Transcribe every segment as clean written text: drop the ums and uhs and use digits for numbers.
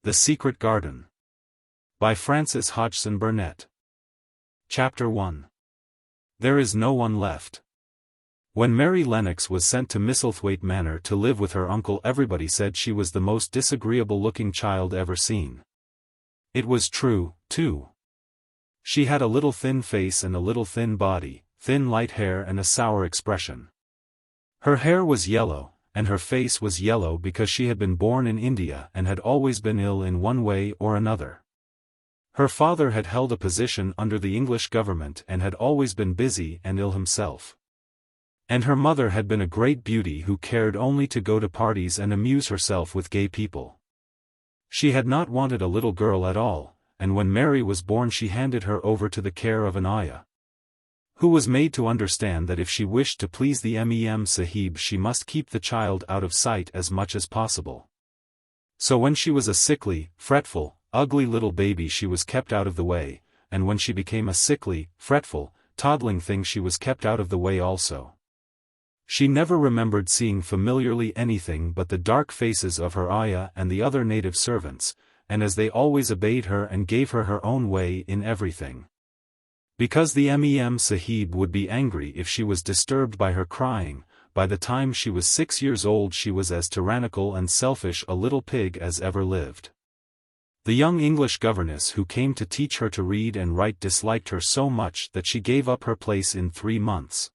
The Secret Garden. By Frances Hodgson Burnett. Chapter 1. There is no one left. When Mary Lennox was sent to Misselthwaite Manor to live with her uncle, everybody said she was the most disagreeable-looking child ever seen. It was true, too. She had a little thin face and a little thin body, thin light hair and a sour expression. Her hair was yellow, and her face was yellow because she had been born in India and had always been ill in one way or another. Her father had held a position under the English government and had always been busy and ill himself. And her mother had been a great beauty who cared only to go to parties and amuse herself with gay people. She had not wanted a little girl at all, and when Mary was born she handed her over to the care of an ayah, who was made to understand that if she wished to please the Am Sahib she must keep the child out of sight as much as possible. So when she was a sickly, fretful, ugly little baby she was kept out of the way, and when she became a sickly, fretful, toddling thing she was kept out of the way also. She never remembered seeing familiarly anything but the dark faces of her ayah and the other native servants, and as they always obeyed her and gave her her own way in everything. Because the Am Sahib would be angry if she was disturbed by her crying, by the time she was 6 years old she was as tyrannical and selfish a little pig as ever lived. The young English governess who came to teach her to read and write disliked her so much that she gave up her place in 3 months.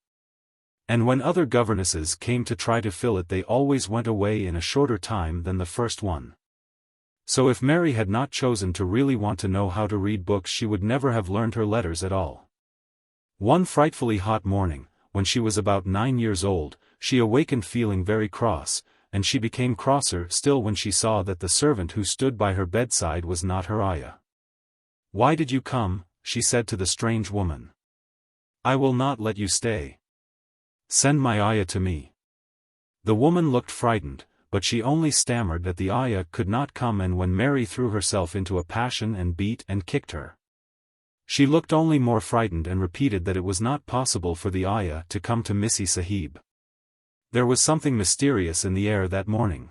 And when other governesses came to try to fill it they always went away in a shorter time than the first one. So if Mary had not chosen to really want to know how to read books she would never have learned her letters at all. One frightfully hot morning, when she was about 9 years old, she awakened feeling very cross, and she became crosser still when she saw that the servant who stood by her bedside was not her ayah. "Why did you come?" she said to the strange woman. "I will not let you stay. Send my ayah to me." The woman looked frightened, but she only stammered that the ayah could not come, and when Mary threw herself into a passion and beat and kicked her, she looked only more frightened and repeated that it was not possible for the ayah to come to Missi Sahib. There was something mysterious in the air that morning.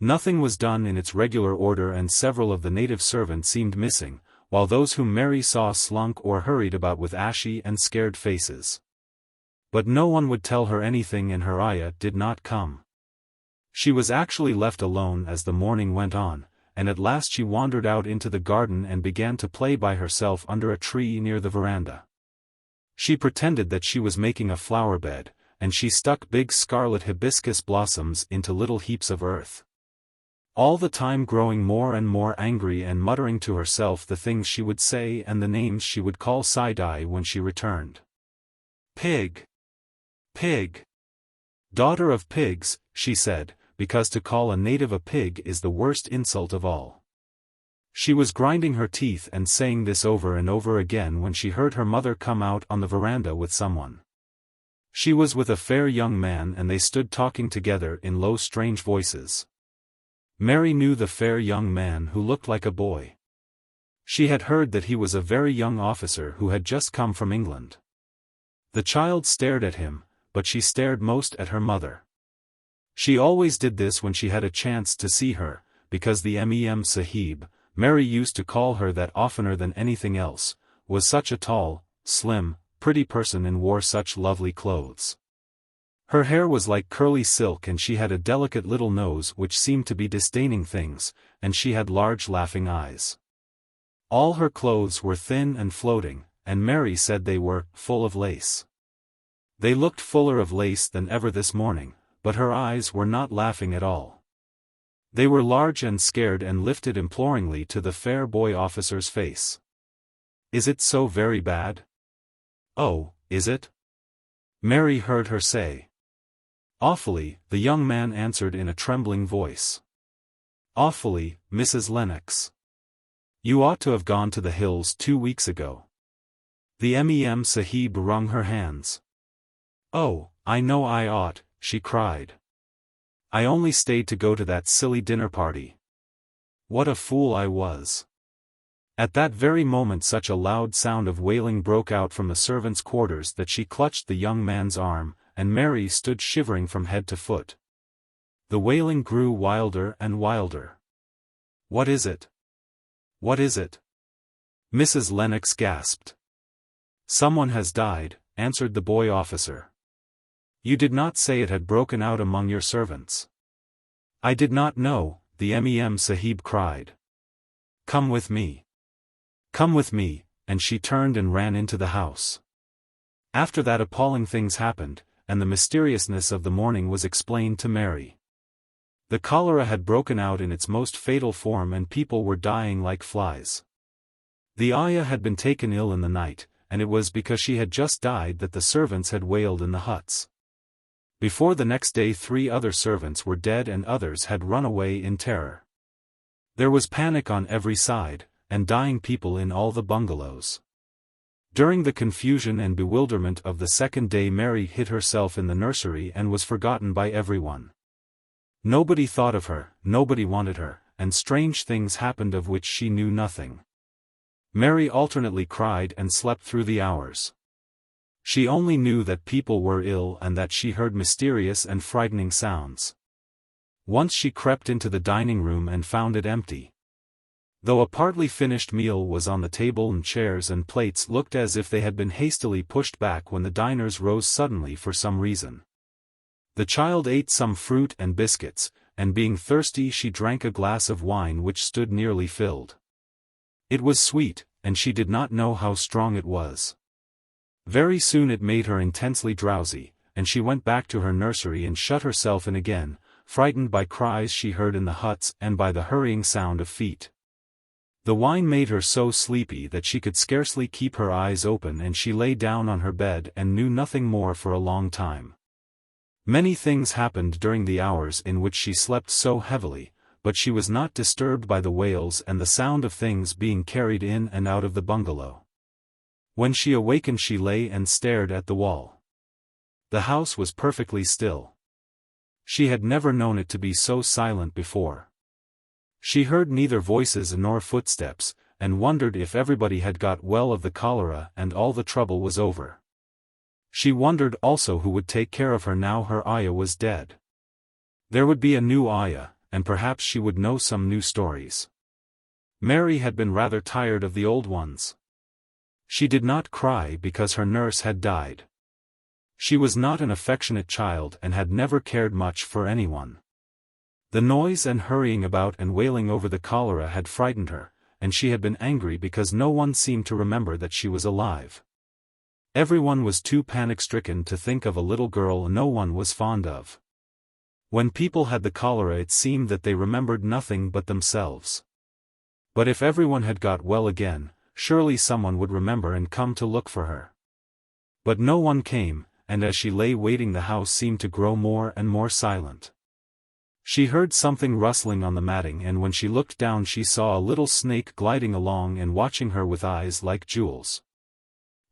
Nothing was done in its regular order and several of the native servants seemed missing, while those whom Mary saw slunk or hurried about with ashy and scared faces. But no one would tell her anything and her ayah did not come. She was actually left alone as the morning went on, and at last she wandered out into the garden and began to play by herself under a tree near the veranda. She pretended that she was making a flower bed, and she stuck big scarlet hibiscus blossoms into little heaps of earth. All the time growing more and more angry and muttering to herself the things she would say and the names she would call Sidai when she returned. "Pig! Pig! Daughter of pigs," she said, because to call a native a pig is the worst insult of all. She was grinding her teeth and saying this over and over again when she heard her mother come out on the veranda with someone. She was with a fair young man and they stood talking together in low strange voices. Mary knew the fair young man who looked like a boy. She had heard that he was a very young officer who had just come from England. The child stared at him, but she stared most at her mother. She always did this when she had a chance to see her, because the Am Sahib, Mary used to call her that oftener than anything else, was such a tall, slim, pretty person and wore such lovely clothes. Her hair was like curly silk and she had a delicate little nose which seemed to be disdaining things, and she had large laughing eyes. All her clothes were thin and floating, and Mary said they were full of lace. They looked fuller of lace than ever this morning, but her eyes were not laughing at all. They were large and scared and lifted imploringly to the fair boy officer's face. "Is it so very bad?" "Oh, is it?" Mary heard her say. "Awfully," the young man answered in a trembling voice. "Awfully, Mrs. Lennox. You ought to have gone to the hills 2 weeks ago." The Am Sahib wrung her hands. "Oh, I know I ought," she cried. "I only stayed to go to that silly dinner party. What a fool I was." At that very moment such a loud sound of wailing broke out from the servants' quarters that she clutched the young man's arm, and Mary stood shivering from head to foot. The wailing grew wilder and wilder. What is it? What is it? Mrs. Lennox gasped. Someone has died, answered the boy officer. You did not say it had broken out among your servants. I did not know, the Mem Sahib cried. Come with me. Come with me, and she turned and ran into the house. After that appalling things happened, and the mysteriousness of the morning was explained to Mary. The cholera had broken out in its most fatal form and people were dying like flies. The ayah had been taken ill in the night, and it was because she had just died that the servants had wailed in the huts. Before the next day 3 other servants were dead and others had run away in terror. There was panic on every side, and dying people in all the bungalows. During the confusion and bewilderment of the second day Mary hid herself in the nursery and was forgotten by everyone. Nobody thought of her, nobody wanted her, and strange things happened of which she knew nothing. Mary alternately cried and slept through the hours. She only knew that people were ill and that she heard mysterious and frightening sounds. Once she crept into the dining room and found it empty. Though a partly finished meal was on the table and chairs and plates looked as if they had been hastily pushed back when the diners rose suddenly for some reason. The child ate some fruit and biscuits, and being thirsty she drank a glass of wine which stood nearly filled. It was sweet, and she did not know how strong it was. Very soon it made her intensely drowsy, and she went back to her nursery and shut herself in again, frightened by cries she heard in the huts and by the hurrying sound of feet. The wine made her so sleepy that she could scarcely keep her eyes open and she lay down on her bed and knew nothing more for a long time. Many things happened during the hours in which she slept so heavily, but she was not disturbed by the wails and the sound of things being carried in and out of the bungalow. When she awakened she lay and stared at the wall. The house was perfectly still. She had never known it to be so silent before. She heard neither voices nor footsteps, and wondered if everybody had got well of the cholera and all the trouble was over. She wondered also who would take care of her now her ayah was dead. There would be a new ayah, and perhaps she would know some new stories. Mary had been rather tired of the old ones. She did not cry because her nurse had died. She was not an affectionate child and had never cared much for anyone. The noise and hurrying about and wailing over the cholera had frightened her, and she had been angry because no one seemed to remember that she was alive. Everyone was too panic-stricken to think of a little girl no one was fond of. When people had the cholera it seemed that they remembered nothing but themselves. But if everyone had got well again, surely someone would remember and come to look for her. But no one came, and as she lay waiting the house seemed to grow more and more silent. She heard something rustling on the matting and when she looked down she saw a little snake gliding along and watching her with eyes like jewels.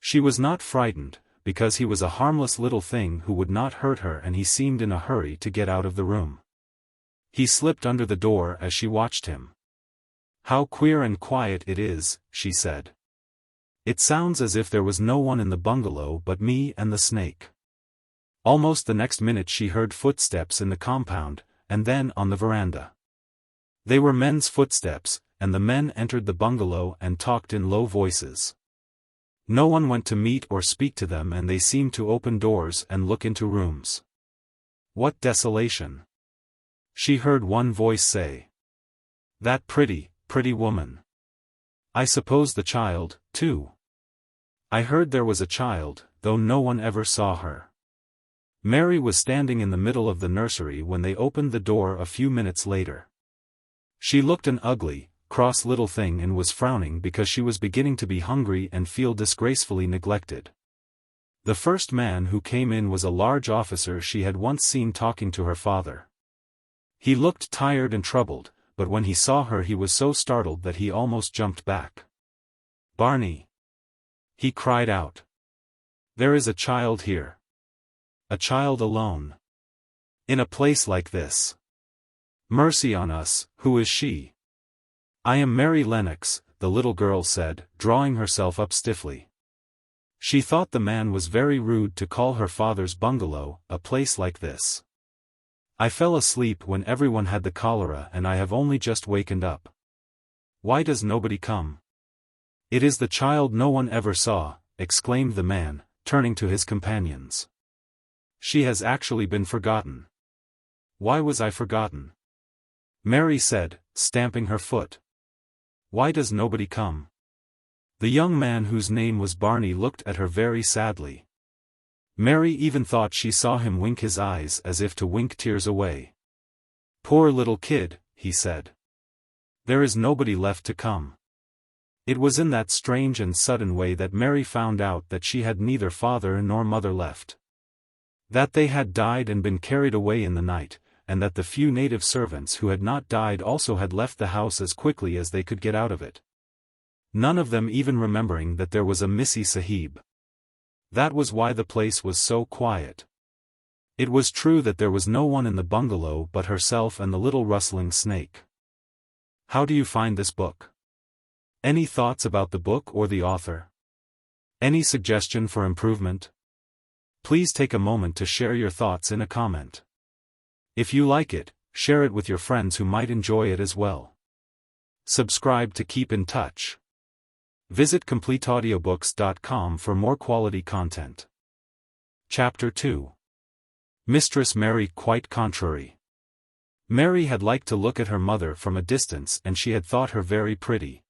She was not frightened, because he was a harmless little thing who would not hurt her and he seemed in a hurry to get out of the room. He slipped under the door as she watched him. How queer and quiet it is, she said. It sounds as if there was no one in the bungalow but me and the snake. Almost the next minute she heard footsteps in the compound, and then on the veranda. They were men's footsteps, and the men entered the bungalow and talked in low voices. No one went to meet or speak to them and they seemed to open doors and look into rooms. What desolation! She heard one voice say. That pretty woman. I suppose the child, too. I heard there was a child, though no one ever saw her. Mary was standing in the middle of the nursery when they opened the door a few minutes later. She looked an ugly, cross little thing and was frowning because she was beginning to be hungry and feel disgracefully neglected. The first man who came in was a large officer she had once seen talking to her father. He looked tired and troubled, but when he saw her he was so startled that he almost jumped back. Barney! He cried out. There is a child here. A child alone. In a place like this. Mercy on us, who is she? I am Mary Lennox, the little girl said, drawing herself up stiffly. She thought the man was very rude to call her father's bungalow a place like this. I fell asleep when everyone had the cholera and I have only just wakened up. Why does nobody come? It is the child no one ever saw, exclaimed the man, turning to his companions. She has actually been forgotten. Why was I forgotten? Mary said, stamping her foot. Why does nobody come? The young man whose name was Barney looked at her very sadly. Mary even thought she saw him wink his eyes as if to wink tears away. Poor little kid, he said. There is nobody left to come. It was in that strange and sudden way that Mary found out that she had neither father nor mother left. That they had died and been carried away in the night, and that the few native servants who had not died also had left the house as quickly as they could get out of it. None of them even remembering that there was a Missie Sahib. That was why the place was so quiet. It was true that there was no one in the bungalow but herself and the little rustling snake. How do you find this book? Any thoughts about the book or the author? Any suggestion for improvement? Please take a moment to share your thoughts in a comment. If you like it, share it with your friends who might enjoy it as well. Subscribe to keep in touch. Visit CompleteAudiobooks.com for more quality content. Chapter 2. Mistress Mary quite contrary. Mary had liked to look at her mother from a distance and she had thought her very pretty.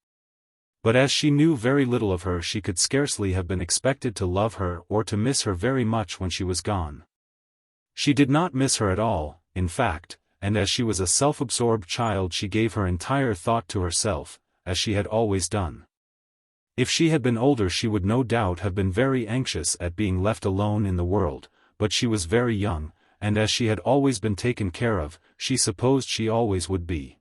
But as she knew very little of her, she could scarcely have been expected to love her or to miss her very much when she was gone. She did not miss her at all, in fact, and as she was a self-absorbed child she gave her entire thought to herself, as she had always done. If she had been older she would no doubt have been very anxious at being left alone in the world, but she was very young, and as she had always been taken care of, she supposed she always would be.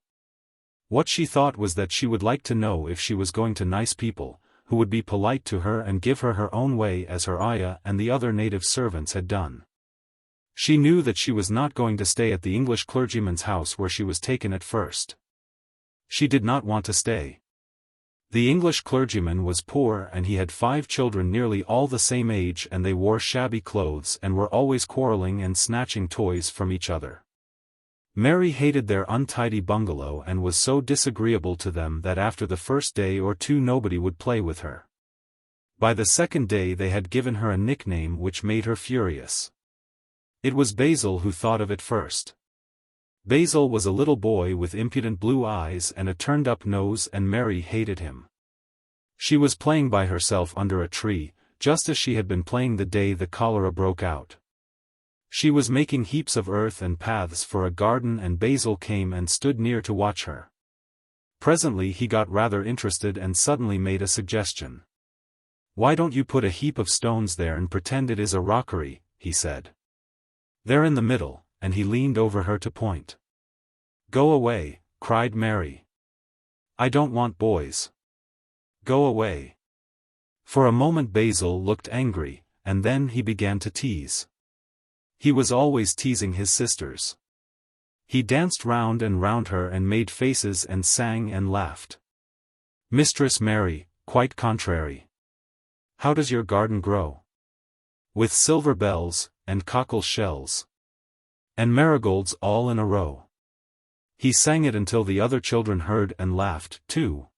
What she thought was that she would like to know if she was going to nice people, who would be polite to her and give her her own way as her ayah and the other native servants had done. She knew that she was not going to stay at the English clergyman's house where she was taken at first. She did not want to stay. The English clergyman was poor and he had 5 children nearly all the same age and they wore shabby clothes and were always quarreling and snatching toys from each other. Mary hated their untidy bungalow and was so disagreeable to them that after the first day or two nobody would play with her. By the second day they had given her a nickname which made her furious. It was Basil who thought of it first. Basil was a little boy with impudent blue eyes and a turned-up nose and Mary hated him. She was playing by herself under a tree, just as she had been playing the day the cholera broke out. She was making heaps of earth and paths for a garden and Basil came and stood near to watch her. Presently he got rather interested and suddenly made a suggestion. "Why don't you put a heap of stones there and pretend it is a rockery," he said. "They're in the middle," and he leaned over her to point. "Go away," cried Mary. "I don't want boys. Go away." For a moment Basil looked angry, and then he began to tease. He was always teasing his sisters. He danced round and round her and made faces and sang and laughed. "Mistress Mary, quite contrary. How does your garden grow? With silver bells, and cockle shells, and marigolds all in a row." He sang it until the other children heard and laughed, too.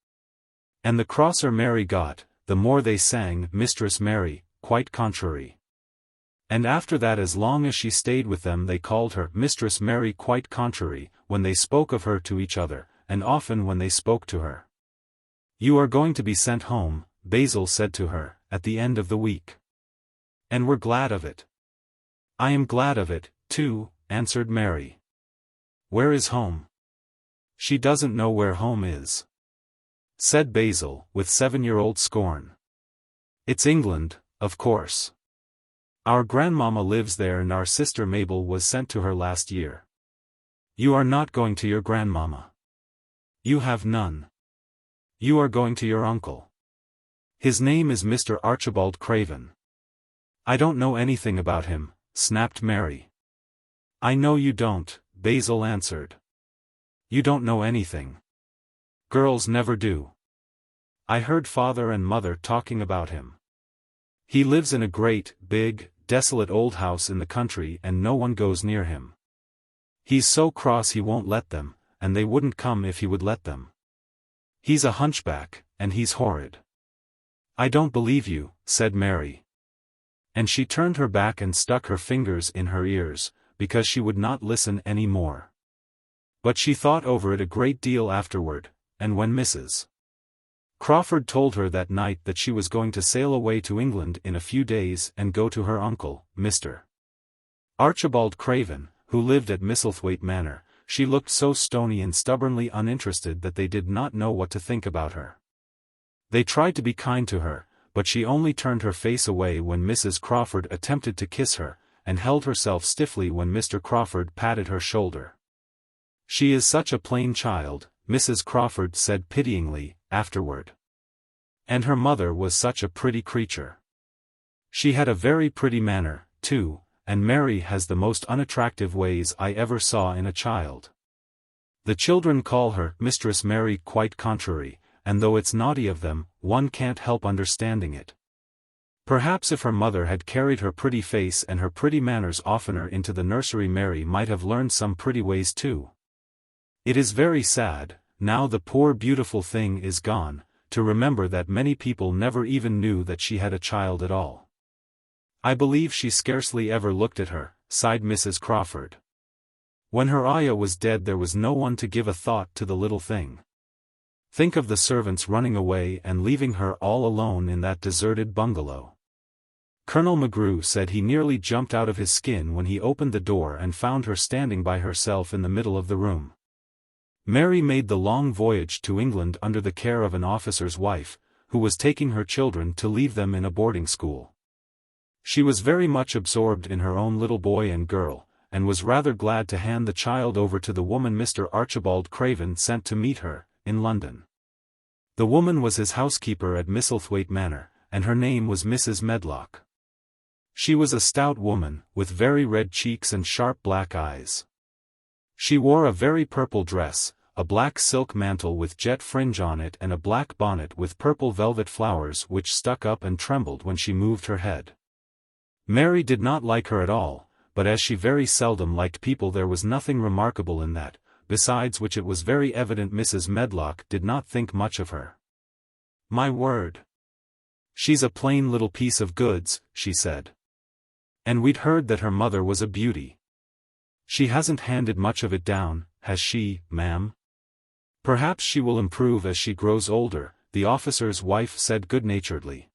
And the crosser Mary got, the more they sang Mistress Mary, quite contrary. And after that as long as she stayed with them they called her Mistress Mary quite contrary, when they spoke of her to each other, and often when they spoke to her. "You are going to be sent home," Basil said to her, at the end of the week. "And we're glad of it." "I am glad of it, too," answered Mary. "Where is home?" "She doesn't know where home is," said Basil, with 7-year-old scorn. "It's England, of course. Our grandmamma lives there and our sister Mabel was sent to her last year." "You are not going to your grandmamma. You have none. You are going to your uncle. His name is Mr. Archibald Craven." "I don't know anything about him," snapped Mary. "I know you don't," Basil answered. "You don't know anything. Girls never do. I heard father and mother talking about him. He lives in a great, big, desolate old house in the country and no one goes near him. He's so cross he won't let them, and they wouldn't come if he would let them. He's a hunchback, and he's horrid. I don't believe you, said Mary. And she turned her back and stuck her fingers in her ears, because she would not listen any more. But she thought over it a great deal afterward, and when Mrs. Crawford told her that night that she was going to sail away to England in a few days and go to her uncle, Mr. Archibald Craven, who lived at Misselthwaite Manor, she looked so stony and stubbornly uninterested that they did not know what to think about her. They tried to be kind to her, but she only turned her face away when Mrs. Crawford attempted to kiss her, and held herself stiffly when Mr. Crawford patted her shoulder. She is such a plain child, Mrs. Crawford said pityingly, afterward. And her mother was such a pretty creature. She had a very pretty manner, too, and Mary has the most unattractive ways I ever saw in a child. The children call her Mistress Mary quite contrary, and though it's naughty of them, one can't help understanding it. Perhaps if her mother had carried her pretty face and her pretty manners oftener into the nursery, Mary might have learned some pretty ways too. It is very sad, now the poor beautiful thing is gone, to remember that many people never even knew that she had a child at all. I believe she scarcely ever looked at her, sighed Mrs. Crawford. When her ayah was dead there was no one to give a thought to the little thing. Think of the servants running away and leaving her all alone in that deserted bungalow. Colonel McGrew said he nearly jumped out of his skin when he opened the door and found her standing by herself in the middle of the room. Mary made the long voyage to England under the care of an officer's wife, who was taking her children to leave them in a boarding school. She was very much absorbed in her own little boy and girl, and was rather glad to hand the child over to the woman Mr. Archibald Craven sent to meet her, in London. The woman was his housekeeper at Misselthwaite Manor, and her name was Mrs. Medlock. She was a stout woman, with very red cheeks and sharp black eyes. She wore a very purple dress, a black silk mantle with jet fringe on it and a black bonnet with purple velvet flowers which stuck up and trembled when she moved her head. Mary did not like her at all, but as she very seldom liked people there was nothing remarkable in that, besides which it was very evident Mrs. Medlock did not think much of her. My word! She's a plain little piece of goods, she said. And we'd heard that her mother was a beauty. She hasn't handed much of it down, has she, ma'am? Perhaps she will improve as she grows older, the officer's wife said good-naturedly.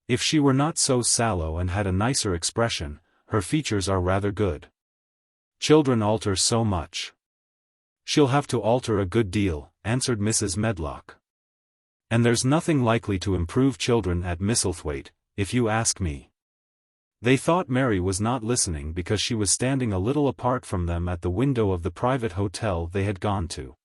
If she were not so sallow and had a nicer expression, her features are rather good. Children alter so much. She'll have to alter a good deal, answered Mrs. Medlock. And there's nothing likely to improve children at Misselthwaite, if you ask me. They thought Mary was not listening because she was standing a little apart from them at the window of the private hotel they had gone to.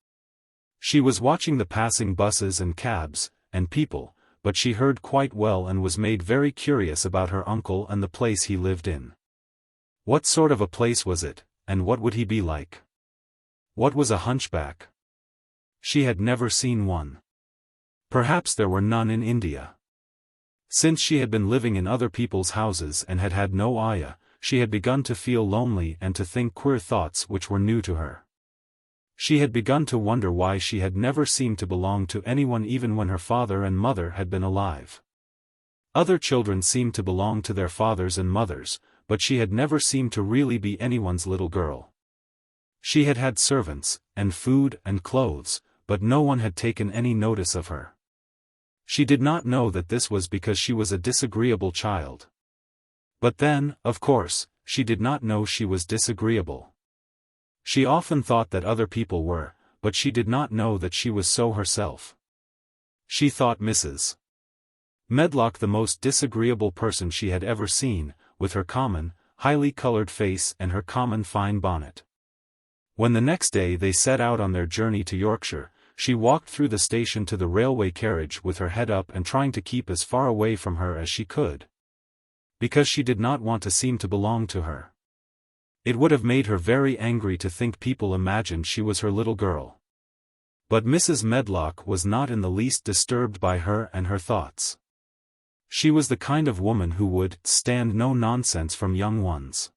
She was watching the passing buses and cabs, and people, but she heard quite well and was made very curious about her uncle and the place he lived in. What sort of a place was it, and what would he be like? What was a hunchback? She had never seen one. Perhaps there were none in India. Since she had been living in other people's houses and had had no ayah, she had begun to feel lonely and to think queer thoughts which were new to her. She had begun to wonder why she had never seemed to belong to anyone even when her father and mother had been alive. Other children seemed to belong to their fathers and mothers, but she had never seemed to really be anyone's little girl. She had had servants, and food and clothes, but no one had taken any notice of her. She did not know that this was because she was a disagreeable child. But then, of course, she did not know she was disagreeable. She often thought that other people were, but she did not know that she was so herself. She thought Mrs. Medlock the most disagreeable person she had ever seen, with her common, highly colored face and her common fine bonnet. When the next day they set out on their journey to Yorkshire, she walked through the station to the railway carriage with her head up and trying to keep as far away from her as she could. Because she did not want to seem to belong to her. It would have made her very angry to think people imagined she was her little girl. But Mrs. Medlock was not in the least disturbed by her and her thoughts. She was the kind of woman who would stand no nonsense from young ones.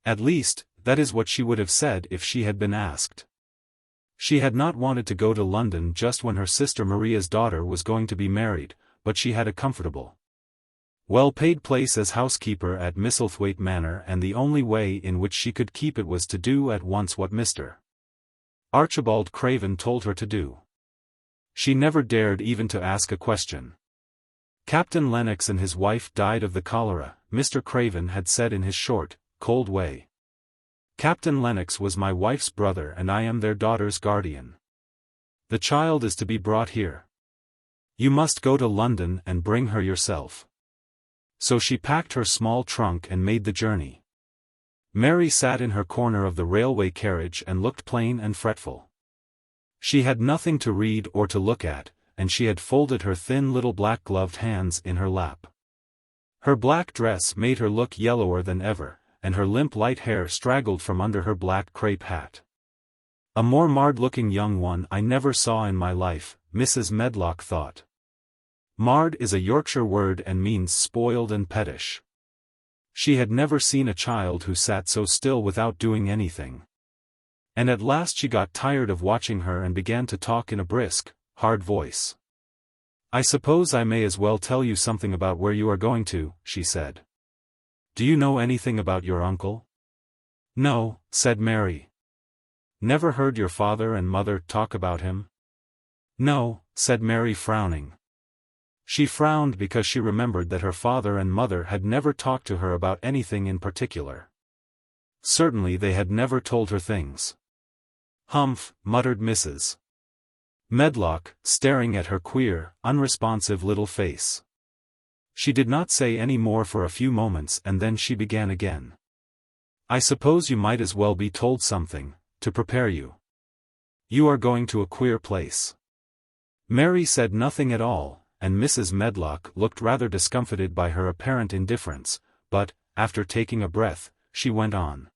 At least, that is what she would have said if she had been asked. She had not wanted to go to London just when her sister Maria's daughter was going to be married, but she had a comfortable, well-paid place as housekeeper at Misselthwaite Manor, and the only way in which she could keep it was to do at once what Mr. Archibald Craven told her to do. She never dared even to ask a question. Captain Lennox and his wife died of the cholera, Mr. Craven had said in his short, cold way. Captain Lennox was my wife's brother and I am their daughter's guardian. The child is to be brought here. You must go to London and bring her yourself. So she packed her small trunk and made the journey. Mary sat in her corner of the railway carriage and looked plain and fretful. She had nothing to read or to look at, and she had folded her thin little black-gloved hands in her lap. Her black dress made her look yellower than ever, and her limp light hair straggled from under her black crape hat. A more marred-looking young one I never saw in my life, Mrs. Medlock thought. Marred is a Yorkshire word and means spoiled and pettish. She had never seen a child who sat so still without doing anything. And at last she got tired of watching her and began to talk in a brisk, hard voice. I suppose I may as well tell you something about where you are going to, she said. Do you know anything about your uncle? No, said Mary. Never heard your father and mother talk about him? No, said Mary, frowning. She frowned because she remembered that her father and mother had never talked to her about anything in particular. Certainly they had never told her things. Humph, muttered Mrs. Medlock, staring at her queer, unresponsive little face. She did not say any more for a few moments and then she began again. I suppose you might as well be told something, to prepare you. You are going to a queer place. Mary said nothing at all, and Mrs. Medlock looked rather discomfited by her apparent indifference, but, after taking a breath, she went on.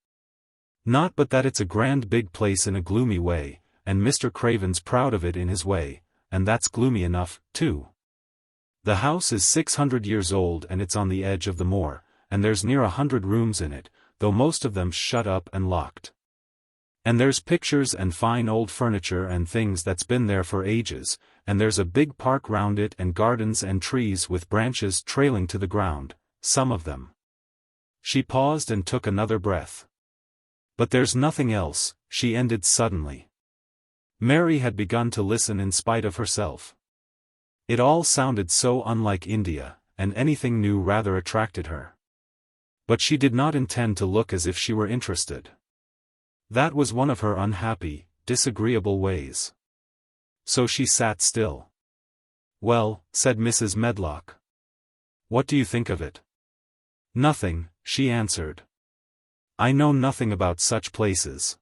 Not but that it's a grand big place in a gloomy way, and Mr. Craven's proud of it in his way, and that's gloomy enough, too. The house is 600 years old and it's on the edge of the moor, and there's near 100 rooms in it, though most of them shut up and locked. And there's pictures and fine old furniture and things that's been there for ages, and there's a big park round it and gardens and trees with branches trailing to the ground, some of them. She paused and took another breath. But there's nothing else, she ended suddenly. Mary had begun to listen in spite of herself. It all sounded so unlike India, and anything new rather attracted her. But she did not intend to look as if she were interested. That was one of her unhappy, disagreeable ways. So she sat still. Well, said Mrs. Medlock. What do you think of it? Nothing, she answered. I know nothing about such places.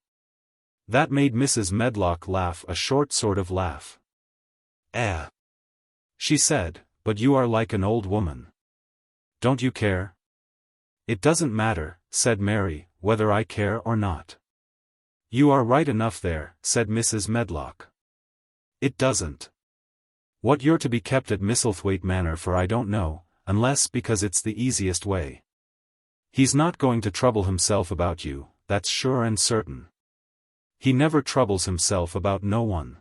That made Mrs. Medlock laugh, a short sort of laugh. She said, but you are like an old woman. Don't you care? It doesn't matter, said Mary, whether I care or not. You are right enough there, said Mrs. Medlock. It doesn't. What you're to be kept at Misselthwaite Manor for I don't know, unless because it's the easiest way. He's not going to trouble himself about you, that's sure and certain. He never troubles himself about no one.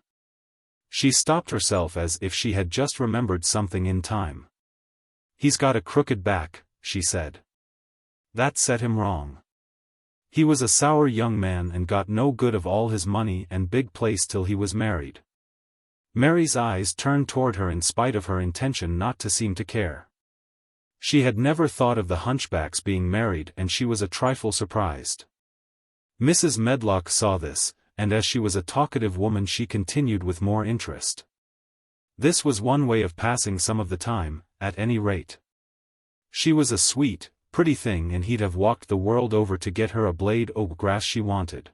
She stopped herself as if she had just remembered something in time. He's got a crooked back, she said. That set him wrong. He was a sour young man and got no good of all his money and big place till he was married. Mary's eyes turned toward her in spite of her intention not to seem to care. She had never thought of the hunchbacks being married and she was a trifle surprised. Mrs. Medlock saw this, and as she was a talkative woman she continued with more interest. This was one way of passing some of the time, at any rate. She was a sweet, pretty thing and he'd have walked the world over to get her a blade o' grass she wanted.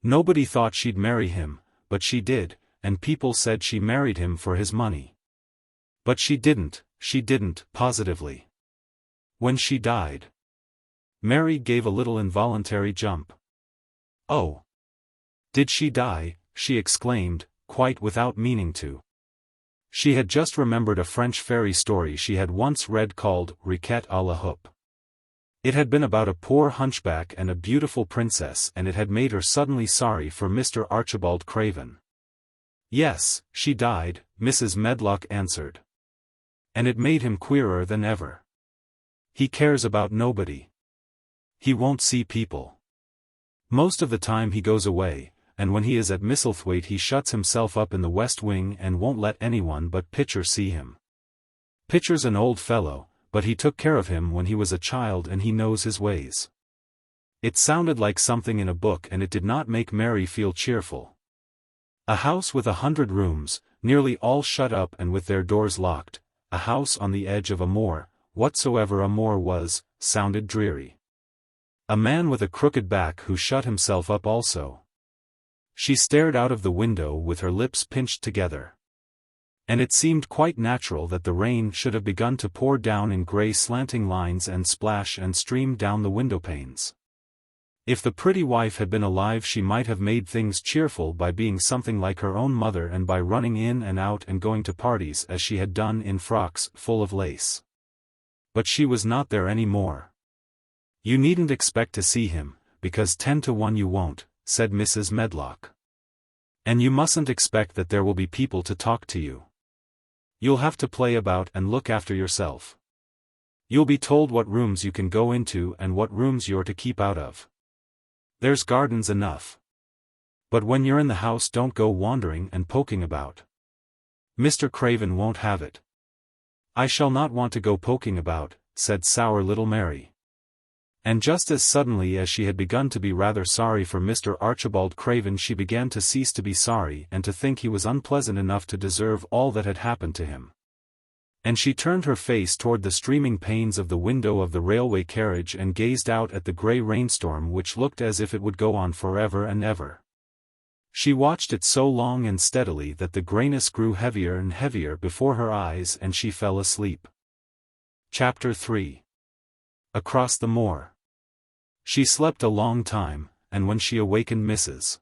Nobody thought she'd marry him, but she did, and people said she married him for his money. But she didn't, positively. When she died. Mary gave a little involuntary jump. Oh! Did she die? She exclaimed, quite without meaning to. She had just remembered a French fairy story she had once read called Riquet à la Houppe. It had been about a poor hunchback and a beautiful princess, and it had made her suddenly sorry for Mr. Archibald Craven. Yes, she died, Mrs. Medlock answered. And it made him queerer than ever. He cares about nobody. He won't see people. Most of the time he goes away, and when he is at Misselthwaite he shuts himself up in the west wing and won't let anyone but Pitcher see him. Pitcher's an old fellow, but he took care of him when he was a child and he knows his ways. It sounded like something in a book and it did not make Mary feel cheerful. A house with 100 rooms, nearly all shut up and with their doors locked, a house on the edge of a moor, whatsoever a moor was, sounded dreary. A man with a crooked back who shut himself up also. She stared out of the window with her lips pinched together. And it seemed quite natural that the rain should have begun to pour down in grey slanting lines and splash and stream down the windowpanes. If the pretty wife had been alive she might have made things cheerful by being something like her own mother and by running in and out and going to parties as she had done in frocks full of lace. But she was not there any more. "You needn't expect to see him, because 10 to 1 you won't," said Mrs. Medlock. "And you mustn't expect that there will be people to talk to you. You'll have to play about and look after yourself. You'll be told what rooms you can go into and what rooms you're to keep out of. There's gardens enough. But when you're in the house don't go wandering and poking about. Mr. Craven won't have it." "I shall not want to go poking about," said sour little Mary. And just as suddenly as she had begun to be rather sorry for Mr. Archibald Craven she began to cease to be sorry and to think he was unpleasant enough to deserve all that had happened to him. And she turned her face toward the streaming panes of the window of the railway carriage and gazed out at the grey rainstorm which looked as if it would go on forever and ever. She watched it so long and steadily that the greyness grew heavier and heavier before her eyes and she fell asleep. Chapter 3. Across the Moor. She slept a long time, and when she awakened Mrs.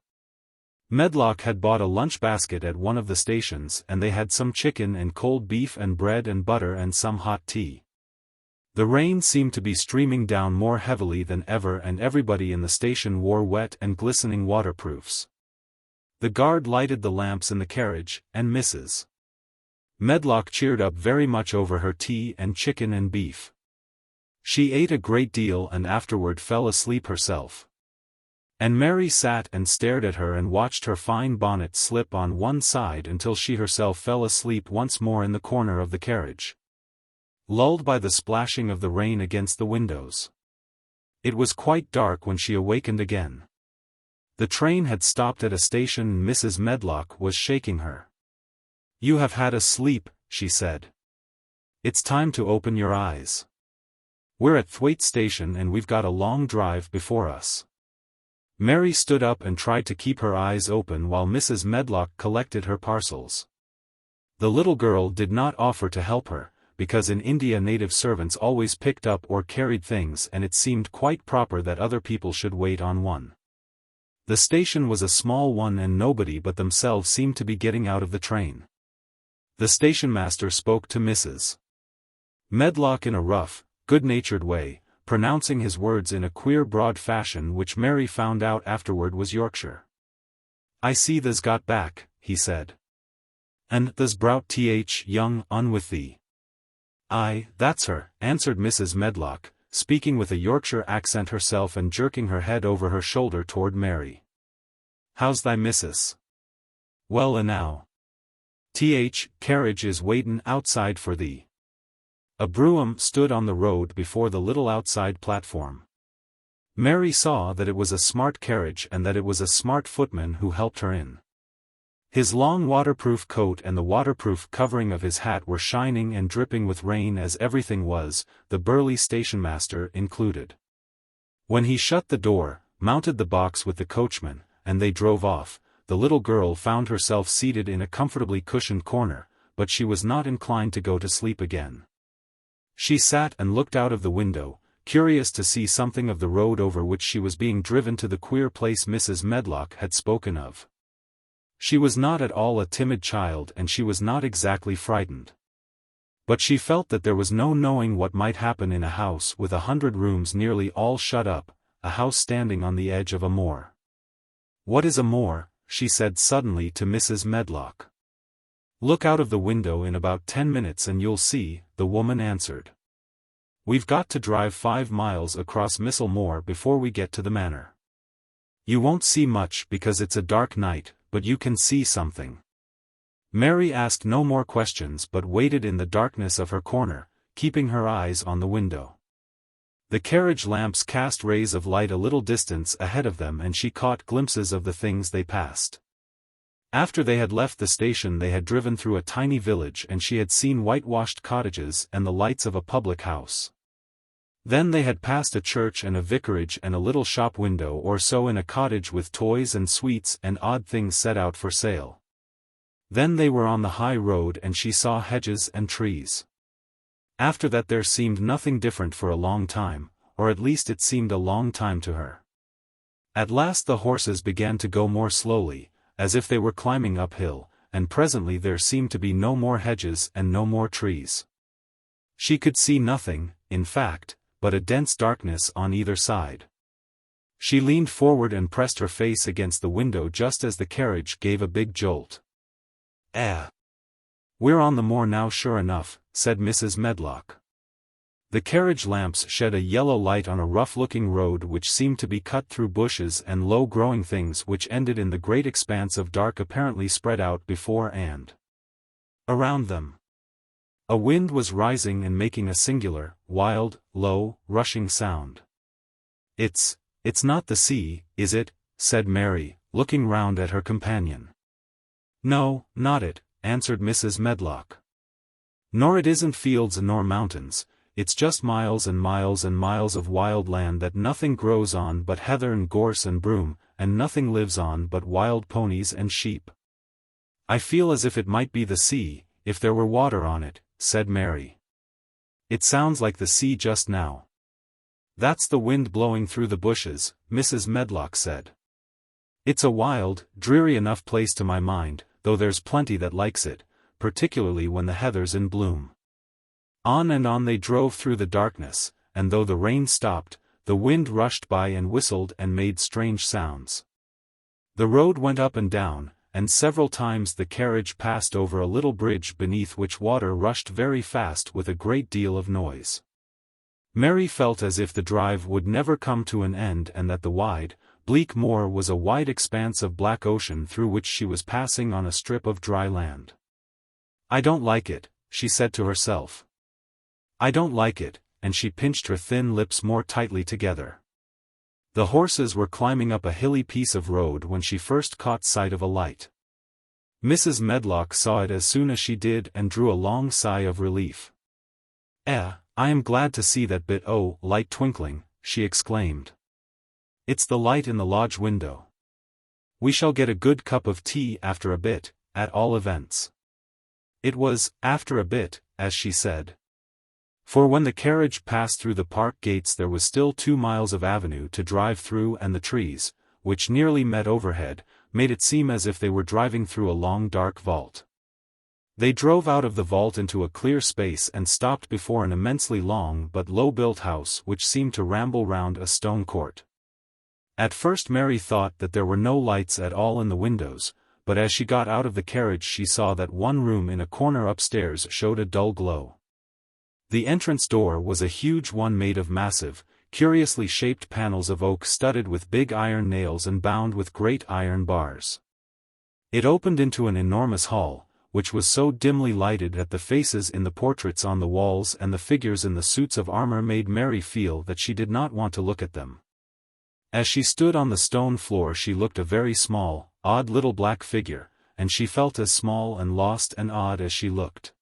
Medlock had bought a lunch basket at one of the stations and they had some chicken and cold beef and bread and butter and some hot tea. The rain seemed to be streaming down more heavily than ever and everybody in the station wore wet and glistening waterproofs. The guard lighted the lamps in the carriage, and Mrs. Medlock cheered up very much over her tea and chicken and beef. She ate a great deal and afterward fell asleep herself. And Mary sat and stared at her and watched her fine bonnet slip on one side until she herself fell asleep once more in the corner of the carriage, lulled by the splashing of the rain against the windows. It was quite dark when she awakened again. The train had stopped at a station and Mrs. Medlock was shaking her. "You have had a sleep," she said. "It's time to open your eyes. We're at Thwaite Station and we've got a long drive before us." Mary stood up and tried to keep her eyes open while Mrs. Medlock collected her parcels. The little girl did not offer to help her, because in India native servants always picked up or carried things and it seemed quite proper that other people should wait on one. The station was a small one and nobody but themselves seemed to be getting out of the train. The stationmaster spoke to Mrs. Medlock in a rough, good-natured way, pronouncing his words in a queer broad fashion which Mary found out afterward was Yorkshire. "I see tha's got back," he said. "And tha's browt young un with thee." "Aye, that's her," answered Mrs. Medlock, speaking with a Yorkshire accent herself and jerking her head over her shoulder toward Mary. "How's thy missus?" "Well enow. Carriage is waitin' outside for thee." A brougham stood on the road before the little outside platform. Mary saw that it was a smart carriage and that it was a smart footman who helped her in. His long waterproof coat and the waterproof covering of his hat were shining and dripping with rain as everything was, the burly stationmaster included. When he shut the door, mounted the box with the coachman, and they drove off, the little girl found herself seated in a comfortably cushioned corner, but she was not inclined to go to sleep again. She sat and looked out of the window, curious to see something of the road over which she was being driven to the queer place Mrs. Medlock had spoken of. She was not at all a timid child and she was not exactly frightened. But she felt that there was no knowing what might happen in a house with 100 rooms nearly all shut up, a house standing on the edge of a moor. "What is a moor?" she said suddenly to Mrs. Medlock. "Look out of the window in about 10 minutes and you'll see," the woman answered. "We've got to drive 5 miles across Missel Moor before we get to the manor. You won't see much because it's a dark night, but you can see something." Mary asked no more questions but waited in the darkness of her corner, keeping her eyes on the window. The carriage lamps cast rays of light a little distance ahead of them and she caught glimpses of the things they passed. After they had left the station they had driven through a tiny village and she had seen whitewashed cottages and the lights of a public house. Then they had passed a church and a vicarage and a little shop window or so in a cottage with toys and sweets and odd things set out for sale. Then they were on the high road and she saw hedges and trees. After that there seemed nothing different for a long time, or at least it seemed a long time to her. At last the horses began to go more slowly, as if they were climbing uphill, and presently there seemed to be no more hedges and no more trees. She could see nothing, in fact, but a dense darkness on either side. She leaned forward and pressed her face against the window just as the carriage gave a big jolt. "We're on the moor now sure enough," said Mrs. Medlock. The carriage lamps shed a yellow light on a rough-looking road which seemed to be cut through bushes and low-growing things which ended in the great expanse of dark apparently spread out before and around them. A wind was rising and making a singular, wild, low, rushing sound. It's not the sea, is it?" said Mary, looking round at her companion. "No, not it," answered Mrs. Medlock. "Nor it isn't fields nor mountains, it's just miles and miles and miles of wild land that nothing grows on but heather and gorse and broom, and nothing lives on but wild ponies and sheep." "I feel as if it might be the sea, if there were water on it," said Mary. "It sounds like the sea just now." "That's the wind blowing through the bushes," Mrs. Medlock said. "It's a wild, dreary enough place to my mind, though there's plenty that likes it, particularly when the heather's in bloom." On and on they drove through the darkness, and though the rain stopped, the wind rushed by and whistled and made strange sounds. The road went up and down, and several times the carriage passed over a little bridge beneath which water rushed very fast with a great deal of noise. Mary felt as if the drive would never come to an end and that the wide, bleak moor was a wide expanse of black ocean through which she was passing on a strip of dry land. "I don't like it," she said to herself. "I don't like it," and she pinched her thin lips more tightly together. The horses were climbing up a hilly piece of road when she first caught sight of a light. Mrs. Medlock saw it as soon as she did and drew a long sigh of relief. I am glad to see that bit o' light twinkling," she exclaimed. "It's the light in the lodge window. We shall get a good cup of tea after a bit, at all events." It was "after a bit," as she said. For when the carriage passed through the park gates there was still 2 miles of avenue to drive through and the trees, which nearly met overhead, made it seem as if they were driving through a long dark vault. They drove out of the vault into a clear space and stopped before an immensely long but low-built house which seemed to ramble round a stone court. At first Mary thought that there were no lights at all in the windows, but as she got out of the carriage she saw that one room in a corner upstairs showed a dull glow. The entrance door was a huge one made of massive, curiously shaped panels of oak studded with big iron nails and bound with great iron bars. It opened into an enormous hall, which was so dimly lighted that the faces in the portraits on the walls and the figures in the suits of armor made Mary feel that she did not want to look at them. As she stood on the stone floor she looked a very small, odd little black figure, and she felt as small and lost and odd as she looked.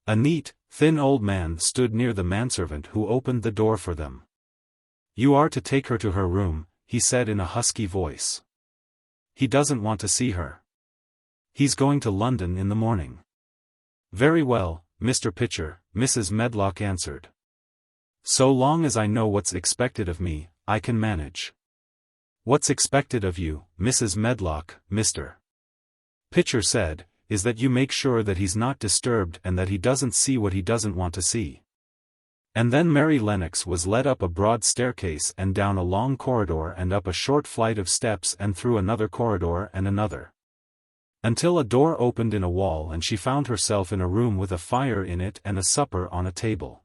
A neat, thin old man stood near the manservant who opened the door for them. "You are to take her to her room," he said in a husky voice. "He doesn't want to see her. He's going to London in the morning." "Very well, Mr. Pitcher," Mrs. Medlock answered. "So long as I know what's expected of me, I can manage." "What's expected of you, Mrs. Medlock, Mr. Pitcher said, is that you make sure that he's not disturbed and that he doesn't see what he doesn't want to see." And then Mary Lennox was led up a broad staircase and down a long corridor and up a short flight of steps and through another corridor and another, until a door opened in a wall and she found herself in a room with a fire in it and a supper on a table.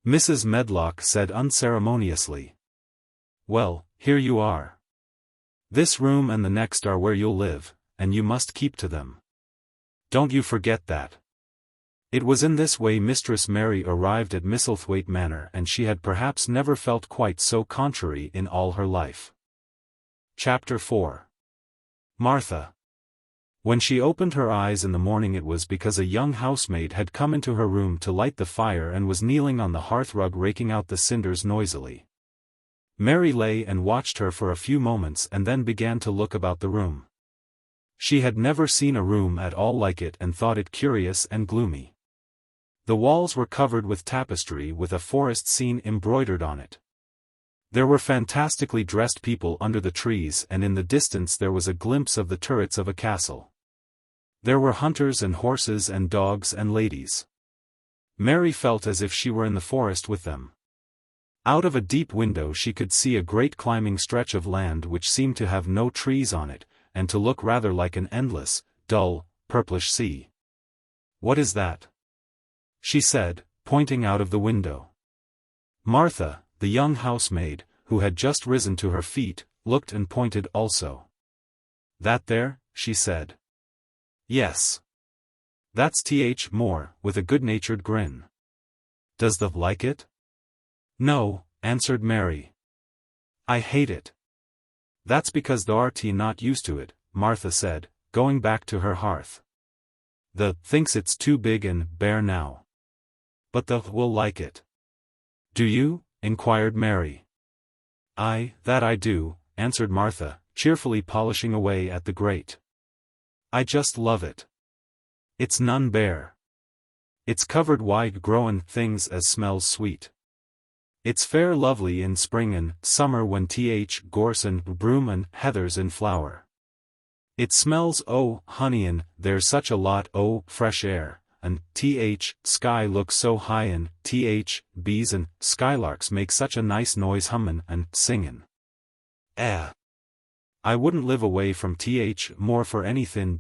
Mrs. Medlock said unceremoniously, "Well, here you are. This room and the next are where you'll live, and you must keep to them. Don't you forget that." It was in this way Mistress Mary arrived at Misselthwaite Manor, and she had perhaps never felt quite so contrary in all her life. Chapter 4. Martha. When she opened her eyes in the morning, it was because a young housemaid had come into her room to light the fire and was kneeling on the hearthrug raking out the cinders noisily. Mary lay and watched her for a few moments and then began to look about the room. She had never seen a room at all like it and thought it curious and gloomy. The walls were covered with tapestry with a forest scene embroidered on it. There were fantastically dressed people under the trees, and in the distance there was a glimpse of the turrets of a castle. There were hunters and horses and dogs and ladies. Mary felt as if she were in the forest with them. Out of a deep window she could see a great climbing stretch of land which seemed to have no trees on it, and to look rather like an endless, dull, purplish sea. "What is that?" she said, pointing out of the window. Martha, the young housemaid, who had just risen to her feet, looked and pointed also. "That there?" she said. "Yes. That's Th. Moor," with a good-natured grin. "Does thou like it?" "No," answered Mary. "I hate it." "That's because thou'rt not used to it," Martha said, going back to her hearth. "Thou thinks it's too big and bare now. But thou will like it." "Do you?" inquired Mary. "Aye, that I do," answered Martha, cheerfully polishing away at the grate. "I just love it. It's none bare. It's covered wide growin' things as smells sweet. It's fair lovely in spring and summer when gorse and broom and heather's in flower. It smells honey and there's such a lot fresh air, and sky looks so high and bees and skylarks make such a nice noise hummin' and singin'. I wouldn't live away from Moor for anything.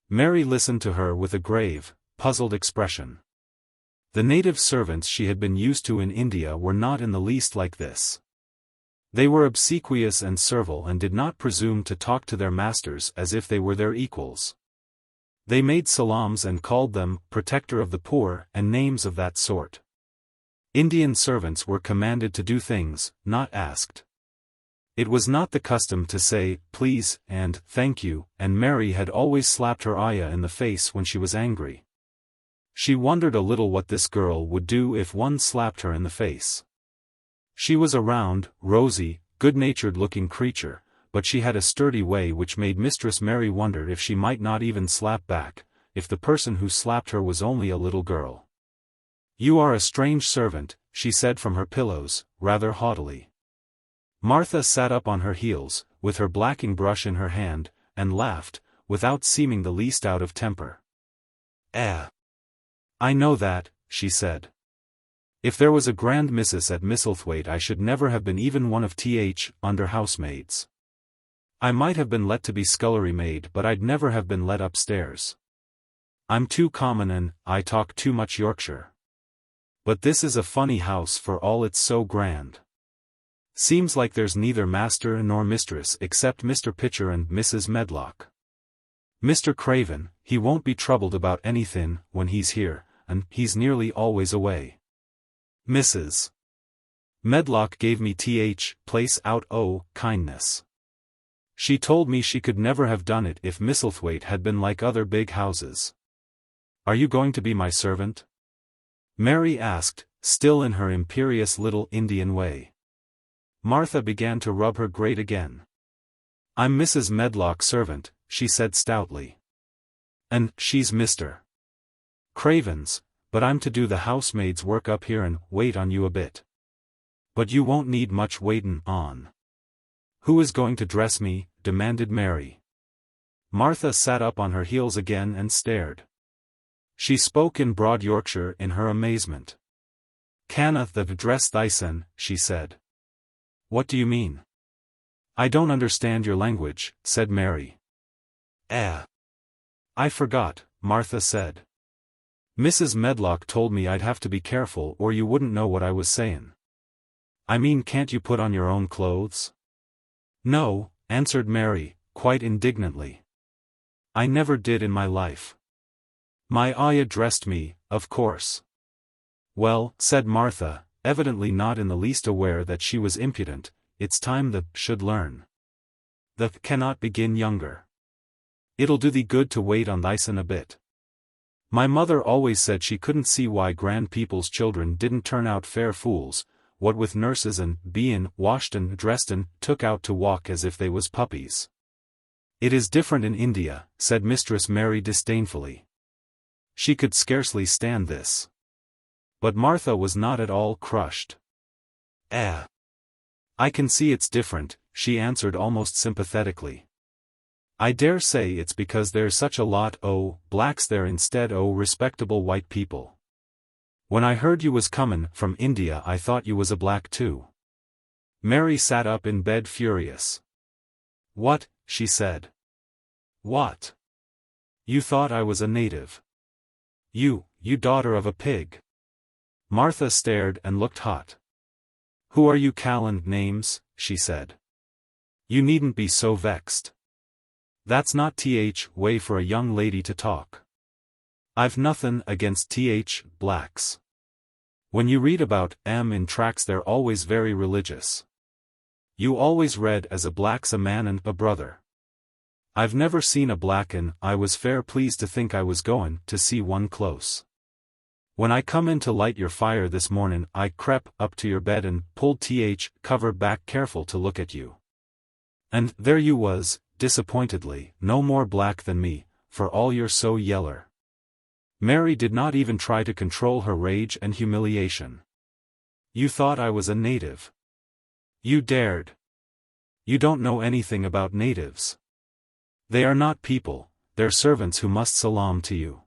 Mary listened to her with a grave, puzzled expression. The native servants she had been used to in India were not in the least like this. They were obsequious and servile and did not presume to talk to their masters as if they were their equals. They made salams and called them protector of the poor and names of that sort. Indian servants were commanded to do things, not asked. It was not the custom to say, please, and thank you, and Mary had always slapped her ayah in the face when she was angry. She wondered a little what this girl would do if one slapped her in the face. She was a round, rosy, good-natured looking creature, but she had a sturdy way which made Mistress Mary wonder if she might not even slap back, if the person who slapped her was only a little girl. "You are a strange servant," she said from her pillows, rather haughtily. Martha sat up on her heels, with her blacking brush in her hand, and laughed, without seeming the least out of temper. "I know that," she said. "If there was a grand missus at Misselthwaite I should never have been even one of under housemaids. I might have been let to be scullery maid, but I'd never have been let upstairs. I'm too common and I talk too much Yorkshire. But this is a funny house for all it's so grand. Seems like there's neither master nor mistress except Mr. Pitcher and Mrs. Medlock. Mr. Craven, he won't be troubled about anything when he's here, and he's nearly always away. Mrs. Medlock gave me place out kindness. She told me she could never have done it if Misselthwaite had been like other big houses. Are you going to be my servant?" Mary asked, still in her imperious little Indian way. Martha began to rub her grate again. "I'm Mrs. Medlock's servant," she said stoutly. "And she's Mr. Craven's, but I'm to do the housemaid's work up here and wait on you a bit. But you won't need much waitin' on." "Who is going to dress me?" demanded Mary. Martha sat up on her heels again and stared. She spoke in broad Yorkshire in her amazement. "Canna the dress thysen," she said. "What do you mean?" "I don't understand your language," said Mary. "I forgot," Martha said. "Mrs. Medlock told me I'd have to be careful or you wouldn't know what I was sayin'. I mean, can't you put on your own clothes?" "No," answered Mary, quite indignantly. "I never did in my life. My ayah dressed me, of course." "Well," said Martha, evidently not in the least aware that she was impudent, "it's time the should learn. The cannot begin younger. It'll do thee good to wait on thysen a bit. My mother always said she couldn't see why grand people's children didn't turn out fair fools, what with nurses and bein' washed and dressed and took out to walk as if they was puppies." "It is different in India," said Mistress Mary disdainfully. She could scarcely stand this. But Martha was not at all crushed. "I can see it's different," she answered almost sympathetically. "I dare say it's because there's such a lot o' blacks there instead o' respectable white people. When I heard you was comin' from India I thought you was a black too." Mary sat up in bed furious. "What?" she said. "What? You thought I was a native? You daughter of a pig." Martha stared and looked hot. "Who are you callin' names?" she said. "You needn't be so vexed. That's not way for a young lady to talk. I've nothin' against blacks. When you read about 'em in tracts they're always very religious. You always read as a black's a man and a brother. I've never seen a black and I was fair pleased to think I was goin' to see one close. When I come in to light your fire this mornin' I crep up to your bed and pulled cover back careful to look at you. And there you was, disappointedly, no more black than me, for all you're so yeller." Mary did not even try to control her rage and humiliation. "You thought I was a native. You dared. You don't know anything about natives. They are not people, they're servants who must salaam to you.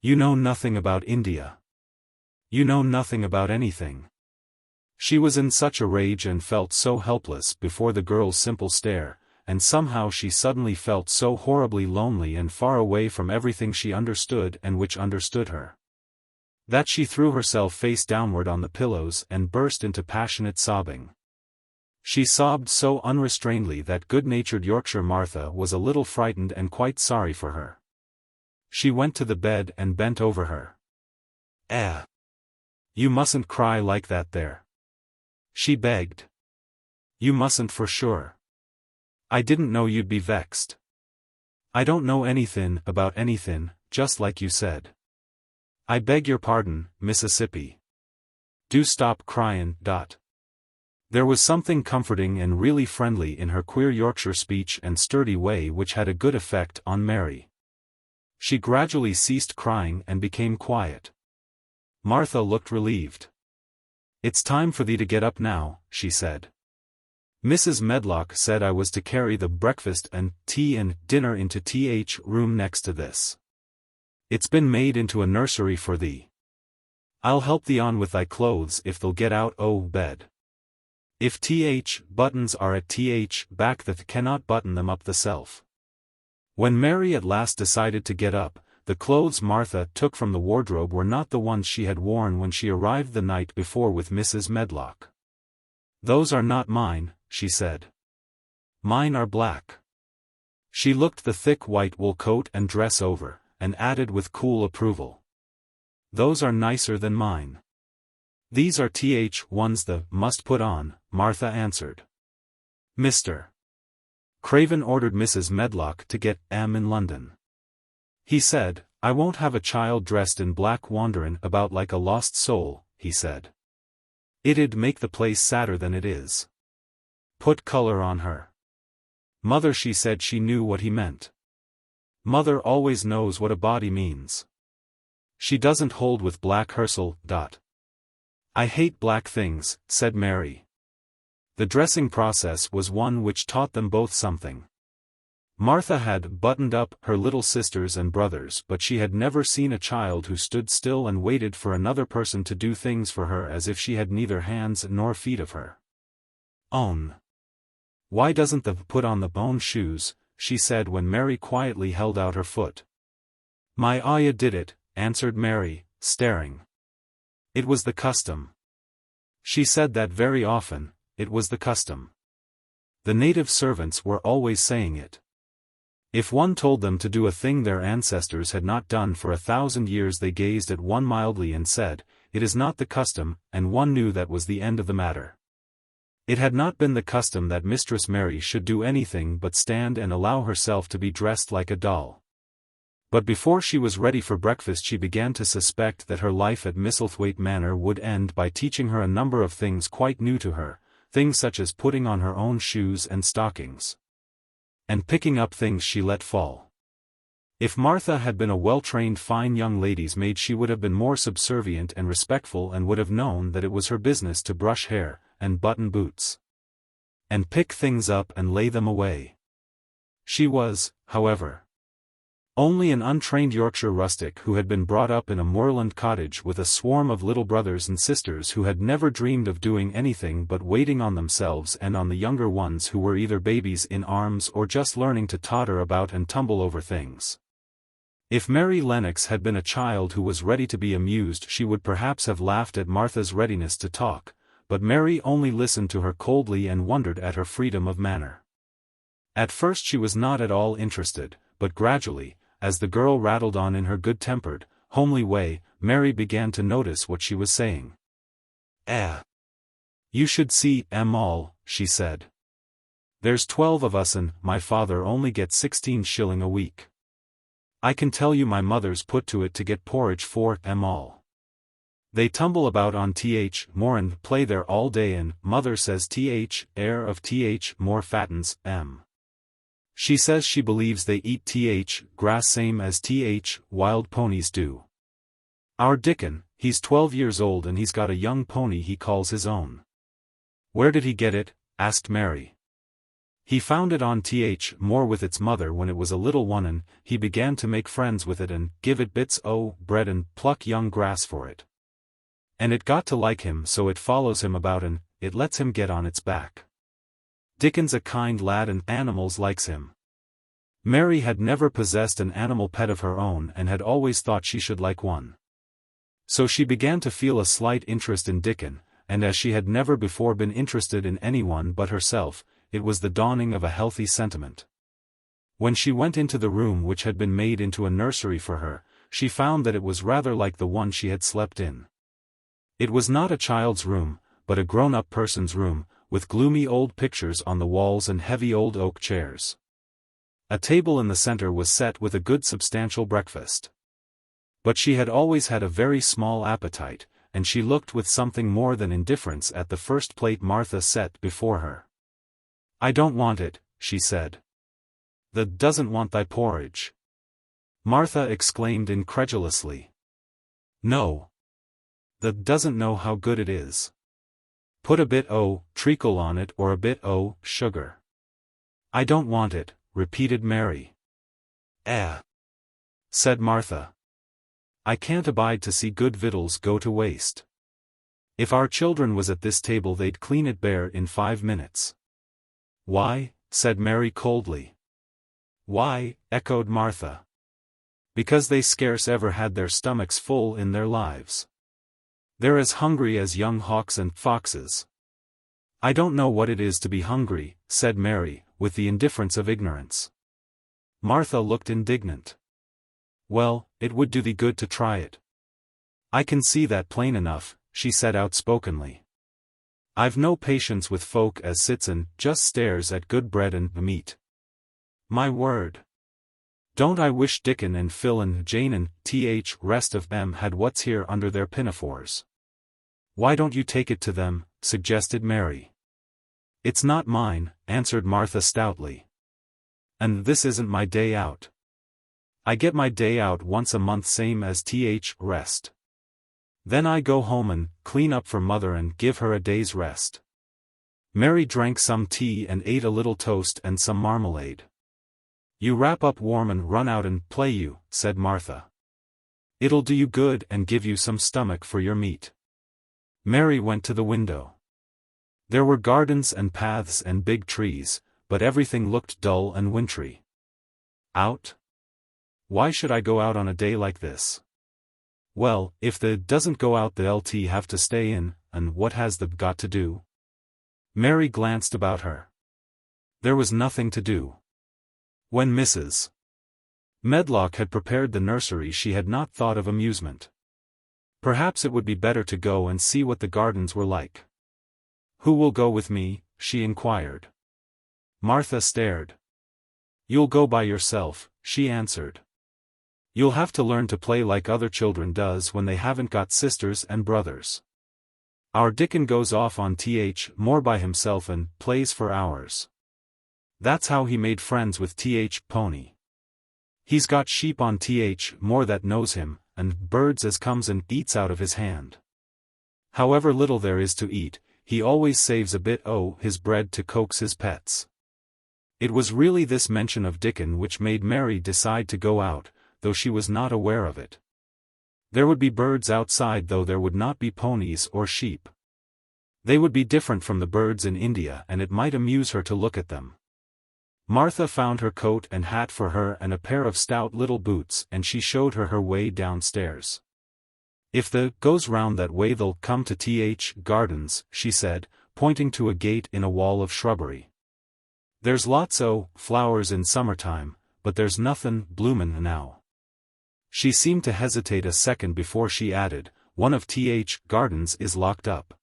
You know nothing about India. You know nothing about anything." She was in such a rage and felt so helpless before the girl's simple stare, and somehow she suddenly felt so horribly lonely and far away from everything she understood and which understood her, that she threw herself face downward on the pillows and burst into passionate sobbing. She sobbed so unrestrainedly that good-natured Yorkshire Martha was a little frightened and quite sorry for her. She went to the bed and bent over her. "You mustn't cry like that there," she begged. "You mustn't for sure. I didn't know you'd be vexed. I don't know anythin' about anythin', just like you said. I beg your pardon, Mississippi. Do stop cryin'. There was something comforting and really friendly in her queer Yorkshire speech and sturdy way which had a good effect on Mary. She gradually ceased crying and became quiet. Martha looked relieved. "It's time for thee to get up now," she said. "Mrs. Medlock said I was to carry the breakfast and tea and dinner into room next to this. It's been made into a nursery for thee. I'll help thee on with thy clothes if they'll get out o' bed. If buttons are at back that cannot button them up theself." When Mary at last decided to get up, the clothes Martha took from the wardrobe were not the ones she had worn when she arrived the night before with Mrs. Medlock. "Those are not mine," she said. "Mine are black." She looked the thick white wool coat and dress over, and added with cool approval, "Those are nicer than mine." "These are ones the must put on," Martha answered. "Mr. Craven ordered Mrs. Medlock to get Am in London. He said, I won't have a child dressed in black wanderin' about like a lost soul, he said. It'd make the place sadder than it is. Put color on her. Mother, she said she knew what he meant. Mother always knows what a body means. She doesn't hold with black hersel. I hate black things, said Mary. The dressing process was one which taught them both something. Martha had buttoned up her little sisters and brothers, but she had never seen a child who stood still and waited for another person to do things for her as if she had neither hands nor feet of her own. "Why doesn't the put on the bone shoes?" she said when Mary quietly held out her foot. "My ayah did it," answered Mary, staring. "It was the custom." She said that very often, it was the custom. The native servants were always saying it. If one told them to do a thing their ancestors had not done for 1,000 years, they gazed at one mildly and said, "It is not the custom," and one knew that was the end of the matter. It had not been the custom that Mistress Mary should do anything but stand and allow herself to be dressed like a doll. But before she was ready for breakfast she began to suspect that her life at Misselthwaite Manor would end by teaching her a number of things quite new to her, things such as putting on her own shoes and stockings, and picking up things she let fall. If Martha had been a well-trained fine young lady's maid she would have been more subservient and respectful and would have known that it was her business to brush hair, and button boots, and pick things up and lay them away. She was, however, only an untrained Yorkshire rustic who had been brought up in a moorland cottage with a swarm of little brothers and sisters who had never dreamed of doing anything but waiting on themselves and on the younger ones who were either babies in arms or just learning to totter about and tumble over things. If Mary Lennox had been a child who was ready to be amused she would perhaps have laughed at Martha's readiness to talk, but Mary only listened to her coldly and wondered at her freedom of manner. At first she was not at all interested, but gradually, as the girl rattled on in her good-tempered, homely way, Mary began to notice what she was saying. You should see, all," she said. "There's 12 of us and my father only gets 16 shilling a week. I can tell you my mother's put to it to get porridge for all. They tumble about on Moor and play there all day and mother says heir of Moor fattens She says she believes they eat grass same as wild ponies do. Our Dickon, he's 12 years old and he's got a young pony he calls his own." "Where did he get it?" asked Mary. "He found it on Moor with its mother when it was a little one and he began to make friends with it and give it bits o' bread and pluck young grass for it. And it got to like him so it follows him about and it lets him get on its back. Dickon's a kind lad and animals likes him." Mary had never possessed an animal pet of her own and had always thought she should like one. So she began to feel a slight interest in Dickon, and as she had never before been interested in anyone but herself, it was the dawning of a healthy sentiment. When she went into the room which had been made into a nursery for her, she found that it was rather like the one she had slept in. It was not a child's room, but a grown-up person's room, with gloomy old pictures on the walls and heavy old oak chairs. A table in the center was set with a good substantial breakfast. But she had always had a very small appetite, and she looked with something more than indifference at the first plate Martha set before her. "I don't want it," she said. "Thee doesn't want thy porridge?" Martha exclaimed incredulously. "No. Thee doesn't know how good it is. Put a bit o' treacle on it or a bit o' sugar." "I don't want it," repeated Mary. Said Martha. "I can't abide to see good victuals go to waste. If our children was at this table they'd clean it bare in 5 minutes." "Why?" said Mary coldly. "Why?" echoed Martha. "Because they scarce ever had their stomachs full in their lives. They're as hungry as young hawks and foxes." "I don't know what it is to be hungry," said Mary, with the indifference of ignorance. Martha looked indignant. "Well, it would do thee good to try it." "I can see that plain enough," she said outspokenly. "I've no patience with folk as sits and just stares at good bread and meat. My word! Don't I wish Dickon and Phil and Jane and rest of them had what's here under their pinafores." "Why don't you take it to them?" suggested Mary. "It's not mine," answered Martha stoutly. "And this isn't my day out. I get my day out once a month same as rest. Then I go home and clean up for mother and give her a day's rest." Mary drank some tea and ate a little toast and some marmalade. You wrap up warm and run out and play you, said Martha. It'll do you good and give you some stomach for your meat. Mary went to the window. There were gardens and paths and big trees, but everything looked dull and wintry. Out? Why should I go out on a day like this? Well, if the doesn't go out the LT have to stay in, and what has the got to do? Mary glanced about her. There was nothing to do. When Mrs. Medlock had prepared the nursery she had not thought of amusement. Perhaps it would be better to go and see what the gardens were like. Who will go with me? She inquired. Martha stared. You'll go by yourself, she answered. You'll have to learn to play like other children does when they haven't got sisters and brothers. Our Dickon goes off on Moor by himself and plays for hours. That's how he made friends with Pony. He's got sheep on Moor that knows him, and birds as comes and eats out of his hand. However little there is to eat, he always saves a bit o' his bread to coax his pets. It was really this mention of Dickon which made Mary decide to go out, though she was not aware of it. There would be birds outside though there would not be ponies or sheep. They would be different from the birds in India and it might amuse her to look at them. Martha found her coat and hat for her and a pair of stout little boots and she showed her her way downstairs. If the goes round that way they'll come to Gardens, she said, pointing to a gate in a wall of shrubbery. There's lots o' flowers in summertime, but there's nothin' bloomin' now. She seemed to hesitate a second before she added, one of Gardens is locked up.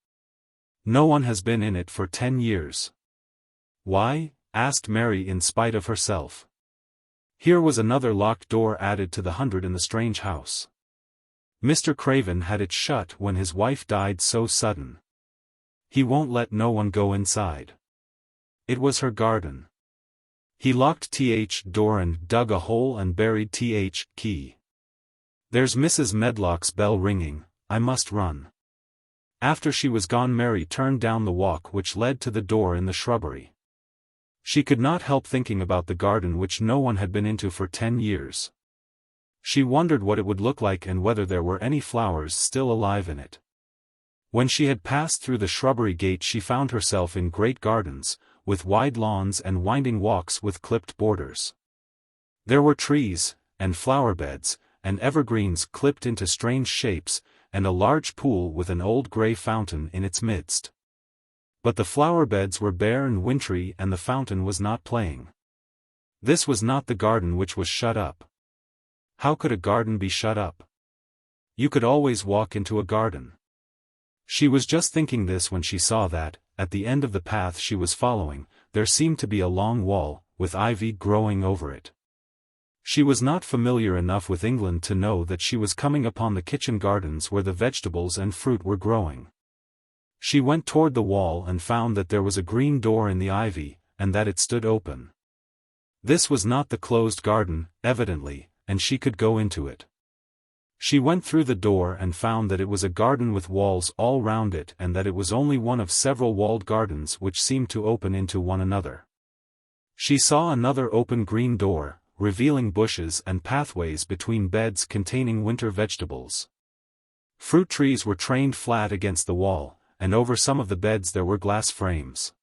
No one has been in it for 10 years. Why? Asked Mary in spite of herself. Here was another locked door added to the 100 in the strange house. Mr. Craven had it shut when his wife died so sudden. He won't let no one go inside. It was her garden. He locked door and dug a hole and buried key. There's Mrs. Medlock's bell ringing, I must run. After she was gone Mary turned down the walk which led to the door in the shrubbery. She could not help thinking about the garden which no one had been into for 10 years. She wondered what it would look like and whether there were any flowers still alive in it. When she had passed through the shrubbery gate she found herself in great gardens, with wide lawns and winding walks with clipped borders. There were trees, and flower beds, and evergreens clipped into strange shapes, and a large pool with an old grey fountain in its midst. But the flower beds were bare and wintry and the fountain was not playing. This was not the garden which was shut up. How could a garden be shut up? You could always walk into a garden. She was just thinking this when she saw that, at the end of the path she was following, there seemed to be a long wall, with ivy growing over it. She was not familiar enough with England to know that she was coming upon the kitchen gardens where the vegetables and fruit were growing. She went toward the wall and found that there was a green door in the ivy, and that it stood open. This was not the closed garden, evidently, and she could go into it. She went through the door and found that it was a garden with walls all round it and that it was only one of several walled gardens which seemed to open into one another. She saw another open green door, revealing bushes and pathways between beds containing winter vegetables. Fruit trees were trained flat against the wall, and over some of the beds there were glass frames.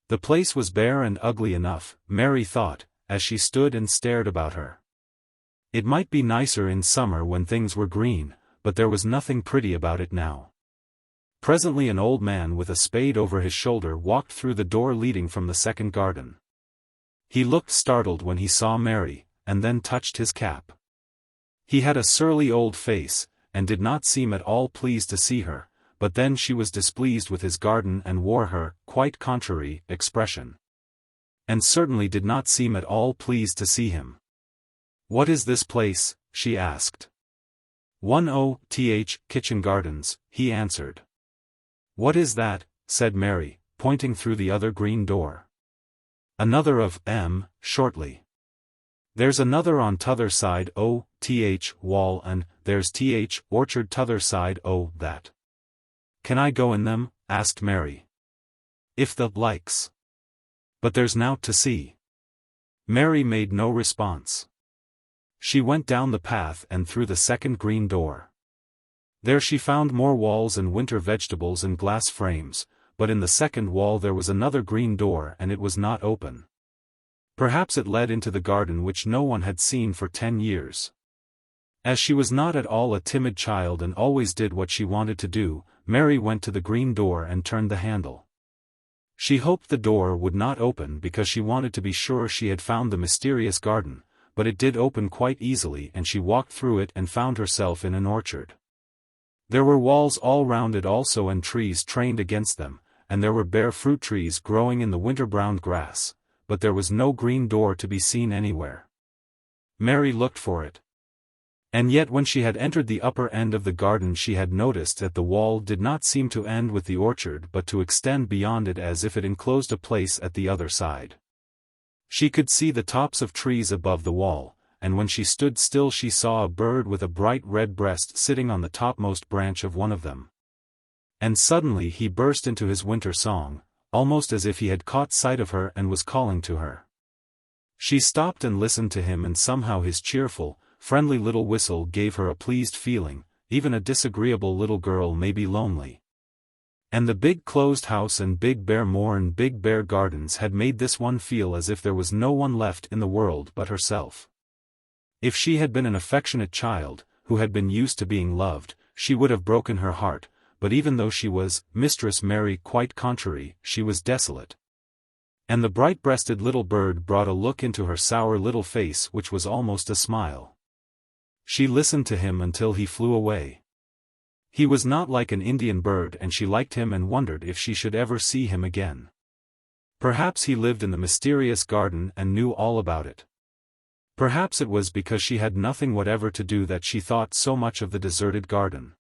The place was bare and ugly enough, Mary thought, as she stood and stared about her. It might be nicer in summer when things were green, but there was nothing pretty about it now. Presently an old man with a spade over his shoulder walked through the door leading from the second garden. He looked startled when he saw Mary, and then touched his cap. He had a surly old face, and did not seem at all pleased to see her, but then she was displeased with his garden and wore her, quite contrary, expression. And certainly did not seem at all pleased to see him. "What is this place?" she asked. "1 Kitchen Gardens," he answered. "What is that?" said Mary, pointing through the other green door. "Another of M, shortly. There's another on t'other side o' wall and there's orchard t'other side o' that." "Can I go in them?" asked Mary. "If the likes. But there's nowt to see." Mary made no response. She went down the path and through the second green door. There she found more walls and winter vegetables in glass frames, but in the second wall there was another green door and it was not open. Perhaps it led into the garden which no one had seen for 10 years. As she was not at all a timid child and always did what she wanted to do, Mary went to the green door and turned the handle. She hoped the door would not open because she wanted to be sure she had found the mysterious garden, but it did open quite easily and she walked through it and found herself in an orchard. There were walls all round it also and trees trained against them, and there were bare fruit trees growing in the winter-browned grass, but there was no green door to be seen anywhere. Mary looked for it. And yet when she had entered the upper end of the garden she had noticed that the wall did not seem to end with the orchard but to extend beyond it as if it enclosed a place at the other side. She could see the tops of trees above the wall, and when she stood still she saw a bird with a bright red breast sitting on the topmost branch of one of them. And suddenly he burst into his winter song, almost as if he had caught sight of her and was calling to her. She stopped and listened to him and somehow his cheerful, friendly little whistle gave her a pleased feeling. Even a disagreeable little girl may be lonely. And the big closed house and big bare moor and big bare gardens had made this one feel as if there was no one left in the world but herself. If she had been an affectionate child, who had been used to being loved, she would have broken her heart, but even though she was Mistress Mary quite contrary, she was desolate. And the bright-breasted little bird brought a look into her sour little face which was almost a smile. She listened to him until he flew away. He was not like an Indian bird and she liked him and wondered if she should ever see him again. Perhaps he lived in the mysterious garden and knew all about it. Perhaps it was because she had nothing whatever to do that she thought so much of the deserted garden.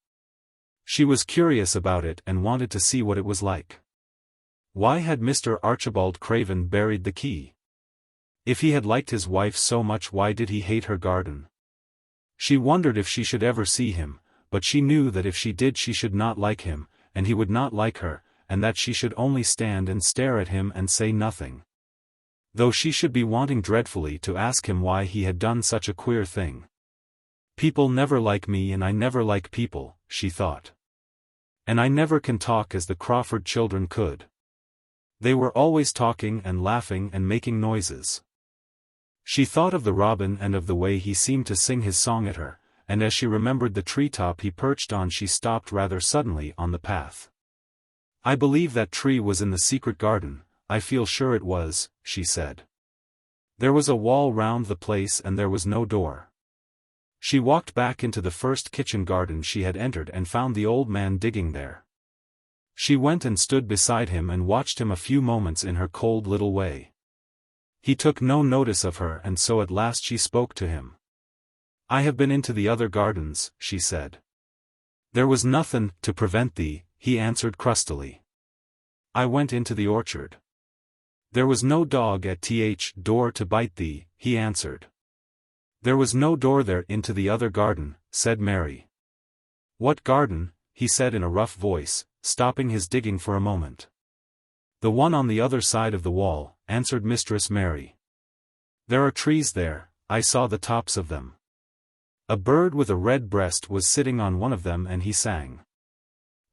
She was curious about it and wanted to see what it was like. Why had Mr. Archibald Craven buried the key? If he had liked his wife so much, why did he hate her garden? She wondered if she should ever see him, but she knew that if she did she should not like him, and he would not like her, and that she should only stand and stare at him and say nothing. Though she should be wanting dreadfully to ask him why he had done such a queer thing. People never like me and I never like people, she thought. And I never can talk as the Crawford children could. They were always talking and laughing and making noises. She thought of the robin and of the way he seemed to sing his song at her, and as she remembered the treetop he perched on she stopped rather suddenly on the path. I believe that tree was in the secret garden, I feel sure it was, she said. There was a wall round the place and there was no door. She walked back into the first kitchen garden she had entered and found the old man digging there. She went and stood beside him and watched him a few moments in her cold little way. He took no notice of her and so at last she spoke to him. I have been into the other gardens, she said. There was nothing to prevent thee, he answered crustily. I went into the orchard. There was no dog at th door to bite thee, he answered. There was no door there into the other garden, said Mary. What garden? He said in a rough voice, stopping his digging for a moment. The one on the other side of the wall, answered Mistress Mary. There are trees there, I saw the tops of them. A bird with a red breast was sitting on one of them and he sang.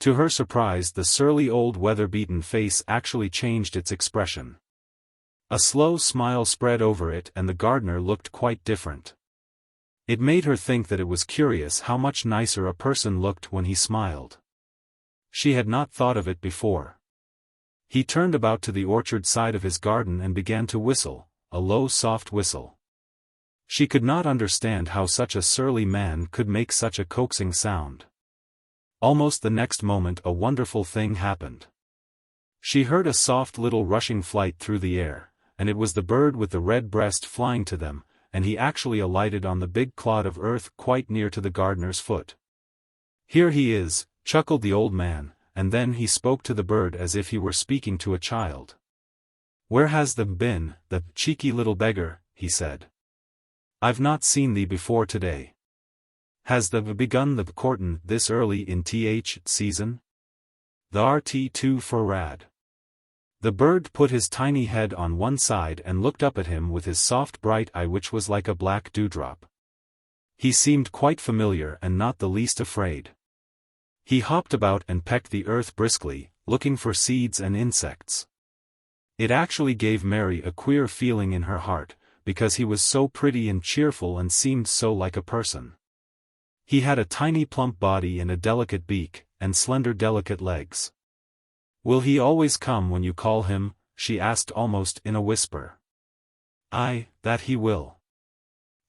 To her surprise the surly old weather-beaten face actually changed its expression. A slow smile spread over it and the gardener looked quite different. It made her think that it was curious how much nicer a person looked when he smiled. She had not thought of it before. He turned about to the orchard side of his garden and began to whistle, a low soft whistle. She could not understand how such a surly man could make such a coaxing sound. Almost the next moment a wonderful thing happened. She heard a soft little rushing flight through the air, and it was the bird with the red breast flying to them, and he actually alighted on the big clod of earth quite near to the gardener's foot. Here he is, chuckled the old man, and then he spoke to the bird as if he were speaking to a child. Where has thee been, the cheeky little beggar, he said. I've not seen thee before today. Has thee begun the courtin' this early in th season? Th'art too for rad. The bird put his tiny head on one side and looked up at him with his soft bright eye which was like a black dewdrop. He seemed quite familiar and not the least afraid. He hopped about and pecked the earth briskly, looking for seeds and insects. It actually gave Mary a queer feeling in her heart, because he was so pretty and cheerful and seemed so like a person. He had a tiny plump body and a delicate beak, and slender delicate legs. "Will he always come when you call him?" she asked almost in a whisper. "Aye, that he will.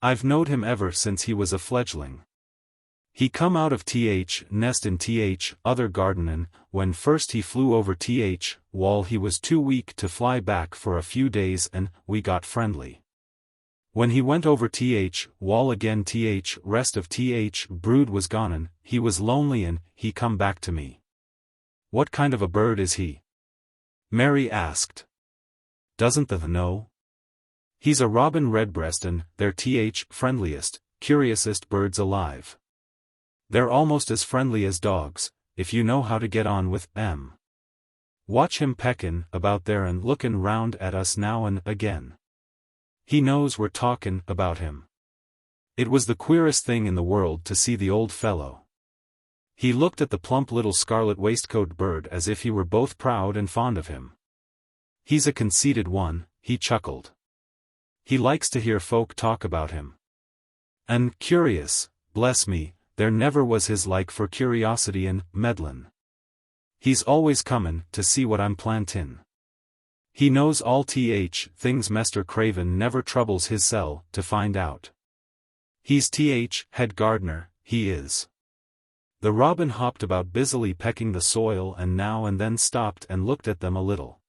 I've knowed him ever since he was a fledgling. He come out of nest in other garden and, when first he flew over wall he was too weak to fly back for a few days and we got friendly. When he went over wall again rest of brood was gone and he was lonely and he come back to me." "What kind of a bird is he?" Mary asked. "Doesn't the know?" "He's a robin redbreast and they're friendliest, curiousest birds alive. They're almost as friendly as dogs, if you know how to get on with 'em. Watch him peckin' about there and lookin' round at us now and again. He knows we're talkin' about him." It was the queerest thing in the world to see the old fellow. He looked at the plump little scarlet waistcoat bird as if he were both proud and fond of him. "He's a conceited one," he chuckled. "He likes to hear folk talk about him. And curious, bless me, there never was his like for curiosity and meddlin'. He's always comin' to see what I'm plantin'. He knows all things Mr. Craven never troubles his sell to find out. He's head gardener, he is." The robin hopped about busily pecking the soil and now and then stopped and looked at them a little.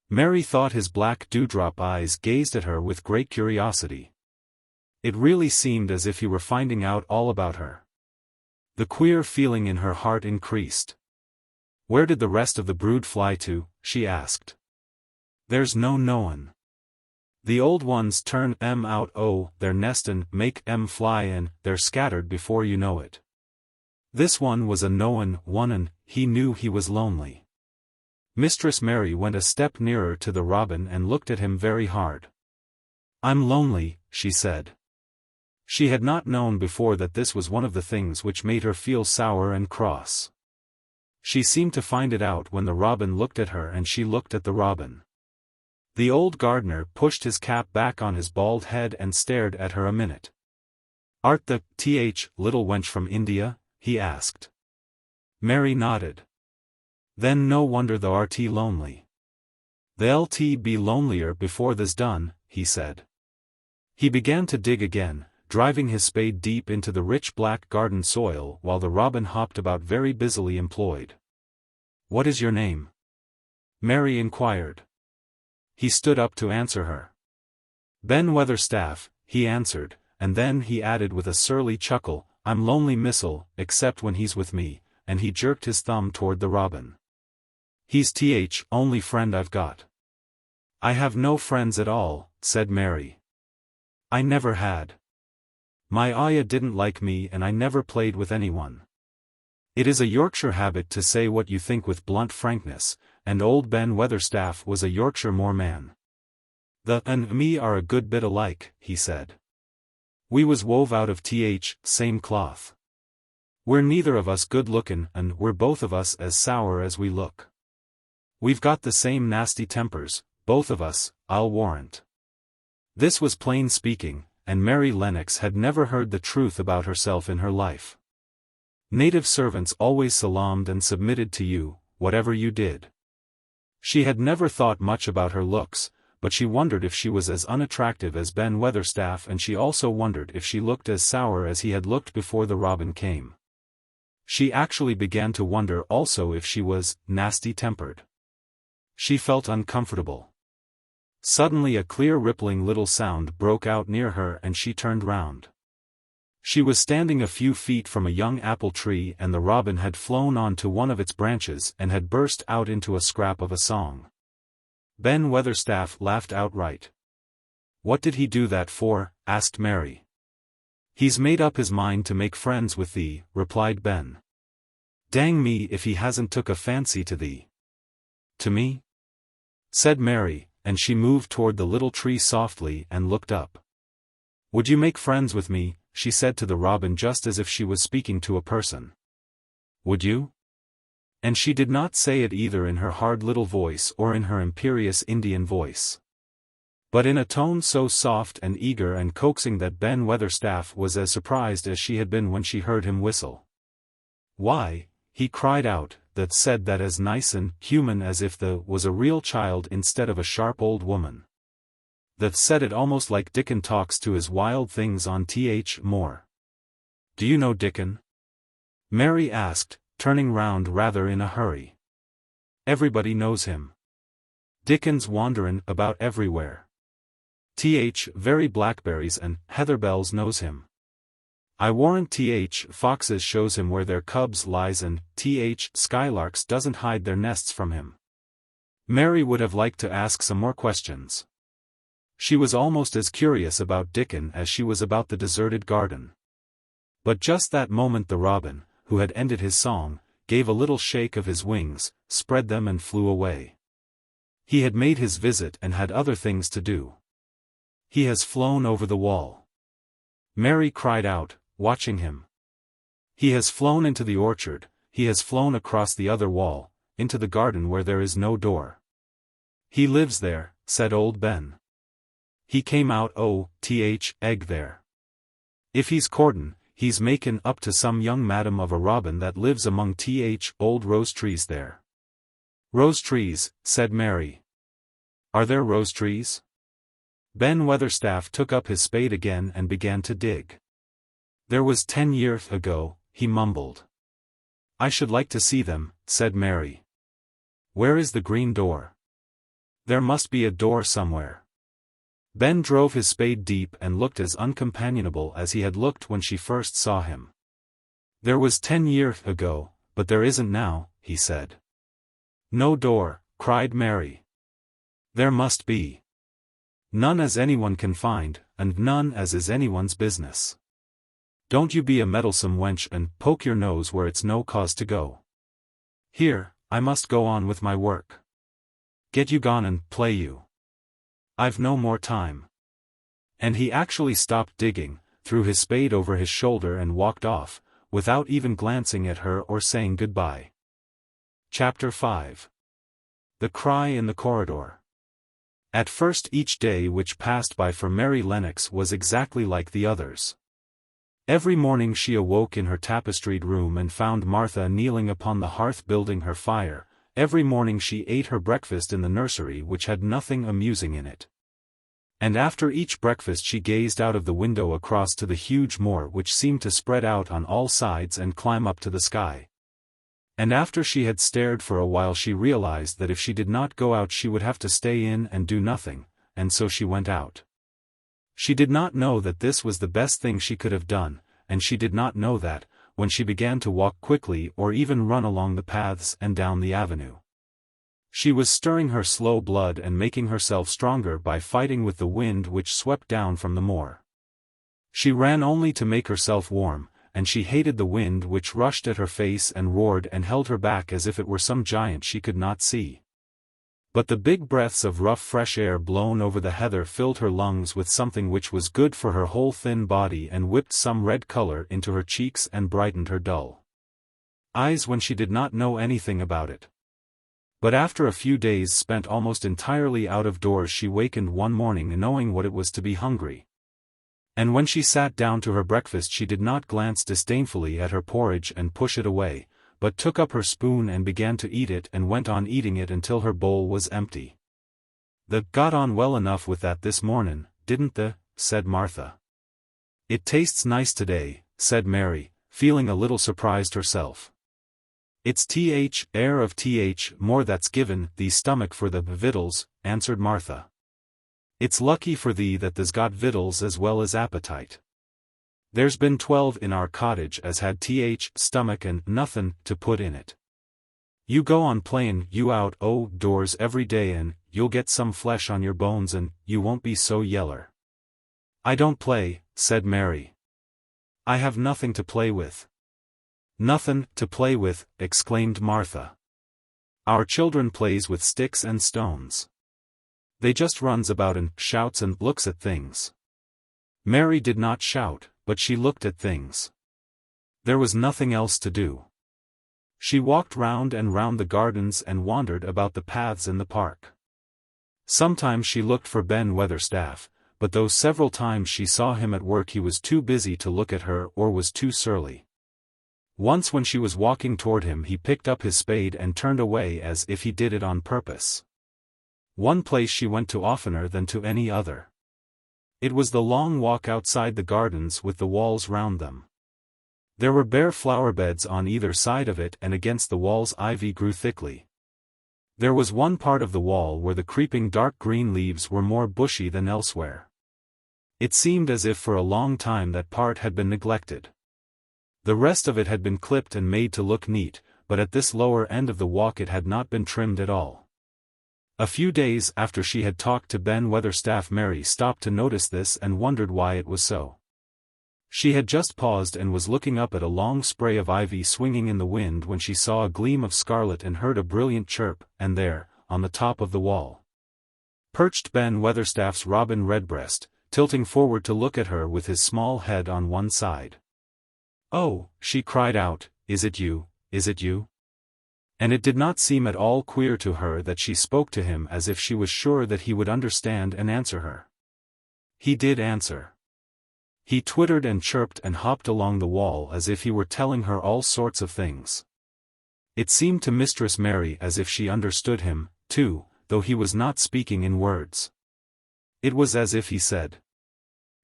Mary thought his black dewdrop eyes gazed at her with great curiosity. It really seemed as if he were finding out all about her. The queer feeling in her heart increased. "Where did the rest of the brood fly to?" she asked. "There's no knowin'. The old ones turn 'em out o' their nest and make 'em fly and they're scattered before you know it. This one was a knowin' one and he knew he was lonely." Mistress Mary went a step nearer to the robin and looked at him very hard. "I'm lonely," she said. She had not known before that this was one of the things which made her feel sour and cross. She seemed to find it out when the robin looked at her and she looked at the robin. The old gardener pushed his cap back on his bald head and stared at her a minute. "Art the little wench from India?" he asked. Mary nodded. "Then no wonder thou'rt lonely. They'll be lonelier before this's done," he said. He began to dig again, driving his spade deep into the rich black garden soil while the robin hopped about very busily employed. "What is your name?" Mary inquired. He stood up to answer her. "Ben Weatherstaff," he answered, and then he added with a surly chuckle, "I'm lonely Missel, except when he's with me," and he jerked his thumb toward the robin. "He's only friend I've got." "I have no friends at all," said Mary. "I never had. My Aya didn't like me and I never played with anyone." It is a Yorkshire habit to say what you think with blunt frankness, and old Ben Weatherstaff was a Yorkshire Moor man. "The and me are a good bit alike," he said. "We was wove out of same cloth. We're neither of us good-lookin' and we're both of us as sour as we look. We've got the same nasty tempers, both of us, I'll warrant." This was plain speaking, and Mary Lennox had never heard the truth about herself in her life. Native servants always salaamed and submitted to you, whatever you did. She had never thought much about her looks, but she wondered if she was as unattractive as Ben Weatherstaff and she also wondered if she looked as sour as he had looked before the robin came. She actually began to wonder also if she was nasty-tempered. She felt uncomfortable. Suddenly a clear rippling little sound broke out near her and she turned round. She was standing a few feet from a young apple tree and the robin had flown on to one of its branches and had burst out into a scrap of a song. Ben Weatherstaff laughed outright. "What did he do that for?" asked Mary. "He's made up his mind to make friends with thee," replied Ben. "Dang me if he hasn't took a fancy to thee." "To me?" said Mary, and she moved toward the little tree softly and looked up. Would you make friends with me? She said to the robin just as if she was speaking to a person. Would you? And she did not say it either in her hard little voice or in her imperious Indian voice, but in a tone so soft and eager and coaxing that Ben Weatherstaff was as surprised as she had been when she heard him whistle. Why, he cried out, that said that as nice and human as if the was a real child instead of a sharp old woman. That said it almost like Dickon talks to his wild things on Moor. Do you know Dickon? Mary asked, turning round rather in a hurry. Everybody knows him. Dickon's wanderin' about everywhere. Very blackberries and heatherbells knows him. I warrant foxes shows him where their cubs lies and skylarks doesn't hide their nests from him. Mary would have liked to ask some more questions. She was almost as curious about Dickon as she was about the deserted garden. But just that moment the robin, who had ended his song, gave a little shake of his wings, spread them and flew away. He had made his visit and had other things to do. He has flown over the wall. Mary cried out, watching him. He has flown into the orchard, he has flown across the other wall, into the garden where there is no door. He lives there, said old Ben. He came out egg there. If he's courtin', he's makin' up to some young madam of a robin that lives among old rose trees there. Rose trees, said Mary. Are there rose trees? Ben Weatherstaff took up his spade again and began to dig. There was 10 years ago, he mumbled. I should like to see them, said Mary. Where is the green door? There must be a door somewhere. Ben drove his spade deep and looked as uncompanionable as he had looked when she first saw him. There was 10 years ago, but there isn't now, he said. No door, cried Mary. There must be. None as anyone can find, and none as is anyone's business. Don't you be a meddlesome wench and poke your nose where it's no cause to go. Here, I must go on with my work. Get you gone and play you. I've no more time. And he actually stopped digging, threw his spade over his shoulder and walked off, without even glancing at her or saying goodbye. Chapter 5. The Cry in the Corridor. At first each day which passed by for Mary Lennox was exactly like the others. Every morning she awoke in her tapestried room and found Martha kneeling upon the hearth building her fire. Every morning she ate her breakfast in the nursery which had nothing amusing in it. And after each breakfast she gazed out of the window across to the huge moor which seemed to spread out on all sides and climb up to the sky. And after she had stared for a while she realized that if she did not go out she would have to stay in and do nothing, and so she went out. She did not know that this was the best thing she could have done, and she did not know that, when she began to walk quickly or even run along the paths and down the avenue, she was stirring her slow blood and making herself stronger by fighting with the wind which swept down from the moor. She ran only to make herself warm, and she hated the wind which rushed at her face and roared and held her back as if it were some giant she could not see. But the big breaths of rough fresh air blown over the heather filled her lungs with something which was good for her whole thin body and whipped some red color into her cheeks and brightened her dull eyes when she did not know anything about it. But after a few days spent almost entirely out of doors she wakened one morning knowing what it was to be hungry. And when she sat down to her breakfast she did not glance disdainfully at her porridge and push it away, but took up her spoon and began to eat it and went on eating it until her bowl was empty. "The got on well enough with that this mornin', didn't the?" said Martha. "It tastes nice today," said Mary, feeling a little surprised herself. "It's air of more that's given thee stomach for the victuals," answered Martha. "It's lucky for thee that there's got victuals as well as appetite. There's been 12 in our cottage as had stomach and nothin' to put in it. You go on playin' you out doors every day and you'll get some flesh on your bones and you won't be so yeller." "I don't play," said Mary. "I have nothing to play with." "Nothin' to play with," exclaimed Martha. "Our children plays with sticks and stones." They just runs about and shouts and looks at things. Mary did not shout, but she looked at things. There was nothing else to do. She walked round and round the gardens and wandered about the paths in the park. Sometimes she looked for Ben Weatherstaff, but though several times she saw him at work he was too busy to look at her or was too surly. Once when she was walking toward him he picked up his spade and turned away as if he did it on purpose. One place she went to oftener than to any other. It was the long walk outside the gardens with the walls round them. There were bare flower beds on either side of it and against the walls ivy grew thickly. There was one part of the wall where the creeping dark green leaves were more bushy than elsewhere. It seemed as if for a long time that part had been neglected. The rest of it had been clipped and made to look neat, but at this lower end of the walk it had not been trimmed at all. A few days after she had talked to Ben Weatherstaff Mary stopped to notice this and wondered why it was so. She had just paused and was looking up at a long spray of ivy swinging in the wind when she saw a gleam of scarlet and heard a brilliant chirp, and there, on the top of the wall, perched Ben Weatherstaff's robin redbreast, tilting forward to look at her with his small head on one side. "Oh," she cried out, "is it you, is it you?" And it did not seem at all queer to her that she spoke to him as if she was sure that he would understand and answer her. He did answer. He twittered and chirped and hopped along the wall as if he were telling her all sorts of things. It seemed to Mistress Mary as if she understood him, too, though he was not speaking in words. It was as if he said,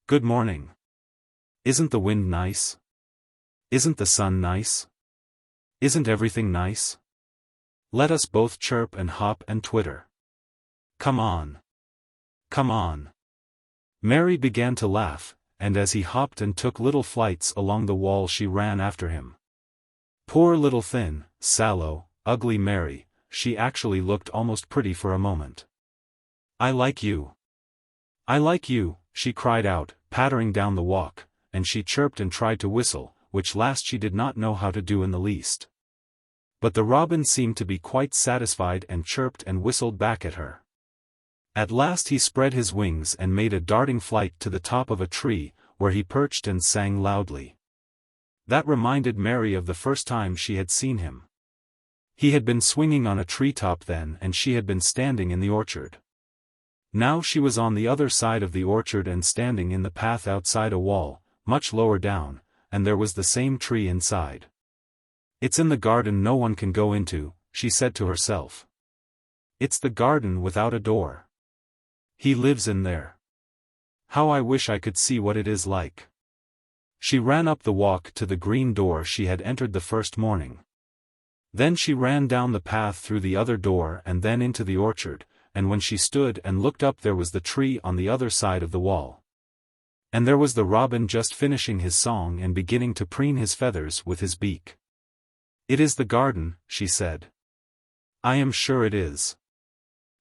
"Good morning. Isn't the wind nice? Isn't the sun nice? Isn't everything nice? Let us both chirp and hop and twitter. Come on. Come on." Mary began to laugh, and as he hopped and took little flights along the wall she ran after him. Poor little thin, sallow, ugly Mary, she actually looked almost pretty for a moment. "I like you. I like you," she cried out, pattering down the walk, and she chirped and tried to whistle, which last she did not know how to do in the least. But the robin seemed to be quite satisfied and chirped and whistled back at her. At last he spread his wings and made a darting flight to the top of a tree, where he perched and sang loudly. That reminded Mary of the first time she had seen him. He had been swinging on a treetop then and she had been standing in the orchard. Now she was on the other side of the orchard and standing in the path outside a wall, much lower down, and there was the same tree inside. "It's in the garden no one can go into," she said to herself. "It's the garden without a door. He lives in there. How I wish I could see what it is like." She ran up the walk to the green door she had entered the first morning. Then she ran down the path through the other door and then into the orchard, and when she stood and looked up there was the tree on the other side of the wall. And there was the robin just finishing his song and beginning to preen his feathers with his beak. "It is the garden," she said. "I am sure it is."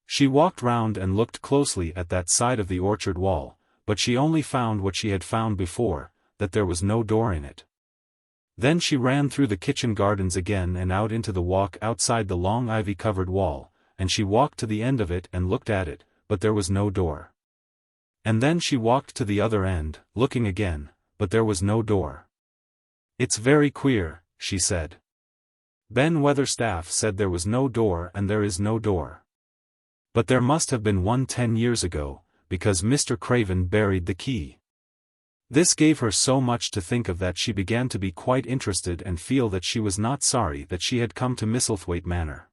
She walked round and looked closely at that side of the orchard wall, but she only found what she had found before, that there was no door in it. Then she ran through the kitchen gardens again and out into the walk outside the long ivy-covered wall, and she walked to the end of it and looked at it, but there was no door. And then she walked to the other end, looking again, but there was no door. "It's very queer," she said. "Ben Weatherstaff said there was no door and there is no door. But there must have been one 10 years ago, because Mr. Craven buried the key." This gave her so much to think of that she began to be quite interested and feel that she was not sorry that she had come to Misselthwaite Manor.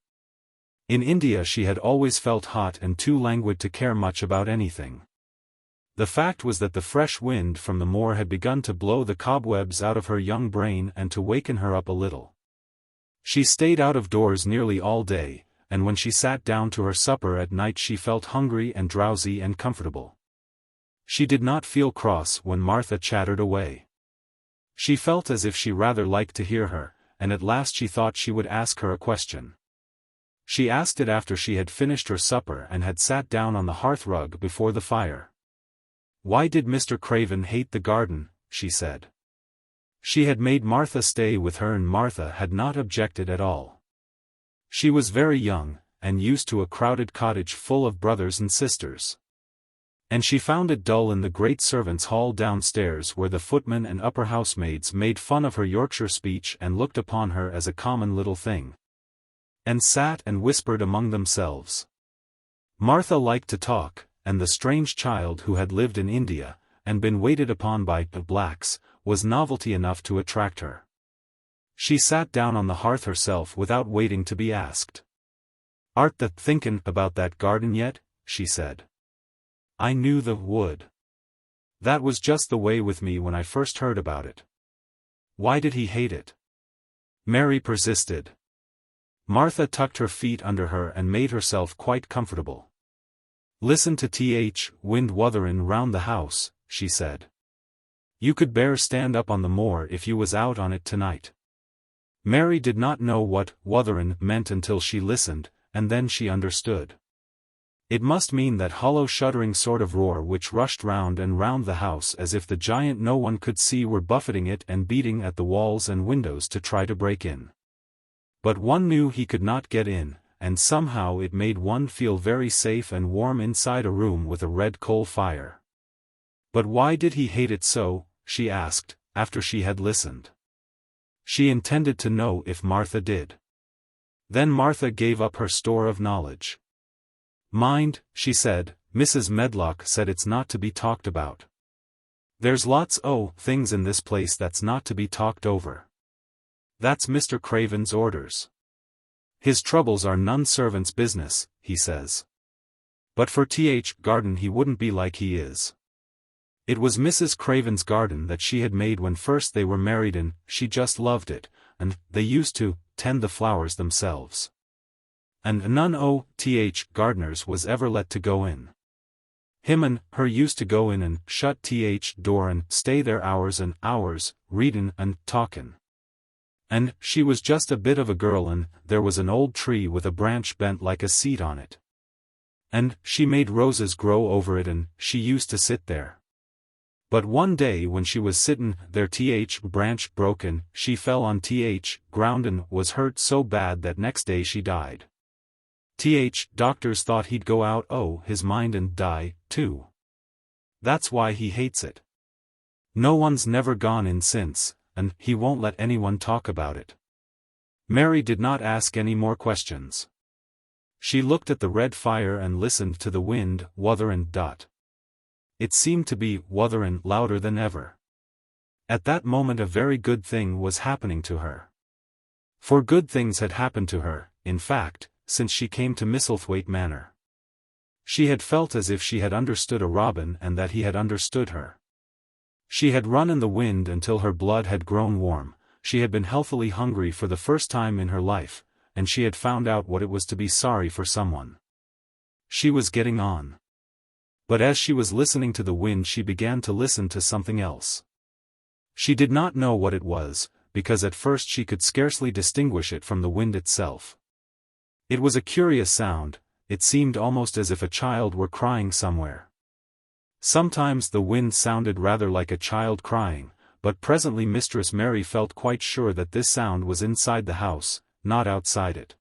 In India she had always felt hot and too languid to care much about anything. The fact was that the fresh wind from the moor had begun to blow the cobwebs out of her young brain and to waken her up a little. She stayed out of doors nearly all day, and when she sat down to her supper at night she felt hungry and drowsy and comfortable. She did not feel cross when Martha chattered away. She felt as if she rather liked to hear her, and at last she thought she would ask her a question. She asked it after she had finished her supper and had sat down on the hearth-rug before the fire. "Why did Mr. Craven hate the garden?" she said. She had made Martha stay with her and Martha had not objected at all. She was very young, and used to a crowded cottage full of brothers and sisters. And she found it dull in the great servants' hall downstairs, where the footmen and upper housemaids made fun of her Yorkshire speech and looked upon her as a common little thing, and sat and whispered among themselves. Martha liked to talk, and the strange child who had lived in India, and been waited upon by the blacks, was novelty enough to attract her. She sat down on the hearth herself without waiting to be asked. "Art thou thinkin' about that garden yet?" she said. "I knew thou would. That was just the way with me when I first heard about it." "Why did he hate it?" Mary persisted. Martha tucked her feet under her and made herself quite comfortable. "Listen to th wind wutherin' round the house," she said. "You could bear stand up on the moor if you was out on it tonight." Mary did not know what wutherin' meant until she listened, and then she understood. It must mean that hollow shuddering sort of roar which rushed round and round the house as if the giant no one could see were buffeting it and beating at the walls and windows to try to break in. But one knew he could not get in, and somehow it made one feel very safe and warm inside a room with a red coal fire. "But why did he hate it so?" she asked, after she had listened. She intended to know if Martha did. Then Martha gave up her store of knowledge. "Mind," she said, "Mrs. Medlock said it's not to be talked about. There's lots o' things in this place that's not to be talked over. That's Mr. Craven's orders. His troubles are none servant's business, he says. But for th garden he wouldn't be like he is." It was Mrs. Craven's garden that she had made when first they were married, and she just loved it, and they used to tend the flowers themselves. And none o' th gardeners was ever let to go in. Him and her used to go in and shut th door and stay there hours and hours, readin' and talkin'. And she was just a bit of a girl, and there was an old tree with a branch bent like a seat on it. And she made roses grow over it, and she used to sit there. But one day when she was sittin' there, th branch broke and she fell on th ground and was hurt so bad that next day she died. Th doctors thought he'd go out o' his mind and die, too. That's why he hates it. No one's never gone in since, and he won't let anyone talk about it." Mary did not ask any more questions. She looked at the red fire and listened to the wind wutherin'. It seemed to be wutherin' louder than ever. At that moment a very good thing was happening to her. For good things had happened to her, in fact, since she came to Misselthwaite Manor. She had felt as if she had understood a robin and that he had understood her. She had run in the wind until her blood had grown warm, she had been healthily hungry for the first time in her life, and she had found out what it was to be sorry for someone. She was getting on. But as she was listening to the wind she began to listen to something else. She did not know what it was, because at first she could scarcely distinguish it from the wind itself. It was a curious sound, it seemed almost as if a child were crying somewhere. Sometimes the wind sounded rather like a child crying, but presently Mistress Mary felt quite sure that this sound was inside the house, not outside it.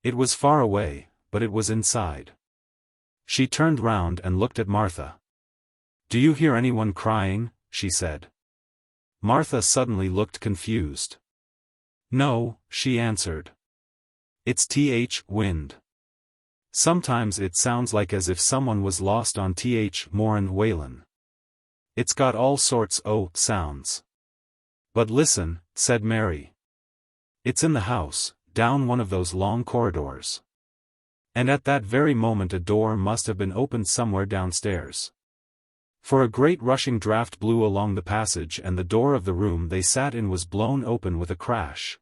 It was far away, but it was inside. She turned round and looked at Martha. "Do you hear anyone crying?" she said. Martha suddenly looked confused. "No," she answered. "It's th wind. Sometimes it sounds like as if someone was lost on th moor and Wayland. It's got all sorts o' sounds." "But listen," said Mary. "It's in the house, down one of those long corridors." And at that very moment a door must have been opened somewhere downstairs. For a great rushing draught blew along the passage and the door of the room they sat in was blown open with a crash.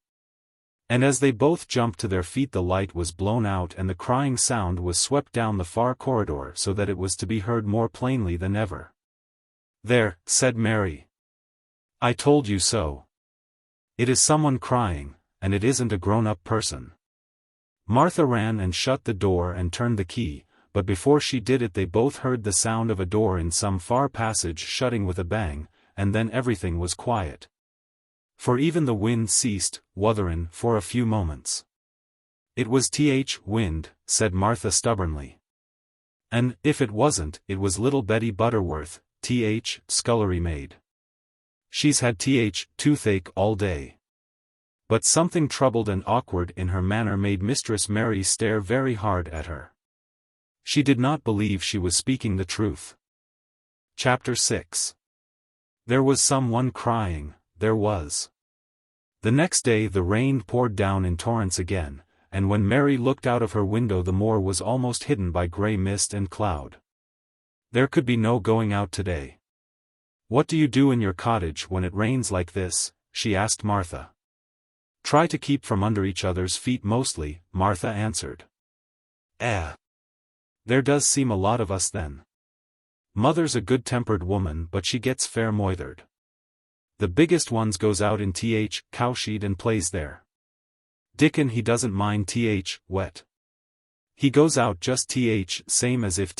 And as they both jumped to their feet the light was blown out and the crying sound was swept down the far corridor so that it was to be heard more plainly than ever. "There," said Mary. "I told you so. It is someone crying, and it isn't a grown-up person." Martha ran and shut the door and turned the key, but before she did it they both heard the sound of a door in some far passage shutting with a bang, and then everything was quiet. For even the wind ceased wutherin' for a few moments. It was wind, said Martha stubbornly. And, if it wasn't, it was little Betty Butterworth, scullery maid. She's had toothache all day. But something troubled and awkward in her manner made Mistress Mary stare very hard at her. She did not believe she was speaking the truth. Chapter 6. There was someone crying, there was. The next day the rain poured down in torrents again, and when Mary looked out of her window the moor was almost hidden by grey mist and cloud. There could be no going out today. "What do you do in your cottage when it rains like this?" she asked Martha. "Try to keep from under each other's feet mostly," Martha answered. There does seem a lot of us then. Mother's a good-tempered woman but she gets fair moithered. The biggest ones goes out in cowshed and plays there. Dickon he doesn't mind wet. He goes out just same as if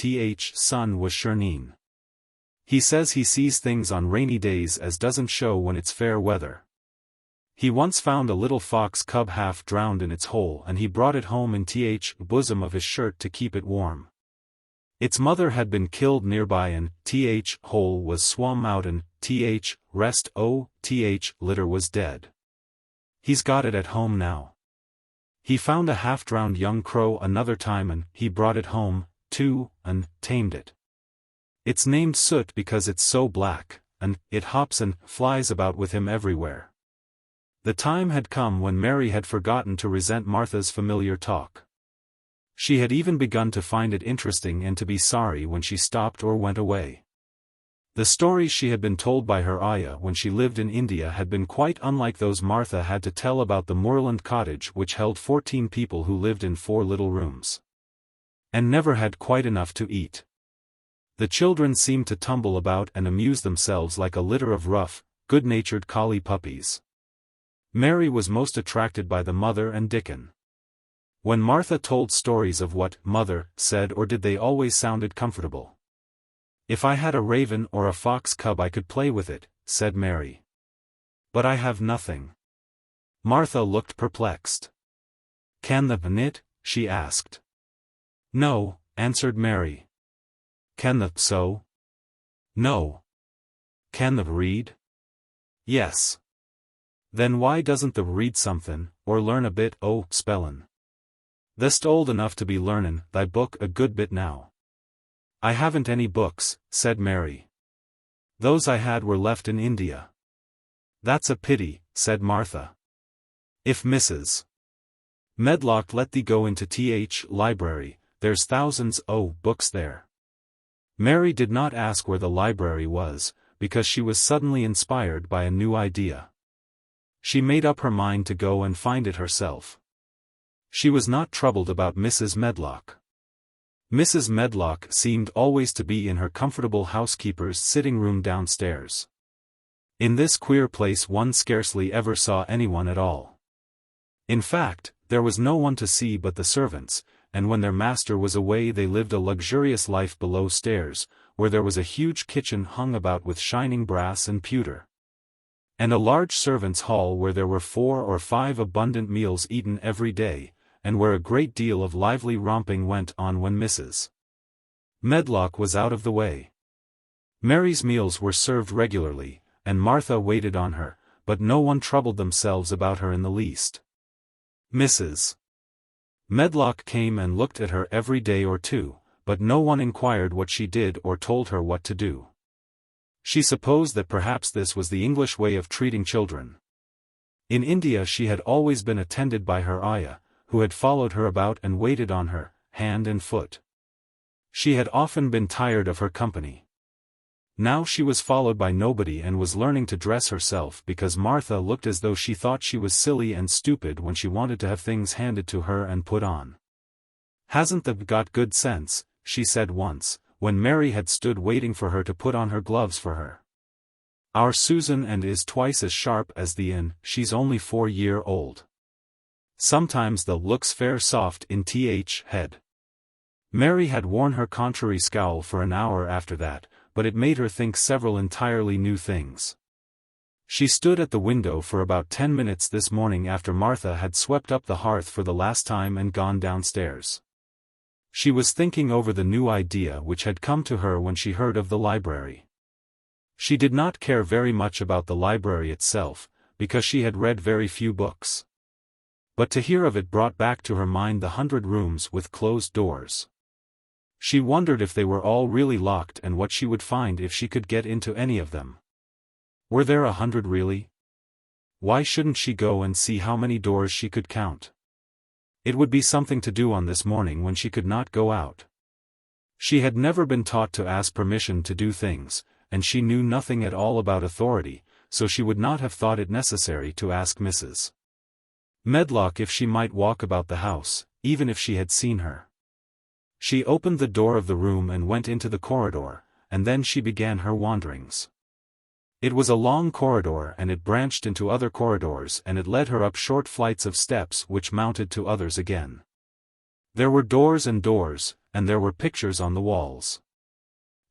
sun was sherneen. He says he sees things on rainy days as doesn't show when it's fair weather. He once found a little fox cub half drowned in its hole and he brought it home in bosom of his shirt to keep it warm. Its mother had been killed nearby and hole was swum out and litter was dead. He's got it at home now. He found a half-drowned young crow another time and he brought it home, too, and tamed it. It's named Soot because it's so black, and it hops and flies about with him everywhere. The time had come when Mary had forgotten to resent Martha's familiar talk. She had even begun to find it interesting and to be sorry when she stopped or went away. The stories she had been told by her ayah when she lived in India had been quite unlike those Martha had to tell about the moorland cottage which held 14 people who lived in 4 little rooms. And never had quite enough to eat. The children seemed to tumble about and amuse themselves like a litter of rough, good-natured collie puppies. Mary was most attracted by the mother and Dickon. When Martha told stories of what mother said or did they always sounded comfortable. "If I had a raven or a fox cub I could play with it," said Mary. "But I have nothing." Martha looked perplexed. "Can the knit?" she asked. "No," answered Mary. "Can the sew?" "No." "Can the read?" "Yes." "Then why doesn't the read somethin', or learn a bit o' spellin'? Th'st old enough to be learnin' thy book a good bit now." "I haven't any books," said Mary. "Those I had were left in India." "That's a pity," said Martha. "If Mrs. Medlock let thee go into library, there's thousands o' books there." Mary did not ask where the library was, because she was suddenly inspired by a new idea. She made up her mind to go and find it herself. She was not troubled about Mrs. Medlock. Mrs. Medlock seemed always to be in her comfortable housekeeper's sitting room downstairs. In this queer place one scarcely ever saw anyone at all. In fact, there was no one to see but the servants, and when their master was away they lived a luxurious life below stairs, where there was a huge kitchen hung about with shining brass and pewter. And a large servants' hall where there were 4 or 5 abundant meals eaten every day, and where a great deal of lively romping went on when Mrs. Medlock was out of the way. Mary's meals were served regularly, and Martha waited on her, but no one troubled themselves about her in the least. Mrs. Medlock came and looked at her every day or two, but no one inquired what she did or told her what to do. She supposed that perhaps this was the English way of treating children. In India she had always been attended by her ayah, who had followed her about and waited on her, hand and foot. She had often been tired of her company. Now she was followed by nobody and was learning to dress herself because Martha looked as though she thought she was silly and stupid when she wanted to have things handed to her and put on. "Hasn't thee got good sense?" she said once, when Mary had stood waiting for her to put on her gloves for her. "Our Susan and is twice as sharp as thee and she's only 4 year old. Sometimes the looks fair soft in head." Mary had worn her contrary scowl for an hour after that, but it made her think several entirely new things. She stood at the window for about 10 minutes this morning after Martha had swept up the hearth for the last time and gone downstairs. She was thinking over the new idea which had come to her when she heard of the library. She did not care very much about the library itself, because she had read very few books. But to hear of it brought back to her mind the 100 rooms with closed doors. She wondered if they were all really locked and what she would find if she could get into any of them. Were there 100 really? Why shouldn't she go and see how many doors she could count? It would be something to do on this morning when she could not go out. She had never been taught to ask permission to do things, and she knew nothing at all about authority, so she would not have thought it necessary to ask Mrs. Medlock if she might walk about the house, even if she had seen her. She opened the door of the room and went into the corridor, and then she began her wanderings. It was a long corridor and it branched into other corridors and it led her up short flights of steps which mounted to others again. There were doors, and there were pictures on the walls.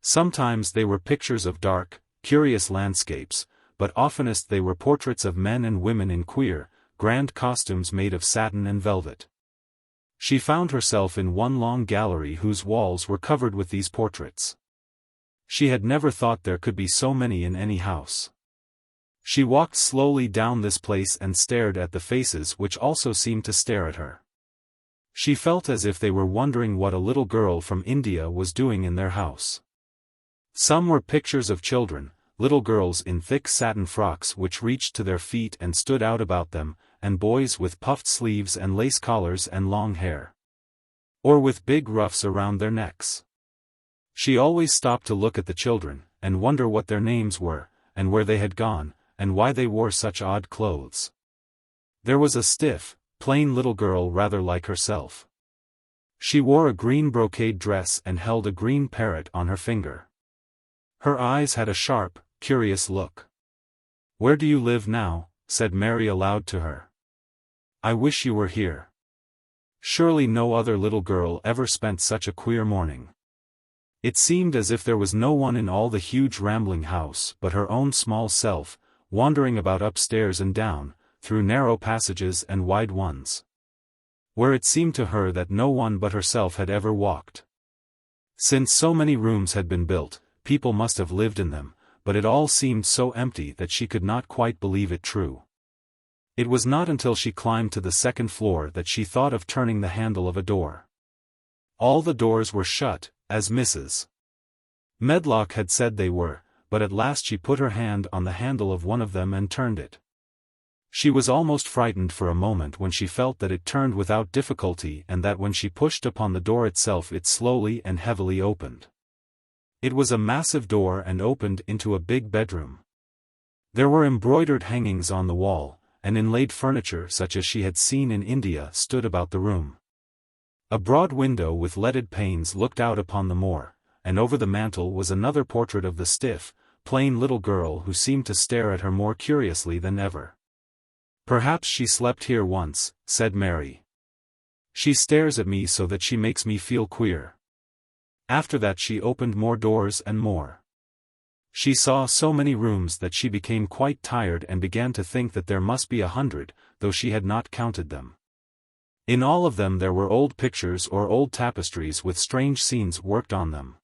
Sometimes they were pictures of dark, curious landscapes, but oftenest they were portraits of men and women in queer, grand costumes made of satin and velvet. She found herself in one long gallery whose walls were covered with these portraits. She had never thought there could be so many in any house. She walked slowly down this place and stared at the faces which also seemed to stare at her. She felt as if they were wondering what a little girl from India was doing in their house. Some were pictures of children, little girls in thick satin frocks which reached to their feet and stood out about them, and boys with puffed sleeves and lace collars and long hair. Or with big ruffs around their necks. She always stopped to look at the children, and wonder what their names were, and where they had gone, and why they wore such odd clothes. There was a stiff, plain little girl rather like herself. She wore a green brocade dress and held a green parrot on her finger. Her eyes had a sharp, curious look. "Where do you live now?" said Mary aloud to her. "I wish you were here." Surely no other little girl ever spent such a queer morning. It seemed as if there was no one in all the huge rambling house but her own small self, wandering about upstairs and down, through narrow passages and wide ones, where it seemed to her that no one but herself had ever walked. Since so many rooms had been built, people must have lived in them, but it all seemed so empty that she could not quite believe it true. It was not until she climbed to the second floor that she thought of turning the handle of a door. All the doors were shut, as Mrs. Medlock had said they were, but at last she put her hand on the handle of one of them and turned it. She was almost frightened for a moment when she felt that it turned without difficulty and that when she pushed upon the door itself it slowly and heavily opened. It was a massive door and opened into a big bedroom. There were embroidered hangings on the wall, and inlaid furniture such as she had seen in India stood about the room. A broad window with leaded panes looked out upon the moor, and over the mantel was another portrait of the stiff, plain little girl who seemed to stare at her more curiously than ever. "Perhaps she slept here once," said Mary. "She stares at me so that she makes me feel queer." After that she opened more doors and more. She saw so many rooms that she became quite tired and began to think that there must be 100, though she had not counted them. In all of them there were old pictures or old tapestries with strange scenes worked on them.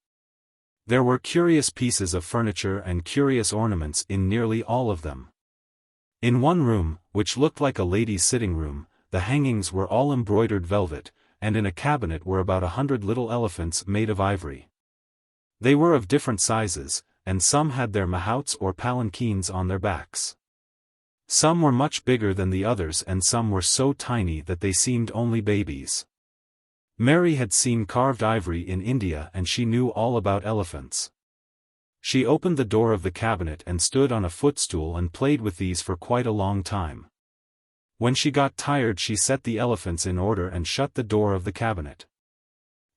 There were curious pieces of furniture and curious ornaments in nearly all of them. In one room, which looked like a lady's sitting room, the hangings were all embroidered velvet, and in a cabinet were about 100 little elephants made of ivory. They were of different sizes, and some had their mahouts or palanquins on their backs. Some were much bigger than the others and some were so tiny that they seemed only babies. Mary had seen carved ivory in India and she knew all about elephants. She opened the door of the cabinet and stood on a footstool and played with these for quite a long time. When she got tired she set the elephants in order and shut the door of the cabinet.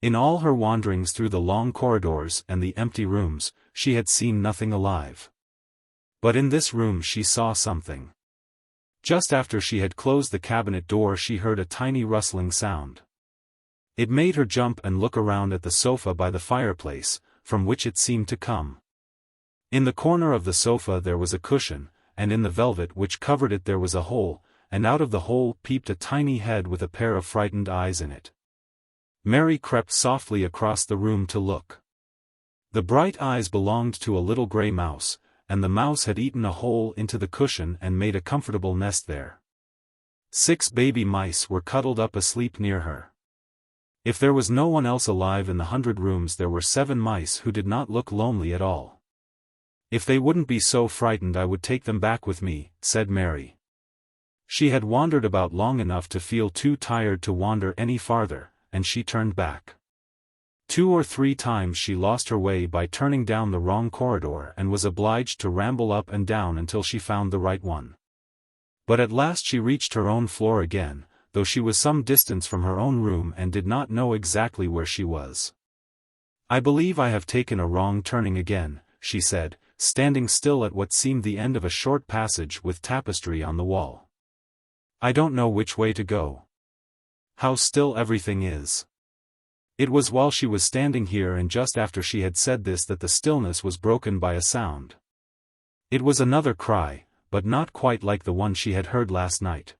In all her wanderings through the long corridors and the empty rooms, she had seen nothing alive. But in this room she saw something. Just after she had closed the cabinet door she heard a tiny rustling sound. It made her jump and look around at the sofa by the fireplace, from which it seemed to come. In the corner of the sofa there was a cushion, and in the velvet which covered it there was a hole, and out of the hole peeped a tiny head with a pair of frightened eyes in it. Mary crept softly across the room to look. The bright eyes belonged to a little grey mouse, and the mouse had eaten a hole into the cushion and made a comfortable nest there. 6 baby mice were cuddled up asleep near her. If there was no one else alive in the 100 rooms, there were 7 mice who did not look lonely at all. "If they wouldn't be so frightened I would take them back with me," said Mary. She had wandered about long enough to feel too tired to wander any farther, and she turned back. 2 or 3 times she lost her way by turning down the wrong corridor and was obliged to ramble up and down until she found the right one. But at last she reached her own floor again, though she was some distance from her own room and did not know exactly where she was. "I believe I have taken a wrong turning again," she said, standing still at what seemed the end of a short passage with tapestry on the wall. "I don't know which way to go. How still everything is." It was while she was standing here and just after she had said this that the stillness was broken by a sound. It was another cry, but not quite like the one she had heard last night.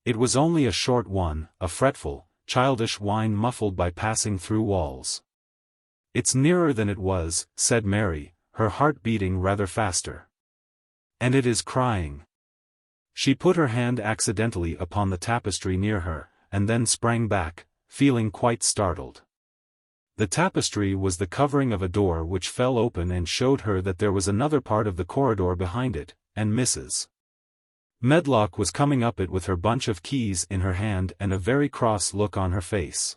It was only a short one, a fretful, childish whine muffled by passing through walls. "It's nearer than it was," said Mary, her heart beating rather faster. "And it is crying." She put her hand accidentally upon the tapestry near her, and then sprang back, feeling quite startled. The tapestry was the covering of a door which fell open and showed her that there was another part of the corridor behind it, and Mrs. Medlock was coming up it with her bunch of keys in her hand and a very cross look on her face.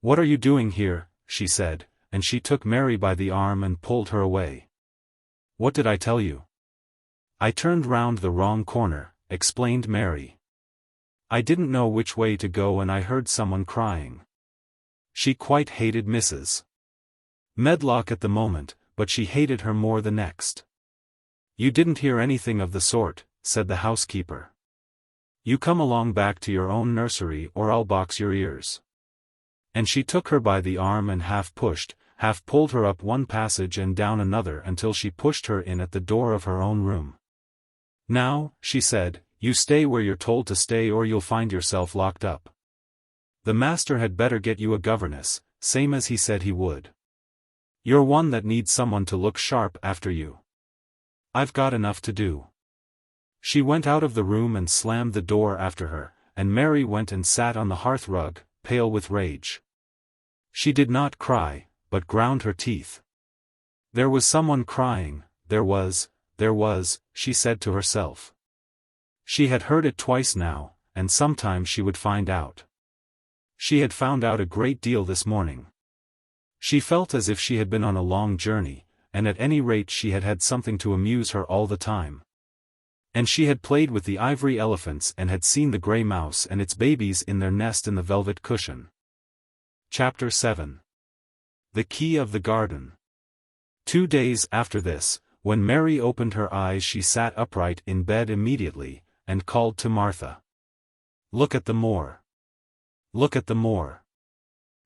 "What are you doing here?" she said, and she took Mary by the arm and pulled her away. "What did I tell you?" "I turned round the wrong corner," explained Mary. "I didn't know which way to go and I heard someone crying." She quite hated Mrs. Medlock at the moment, but she hated her more the next. "You didn't hear anything of the sort," said the housekeeper. "You come along back to your own nursery or I'll box your ears." And she took her by the arm and half pushed, half pulled her up one passage and down another until she pushed her in at the door of her own room. "Now," she said, "you stay where you're told to stay or you'll find yourself locked up. The master had better get you a governess, same as he said he would. You're one that needs someone to look sharp after you. I've got enough to do." She went out of the room and slammed the door after her, and Mary went and sat on the hearthrug, pale with rage. She did not cry, but ground her teeth. There was someone crying, there was, she said to herself. She had heard it twice now, and sometime she would find out. She had found out a great deal this morning. She felt as if she had been on a long journey, and at any rate she had had something to amuse her all the time. And she had played with the ivory elephants and had seen the grey mouse and its babies in their nest in the velvet cushion. Chapter 7. The Key of the Garden. 2 days after this, when Mary opened her eyes she sat upright in bed immediately, and called to Martha. "Look at the moor. Look at the moor."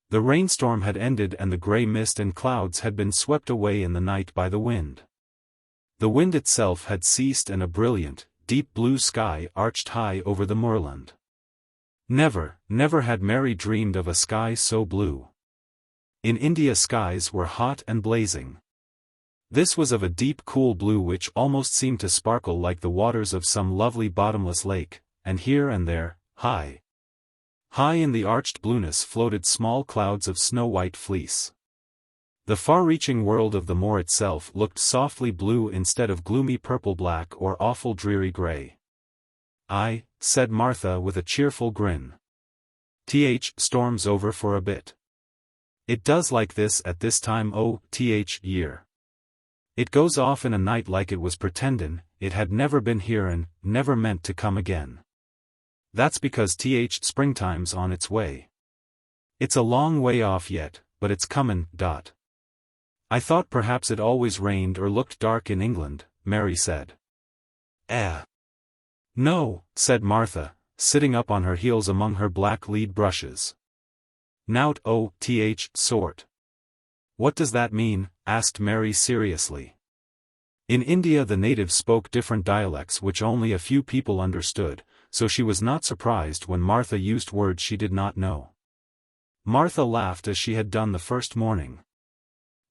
The rainstorm had ended and the grey mist and clouds had been swept away in the night by the wind. The wind itself had ceased and a brilliant, deep blue sky arched high over the moorland. Never had Mary dreamed of a sky so blue. In India skies were hot and blazing. This was of a deep cool blue which almost seemed to sparkle like the waters of some lovely bottomless lake, and here and there, high in the arched blueness floated small clouds of snow-white fleece. The far-reaching world of the moor itself looked softly blue instead of gloomy purple-black or awful dreary grey. "Aye," said Martha with a cheerful grin. "Storms over for a bit. It does like this at this time year. It goes off in a night like it was pretendin' it had never been here and never meant to come again. That's because springtime's on its way. It's a long way off yet, but it's comin'. I thought perhaps it always rained or looked dark in England," Mary said. "No," said Martha, sitting up on her heels among her black lead brushes. "Nout sort." "What does that mean?" asked Mary seriously. In India the natives spoke different dialects which only a few people understood, so she was not surprised when Martha used words she did not know. Martha laughed as she had done the first morning.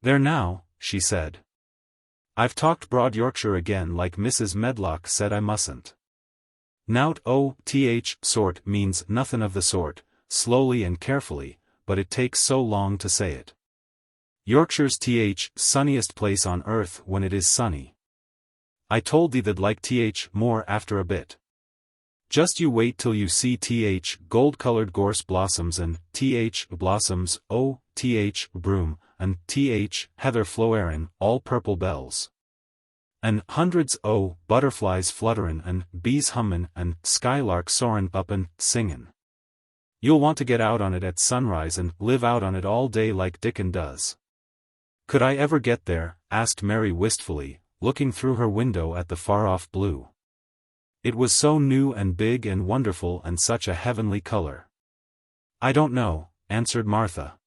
"There now," she said. "I've talked broad Yorkshire again like Mrs. Medlock said I mustn't. Nowt sort means nothing of the sort, slowly and carefully, but it takes so long to say it. Yorkshire's sunniest place on earth when it is sunny. I told thee they'd like more after a bit. Just you wait till you see gold-colored gorse blossoms and blossoms, broom, and heather flowerin', all purple bells. And hundreds butterflies flutterin' and bees hummin' and skylarks soarin' up and singin'. You'll want to get out on it at sunrise and live out on it all day like Dickon does." "Could I ever get there?" asked Mary wistfully, looking through her window at the far-off blue. It was so new and big and wonderful and such a heavenly color. "I don't know," answered Martha.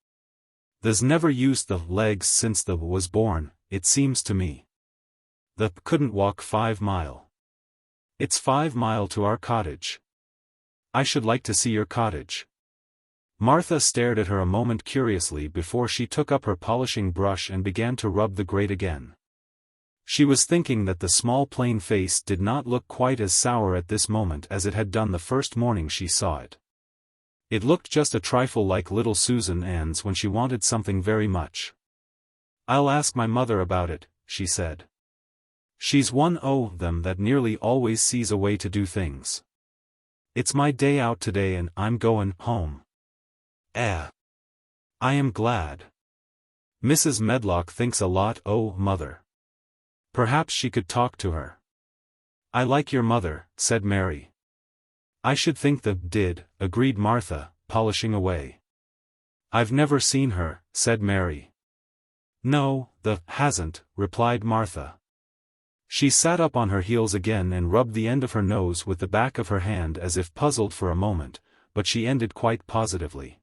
"They's never used the legs since the was born, it seems to me. The couldn't walk 5 mile. It's 5 mile to our cottage. I should like to see your cottage." Martha stared at her a moment curiously before she took up her polishing brush and began to rub the grate again. She was thinking that the small plain face did not look quite as sour at this moment as it had done the first morning she saw it. It looked just a trifle like little Susan Ann's when she wanted something very much. "I'll ask my mother about it," she said. "She's one o' them that nearly always sees a way to do things. It's my day out today and I'm goin' home." "I am glad. Mrs. Medlock thinks a lot o' mother. Perhaps she could talk to her." "I like your mother," said Mary. "I should think the did," agreed Martha, polishing away. "I've never seen her," said Mary. "No, the hasn't," replied Martha. She sat up on her heels again and rubbed the end of her nose with the back of her hand as if puzzled for a moment, but she ended quite positively.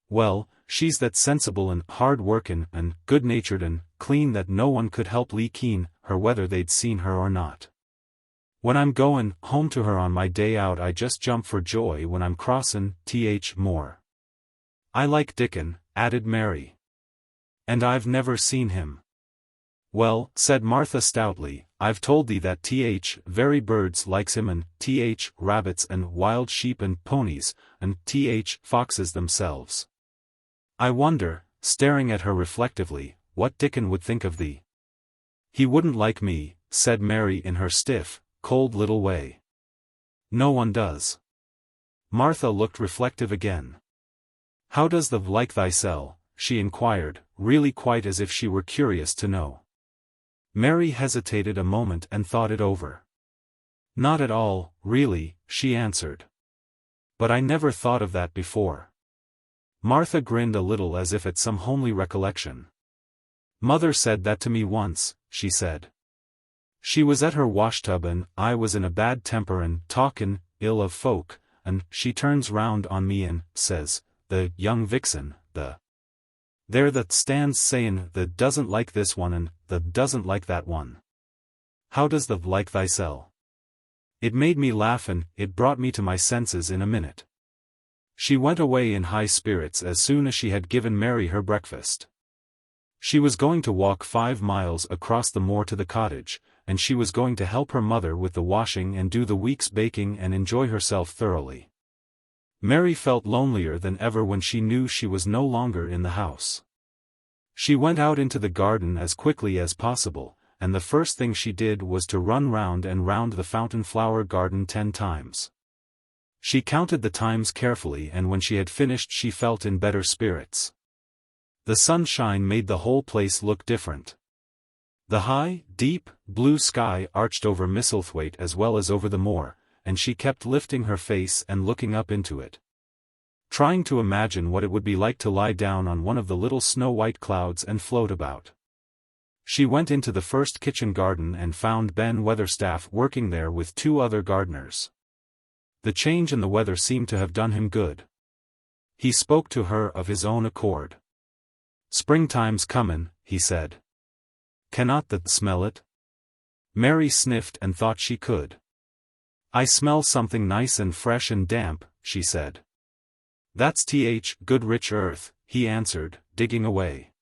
"Well, she's that sensible and hard-workin' and good-natured and clean that no one could help likin' her whether they'd seen her or not. When I'm goin' home to her on my day out I just jump for joy when I'm crossin' Moor. I like Dickon," added Mary. "And I've never seen him." "Well," said Martha stoutly, "I've told thee that very birds likes him and rabbits and wild sheep and ponies, and foxes themselves. I wonder," staring at her reflectively, "what Dickon would think of thee." "He wouldn't like me," said Mary in her stiff, cold little way. "No one does." Martha looked reflective again. "How does the like thysel?" she inquired, really quite as if she were curious to know. Mary hesitated a moment and thought it over. "Not at all, really," she answered. "But I never thought of that before." Martha grinned a little as if at some homely recollection. "Mother said that to me once," she said. "She was at her washtub and I was in a bad temper and talkin' ill of folk, and she turns round on me and says, 'The young vixen, the there that stands sayin' the doesn't like this one and the doesn't like that one. How does the like thysel?' It made me laugh and it brought me to my senses in a minute." She went away in high spirits as soon as she had given Mary her breakfast. She was going to walk 5 miles across the moor to the cottage, and she was going to help her mother with the washing and do the week's baking and enjoy herself thoroughly. Mary felt lonelier than ever when she knew she was no longer in the house. She went out into the garden as quickly as possible, and the first thing she did was to run round and round the fountain flower garden 10 times. She counted the times carefully and when she had finished she felt in better spirits. The sunshine made the whole place look different. The high, deep, blue sky arched over Misselthwaite as well as over the moor, and she kept lifting her face and looking up into it, trying to imagine what it would be like to lie down on one of the little snow-white clouds and float about. She went into the first kitchen garden and found Ben Weatherstaff working there with 2 other gardeners. The change in the weather seemed to have done him good. He spoke to her of his own accord. "Springtime's comin'," he said. "Cannot thee smell it? Mary sniffed and thought she could. "I smell something nice and fresh and damp," she said. "That's good rich earth," he answered, digging away.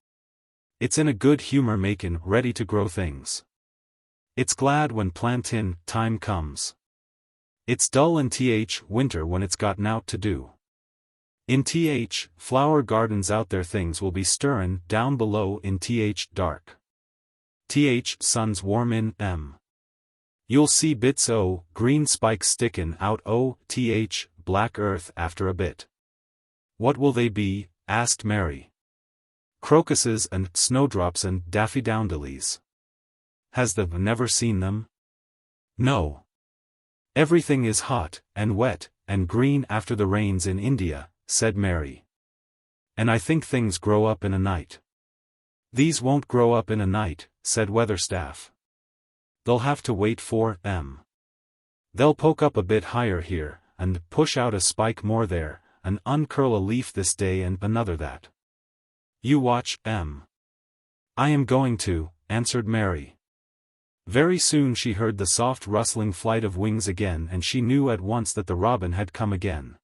"It's in a good humor makin' ready to grow things. It's glad when plantin' time comes. It's dull in winter when it's got nowt to do. In flower gardens out there things will be stirrin' down below in dark. Sun's warm in You'll see bits o' green spikes stickin' out o' black earth after a bit." "What will they be?" asked Mary. "Crocuses and snowdrops and daffodils. Has the never seen them?" "No. Everything is hot, and wet, and green after the rains in India," said Mary. "And I think things grow up in a night." "These won't grow up in a night," said Weatherstaff. "They'll have to wait for They'll poke up a bit higher here, and push out a spike more there, and uncurl a leaf this day and another that. You watch, "I am going to," answered Mary. Very soon she heard the soft rustling flight of wings again, and she knew at once that the robin had come again.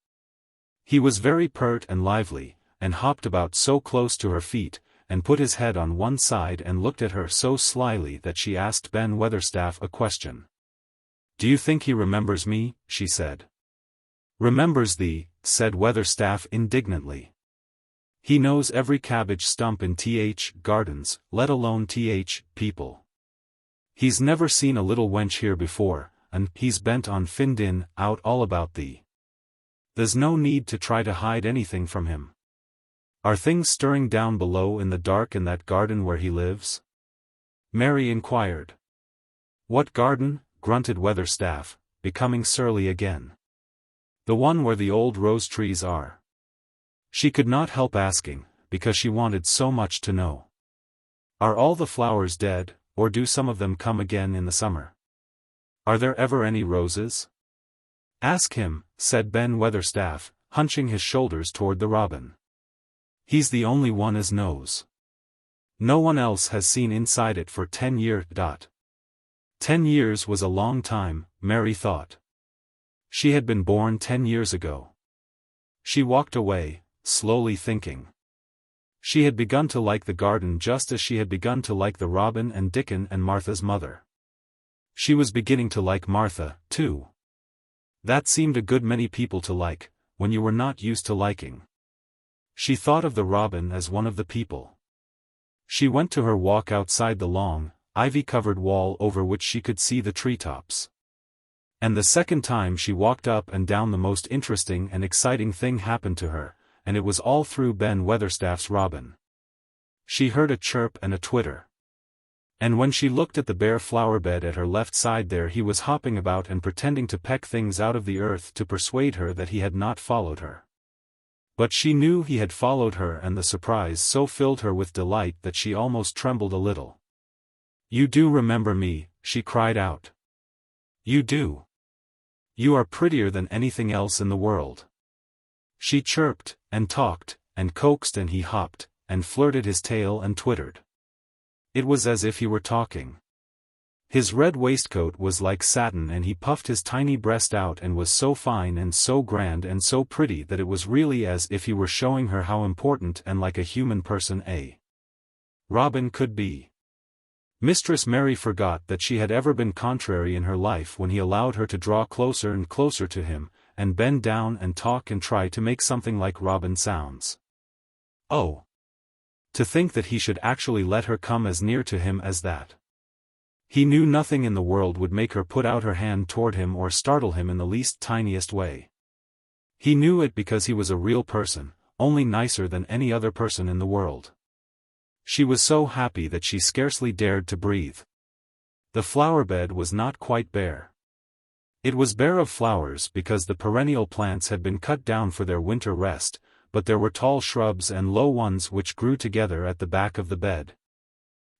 He was very pert and lively, and hopped about so close to her feet, and put his head on one side and looked at her so slyly that she asked Ben Weatherstaff a question. "Do you think he remembers me?" she said. "Remembers thee," said Weatherstaff indignantly. "He knows every cabbage stump in gardens, let alone people. He's never seen a little wench here before, and he's bent on findin' out all about thee. There's no need to try to hide anything from him. Are things stirring down below in the dark in that garden where he lives?" Mary inquired. "What garden?" grunted Weatherstaff, becoming surly again. "The one where the old rose trees are." She could not help asking, because she wanted so much to know. "Are all the flowers dead, or do some of them come again in the summer? Are there ever any roses?" "Ask him," said Ben Weatherstaff, hunching his shoulders toward the robin. "He's the only one as knows. No one else has seen inside it for 10 years. 10 years was a long time, Mary thought. She had been born 10 years ago. She walked away, slowly thinking. She had begun to like the garden just as she had begun to like the robin and Dickon and Martha's mother. She was beginning to like Martha, too. That seemed a good many people to like, when you were not used to liking. She thought of the robin as one of the people. She went to her walk outside the long, ivy-covered wall over which she could see the treetops. And the second time she walked up and down the most interesting and exciting thing happened to her, and it was all through Ben Weatherstaff's robin. She heard a chirp and a twitter. And when she looked at the bare flower bed at her left side there he was hopping about and pretending to peck things out of the earth to persuade her that he had not followed her. But she knew he had followed her, and the surprise so filled her with delight that she almost trembled a little. "You do remember me," she cried out. "You do. You are prettier than anything else in the world." She chirped, and talked, and coaxed, and he hopped, and flirted his tail and twittered. It was as if he were talking. His red waistcoat was like satin, and he puffed his tiny breast out and was so fine and so grand and so pretty that it was really as if he were showing her how important and like a human person a robin could be. Mistress Mary forgot that she had ever been contrary in her life when he allowed her to draw closer and closer to him, and bend down and talk and try to make something like robin sounds. Oh! To think that he should actually let her come as near to him as that. He knew nothing in the world would make her put out her hand toward him or startle him in the least tiniest way. He knew it because he was a real person, only nicer than any other person in the world. She was so happy that she scarcely dared to breathe. The flower bed was not quite bare. It was bare of flowers because the perennial plants had been cut down for their winter rest, but there were tall shrubs and low ones which grew together at the back of the bed.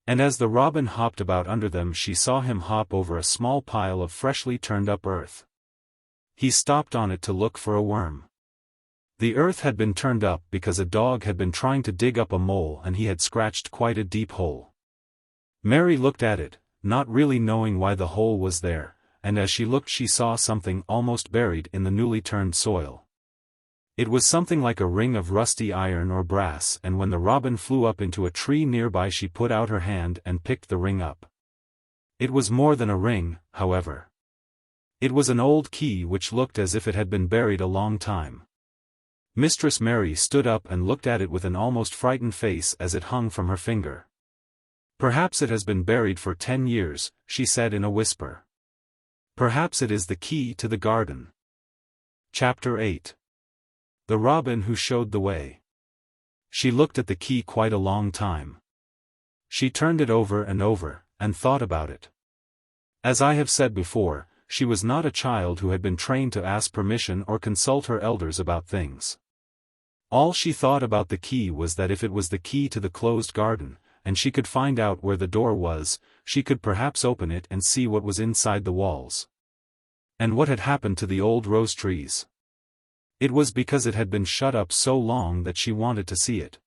And as the robin hopped about under them she saw him hop over a small pile of freshly turned up earth. He stopped on it to look for a worm. The earth had been turned up because a dog had been trying to dig up a mole and he had scratched quite a deep hole. Mary looked at it, not really knowing why the hole was there, and as she looked she saw something almost buried in the newly turned soil. It was something like a ring of rusty iron or brass, and when the robin flew up into a tree nearby she put out her hand and picked the ring up. It was more than a ring, however. It was an old key which looked as if it had been buried a long time. Mistress Mary stood up and looked at it with an almost frightened face as it hung from her finger. "Perhaps it has been buried for 10 years, she said in a whisper. "Perhaps it is the key to the garden." Chapter 8. The Robin Who Showed the Way. She looked at the key quite a long time. She turned it over and over, and thought about it. As I have said before, she was not a child who had been trained to ask permission or consult her elders about things. All she thought about the key was that if it was the key to the closed garden, and she could find out where the door was, she could perhaps open it and see what was inside the walls. And what had happened to the old rose trees? It was because it had been shut up so long that she wanted to see it.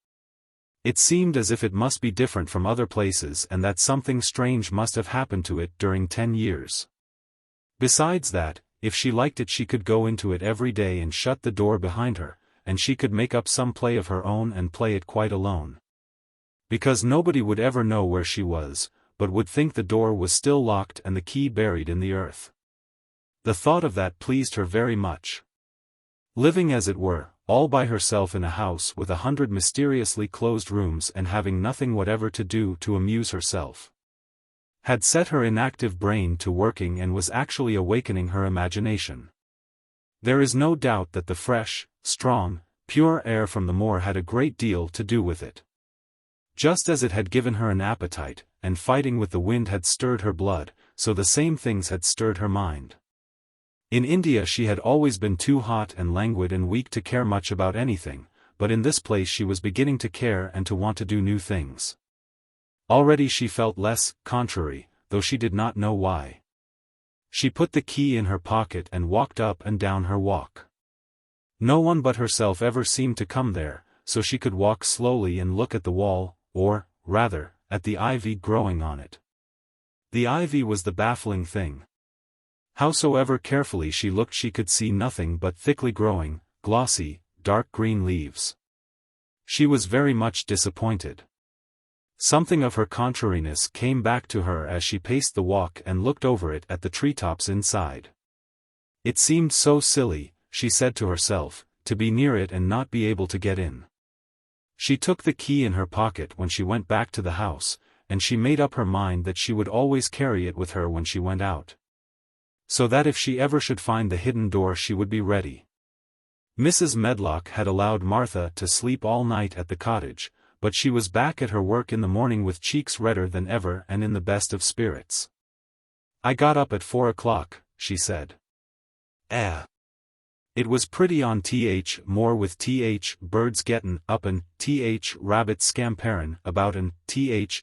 It seemed as if it must be different from other places and that something strange must have happened to it during 10 years. Besides that, if she liked it she could go into it every day and shut the door behind her, and she could make up some play of her own and play it quite alone. Because nobody would ever know where she was, but would think the door was still locked and the key buried in the earth. The thought of that pleased her very much. Living as it were, all by herself in a house with 100 mysteriously closed rooms and having nothing whatever to do to amuse herself, had set her inactive brain to working and was actually awakening her imagination. There is no doubt that the fresh, strong, pure air from the moor had a great deal to do with it. Just as it had given her an appetite, and fighting with the wind had stirred her blood, so the same things had stirred her mind. In India she had always been too hot and languid and weak to care much about anything, but in this place she was beginning to care and to want to do new things. Already she felt less contrary, though she did not know why. She put the key in her pocket and walked up and down her walk. No one but herself ever seemed to come there, so she could walk slowly and look at the wall, or, rather, at the ivy growing on it. The ivy was the baffling thing. Howsoever carefully she looked she could see nothing but thickly growing, glossy, dark green leaves. She was very much disappointed. Something of her contrariness came back to her as she paced the walk and looked over it at the treetops inside. It seemed so silly, she said to herself, to be near it and not be able to get in. She took the key in her pocket when she went back to the house, and she made up her mind that she would always carry it with her when she went out, so that if she ever should find the hidden door she would be ready. Mrs. Medlock had allowed Martha to sleep all night at the cottage, but she was back at her work in the morning with cheeks redder than ever and in the best of spirits. "I got up at 4 o'clock, she said. It was pretty on Moor with birds gettin' up and rabbits scamperin' about and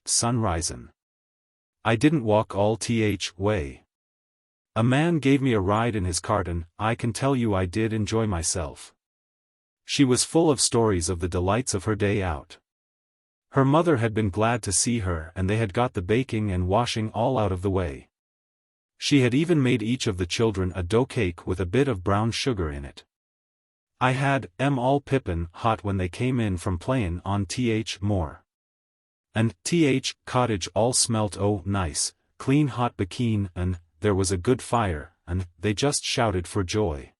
sun risin'. I didn't walk all way. A man gave me a ride in his cart and I can tell you I did enjoy myself." She was full of stories of the delights of her day out. Her mother had been glad to see her and they had got the baking and washing all out of the way. She had even made each of the children a dough cake with a bit of brown sugar in it. I had 'em all pippin' hot when they came in from playin' on Moor. And cottage all smelt oh nice, clean hot bacon and there was a good fire, and they just shouted for joy.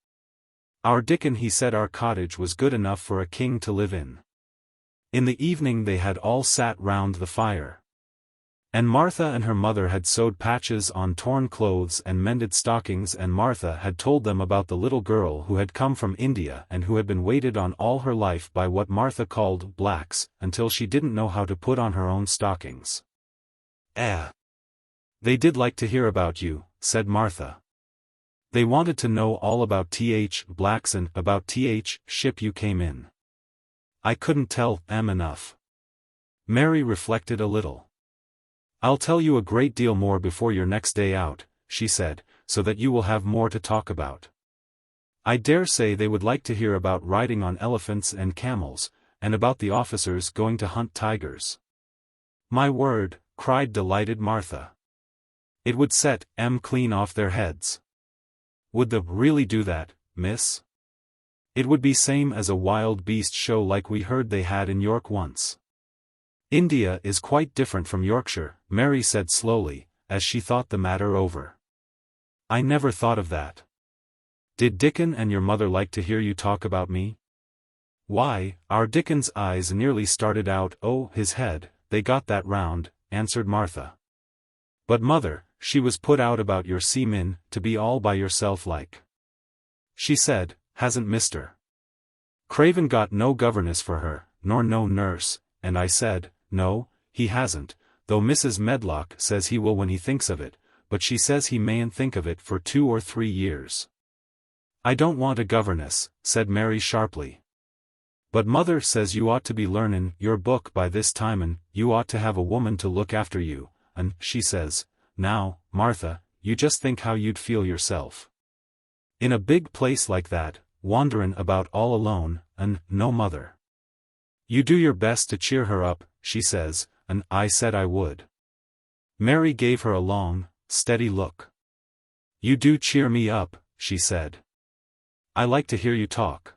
Our Dickon he said our cottage was good enough for a king to live in. In the evening they had all sat round the fire. And Martha and her mother had sewed patches on torn clothes and mended stockings, and Martha had told them about the little girl who had come from India and who had been waited on all her life by what Martha called blacks, until she didn't know how to put on her own stockings. "They did like to hear about you," said Martha. "They wanted to know all about blacks and about ship you came in. I couldn't tell them enough." Mary reflected a little. "I'll tell you a great deal more before your next day out," she said, "so that you will have more to talk about. I dare say they would like to hear about riding on elephants and camels, and about the officers going to hunt tigers." "My word," cried delighted Martha. It would set 'em clean off their heads. Would the really do that, miss? It would be same as a wild beast show like we heard they had in York once. India is quite different from Yorkshire, Mary said slowly, as she thought the matter over. I never thought of that. Did Dickon and your mother like to hear you talk about me? Why, our Dickon's eyes nearly started out, oh, his head, they got that round, answered Martha. But mother, she was put out about your seamen, to be all by yourself like. She said, hasn't Mr. Craven got no governess for her, nor no nurse, and I said, no, he hasn't, though Mrs. Medlock says he will when he thinks of it, but she says he mayn't think of it for 2 or 3 years. I don't want a governess, said Mary sharply. But mother says you ought to be learnin' your book by this time and you ought to have a woman to look after you, and she says, now, Martha, you just think how you'd feel yourself. In a big place like that, wanderin' about all alone, and no mother. You do your best to cheer her up, she says, and I said I would. Mary gave her a long, steady look. You do cheer me up, she said. I like to hear you talk.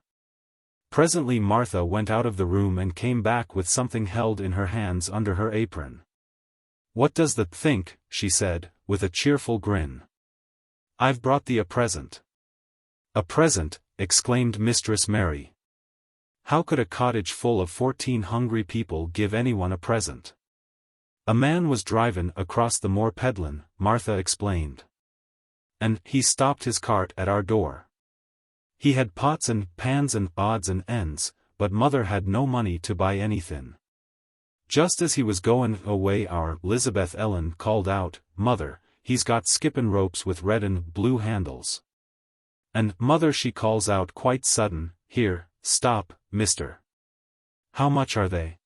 Presently Martha went out of the room and came back with something held in her hands under her apron. What does the think, she said, with a cheerful grin. I've brought thee a present. A present, exclaimed Mistress Mary. How could a cottage full of 14 hungry people give anyone a present? A man was drivin' across the moor peddlin', Martha explained. And he stopped his cart at our door. He had pots and pans and odds and ends, but mother had no money to buy anythin'. Just as he was goin' away our Lisabeth Ellen called out, Mother, he's got skippin' ropes with red and blue handles. And mother she calls out quite sudden, here, stop, mister. How much are they?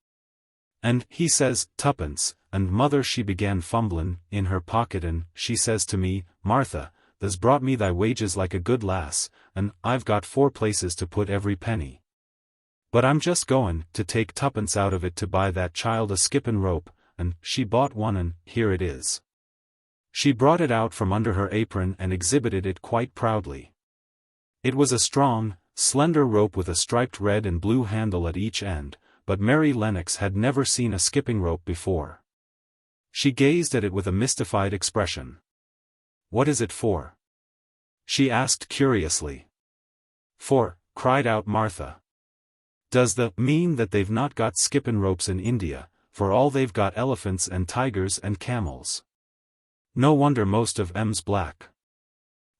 And he says, 2pence, and mother she began fumblin' in her pocket and she says to me, Martha, thou's brought me thy wages like a good lass, and I've got 4 places to put every penny. But I'm just goin' to take 2pence out of it to buy that child a skippin' rope, and she bought one and here it is. She brought it out from under her apron and exhibited it quite proudly. It was a strong, slender rope with a striped red and blue handle at each end, but Mary Lennox had never seen a skipping rope before. She gazed at it with a mystified expression. What is it for? She asked curiously. For, cried out Martha. Does the mean that they've not got skippin' ropes in India, for all they've got elephants and tigers and camels? No wonder most of 'em's black.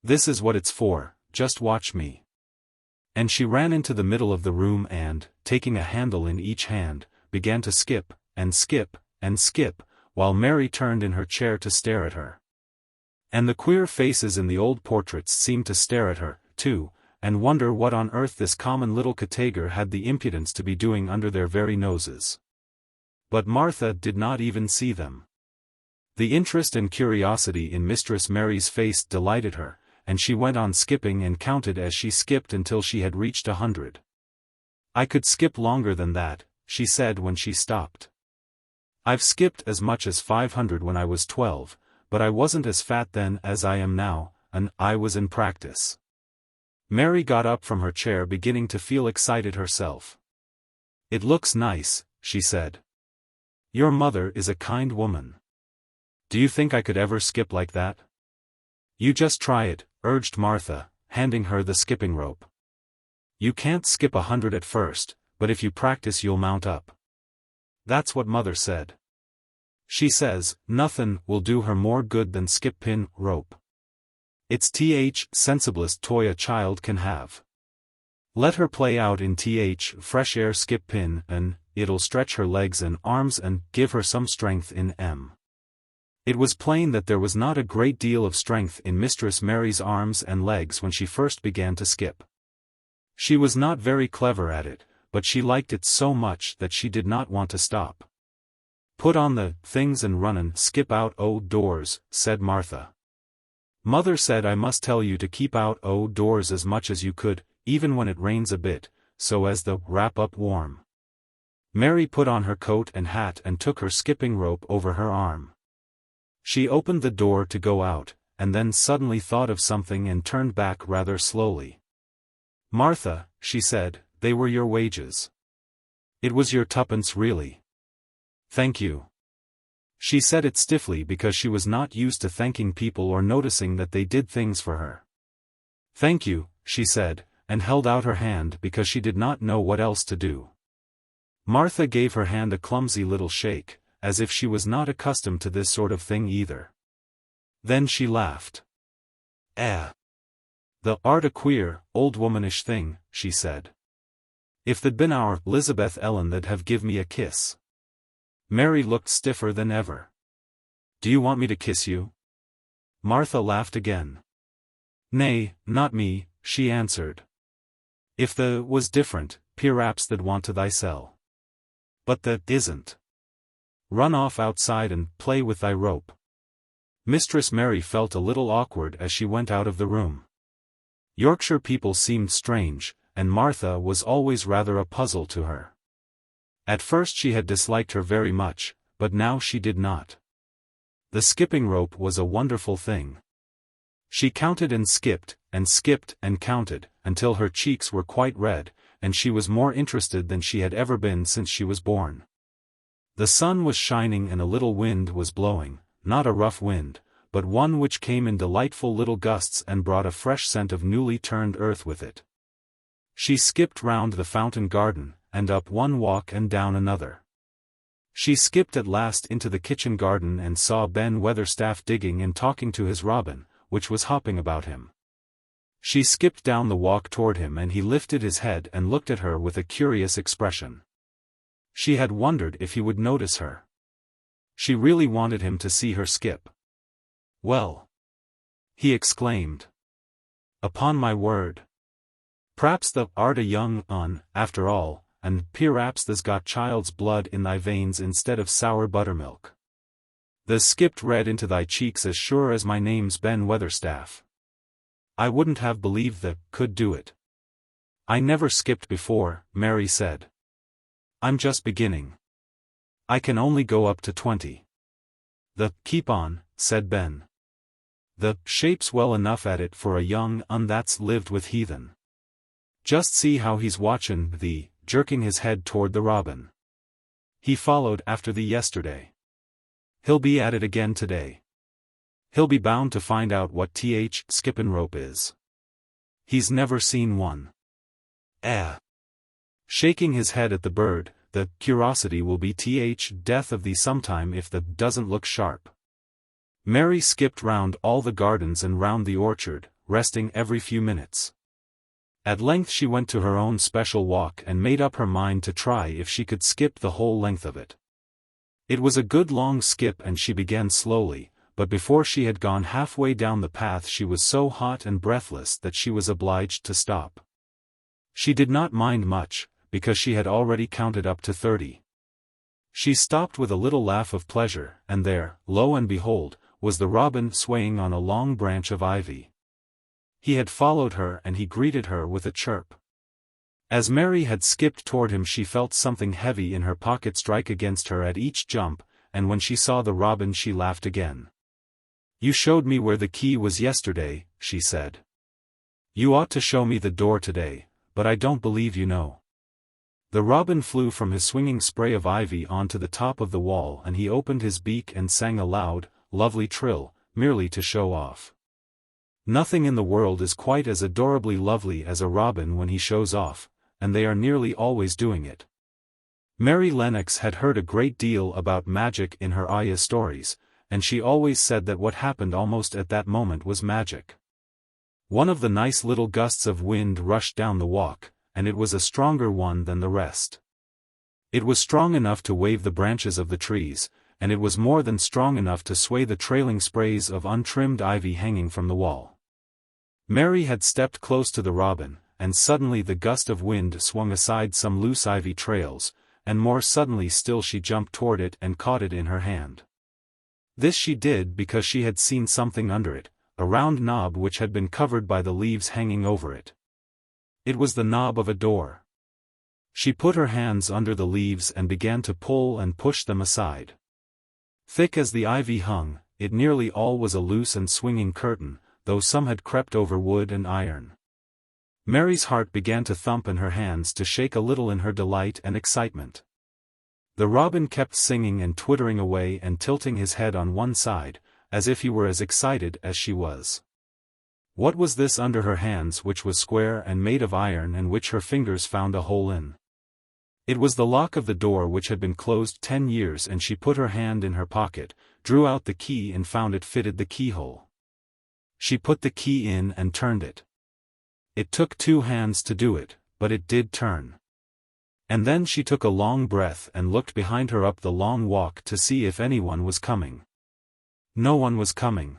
This is what it's for, just watch me. And she ran into the middle of the room and, taking a handle in each hand, began to skip, and skip, and skip, while Mary turned in her chair to stare at her. And the queer faces in the old portraits seemed to stare at her, too, and wonder what on earth this common little category had the impudence to be doing under their very noses. But Martha did not even see them. The interest and curiosity in Mistress Mary's face delighted her, and she went on skipping and counted as she skipped until she had reached 100. I could skip longer than that, she said when she stopped. I've skipped as much as 500 when I was 12, but I wasn't as fat then as I am now, and I was in practice. Mary got up from her chair beginning to feel excited herself. It looks nice, she said. Your mother is a kind woman. Do you think I could ever skip like that? You just try it, urged Martha, handing her the skipping rope. You can't skip 100 at first, but if you practice you'll mount up. That's what mother said. She says, nothin' will do her more good than skip-pin rope. It's sensiblest toy a child can have. Let her play out in fresh air skip-pin and it'll stretch her legs and arms and give her some strength in M. It was plain that there was not a great deal of strength in Mistress Mary's arms and legs when she first began to skip. She was not very clever at it, but she liked it so much that she did not want to stop. Put on the things and run and skip out doors, said Martha. Mother said I must tell you to keep out doors as much as you could, even when it rains a bit, so as to wrap up warm. Mary put on her coat and hat and took her skipping rope over her arm. She opened the door to go out, and then suddenly thought of something and turned back rather slowly. "Martha," she said, "they were your wages. It was your twopence really." "Thank you." She said it stiffly because she was not used to thanking people or noticing that they did things for her. "Thank you," she said, and held out her hand because she did not know what else to do. Martha gave her hand a clumsy little shake, as if she was not accustomed to this sort of thing either. Then she laughed. "The art a queer, old womanish thing," she said. "If they'd been our Elizabeth Ellen they'd have give me a kiss." Mary looked stiffer than ever. "Do you want me to kiss you?" Martha laughed again. "Nay, not me," she answered. "If the was different, perhaps they'd want to thysel. But that isn't. Run off outside and play with thy rope." Mistress Mary felt a little awkward as she went out of the room. Yorkshire people seemed strange, and Martha was always rather a puzzle to her. At first she had disliked her very much, but now she did not. The skipping rope was a wonderful thing. She counted and skipped and counted, until her cheeks were quite red, and she was more interested than she had ever been since she was born. The sun was shining and a little wind was blowing, not a rough wind, but one which came in delightful little gusts and brought a fresh scent of newly turned earth with it. She skipped round the fountain garden, and up one walk and down another. She skipped at last into the kitchen garden and saw Ben Weatherstaff digging and talking to his robin, which was hopping about him. She skipped down the walk toward him and he lifted his head and looked at her with a curious expression. She had wondered if he would notice her. She really wanted him to see her skip. "Well," he exclaimed. "Upon my word. P'raps thou art a young un, after all, and perhaps thou's got child's blood in thy veins instead of sour buttermilk. Thou's skipped red into thy cheeks as sure as my name's Ben Weatherstaff. I wouldn't have believed thou could do it." "I never skipped before," Mary said. "I'm just beginning. I can only go up to 20. Keep on," said Ben. "The shape's well enough at it for a young un that's lived with heathen. Just see how he's watchin' thee," jerking his head toward the robin. "He followed after thee yesterday. He'll be at it again today. He'll be bound to find out what skippin' rope is. He's never seen one. Shaking his head at the bird, "The curiosity will be death of thee sometime if the doesn't look sharp." Mary skipped round all the gardens and round the orchard, resting every few minutes. At length she went to her own special walk and made up her mind to try if she could skip the whole length of it. It was a good long skip and she began slowly, but before she had gone halfway down the path she was so hot and breathless that she was obliged to stop. She did not mind much, because she had already counted up to 30. She stopped with a little laugh of pleasure, and there, lo and behold, was the robin swaying on a long branch of ivy. He had followed her and he greeted her with a chirp. As Mary had skipped toward him she felt something heavy in her pocket strike against her at each jump, and when she saw the robin she laughed again. "You showed me where the key was yesterday," she said. "You ought to show me the door today, but I don't believe you know." The robin flew from his swinging spray of ivy onto the top of the wall and he opened his beak and sang a loud, lovely trill, merely to show off. Nothing in the world is quite as adorably lovely as a robin when he shows off, and they are nearly always doing it. Mary Lennox had heard a great deal about magic in her ayah stories, and she always said that what happened almost at that moment was magic. One of the nice little gusts of wind rushed down the walk, and it was a stronger one than the rest. It was strong enough to wave the branches of the trees, and it was more than strong enough to sway the trailing sprays of untrimmed ivy hanging from the wall. Mary had stepped close to the robin, and suddenly the gust of wind swung aside some loose ivy trails, and more suddenly still she jumped toward it and caught it in her hand. This she did because she had seen something under it, a round knob which had been covered by the leaves hanging over it. It was the knob of a door. She put her hands under the leaves and began to pull and push them aside. Thick as the ivy hung, it nearly all was a loose and swinging curtain, though some had crept over wood and iron. Mary's heart began to thump and her hands to shake a little in her delight and excitement. The robin kept singing and twittering away and tilting his head on one side, as if he were as excited as she was. What was this under her hands which was square and made of iron and which her fingers found a hole in? It was the lock of the door which had been closed 10 years, and she put her hand in her pocket, drew out the key and found it fitted the keyhole. She put the key in and turned it. It took 2 hands to do it, but it did turn. And then she took a long breath and looked behind her up the long walk to see if anyone was coming. No one was coming.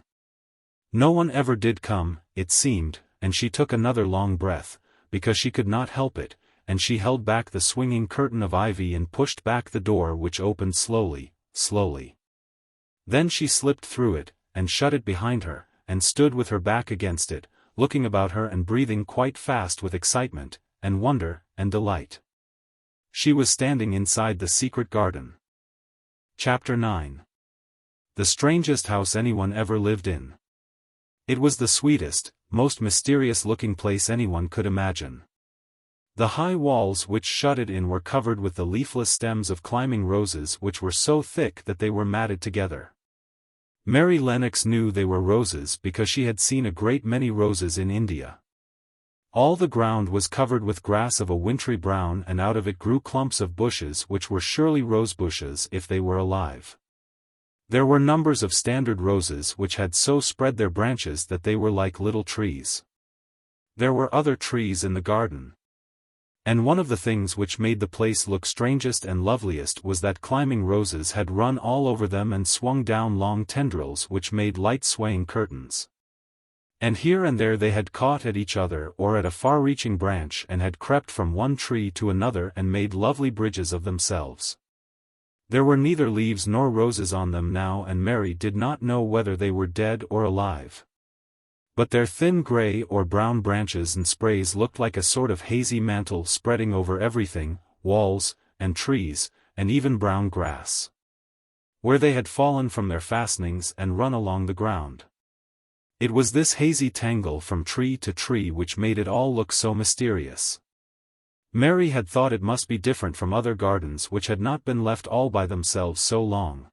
No one ever did come, it seemed, and she took another long breath, because she could not help it, and she held back the swinging curtain of ivy and pushed back the door, which opened slowly, slowly. Then she slipped through it, and shut it behind her, and stood with her back against it, looking about her and breathing quite fast with excitement, and wonder, and delight. She was standing inside the secret garden. Chapter 9. The strangest house anyone ever lived in. It was the sweetest, most mysterious-looking place anyone could imagine. The high walls which shut it in were covered with the leafless stems of climbing roses which were so thick that they were matted together. Mary Lennox knew they were roses because she had seen a great many roses in India. All the ground was covered with grass of a wintry brown, and out of it grew clumps of bushes which were surely rose bushes if they were alive. There were numbers of standard roses which had so spread their branches that they were like little trees. There were other trees in the garden. And one of the things which made the place look strangest and loveliest was that climbing roses had run all over them and swung down long tendrils which made light swaying curtains. And here and there they had caught at each other or at a far-reaching branch and had crept from one tree to another and made lovely bridges of themselves. There were neither leaves nor roses on them now, and Mary did not know whether they were dead or alive. But their thin gray or brown branches and sprays looked like a sort of hazy mantle spreading over everything, walls, and trees, and even brown grass, where they had fallen from their fastenings and run along the ground. It was this hazy tangle from tree to tree which made it all look so mysterious. Mary had thought it must be different from other gardens which had not been left all by themselves so long.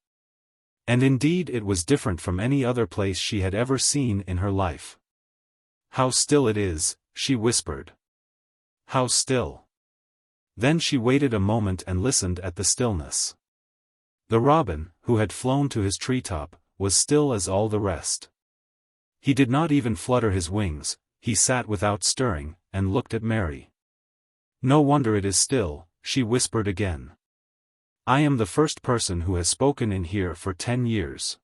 And indeed it was different from any other place she had ever seen in her life. "How still it is," she whispered. "How still." Then she waited a moment and listened at the stillness. The robin, who had flown to his treetop, was still as all the rest. He did not even flutter his wings, he sat without stirring, and looked at Mary. "No wonder it is still," she whispered again. "I am the first person who has spoken in here for 10 years.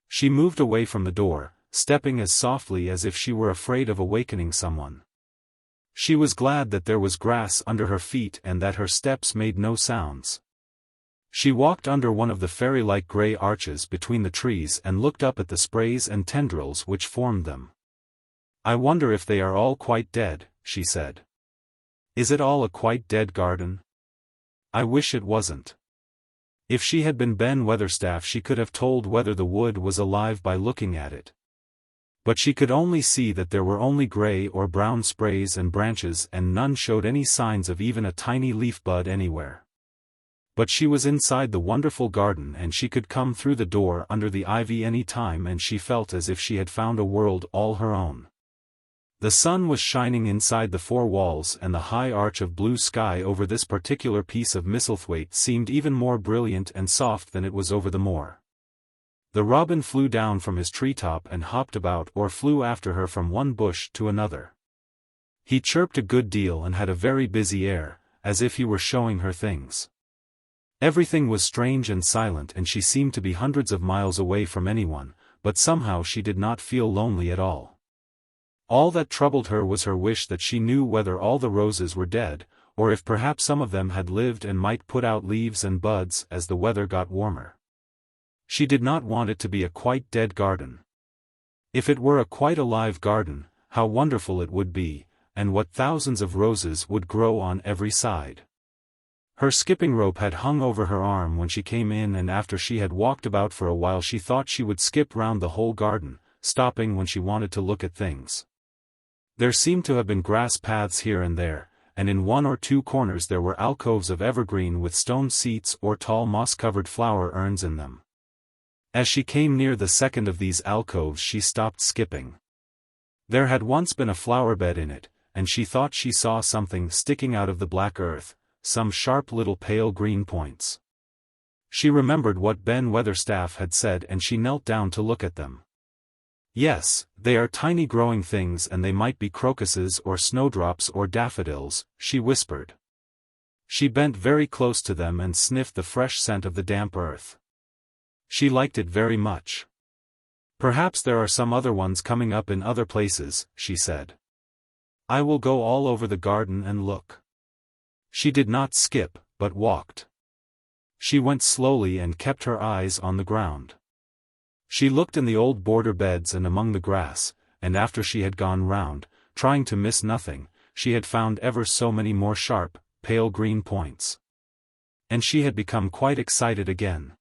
She moved away from the door, stepping as softly as if she were afraid of awakening someone. She was glad that there was grass under her feet and that her steps made no sounds. She walked under one of the fairy-like grey arches between the trees and looked up at the sprays and tendrils which formed them. "I wonder if they are all quite dead," she said. "Is it all a quite dead garden? I wish it wasn't." If she had been Ben Weatherstaff she could have told whether the wood was alive by looking at it. But she could only see that there were only grey or brown sprays and branches, and none showed any signs of even a tiny leaf bud anywhere. But she was inside the wonderful garden and she could come through the door under the ivy any time, and she felt as if she had found a world all her own. The sun was shining inside the 4 walls, and the high arch of blue sky over this particular piece of Misselthwaite seemed even more brilliant and soft than it was over the moor. The robin flew down from his treetop and hopped about or flew after her from one bush to another. He chirped a good deal and had a very busy air, as if he were showing her things. Everything was strange and silent, and she seemed to be hundreds of miles away from anyone, but somehow she did not feel lonely at all. All that troubled her was her wish that she knew whether all the roses were dead, or if perhaps some of them had lived and might put out leaves and buds as the weather got warmer. She did not want it to be a quite dead garden. If it were a quite alive garden, how wonderful it would be, and what thousands of roses would grow on every side. Her skipping rope had hung over her arm when she came in, and after she had walked about for a while she thought she would skip round the whole garden, stopping when she wanted to look at things. There seemed to have been grass paths here and there, and in one or two corners there were alcoves of evergreen with stone seats or tall moss-covered flower urns in them. As she came near the second of these alcoves she stopped skipping. There had once been a flower bed in it, and she thought she saw something sticking out of the black earth, some sharp little pale green points. She remembered what Ben Weatherstaff had said and she knelt down to look at them. "Yes, they are tiny growing things and they might be crocuses or snowdrops or daffodils," she whispered. She bent very close to them and sniffed the fresh scent of the damp earth. She liked it very much. "Perhaps there are some other ones coming up in other places," she said. "I will go all over the garden and look." She did not skip, but walked. She went slowly and kept her eyes on the ground. She looked in the old border beds and among the grass, and after she had gone round, trying to miss nothing, she had found ever so many more sharp, pale green points. And she had become quite excited again.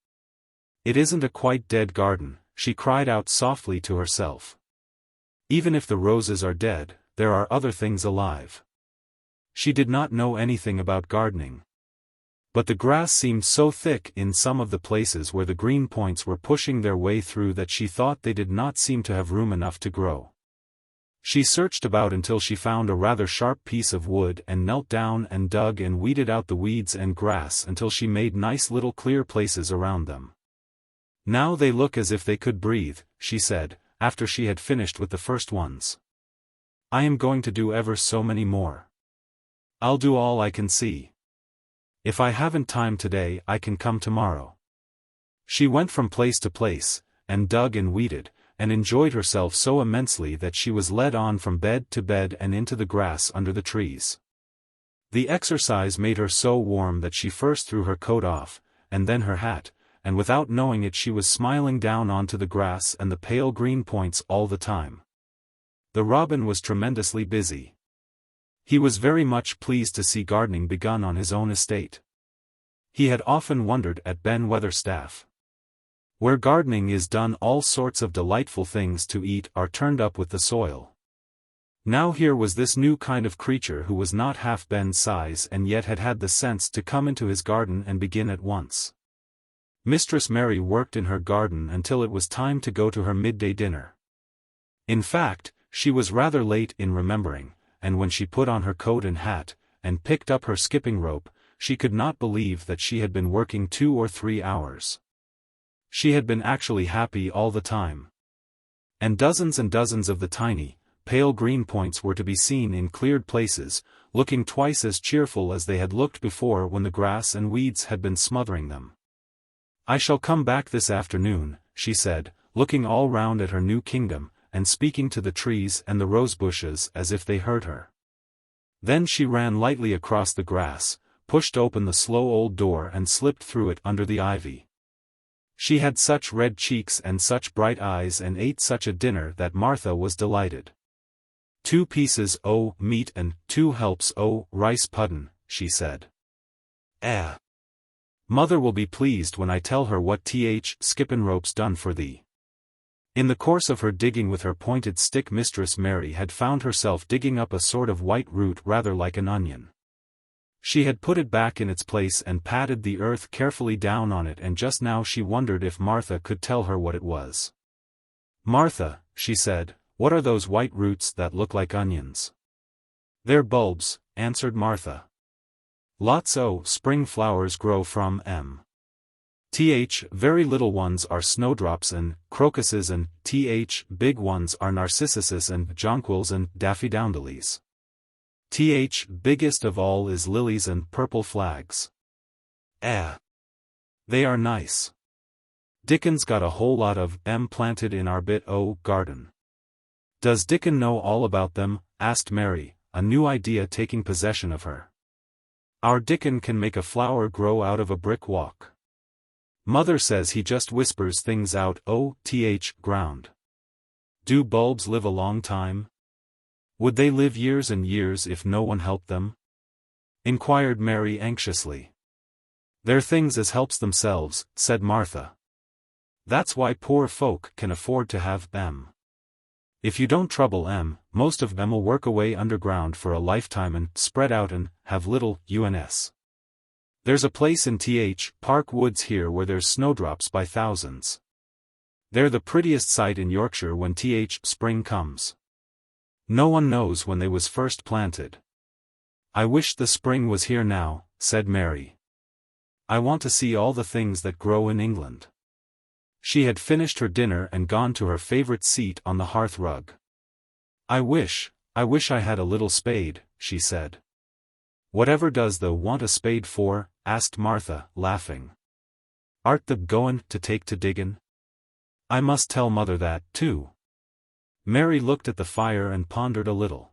"It isn't a quite dead garden," she cried out softly to herself. "Even if the roses are dead, there are other things alive." She did not know anything about gardening. But the grass seemed so thick in some of the places where the green points were pushing their way through that she thought they did not seem to have room enough to grow. She searched about until she found a rather sharp piece of wood and knelt down and dug and weeded out the weeds and grass until she made nice little clear places around them. "Now they look as if they could breathe," she said, after she had finished with the first ones. "I am going to do ever so many more. I'll do all I can see. If I haven't time today I can come tomorrow." She went from place to place, and dug and weeded, and enjoyed herself so immensely that she was led on from bed to bed and into the grass under the trees. The exercise made her so warm that she first threw her coat off, and then her hat, and without knowing it she was smiling down onto the grass and the pale green points all the time. The robin was tremendously busy. He was very much pleased to see gardening begun on his own estate. He had often wondered at Ben Weatherstaff. Where gardening is done all sorts of delightful things to eat are turned up with the soil. Now here was this new kind of creature who was not half Ben's size and yet had had the sense to come into his garden and begin at once. Mistress Mary worked in her garden until it was time to go to her midday dinner. In fact, she was rather late in remembering, and when she put on her coat and hat, and picked up her skipping rope, she could not believe that she had been working 2 or 3 hours. She had been actually happy all the time. And dozens of the tiny, pale green points were to be seen in cleared places, looking twice as cheerful as they had looked before when the grass and weeds had been smothering them. "I shall come back this afternoon," she said, looking all round at her new kingdom, and speaking to the trees and the rose bushes as if they heard her. Then she ran lightly across the grass, pushed open the slow old door and slipped through it under the ivy. She had such red cheeks and such bright eyes and ate such a dinner that Martha was delighted. "2 pieces o' meat and 2 helps o' rice puddin'," she said. Mother will be pleased when I tell her what skippin' rope's done for thee." In the course of her digging with her pointed stick Mistress Mary had found herself digging up a sort of white root rather like an onion. She had put it back in its place and patted the earth carefully down on it, and just now she wondered if Martha could tell her what it was. "Martha," she said, "what are those white roots that look like onions?" "They're bulbs," answered Martha. "Lots o' spring flowers grow from 'em. Very little ones are snowdrops and crocuses, and big ones are narcissuses and jonquils and daffodils. Biggest of all is lilies and purple flags. They are nice. Dickon's got a whole lot of 'em planted in our bit o' garden." "Does Dickon know all about them?" asked Mary, a new idea taking possession of her. "Our Dickon can make a flower grow out of a brick walk. Mother says he just whispers things out o' ground." "Do bulbs live a long time? Would they live years and years if no one helped them?" inquired Mary anxiously. They're things as helps themselves, said Martha. That's why poor folk can afford to have them. If you don't trouble 'em, most of 'em'll work away underground for a lifetime and spread out and have little uns. There's a place in Park Woods here where there's snowdrops by thousands. They're the prettiest sight in Yorkshire when spring comes. No one knows when they was first planted. I wish the spring was here now, said Mary. I want to see all the things that grow in England. She had finished her dinner and gone to her favorite seat on the hearth rug. I wish I had a little spade, she said. Whatever does thou want a spade for? Asked Martha, laughing. Art thou goin' to take to diggin'? I must tell mother that, too. Mary looked at the fire and pondered a little.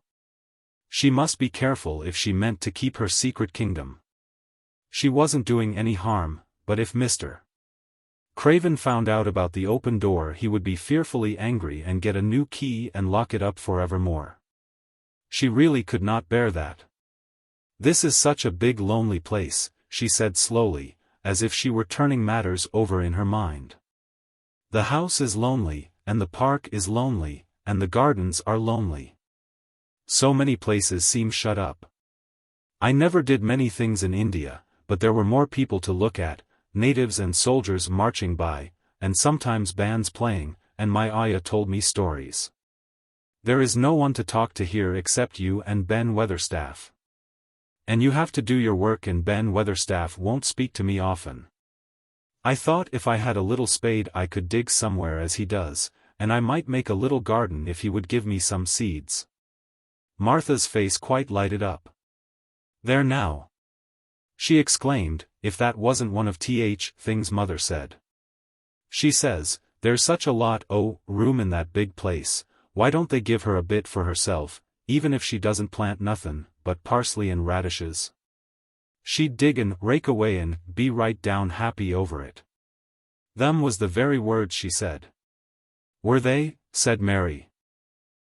She must be careful if she meant to keep her secret kingdom. She wasn't doing any harm, but if Mr. Craven found out about the open door he would be fearfully angry and get a new key and lock it up forevermore. She really could not bear that. This is such a big lonely place, she said slowly, as if she were turning matters over in her mind. The house is lonely, and the park is lonely, and the gardens are lonely. So many places seem shut up. I never did many things in India, but there were more people to look at, natives and soldiers marching by, and sometimes bands playing, and my ayah told me stories. There is no one to talk to here except you and Ben Weatherstaff. And you have to do your work and Ben Weatherstaff won't speak to me often. I thought if I had a little spade I could dig somewhere as he does, and I might make a little garden if he would give me some seeds. Martha's face quite lighted up. There now, she exclaimed, if that wasn't one of things mother said. She says, there's such a lot room in that big place, why don't they give her a bit for herself, even if she doesn't plant nothin' but parsley and radishes? She'd dig and rake away and be right down happy over it. Them was the very words she said. Were they? Said Mary.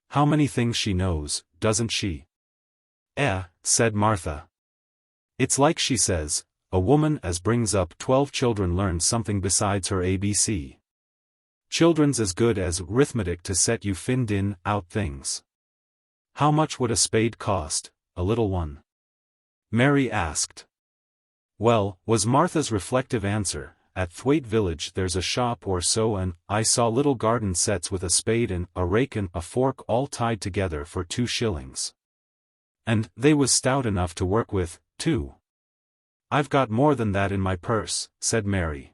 How many things she knows, doesn't she? Said Martha. It's like she says, a woman as brings up 12 children learns something besides her ABC. Children's as good as arithmetic to set you find in out things. How much would a spade cost, a little one? Mary asked. Well, was Martha's reflective answer, at Thwaite village there's a shop or so and I saw little garden sets with a spade and a rake and a fork all tied together for 2 shillings. And they was stout enough to work with, too. I've got more than that in my purse, said Mary.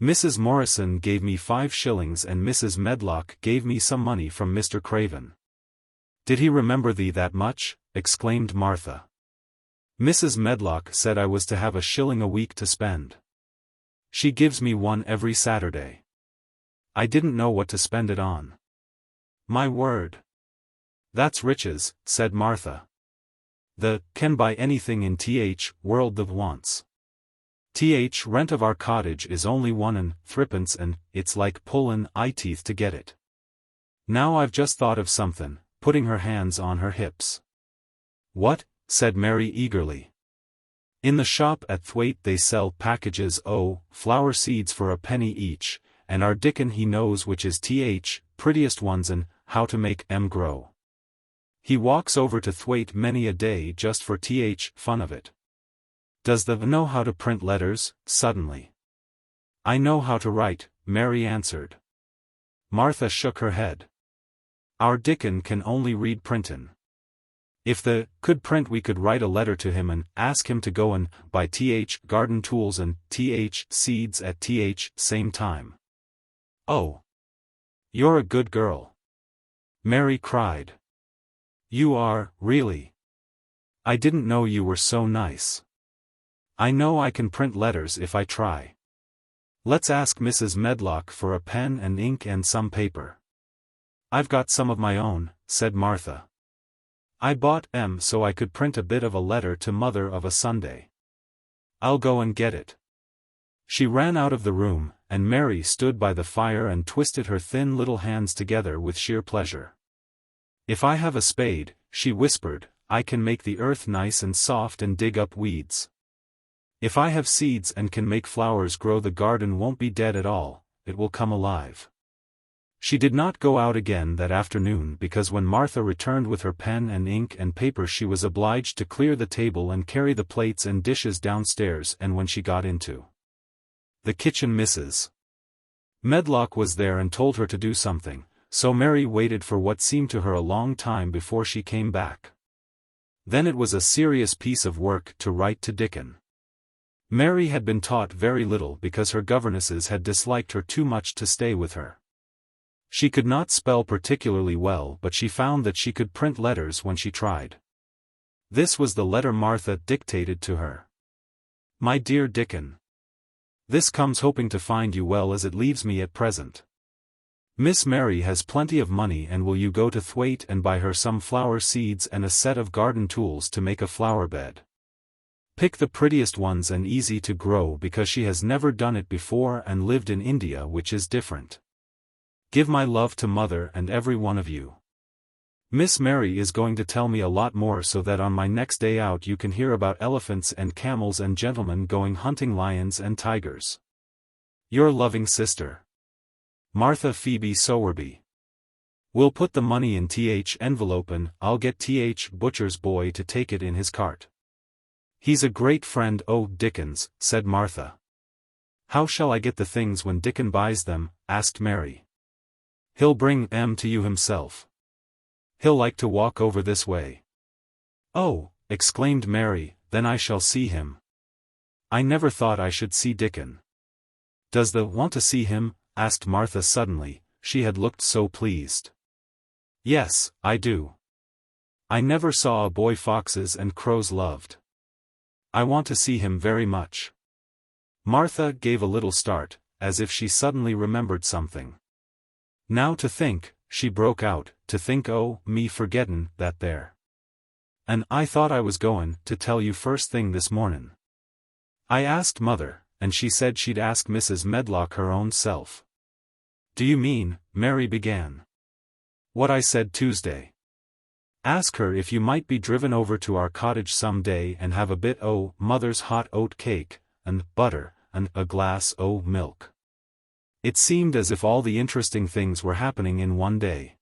Mrs. Morrison gave me 5 shillings and Mrs. Medlock gave me some money from Mr. Craven. Did he remember thee that much? Exclaimed Martha. Mrs. Medlock said I was to have a shilling a week to spend. She gives me one every Saturday. I didn't know what to spend it on. My word. That's riches, said Martha. The can buy anything in world that wants. Rent of our cottage is only 1 and 3pence and it's like pullin' eye teeth to get it. Now I've just thought of something, putting her hands on her hips. What? Said Mary eagerly. In the shop at Thwaite they sell packages flower seeds for a penny each, and our Dickon he knows which is prettiest ones and how to make 'em grow. He walks over to Thwaite many a day just for fun of it. Does thou know how to print letters? Suddenly. I know how to write, Mary answered. Martha shook her head. Our Dickon can only read printin'. If the could print we could write a letter to him and ask him to go and buy garden tools and seeds at same time. Oh! You're a good girl. Mary cried. You are, really. I didn't know you were so nice. I know I can print letters if I try. Let's ask Mrs. Medlock for a pen and ink and some paper. I've got some of my own, said Martha. I bought 'em so I could print a bit of a letter to mother of a Sunday. I'll go and get it. She ran out of the room, and Mary stood by the fire and twisted her thin little hands together with sheer pleasure. If I have a spade, she whispered, I can make the earth nice and soft and dig up weeds. If I have seeds and can make flowers grow, the garden won't be dead at all, it will come alive. She did not go out again that afternoon because when Martha returned with her pen and ink and paper she was obliged to clear the table and carry the plates and dishes downstairs, and when she got into the kitchen Mrs. Medlock was there and told her to do something, so Mary waited for what seemed to her a long time before she came back. Then it was a serious piece of work to write to Dickon. Mary had been taught very little because her governesses had disliked her too much to stay with her. She could not spell particularly well, but she found that she could print letters when she tried. This was the letter Martha dictated to her. My dear Dickon. This comes hoping to find you well as it leaves me at present. Miss Mary has plenty of money, and will you go to Thwaite and buy her some flower seeds and a set of garden tools to make a flower bed. Pick the prettiest ones and easy to grow because she has never done it before and lived in India, which is different. Give my love to Mother and every one of you. Miss Mary is going to tell me a lot more so that on my next day out you can hear about elephants and camels and gentlemen going hunting lions and tigers. Your loving sister, Martha Phoebe Sowerby. We'll put the money in Th envelope and I'll get Th butcher's boy to take it in his cart. He's a great friend. Oh, Dickens, said Martha. How shall I get the things when Dickon buys them? Asked Mary. He'll bring them to you himself. He'll like to walk over this way. Oh, exclaimed Mary, then I shall see him. I never thought I should see Dickon. Does the want to see him? Asked Martha suddenly, she had looked so pleased. Yes, I do. I never saw a boy foxes and crows loved. I want to see him very much. Martha gave a little start, as if she suddenly remembered something. Now to think, she broke out, to think, oh, me forgettin' that there. And I thought I was goin' to tell you first thing this mornin'. I asked Mother, and she said she'd ask Mrs. Medlock her own self. Do you mean, Mary began. What I said Tuesday. Ask her if you might be driven over to our cottage some day and have a bit o' Mother's hot oat cake, and butter, and a glass o' milk. It seemed as if all the interesting things were happening in one day.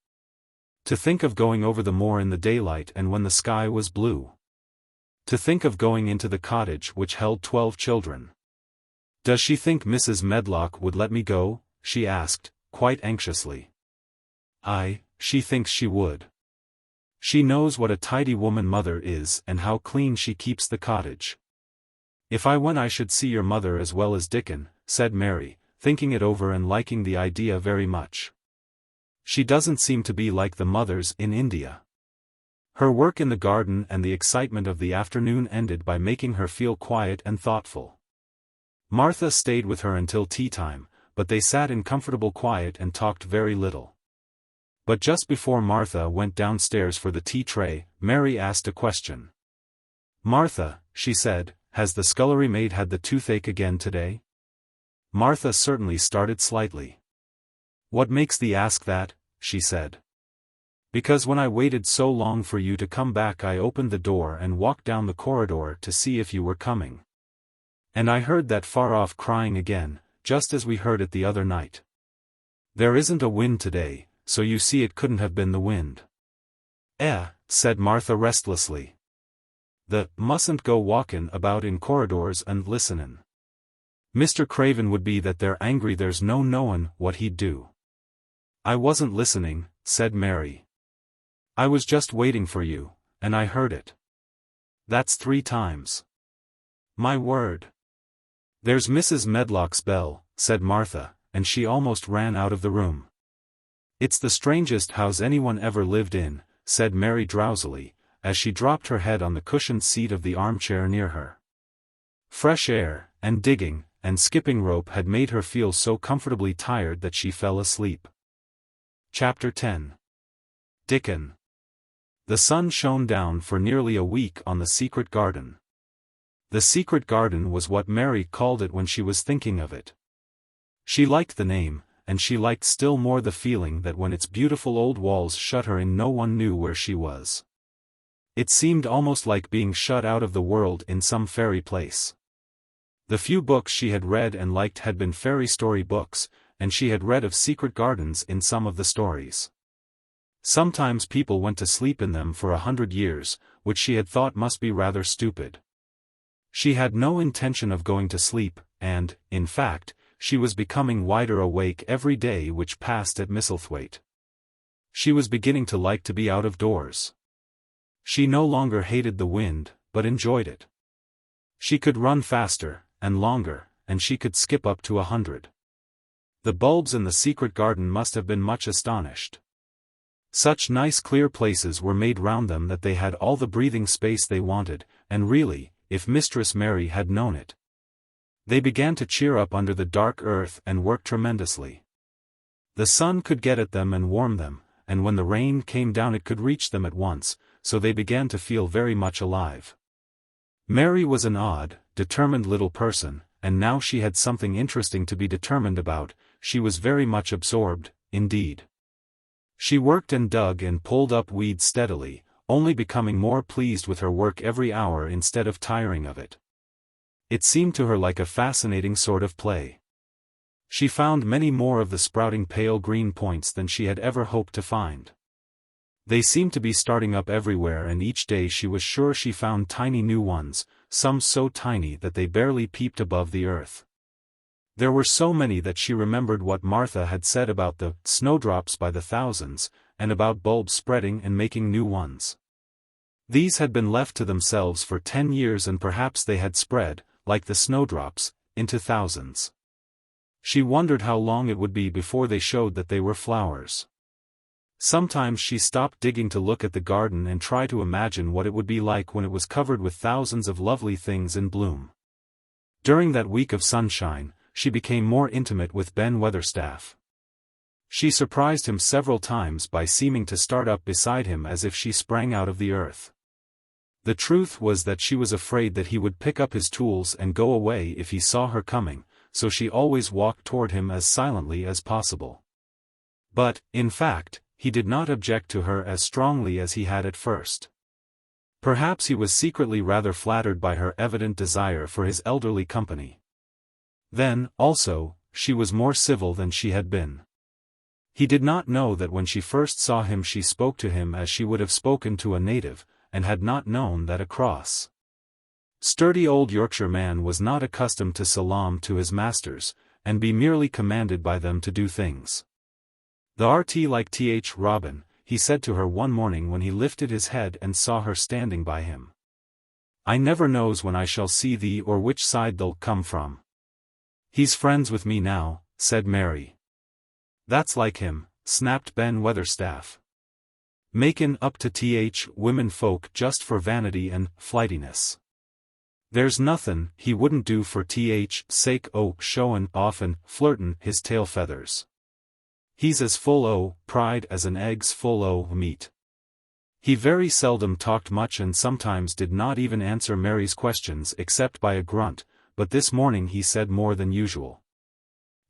To think of going over the moor in the daylight and when the sky was blue. To think of going into the cottage which held 12 children. Does she think Mrs. Medlock would let me go? She asked, quite anxiously. Aye, she thinks she would. She knows what a tidy woman Mother is and how clean she keeps the cottage. If I went I should see your mother as well as Dickon, said Mary, thinking it over and liking the idea very much. She doesn't seem to be like the mothers in India. Her work in the garden and the excitement of the afternoon ended by making her feel quiet and thoughtful. Martha stayed with her until tea time, but they sat in comfortable quiet and talked very little. But just before Martha went downstairs for the tea tray, Mary asked a question. Martha, she said, has the scullery maid had the toothache again today? Martha certainly started slightly. What makes thee ask that? She said. Because when I waited so long for you to come back I opened the door and walked down the corridor to see if you were coming. And I heard that far-off crying again, just as we heard it the other night. There isn't a wind today, so you see it couldn't have been the wind. Said Martha restlessly. The mustn't go walkin' about in corridors and listenin'. Mr. Craven would be that they're angry, there's no knowin' what he'd do. I wasn't listening, said Mary. I was just waiting for you, and I heard it. That's 3 times. My word. There's Mrs. Medlock's bell, said Martha, and she almost ran out of the room. It's the strangest house anyone ever lived in, said Mary drowsily, as she dropped her head on the cushioned seat of the armchair near her. Fresh air, and digging, and skipping rope had made her feel so comfortably tired that she fell asleep. Chapter 10. Dickon. The sun shone down for nearly a week on the secret garden. The secret garden was what Mary called it when she was thinking of it. She liked the name, and she liked still more the feeling that when its beautiful old walls shut her in no one knew where she was. It seemed almost like being shut out of the world in some fairy place. The few books she had read and liked had been fairy story books, and she had read of secret gardens in some of the stories. Sometimes people went to sleep in them for 100 years, which she had thought must be rather stupid. She had no intention of going to sleep, and, in fact, she was becoming wider awake every day which passed at Misselthwaite. She was beginning to like to be out of doors. She no longer hated the wind, but enjoyed it. She could run faster, and longer, and she could skip up to 100. The bulbs in the secret garden must have been much astonished. Such nice clear places were made round them that they had all the breathing space they wanted, and really, if Mistress Mary had known it. They began to cheer up under the dark earth and work tremendously. The sun could get at them and warm them, and when the rain came down it could reach them at once, so they began to feel very much alive. Mary was an odd, determined little person, and now she had something interesting to be determined about. She was very much absorbed, indeed. She worked and dug and pulled up weeds steadily, only becoming more pleased with her work every hour instead of tiring of it. It seemed to her like a fascinating sort of play. She found many more of the sprouting pale green points than she had ever hoped to find. They seemed to be starting up everywhere, and each day she was sure she found tiny new ones, some so tiny that they barely peeped above the earth. There were so many that she remembered what Martha had said about the snowdrops by the thousands, and about bulbs spreading and making new ones. These had been left to themselves for 10 years, and perhaps they had spread, like the snowdrops, into thousands. She wondered how long it would be before they showed that they were flowers. Sometimes she stopped digging to look at the garden and try to imagine what it would be like when it was covered with thousands of lovely things in bloom. During that week of sunshine, she became more intimate with Ben Weatherstaff. She surprised him several times by seeming to start up beside him as if she sprang out of the earth. The truth was that she was afraid that he would pick up his tools and go away if he saw her coming, so she always walked toward him as silently as possible. But, in fact, he did not object to her as strongly as he had at first. Perhaps he was secretly rather flattered by her evident desire for his elderly company. Then, also, she was more civil than she had been. He did not know that when she first saw him she spoke to him as she would have spoken to a native, and had not known that a cross, sturdy old Yorkshire man was not accustomed to salaam to his masters, and be merely commanded by them to do things. "The RT like th Robin," he said to her one morning when he lifted his head and saw her standing by him. "I never knows when I shall see thee or which side they'll come from." "He's friends with me now," said Mary. "That's like him," snapped Ben Weatherstaff. "Makin' up to women folk just for vanity and flightiness. There's nothin' he wouldn't do for sake o' showin' off and flirtin' his tail feathers. He's as full o' pride as an egg's full o' meat." He very seldom talked much and sometimes did not even answer Mary's questions except by a grunt, but this morning he said more than usual.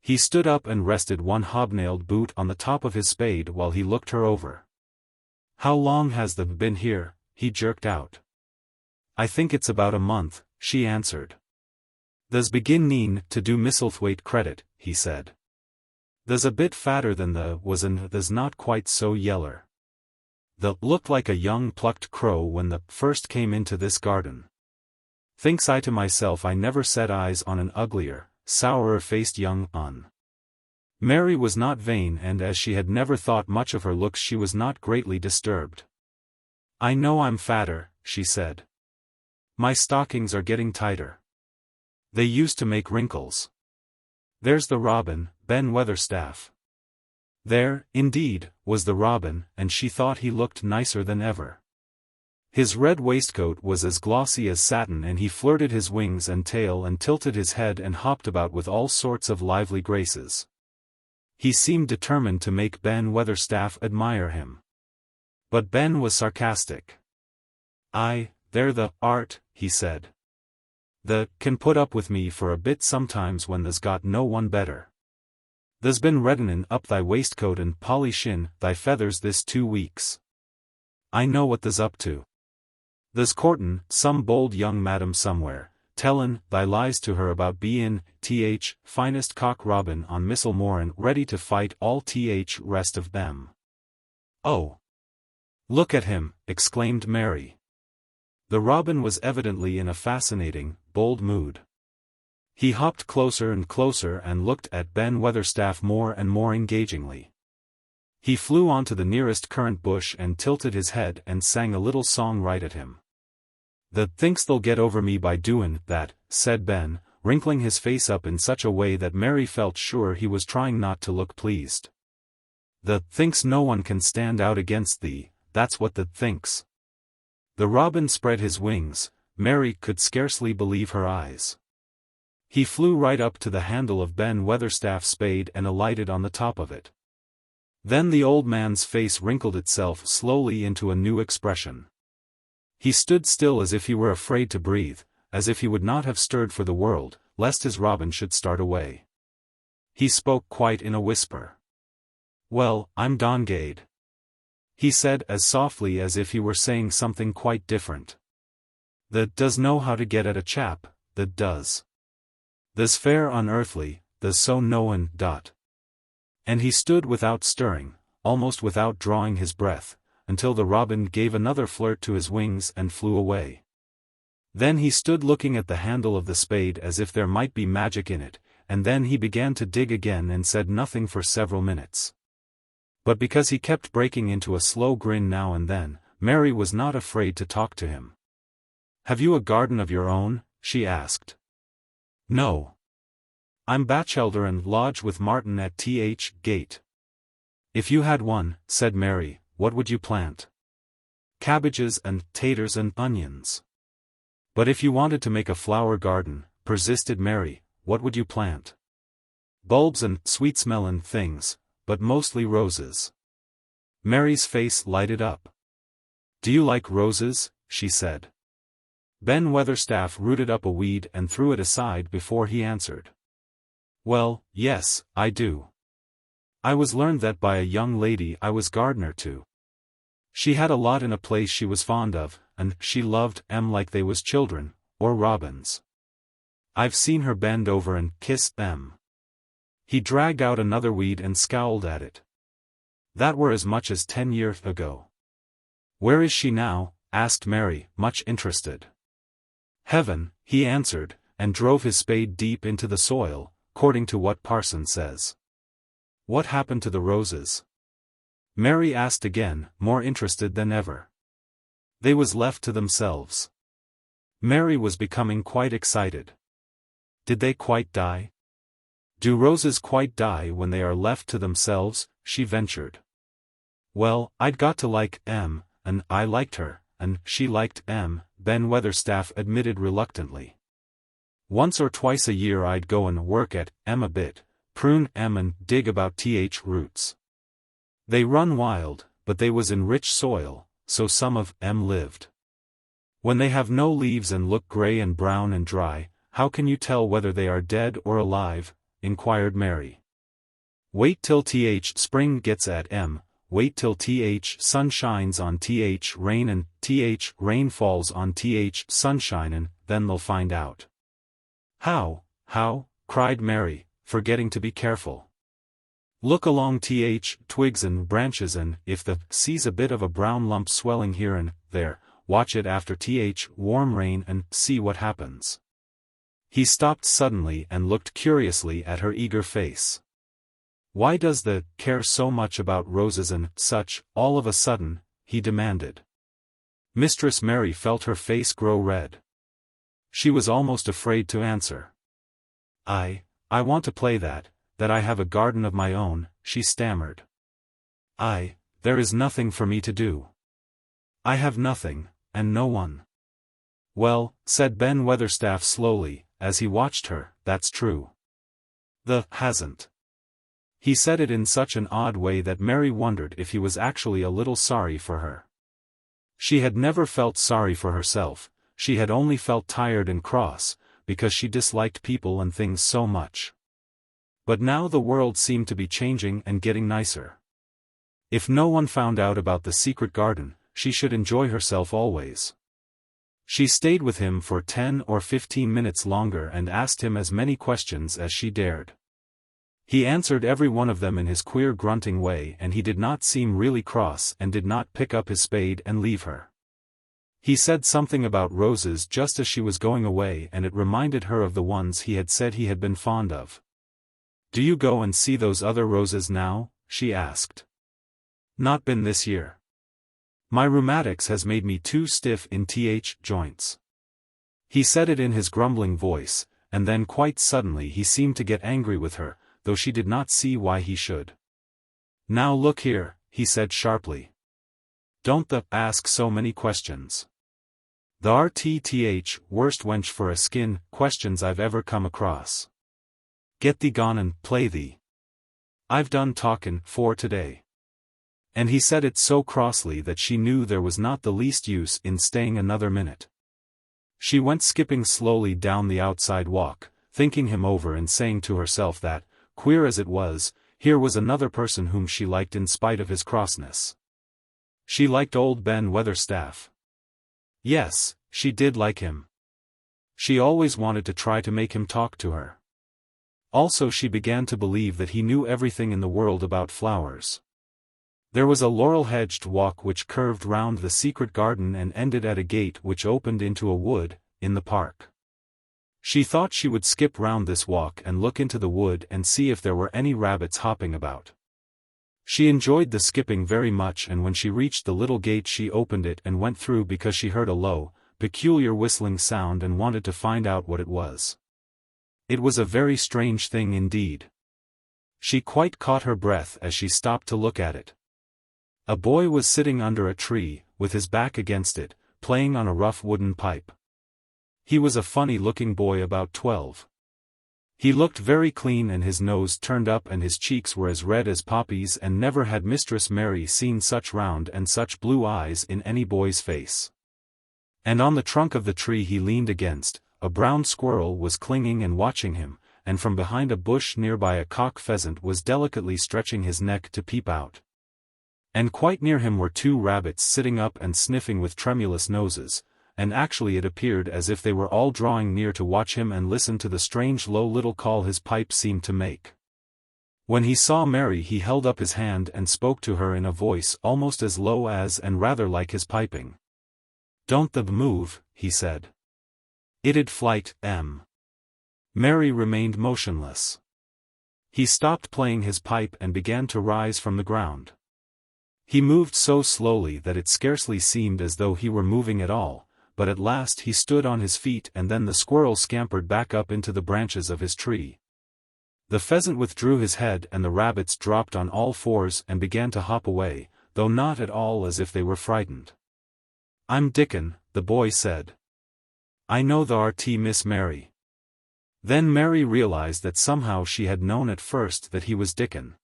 He stood up and rested one hobnailed boot on the top of his spade while he looked her over. "How long has they've been here?" he jerked out. "I think it's about a month," she answered. "They's beginnin' to do Misselthwaite credit," he said. "They's a bit fatter than the was and they's not quite so yeller. The looked like a young plucked crow when the first came into this garden. Thinks I to myself I never set eyes on an uglier, sourer-faced young un." Mary was not vain, and as she had never thought much of her looks she was not greatly disturbed. "I know I'm fatter," she said. "My stockings are getting tighter. They used to make wrinkles. There's the robin, Ben Weatherstaff." There, indeed, was the robin, and she thought he looked nicer than ever. His red waistcoat was as glossy as satin, and he flirted his wings and tail and tilted his head and hopped about with all sorts of lively graces. He seemed determined to make Ben Weatherstaff admire him. But Ben was sarcastic. "They're the art," he said. "The can put up with me for a bit sometimes when there's got no one better. There's been reddenin' up thy waistcoat and polishin' thy feathers this 2 weeks. I know what there's up to. There's courtin' some bold young madam somewhere, tellin' thy lies to her about bein' finest cock robin on Missel Moor and ready to fight all rest of them. Oh! Look at him, exclaimed Mary. The robin was evidently in a fascinating, bold mood. He hopped closer and closer and looked at Ben Weatherstaff more and more engagingly. He flew onto the nearest currant bush and tilted his head and sang a little song right at him. "The thinks they'll get over me by doin' that," said Ben, wrinkling his face up in such a way that Mary felt sure he was trying not to look pleased. "The thinks no one can stand out against thee, that's what the thinks." The robin spread his wings. Mary could scarcely believe her eyes. He flew right up to the handle of Ben Weatherstaff's spade and alighted on the top of it. Then the old man's face wrinkled itself slowly into a new expression. He stood still as if he were afraid to breathe, as if he would not have stirred for the world, lest his robin should start away. He spoke quite in a whisper. "Well, I'm Dongade," he said as softly as if he were saying something quite different. "The does know how to get at a chap, the does. The's fair unearthly, the so knowin' dot." And he stood without stirring, almost without drawing his breath, until the robin gave another flirt to his wings and flew away. Then he stood looking at the handle of the spade as if there might be magic in it, and then he began to dig again and said nothing for several minutes. But because he kept breaking into a slow grin now and then, Mary was not afraid to talk to him. "Have you a garden of your own?" she asked. "No. I'm bachelder and lodge with Martin at Gate." "If you had one," said Mary, "what would you plant?" "Cabbages and taters and onions." "But if you wanted to make a flower garden," persisted Mary, "what would you plant?" "Bulbs and sweet-smellin' things, but mostly roses." Mary's face lighted up. "Do you like roses?" she said. Ben Weatherstaff rooted up a weed and threw it aside before he answered. "Well, yes, I do. I was learned that by a young lady I was gardener to. She had a lot in a place she was fond of, and she loved 'em like they was children, or robins. I've seen her bend over and kiss 'em." He dragged out another weed and scowled at it. "That were as much as 10 years ago." "Where is she now?" asked Mary, much interested. "Heaven," he answered, and drove his spade deep into the soil, according to what parson says. "What happened to the roses?" Mary asked again, more interested than ever. "They was left to themselves." Mary was becoming quite excited. "Did they quite die?" "Do roses quite die when they are left to themselves?" she ventured. "Well, I'd got to like 'em, and I liked her, and she liked 'em," Ben Weatherstaff admitted reluctantly. "Once or twice a year I'd go and work at 'em a bit, prune 'em and dig about roots. They run wild, but they was in rich soil, so some of 'em lived. When they have no leaves and look gray and brown and dry, how can you tell whether they are dead or alive?" inquired Mary. "Wait till spring gets at 'em, wait till sun shines on rain and rain falls on sunshine and then they'll find out." How, cried Mary, forgetting to be careful. "Look along twigs and branches and, if the sees a bit of a brown lump swelling here and there, watch it after warm rain and see what happens." He stopped suddenly and looked curiously at her eager face. "Why does the care so much about roses and such, all of a sudden?" he demanded. Mistress Mary felt her face grow red. She was almost afraid to answer. I want to play that I have a garden of my own," she stammered. There is nothing for me to do. I have nothing, and no one." "Well," said Ben Weatherstaff slowly, as he watched her, "that's true. The hasn't." He said it in such an odd way that Mary wondered if he was actually a little sorry for her. She had never felt sorry for herself, she had only felt tired and cross, because she disliked people and things so much. But now the world seemed to be changing and getting nicer. If no one found out about the secret garden, she should enjoy herself always. She stayed with him for 10 or 15 minutes longer and asked him as many questions as she dared. He answered every one of them in his queer grunting way, and he did not seem really cross and did not pick up his spade and leave her. He said something about roses just as she was going away, and it reminded her of the ones he had said he had been fond of. "Do you go and see those other roses now?" she asked. "Not been this year. My rheumatics has made me too stiff in joints." He said it in his grumbling voice, and then quite suddenly he seemed to get angry with her, though she did not see why he should. "Now look here," he said sharply. "Don't ask so many questions. The worst wench for a skin questions I've ever come across. Get thee gone and play thee. I've done talkin' for today." And he said it so crossly that she knew there was not the least use in staying another minute. She went skipping slowly down the outside walk, thinking him over and saying to herself that, queer as it was, here was another person whom she liked in spite of his crossness. She liked old Ben Weatherstaff. Yes, she did like him. She always wanted to try to make him talk to her. Also she began to believe that he knew everything in the world about flowers. There was a laurel-hedged walk which curved round the secret garden and ended at a gate which opened into a wood, in the park. She thought she would skip round this walk and look into the wood and see if there were any rabbits hopping about. She enjoyed the skipping very much, and when she reached the little gate she opened it and went through because she heard a low, peculiar whistling sound and wanted to find out what it was. It was a very strange thing indeed. She quite caught her breath as she stopped to look at it. A boy was sitting under a tree, with his back against it, playing on a rough wooden pipe. He was a funny-looking boy about 12. He looked very clean and his nose turned up and his cheeks were as red as poppies, and never had Mistress Mary seen such round and such blue eyes in any boy's face. And on the trunk of the tree he leaned against, a brown squirrel was clinging and watching him, and from behind a bush nearby a cock pheasant was delicately stretching his neck to peep out. And quite near him were 2 rabbits sitting up and sniffing with tremulous noses, and actually it appeared as if they were all drawing near to watch him and listen to the strange low little call his pipe seemed to make. When he saw Mary he held up his hand and spoke to her in a voice almost as low as and rather like his piping. "Don't move," he said. "It'd flight, em." Mary remained motionless. He stopped playing his pipe and began to rise from the ground. He moved so slowly that it scarcely seemed as though he were moving at all, but at last he stood on his feet, and then the squirrel scampered back up into the branches of his tree. The pheasant withdrew his head and the rabbits dropped on all fours and began to hop away, though not at all as if they were frightened. "I'm Dickon," the boy said. "I know the Miss Mary." Then Mary realized that somehow she had known at first that he was Dickon.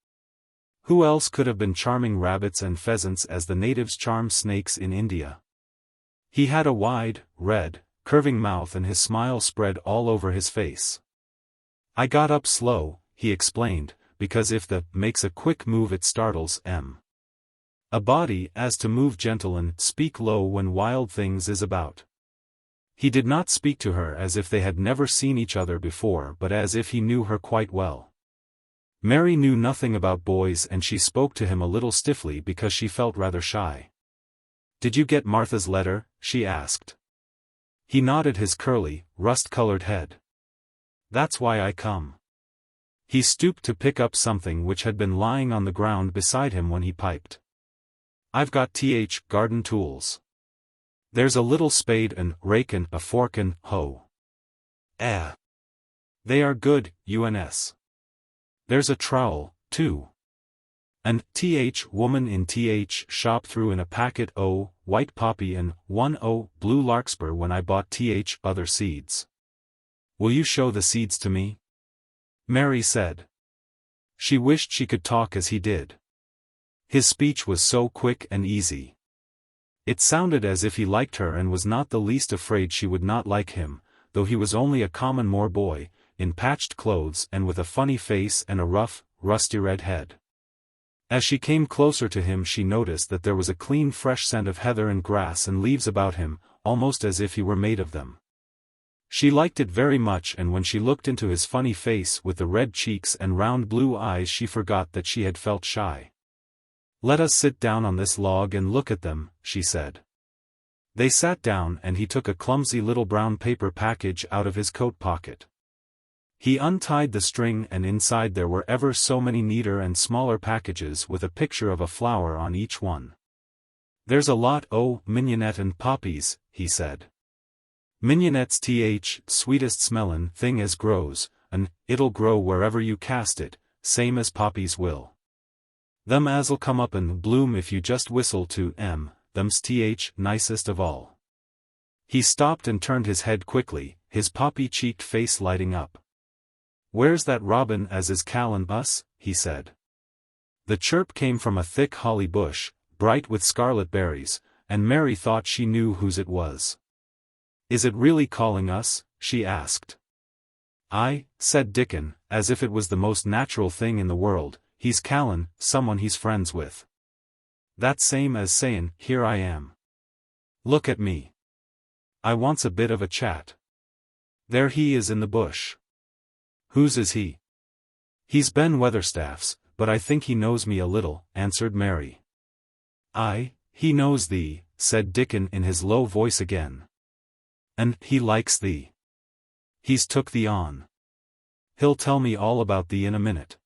Who else could have been charming rabbits and pheasants as the natives charm snakes in India? He had a wide, red, curving mouth and his smile spread all over his face. "I got up slow," he explained, "because if makes a quick move it startles a body, as to move gentle and speak low when wild things is about." He did not speak to her as if they had never seen each other before, but as if he knew her quite well. Mary knew nothing about boys and she spoke to him a little stiffly because she felt rather shy. "Did you get Martha's letter?" she asked. He nodded his curly, rust-colored head. "That's why I come." He stooped to pick up something which had been lying on the ground beside him when he piped. "I've got garden tools. There's a little spade and rake and a fork and hoe. They are good, uns. There's a trowel, too. And woman in shop threw in a packet o' white poppy and 1 o' blue larkspur when I bought other seeds. Will you show the seeds to me?" Mary said. She wished she could talk as he did. His speech was so quick and easy. It sounded as if he liked her and was not the least afraid she would not like him, though he was only a common Moor boy, in patched clothes and with a funny face and a rough, rusty red head. As she came closer to him she noticed that there was a clean fresh scent of heather and grass and leaves about him, almost as if he were made of them. She liked it very much, and when she looked into his funny face with the red cheeks and round blue eyes she forgot that she had felt shy. "Let us sit down on this log and look at them," she said. They sat down, and he took a clumsy little brown paper package out of his coat pocket. He untied the string, and inside there were ever so many neater and smaller packages with a picture of a flower on each one. "There's a lot o' mignonette and poppies," he said. "Mignonette's sweetest smellin' thing as grows, and it'll grow wherever you cast it, same as poppies will. Them as'll come up and bloom if you just whistle to 'em, them's nicest of all." He stopped and turned his head quickly, his poppy-cheeked face lighting up. "Where's that robin as is callin' us?" he said. The chirp came from a thick holly bush, bright with scarlet berries, and Mary thought she knew whose it was. "Is it really calling us?" she asked. "Aye," said Dickon, as if it was the most natural thing in the world, "he's callin' someone he's friends with. That's same as sayin', 'Here I am. Look at me. I wants a bit of a chat.' There he is in the bush." "Whose is he?" "He's Ben Weatherstaff's, but I think he knows me a little," answered Mary. "Aye, he knows thee," said Dickon in his low voice again. "And he likes thee. He's took thee on. He'll tell me all about thee in a minute."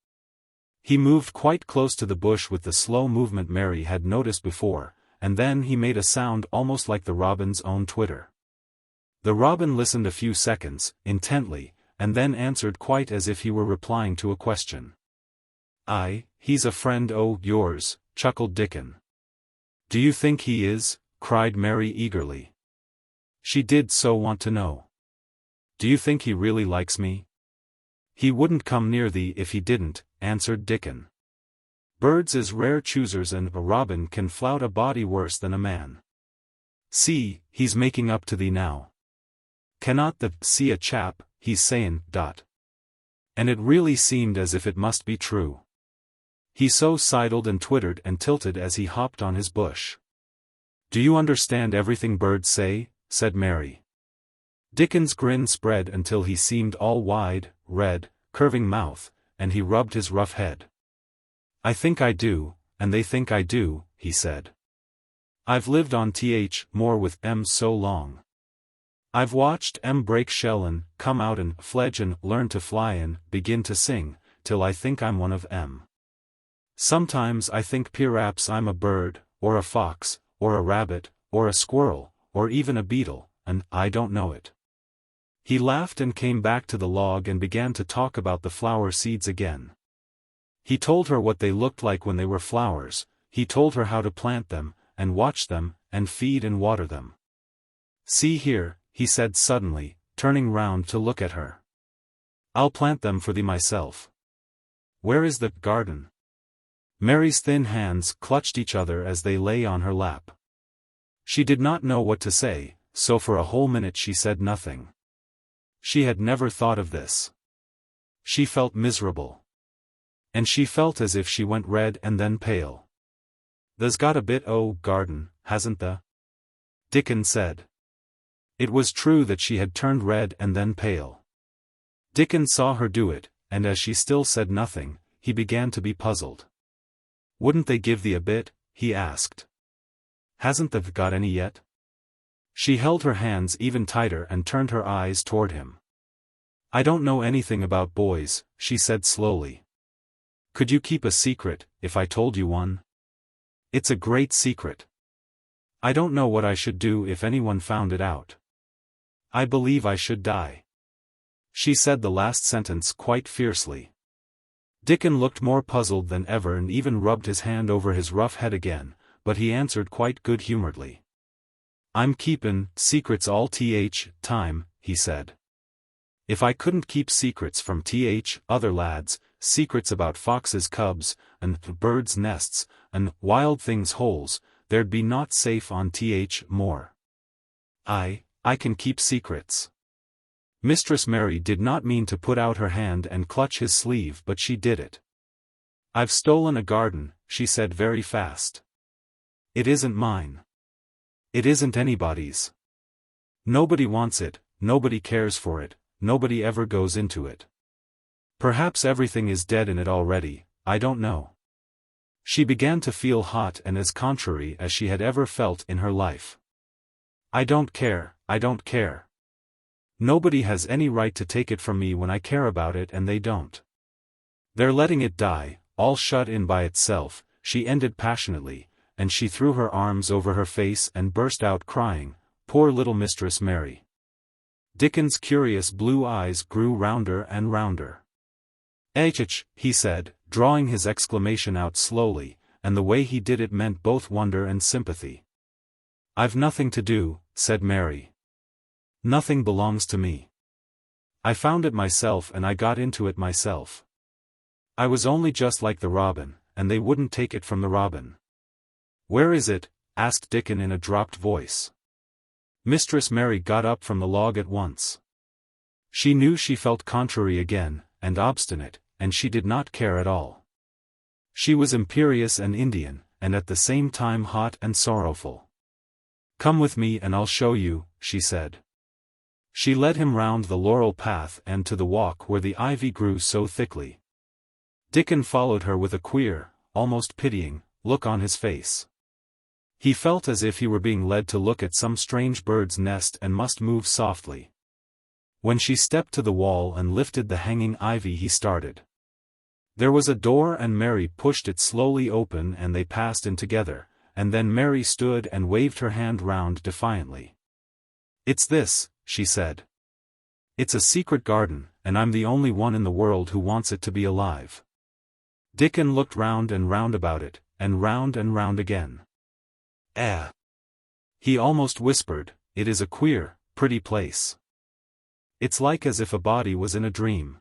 He moved quite close to the bush with the slow movement Mary had noticed before, and then he made a sound almost like the robin's own twitter. The robin listened a few seconds, intently, and then answered quite as if he were replying to a question. "Aye, he's a friend o' yours," chuckled Dickon. "Do you think he is?" cried Mary eagerly. She did so want to know. "Do you think he really likes me?" "He wouldn't come near thee if he didn't," answered Dickon. "Birds is rare choosers, and a robin can flout a body worse than a man. See, he's making up to thee now. Cannot thee see a chap, he's sayin', dot." And it really seemed as if it must be true. He so sidled and twittered and tilted as he hopped on his bush. "Do you understand everything birds say?" said Mary. Dickon's grin spread until he seemed all wide, red, curving mouth, and he rubbed his rough head. "I think I do, and they think I do," he said. "I've lived on Moor with Em so long. I've watched Em break shell and come out and fledge and learn to fly and begin to sing, till I think I'm one of Em. Sometimes I think p'raps I'm a bird, or a fox, or a rabbit, or a squirrel, or even a beetle, and I don't know it." He laughed and came back to the log and began to talk about the flower seeds again. He told her what they looked like when they were flowers, he told her how to plant them, and watch them, and feed and water them. "See here," he said suddenly, turning round to look at her. "I'll plant them for thee myself. Where is the garden?" Mary's thin hands clutched each other as they lay on her lap. She did not know what to say, so for a whole minute she said nothing. She had never thought of this. She felt miserable. And she felt as if she went red and then pale. "There's got a bit o' garden, hasn't the?" Dickon said. It was true that she had turned red and then pale. Dickon saw her do it, and as she still said nothing, he began to be puzzled. "Wouldn't they give thee a bit?" he asked. "Hasn't thee got any yet?" She held her hands even tighter and turned her eyes toward him. "I don't know anything about boys," she said slowly. "Could you keep a secret, if I told you one?" "It's a great secret. I don't know what I should do if anyone found it out. I believe I should die." She said the last sentence quite fiercely. Dickon looked more puzzled than ever and even rubbed his hand over his rough head again, but he answered quite good-humoredly. "I'm keepin' secrets all time," he said. "If I couldn't keep secrets from other lads, secrets about foxes' cubs, and birds' nests, and wild things' holes, there'd be naught safe on Moor. I can keep secrets." Mistress Mary did not mean to put out her hand and clutch his sleeve, but she did it. "I've stolen a garden," she said very fast. "It isn't mine. It isn't anybody's. Nobody wants it, nobody cares for it, nobody ever goes into it. Perhaps everything is dead in it already, I don't know. She began to feel hot and as contrary as she had ever felt in her life. I don't care, I don't care. Nobody has any right to take it from me when I care about it and they don't. They're letting it die, all shut in by itself, she ended passionately, and she threw her arms over her face and burst out crying, poor little Mistress Mary. Dickon's curious blue eyes grew rounder and rounder. "XXIII," he said, drawing his exclamation out slowly, and the way he did it meant both wonder and sympathy. "I've nothing to do," said Mary. "Nothing belongs to me. I found it myself and I got into it myself. I was only just like the robin, and they wouldn't take it from the robin." "Where is it?" asked Dickon in a dropped voice. Mistress Mary got up from the log at once. She knew she felt contrary again, and obstinate, and she did not care at all. She was imperious and Indian, and at the same time hot and sorrowful. "Come with me and I'll show you," she said. She led him round the laurel path and to the walk where the ivy grew so thickly. Dickon followed her with a queer, almost pitying, look on his face. He felt as if he were being led to look at some strange bird's nest and must move softly. When she stepped to the wall and lifted the hanging ivy he started. There was a door and Mary pushed it slowly open and they passed in together, and then Mary stood and waved her hand round defiantly. "It's this," she said. "It's a secret garden, and I'm the only one in the world who wants it to be alive." Dickon looked round and round about it, and round again. "Eh!" he almost whispered, "it is a queer, pretty place. It's like as if a body was in a dream."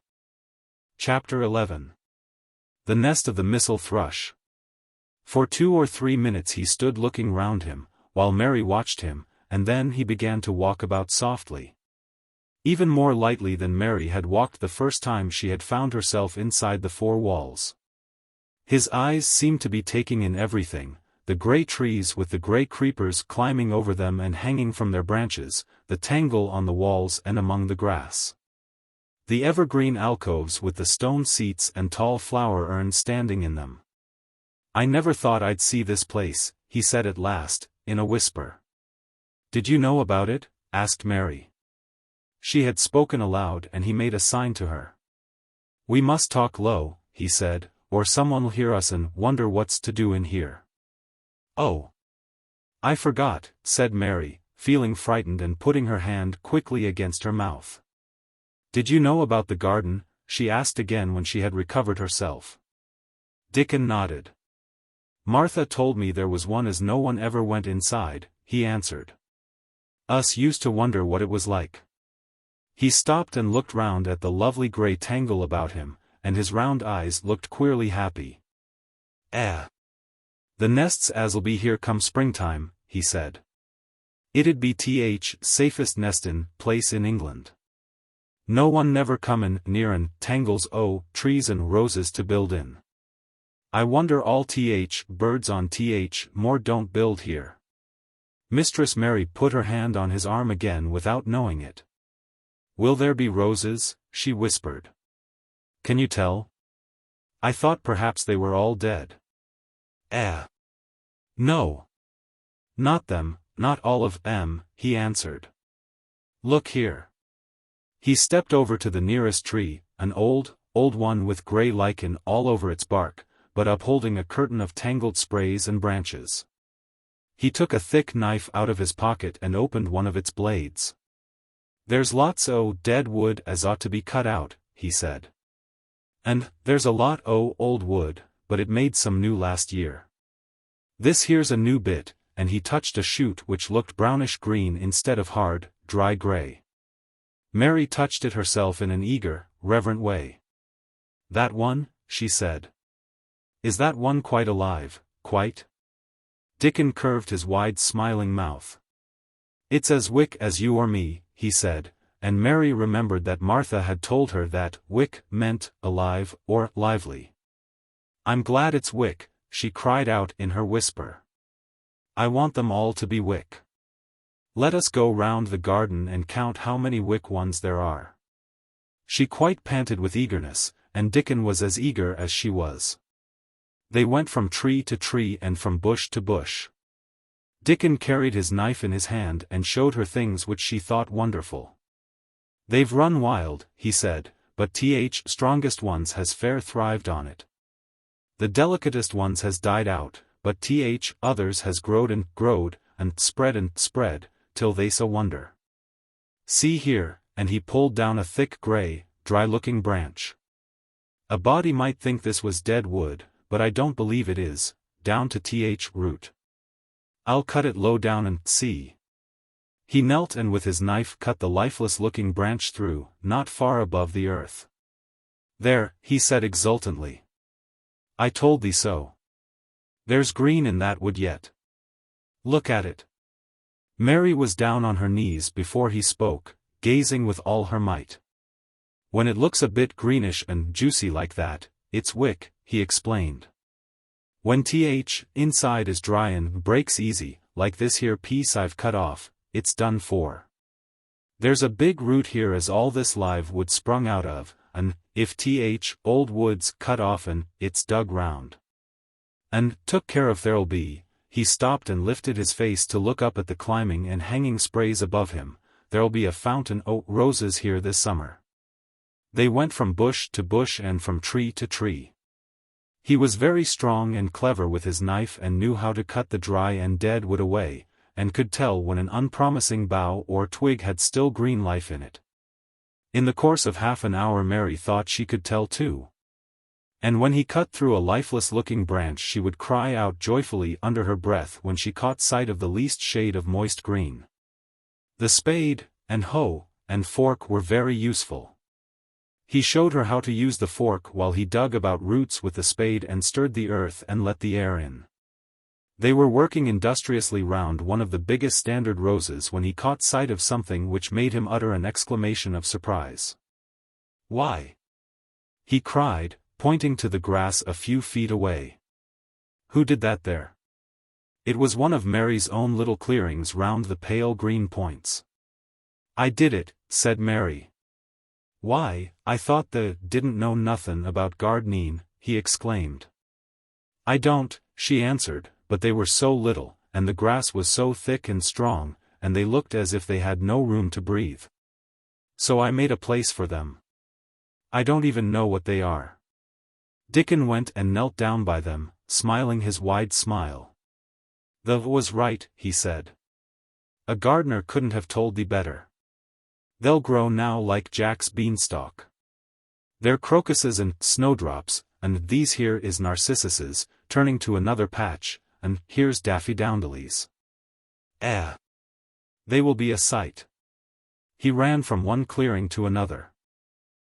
Chapter 11. The nest of the Missel thrush. For 2 or 3 minutes he stood looking round him, while Mary watched him, and then he began to walk about softly. Even more lightly than Mary had walked the first time she had found herself inside the 4 walls. His eyes seemed to be taking in everything, the grey trees with the grey creepers climbing over them and hanging from their branches, the tangle on the walls and among the grass. The evergreen alcoves with the stone seats and tall flower urns standing in them. "I never thought I'd see this place," he said at last, in a whisper. "Did you know about it?" asked Mary. She had spoken aloud and he made a sign to her. "We must talk low," he said, "or someone'll hear us and wonder what's to do in here." "Oh! I forgot," said Mary, feeling frightened and putting her hand quickly against her mouth. "Did you know about the garden?" she asked again when she had recovered herself. Dickon nodded. "Martha told me there was one as no one ever went inside," he answered. "Us used to wonder what it was like." He stopped and looked round at the lovely grey tangle about him, and his round eyes looked queerly happy. "Eh! The nests as'll be here come springtime," he said. "It'd be th safest nestin' place in England. No one never comin' near'n tangles o' trees and roses to build in. I wonder all th birds on th Moor don't build here." Mistress Mary put her hand on his arm again without knowing it. "Will there be roses?" she whispered. "Can you tell? I thought perhaps they were all dead." "Eh! No. Not them, not all of 'em," he answered. "Look here." He stepped over to the nearest tree, an old one with grey lichen all over its bark, but upholding a curtain of tangled sprays and branches. He took a thick knife out of his pocket and opened one of its blades. "There's lots o' dead wood as ought to be cut out," he said. "And there's a lot o' old wood, but it made some new last year. This here's a new bit," and he touched a shoot which looked brownish-green instead of hard, dry grey. Mary touched it herself in an eager, reverent way. "That one?" she said. "Is that one quite alive, quite?" Dickon curved his wide smiling mouth. "It's as wick as you or me," he said, and Mary remembered that Martha had told her that wick meant alive or lively. "I'm glad it's wick," she cried out in her whisper. "I want them all to be wick. Let us go round the garden and count how many wick ones there are. She quite panted with eagerness, and Dickon was as eager as she was. They went from tree to tree and from bush to bush. Dickon carried his knife in his hand and showed her things which she thought wonderful. They've run wild, he said, but strongest ones has fair thrived on it. The delicatest ones has died out, but others has growed, and spread, till they so wonder. See here, and he pulled down a thick grey, dry-looking branch. A body might think this was dead wood, but I don't believe it is, down to root. I'll cut it low down and see. He knelt and with his knife cut the lifeless-looking branch through, not far above the earth. There, he said exultantly. I told thee so. There's green in that wood yet. Look at it. Mary was down on her knees before he spoke, gazing with all her might. When it looks a bit greenish and juicy like that, it's wick, he explained. When inside is dry and breaks easy, like this here piece I've cut off, it's done for. There's a big root here as all this live wood sprung out of, and, if old wood's cut off and, it's dug round. And, took care of there'll be, he stopped and lifted his face to look up at the climbing and hanging sprays above him, there'll be a fountain o' roses here this summer. They went from bush to bush and from tree to tree. He was very strong and clever with his knife and knew how to cut the dry and dead wood away, and could tell when an unpromising bough or twig had still green life in it. In the course of half an hour Mary thought she could tell too. And when he cut through a lifeless-looking branch she would cry out joyfully under her breath when she caught sight of the least shade of moist green. The spade, and hoe, and fork were very useful. He showed her how to use the fork while he dug about roots with the spade and stirred the earth and let the air in. They were working industriously round one of the biggest standard roses when he caught sight of something which made him utter an exclamation of surprise. Why! He cried, pointing to the grass a few feet away. Who did that there? It was one of Mary's own little clearings round the pale green points. I did it, said Mary. Why, I thought didn't know nothin' about gardening, he exclaimed. I don't, she answered, but they were so little, and the grass was so thick and strong, and they looked as if they had no room to breathe. So I made a place for them. I don't even know what they are. Dickon went and knelt down by them, smiling his wide smile. "Thou was right," he said. "A gardener couldn't have told thee better. They'll grow now like Jack's beanstalk. They're crocuses and snowdrops, and these here is narcissuses," turning to another patch, "and here's daffodillies. They will be a sight." He ran from one clearing to another.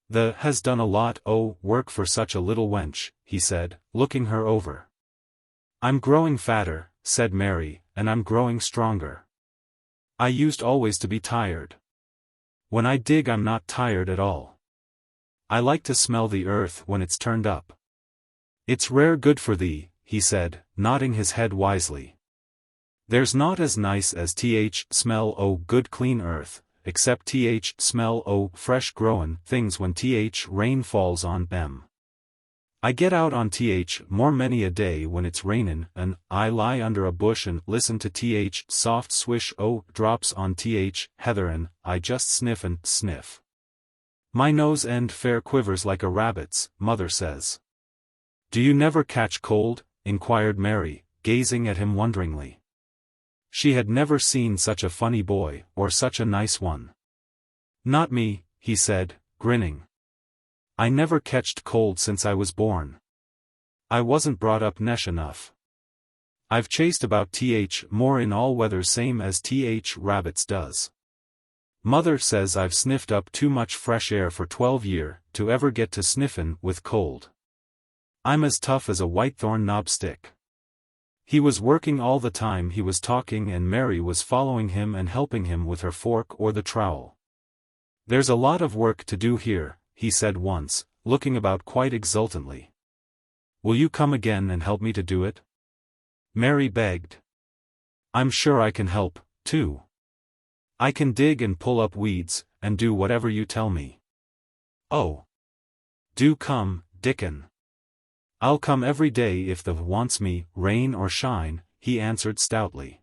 "The has done a lot o' work for such a little wench," he said, looking her over. "I'm growing fatter," said Mary, "and I'm growing stronger. I used always to be tired. When I dig I'm not tired at all. I like to smell the earth when it's turned up. It's rare good for thee," he said, nodding his head wisely. "There's naught as nice as smell o' good clean earth, except smell o' fresh growin' things when rain falls on them. I get out on more many a day when it's rainin', and I lie under a bush and listen to soft swish o' drops on heather, and I just sniff and sniff. My nose end fair quivers like a rabbit's, mother says." "Do you never catch cold?" inquired Mary, gazing at him wonderingly. She had never seen such a funny boy, or such a nice one. "Not me," he said, grinning. "I never catched cold since I was born. I wasn't brought up nesh enough. I've chased about more in all weathers same as rabbits does. Mother says I've sniffed up too much fresh air for 12 year, to ever get to sniffin' with cold. I'm as tough as a whitethorn knobstick." He was working all the time he was talking, and Mary was following him and helping him with her fork or the trowel. "There's a lot of work to do here," he said once, looking about quite exultantly. "Will you come again and help me to do it?" Mary begged. "I'm sure I can help, too. I can dig and pull up weeds, and do whatever you tell me. Oh. Do come, Dickon. I'll come every day if the wants me, rain or shine, he answered stoutly.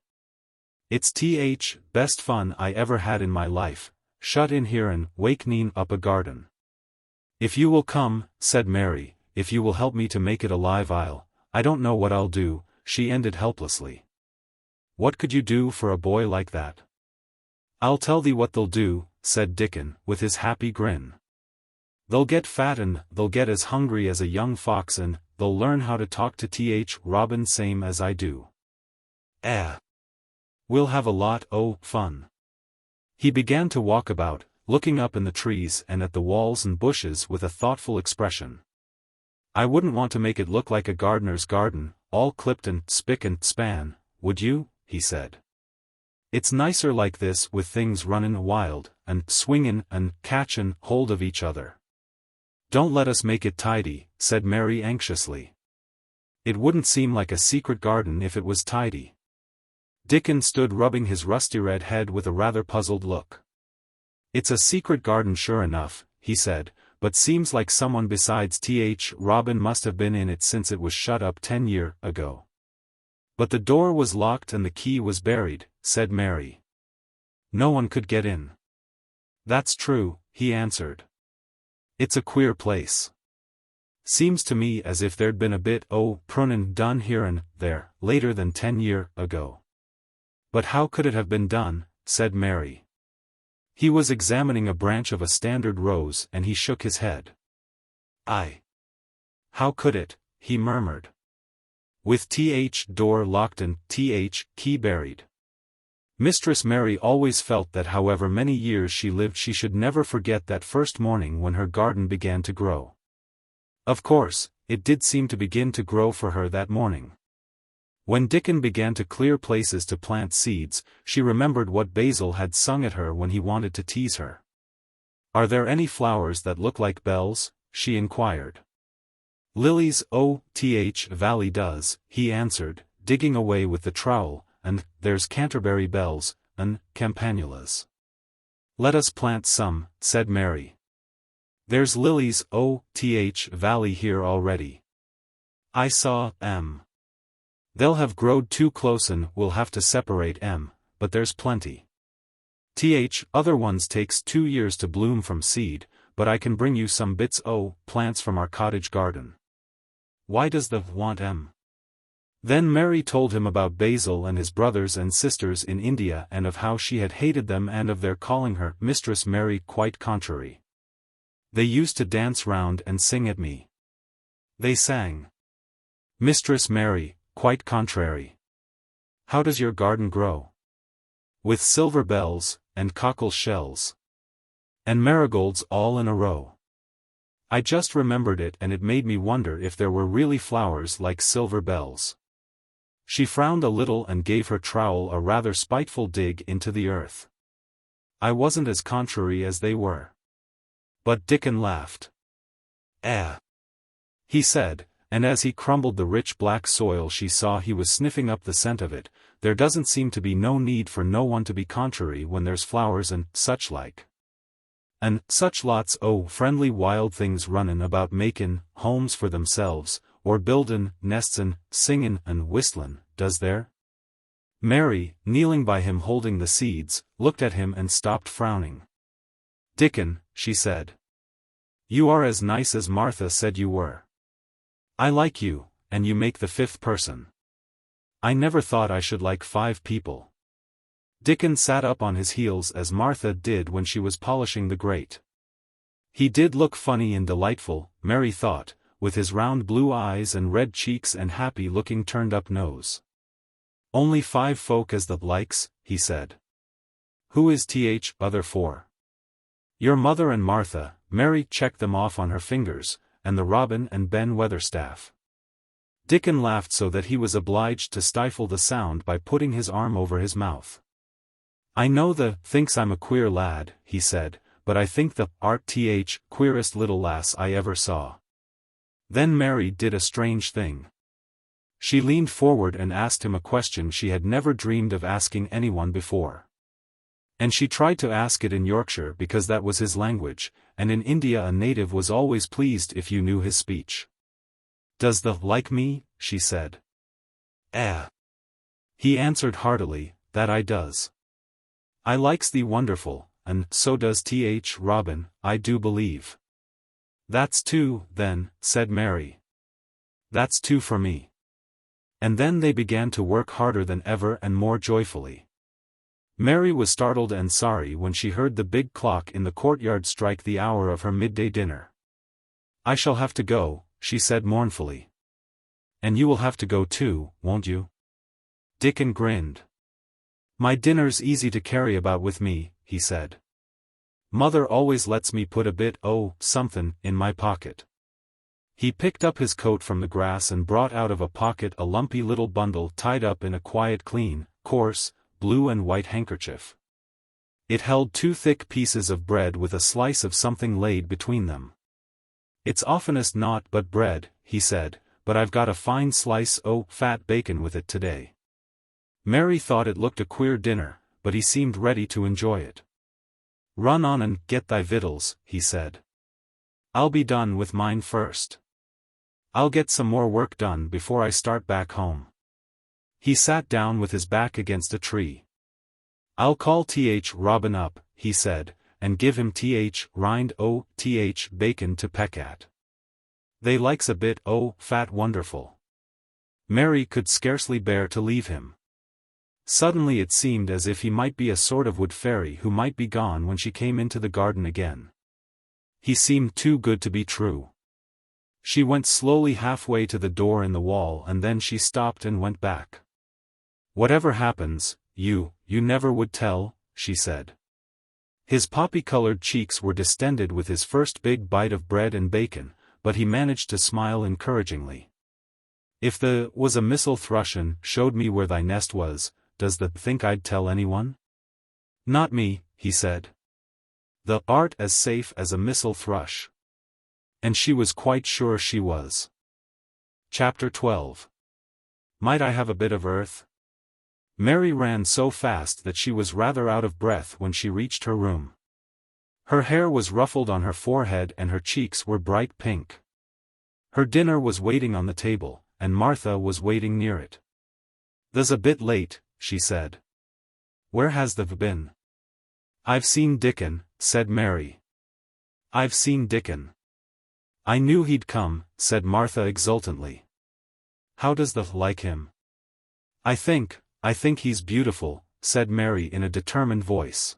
It's best fun I ever had in my life, shut in here and wakening up a garden. If you will come, said Mary, if you will help me to make it alive I don't know what I'll do, she ended helplessly. What could you do for a boy like that? I'll tell thee what they'll do, said Dickon, with his happy grin. They'll get fat and they'll get as hungry as a young fox and they'll learn how to talk to Robin same as I do. We'll have a lot fun. He began to walk about, looking up in the trees and at the walls and bushes with a thoughtful expression. I wouldn't want to make it look like a gardener's garden, all clipped and spick and span, would you? He said. It's nicer like this with things runnin' wild, and swingin' and catchin' hold of each other. Don't let us make it tidy, said Mary anxiously. It wouldn't seem like a secret garden if it was tidy. Dickon stood rubbing his rusty red head with a rather puzzled look. It's a secret garden sure enough, he said, but seems like someone besides Robin must have been in it since it was shut up 10 years ago. But the door was locked and the key was buried, said Mary. No one could get in. That's true, he answered. It's a queer place. Seems to me as if there'd been a bit prunin' done here and there, later than 10 years ago. But how could it have been done, said Mary. He was examining a branch of a standard rose and he shook his head. How could it, he murmured. With door locked and key buried. Mistress Mary always felt that however many years she lived she should never forget that first morning when her garden began to grow. Of course, it did seem to begin to grow for her that morning. When Dickon began to clear places to plant seeds, she remembered what Basil had sung at her when he wanted to tease her. Are there any flowers that look like bells? She inquired. Lilies, Valley does, he answered, digging away with the trowel, and there's Canterbury bells, and campanulas. Let us plant some, said Mary. There's lilies, Valley here already. I saw 'em. They'll have growed too close and we'll have to separate 'em, but there's plenty. Other ones takes 2 years to bloom from seed, but I can bring you some bits plants from our cottage garden. Why does the want 'em? Then Mary told him about Basil and his brothers and sisters in India and of how she had hated them and of their calling her Mistress Mary quite contrary. They used to dance round and sing at me. They sang. Mistress Mary, quite contrary. How does your garden grow? With silver bells, and cockle shells. And marigolds all in a row. I just remembered it and it made me wonder if there were really flowers like silver bells. She frowned a little and gave her trowel a rather spiteful dig into the earth. I wasn't as contrary as they were. But Dickon laughed. He said, and as he crumbled the rich black soil she saw he was sniffing up the scent of it, there doesn't seem to be no need for no one to be contrary when there's flowers and such like. And such lots friendly wild things runnin' about makin' homes for themselves, or buildin' nests and singin' and whistlin', does there? Mary, kneeling by him holding the seeds, looked at him and stopped frowning. Dickon, she said. You are as nice as Martha said you were. I like you, and you make the 5th person. I never thought I should like 5 people. Dickon sat up on his heels as Martha did when she was polishing the grate. He did look funny and delightful, Mary thought, with his round blue eyes and red cheeks and happy-looking turned-up nose. Only 5 folk as the likes, he said. Who is other 4? Your mother and Martha, Mary checked them off on her fingers, and the Robin and Ben Weatherstaff. Dickon laughed so that he was obliged to stifle the sound by putting his arm over his mouth. I know thinks I'm a queer lad, he said, but I think the queerest little lass I ever saw. Then Mary did a strange thing. She leaned forward and asked him a question she had never dreamed of asking anyone before. And she tried to ask it in Yorkshire because that was his language, and in India a native was always pleased if you knew his speech. "Does the like me?" she said. He answered heartily, "That I does. I likes thee wonderful, and so does Th. Robin, I do believe." "That's two, then," said Mary. "That's two for me." And then they began to work harder than ever and more joyfully. Mary was startled and sorry when she heard the big clock in the courtyard strike the hour of her midday dinner. "I shall have to go," she said mournfully. "And you will have to go too, won't you?" Dickon grinned. "My dinner's easy to carry about with me," he said. "Mother always lets me put a bit something in my pocket." He picked up his coat from the grass and brought out of a pocket a lumpy little bundle tied up in a quiet clean, coarse, blue and white handkerchief. It held 2 thick pieces of bread with a slice of something laid between them. "It's oftenest naught but bread," he said, "but I've got a fine slice o' fat bacon with it today." Mary thought it looked a queer dinner, but he seemed ready to enjoy it. "Run on and get thy victuals," he said. "I'll be done with mine first. I'll get some more work done before I start back home." He sat down with his back against a tree. "I'll call Th. Robin up," he said, "and give him Th. rind o' Th. bacon to peck at. They likes a bit o' fat wonderful." Mary could scarcely bear to leave him. Suddenly it seemed as if he might be a sort of wood fairy who might be gone when she came into the garden again. He seemed too good to be true. She went slowly halfway to the door in the wall and then she stopped and went back. "Whatever happens, you never would tell," she said. His poppy-colored cheeks were distended with his first big bite of bread and bacon, but he managed to smile encouragingly. "If the was a Missel thrush and showed me where thy nest was, does the think I'd tell anyone?" "Not me," he said. "The art as safe as a Missel thrush." And she was quite sure she was. Chapter 12. Might I have a bit of earth? Mary ran so fast that she was rather out of breath when she reached her room. Her hair was ruffled on her forehead and her cheeks were bright pink. Her dinner was waiting on the table, and Martha was waiting near it. "Th's a bit late," she said. "Where has thou been?" "I've seen Dickon," said Mary. "I've seen Dickon." "I knew he'd come," said Martha exultantly. "How does thou like him?" I think he's beautiful," said Mary in a determined voice.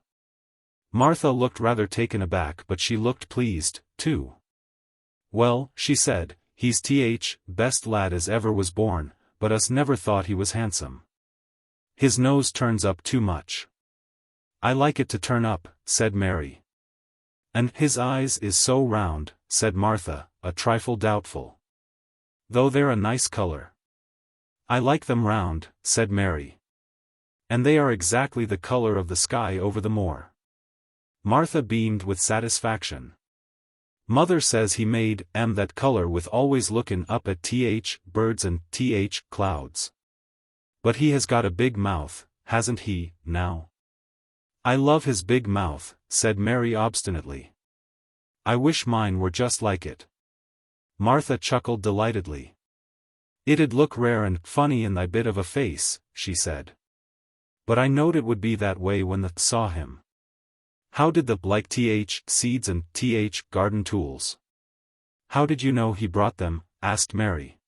Martha looked rather taken aback but she looked pleased, too. "Well," she said, "he's Th. best lad as ever was born, but us never thought he was handsome. His nose turns up too much." "I like it to turn up," said Mary. "And his eyes is so round," said Martha, a trifle doubtful. "Though they're a nice color." "I like them round," said Mary. "And they are exactly the color of the sky over the moor." Martha beamed with satisfaction. "Mother says he made that color with always lookin' up at Th. birds and Th. clouds. But he has got a big mouth, hasn't he, now?" "I love his big mouth," said Mary obstinately. "I wish mine were just like it." Martha chuckled delightedly. "It'd look rare and funny in thy bit of a face," she said. "But I knowed it would be that way when thou saw him. How did thou like Th. seeds and Th. garden tools?" "How did you know he brought them?" asked Mary.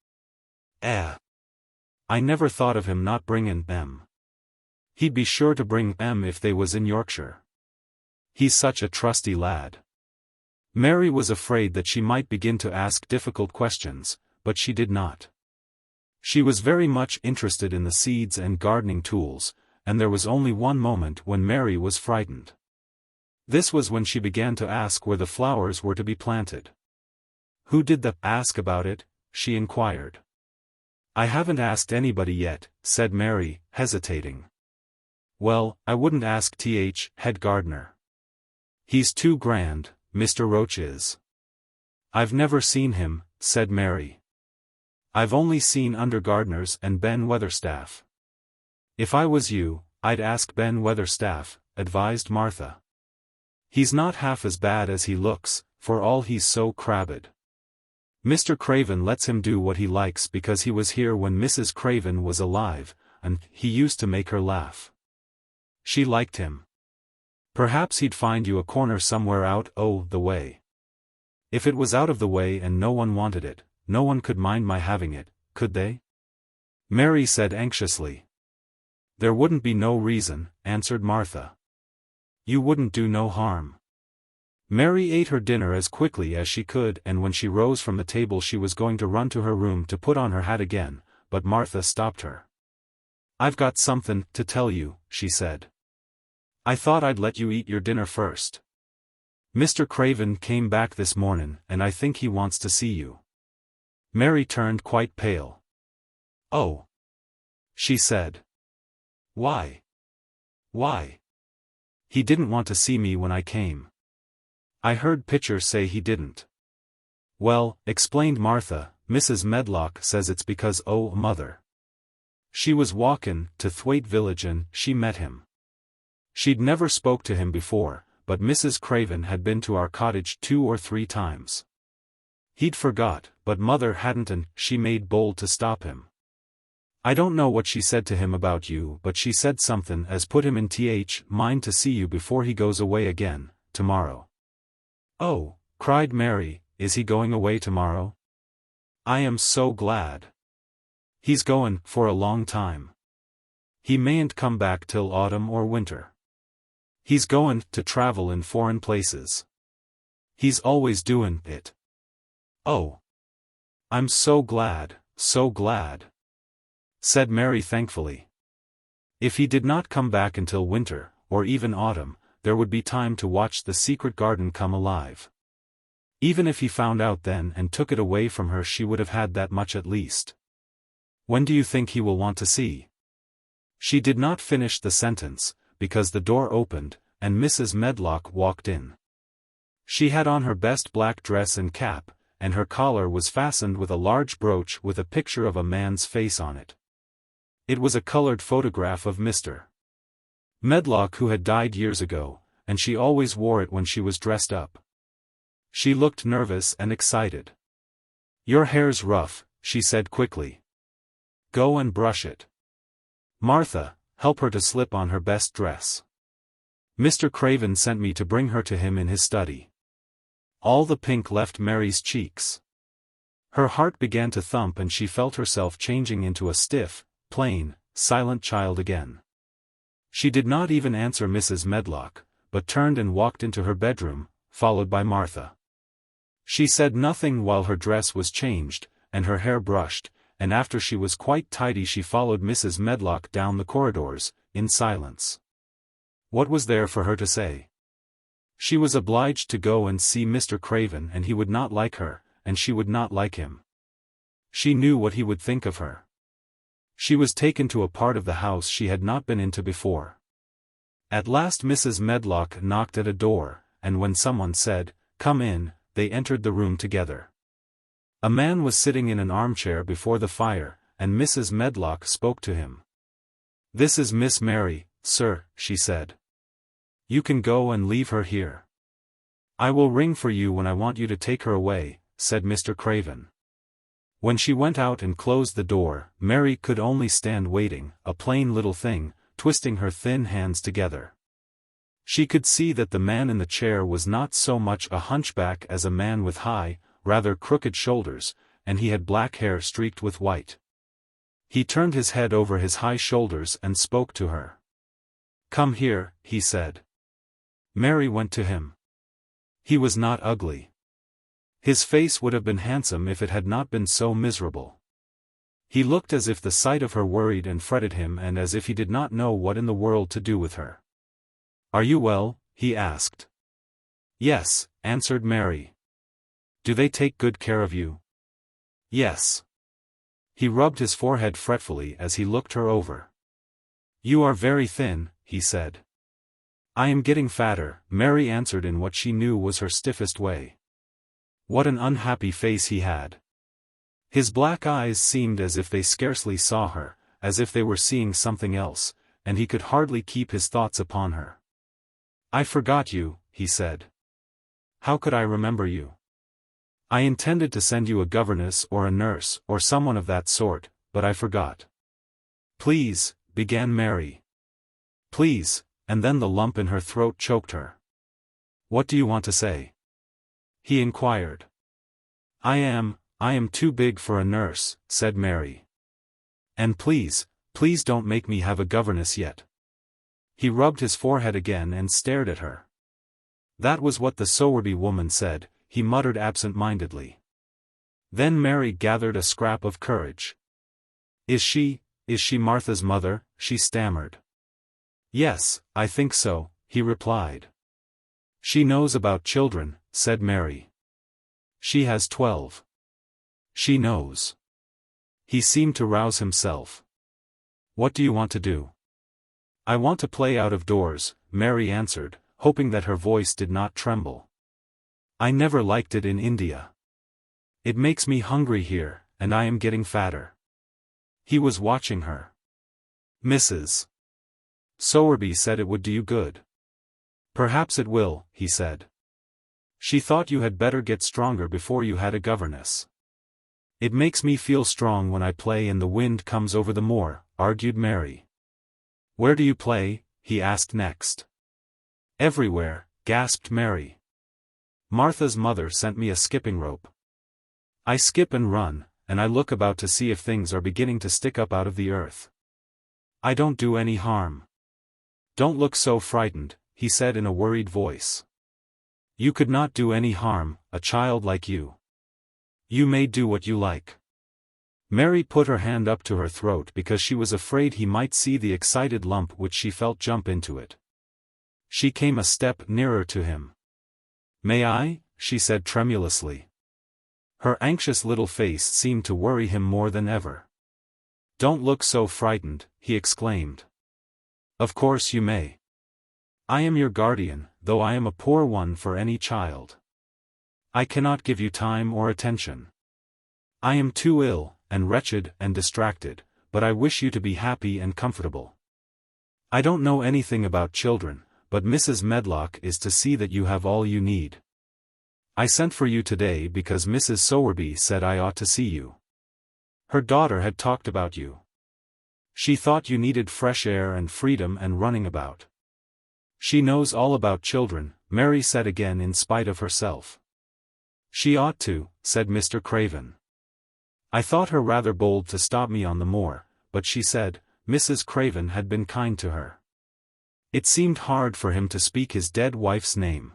"I never thought of him not bringin' them. He'd be sure to bring them if they was in Yorkshire. He's such a trusty lad." Mary was afraid that she might begin to ask difficult questions, but she did not. She was very much interested in the seeds and gardening tools, and there was only one moment when Mary was frightened. This was when she began to ask where the flowers were to be planted. "Who did thou ask about it?" she inquired. "I haven't asked anybody yet," said Mary, hesitating. "Well, I wouldn't ask Th. head gardener. He's too grand, Mr. Roach is." "I've never seen him," said Mary. "I've only seen under gardeners and Ben Weatherstaff." "If I was you, I'd ask Ben Weatherstaff," advised Martha. He's not half as bad as he looks, for all he's so crabbed. Mr. Craven lets him do what he likes because he was here when Mrs. Craven was alive, and he used to make her laugh. She liked him. Perhaps he'd find you a corner somewhere out o' the way. If it was out of the way and no one wanted it, no one could mind my having it, could they? Mary said anxiously. There wouldn't be no reason, answered Martha. You wouldn't do no harm. Mary ate her dinner as quickly as she could, and when she rose from the table she was going to run to her room to put on her hat again, but Martha stopped her. I've got something to tell you, she said. I thought I'd let you eat your dinner first. Mr. Craven came back this morning, and I think he wants to see you. Mary turned quite pale. Oh, she said. Why? Why? He didn't want to see me when I came. I heard Pitcher say he didn't. Well, explained Martha, Mrs. Medlock says it's because mother. She was walkin' to Thwaite village and she met him. She'd never spoke to him before, but Mrs. Craven had been to our cottage 2 or 3 times. He'd forgot, but mother hadn't, and she made bold to stop him. I don't know what she said to him about you, but she said something as put him in mind to see you before he goes away again, tomorrow. Oh, cried Mary, is he going away tomorrow? I am so glad. He's goin' for a long time. He mayn't come back till autumn or winter. He's goin' to travel in foreign places. He's always doin' it. Oh. I'm so glad, said Mary thankfully. If he did not come back until winter, or even autumn, there would be time to watch the secret garden come alive. Even if he found out then and took it away from her, she would have had that much at least. When do you think he will want to see? She did not finish the sentence, because the door opened, and Mrs. Medlock walked in. She had on her best black dress and cap, and her collar was fastened with a large brooch with a picture of a man's face on it. It was a colored photograph of Mr. Medlock, who had died years ago, and she always wore it when she was dressed up. She looked nervous and excited. Your hair's rough, she said quickly. Go and brush it. Martha, help her to slip on her best dress. Mr. Craven sent me to bring her to him in his study. All the pink left Mary's cheeks. Her heart began to thump and she felt herself changing into a stiff, plain, silent child again. She did not even answer Mrs. Medlock, but turned and walked into her bedroom, followed by Martha. She said nothing while her dress was changed, and her hair brushed, and after she was quite tidy she followed Mrs. Medlock down the corridors, in silence. What was there for her to say? She was obliged to go and see Mr. Craven, and he would not like her, and she would not like him. She knew what he would think of her. She was taken to a part of the house she had not been into before. At last Mrs. Medlock knocked at a door, and when someone said, "Come in," they entered the room together. A man was sitting in an armchair before the fire, and Mrs. Medlock spoke to him. "This is Miss Mary, sir," she said. "You can go and leave her here. I will ring for you when I want you to take her away," said Mr. Craven. When she went out and closed the door, Mary could only stand waiting, a plain little thing, twisting her thin hands together. She could see that the man in the chair was not so much a hunchback as a man with high, rather crooked shoulders, and he had black hair streaked with white. He turned his head over his high shoulders and spoke to her. "Come here," he said. Mary went to him. He was not ugly. His face would have been handsome if it had not been so miserable. He looked as if the sight of her worried and fretted him, and as if he did not know what in the world to do with her. "Are you well?" he asked. "Yes," answered Mary. "Do they take good care of you?" "Yes." He rubbed his forehead fretfully as he looked her over. "You are very thin," he said. "I am getting fatter," Mary answered in what she knew was her stiffest way. What an unhappy face he had. His black eyes seemed as if they scarcely saw her, as if they were seeing something else, and he could hardly keep his thoughts upon her. "I forgot you," he said. "How could I remember you? I intended to send you a governess or a nurse or someone of that sort, but I forgot." "Please," began Mary. "Please," and then the lump in her throat choked her. "What do you want to say?" he inquired. I am too big for a nurse," said Mary. "And please don't make me have a governess yet." He rubbed his forehead again and stared at her. "That was what the Sowerby woman said," he muttered absent-mindedly. Then Mary gathered a scrap of courage. Is she Martha's mother?" she stammered. "Yes, I think so," he replied. "She knows about children," said Mary. "She has 12. She knows." He seemed to rouse himself. "What do you want to do?" "I want to play out of doors," Mary answered, hoping that her voice did not tremble. "I never liked it in India. It makes me hungry here, and I am getting fatter." He was watching her. "Mrs. Sowerby said it would do you good." "Perhaps it will," he said. "She thought you had better get stronger before you had a governess." "It makes me feel strong when I play and the wind comes over the moor," argued Mary. "Where do you play?" he asked next. "Everywhere," gasped Mary. "Martha's mother sent me a skipping rope. I skip and run, and I look about to see if things are beginning to stick up out of the earth. I don't do any harm." "Don't look so frightened," he said in a worried voice. "You could not do any harm, a child like you. You may do what you like." Mary put her hand up to her throat because she was afraid he might see the excited lump which she felt jump into it. She came a step nearer to him. "May I?" she said tremulously. Her anxious little face seemed to worry him more than ever. "Don't look so frightened," he exclaimed. "Of course you may. I am your guardian, though I am a poor one for any child. I cannot give you time or attention. I am too ill, and wretched and distracted, but I wish you to be happy and comfortable. I don't know anything about children, but Mrs. Medlock is to see that you have all you need. I sent for you today because Mrs. Sowerby said I ought to see you. Her daughter had talked about you. She thought you needed fresh air and freedom and running about. She knows all about children," Mary said again in spite of herself. "She ought to," said Mr. Craven. "I thought her rather bold to stop me on the moor, but she said Mrs. Craven had been kind to her." It seemed hard for him to speak his dead wife's name.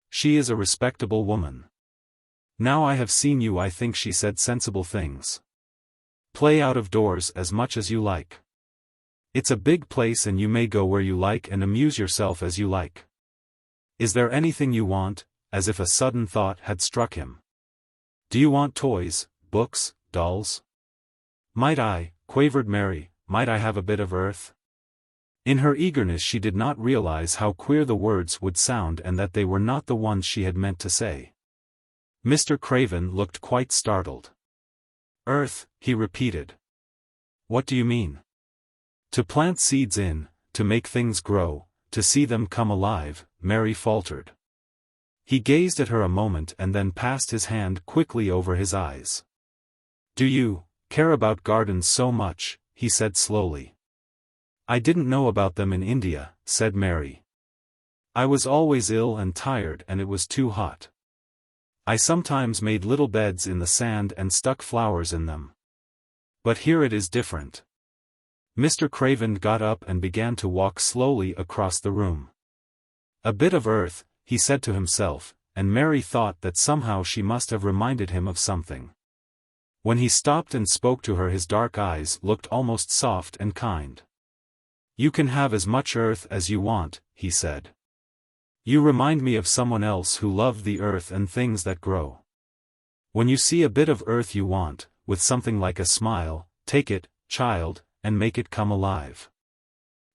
"She is a respectable woman. Now I have seen you, I think she said sensible things. Play out of doors as much as you like. It's a big place and you may go where you like and amuse yourself as you like. Is there anything you want?" as if a sudden thought had struck him. "Do you want toys, books, dolls?" "Might I," quavered Mary, "might I have a bit of earth?" In her eagerness she did not realize how queer the words would sound and that they were not the ones she had meant to say. Mr. Craven looked quite startled. "Earth," he repeated. "What do you mean?" "To plant seeds in, to make things grow, to see them come alive," Mary faltered. He gazed at her a moment and then passed his hand quickly over his eyes. "Do you care about gardens so much?" he said slowly. "I didn't know about them in India," said Mary. "I was always ill and tired and it was too hot. I sometimes made little beds in the sand and stuck flowers in them. But here it is different." Mr. Craven got up and began to walk slowly across the room. "A bit of earth," he said to himself, and Mary thought that somehow she must have reminded him of something. When he stopped and spoke to her his dark eyes looked almost soft and kind. "You can have as much earth as you want," he said. "You remind me of someone else who loved the earth and things that grow. When you see a bit of earth you want, with something like a smile, take it, child, and make it come alive."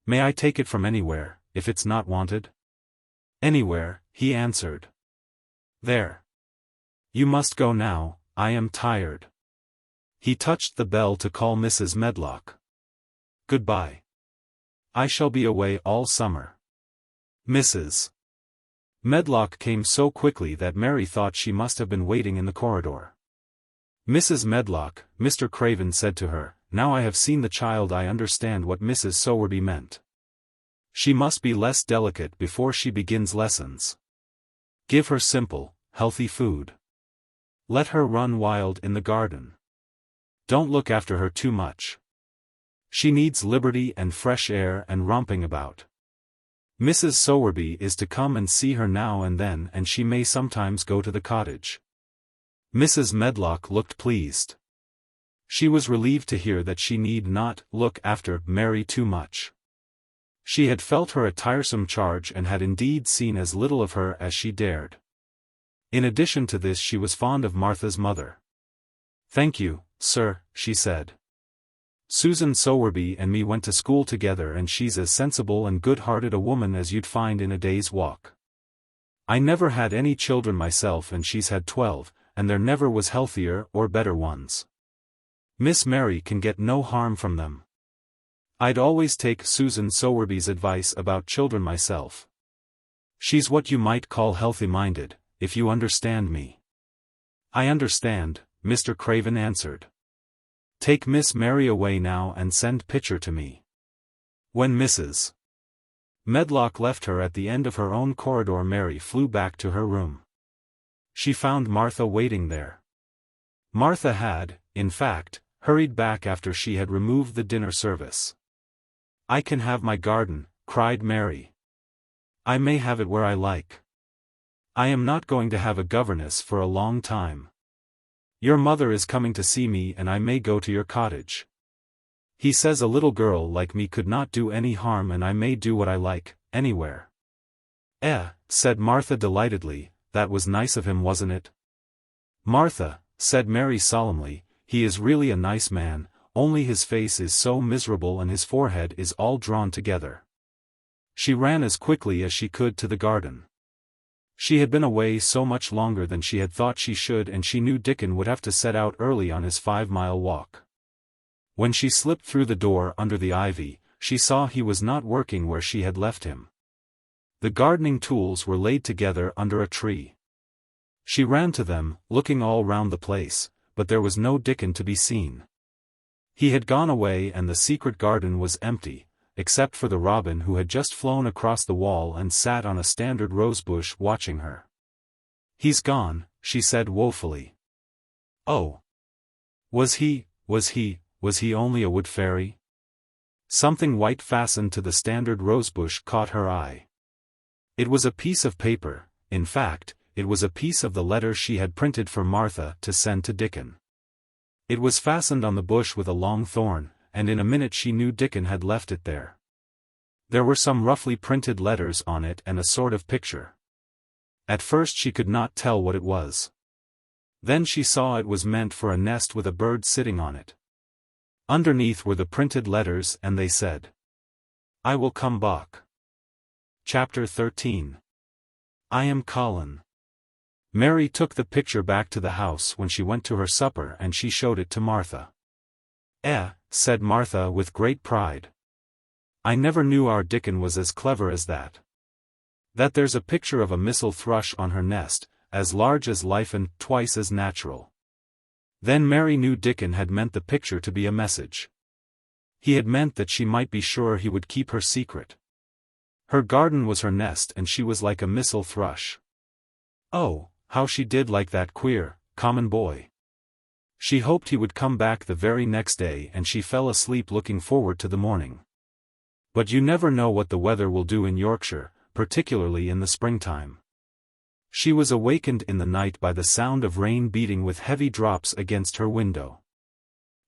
"May I take it from anywhere, if it's not wanted?" "Anywhere," he answered. "There. You must go now, I am tired." He touched the bell to call Mrs. Medlock. "Goodbye. I shall be away all summer." Mrs. Medlock came so quickly that Mary thought she must have been waiting in the corridor. Mrs. Medlock, Mr. Craven said to her, "Now I have seen the child I understand what Mrs. Sowerby meant. She must be less delicate before she begins lessons. Give her simple, healthy food. Let her run wild in the garden. Don't look after her too much. She needs liberty and fresh air and romping about. Mrs. Sowerby is to come and see her now and then, and she may sometimes go to the cottage." Mrs. Medlock looked pleased. She was relieved to hear that she need not look after Mary too much. She had felt her a tiresome charge and had indeed seen as little of her as she dared. In addition to this, she was fond of Martha's mother. "Thank you, sir," she said. "Susan Sowerby and me went to school together, and she's as sensible and good-hearted a woman as you'd find in a day's walk. I never had any children myself, and she's had 12, and there never was healthier or better ones. Miss Mary can get no harm from them. I'd always take Susan Sowerby's advice about children myself. She's what you might call healthy-minded, if you understand me." "I understand," Mr. Craven answered. "Take Miss Mary away now and send Pitcher to me." When Mrs. Medlock left her at the end of her own corridor, Mary flew back to her room. She found Martha waiting there. Martha had, in fact, hurried back after she had removed the dinner service. "I can have my garden," cried Mary. "I may have it where I like. I am not going to have a governess for a long time. Your mother is coming to see me, and I may go to your cottage. He says a little girl like me could not do any harm, and I may do what I like, anywhere." Said Martha delightedly, "that was nice of him, wasn't it?" "Martha," said Mary solemnly, "he is really a nice man, only his face is so miserable and his forehead is all drawn together." She ran as quickly as she could to the garden. She had been away so much longer than she had thought she should, and she knew Dickon would have to set out early on his 5-mile walk. When she slipped through the door under the ivy, she saw he was not working where she had left him. The gardening tools were laid together under a tree. She ran to them, looking all round the place, but there was no Dickon to be seen. He had gone away, and the secret garden was empty, except for the robin who had just flown across the wall and sat on a standard rosebush watching her. "He's gone," she said woefully. "Oh. Was he only a wood fairy?" Something white fastened to the standard rosebush caught her eye. It was a piece of paper, in fact, it was a piece of the letter she had printed for Martha to send to Dickon. It was fastened on the bush with a long thorn, and in a minute she knew Dickon had left it there. There were some roughly printed letters on it and a sort of picture. At first she could not tell what it was. Then she saw it was meant for a nest with a bird sitting on it. Underneath were the printed letters, and they said, "I will come back." Chapter 13. I Am Colin. Mary took the picture back to the house when she went to her supper, and she showed it to Martha. Said Martha with great pride. "I never knew our Dickon was as clever as that. That there's a picture of a Missel thrush on her nest, as large as life and twice as natural." Then Mary knew Dickon had meant the picture to be a message. He had meant that she might be sure he would keep her secret. Her garden was her nest, and she was like a Missel thrush. Oh, how she did like that queer, common boy. She hoped he would come back the very next day, and she fell asleep looking forward to the morning. But you never know what the weather will do in Yorkshire, particularly in the springtime. She was awakened in the night by the sound of rain beating with heavy drops against her window.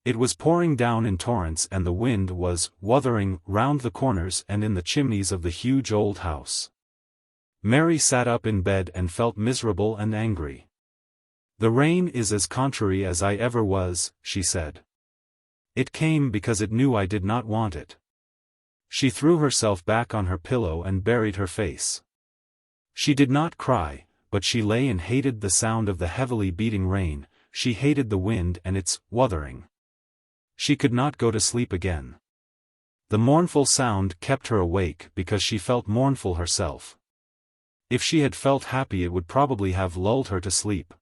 It was pouring down in torrents, and the wind was wuthering round the corners and in the chimneys of the huge old house. Mary sat up in bed and felt miserable and angry. "The rain is as contrary as I ever was," she said. "It came because it knew I did not want it." She threw herself back on her pillow and buried her face. She did not cry, but she lay and hated the sound of the heavily beating rain. She hated the wind and its wuthering. She could not go to sleep again. The mournful sound kept her awake because she felt mournful herself. If she had felt happy it would probably have lulled her to sleep.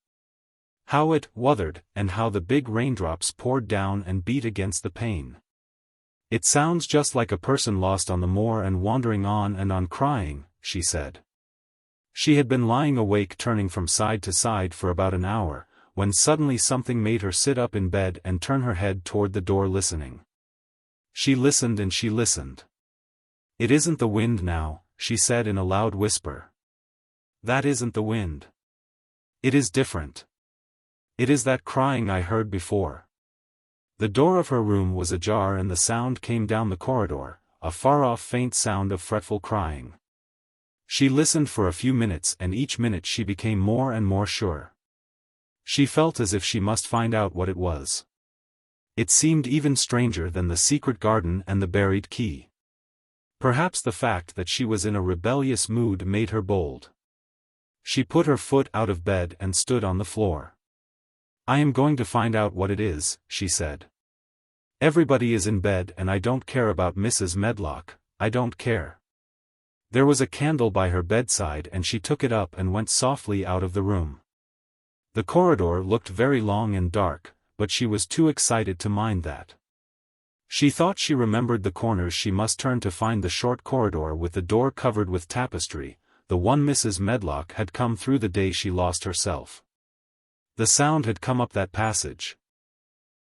How it wuthered, and how the big raindrops poured down and beat against the pane. "It sounds just like a person lost on the moor and wandering on and on crying," she said. She had been lying awake turning from side to side for about an hour, when suddenly something made her sit up in bed and turn her head toward the door listening. She listened and she listened. "It isn't the wind now," she said in a loud whisper. "That isn't the wind. It is different. It is that crying I heard before." The door of her room was ajar and the sound came down the corridor, a far-off faint sound of fretful crying. She listened for a few minutes and each minute she became more and more sure. She felt as if she must find out what it was. It seemed even stranger than the secret garden and the buried key. Perhaps the fact that she was in a rebellious mood made her bold. She put her foot out of bed and stood on the floor. "I am going to find out what it is," she said. "Everybody is in bed and I don't care about Mrs. Medlock, I don't care." There was a candle by her bedside and she took it up and went softly out of the room. The corridor looked very long and dark, but she was too excited to mind that. She thought she remembered the corners she must turn to find the short corridor with the door covered with tapestry, the one Mrs. Medlock had come through the day she lost herself. The sound had come up that passage.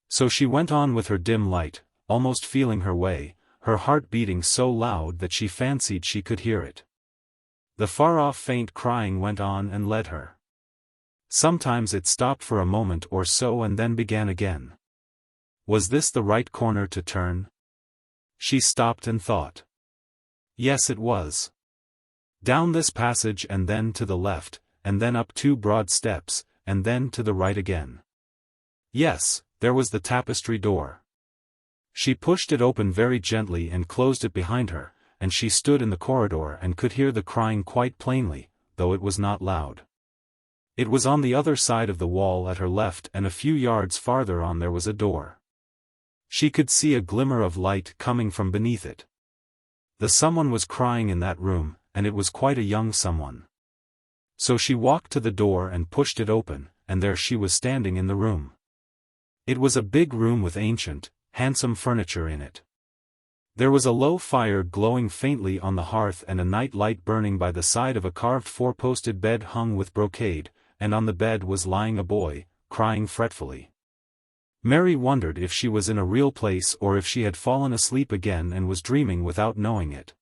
So she went on with her dim light, almost feeling her way, her heart beating so loud that she fancied she could hear it. The far-off faint crying went on and led her. Sometimes it stopped for a moment or so and then began again. Was this the right corner to turn? She stopped and thought. Yes, it was. Down this passage and then to the left, and then up 2 broad steps, and then to the right again. Yes, there was the tapestry door. She pushed it open very gently and closed it behind her, and she stood in the corridor and could hear the crying quite plainly, though it was not loud. It was on the other side of the wall at her left and a few yards farther on there was a door. She could see a glimmer of light coming from beneath it. The someone was crying in that room, and it was quite a young someone. So she walked to the door and pushed it open, and there she was standing in the room. It was a big room with ancient, handsome furniture in it. There was a low fire glowing faintly on the hearth and a night light burning by the side of a carved 4-posted bed hung with brocade, and on the bed was lying a boy, crying fretfully. Mary wondered if she was in a real place or if she had fallen asleep again and was dreaming without knowing it.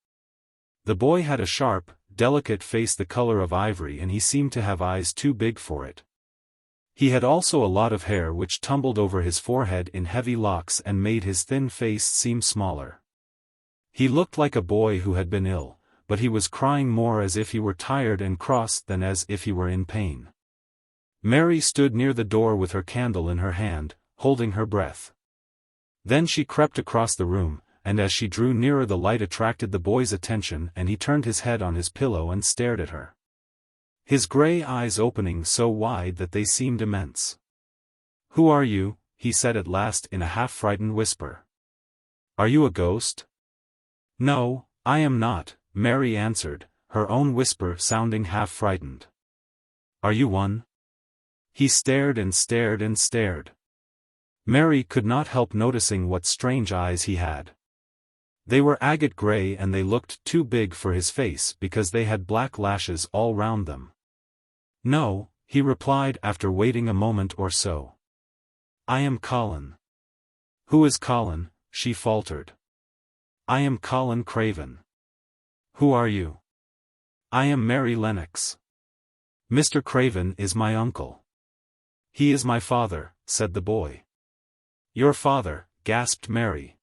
The boy had a sharp, delicate face the color of ivory and he seemed to have eyes too big for it. He had also a lot of hair which tumbled over his forehead in heavy locks and made his thin face seem smaller. He looked like a boy who had been ill, but he was crying more as if he were tired and cross than as if he were in pain. Mary stood near the door with her candle in her hand, holding her breath. Then she crept across the room, and as she drew nearer the light attracted the boy's attention and he turned his head on his pillow and stared at her. His gray eyes opening so wide that they seemed immense. "Who are you?" he said at last in a half-frightened whisper. "Are you a ghost?" "No, I am not," Mary answered, her own whisper sounding half-frightened. "Are you one?" He stared and stared and stared. Mary could not help noticing what strange eyes he had. They were agate gray and they looked too big for his face because they had black lashes all round them. "No," he replied after waiting a moment or so. "I am Colin." "Who is Colin?" she faltered. "I am Colin Craven." "Who are you?" "I am Mary Lennox." "Mr. Craven is my uncle." "He is my father," said the boy. "Your father," gasped Mary.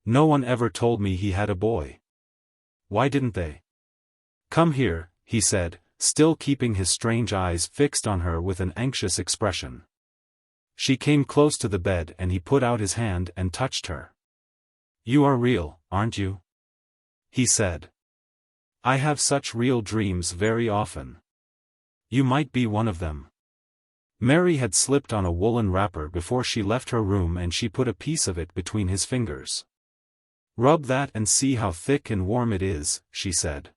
"No one ever told me he had a boy." "Why didn't they?" "Come here," he said, still keeping his strange eyes fixed on her with an anxious expression. She came close to the bed and he put out his hand and touched her. "You are real, aren't you?" he said. "I have such real dreams very often. You might be one of them." Mary had slipped on a woolen wrapper before she left her room and she put a piece of it between his fingers. "Rub that and see how thick and warm it is," she said.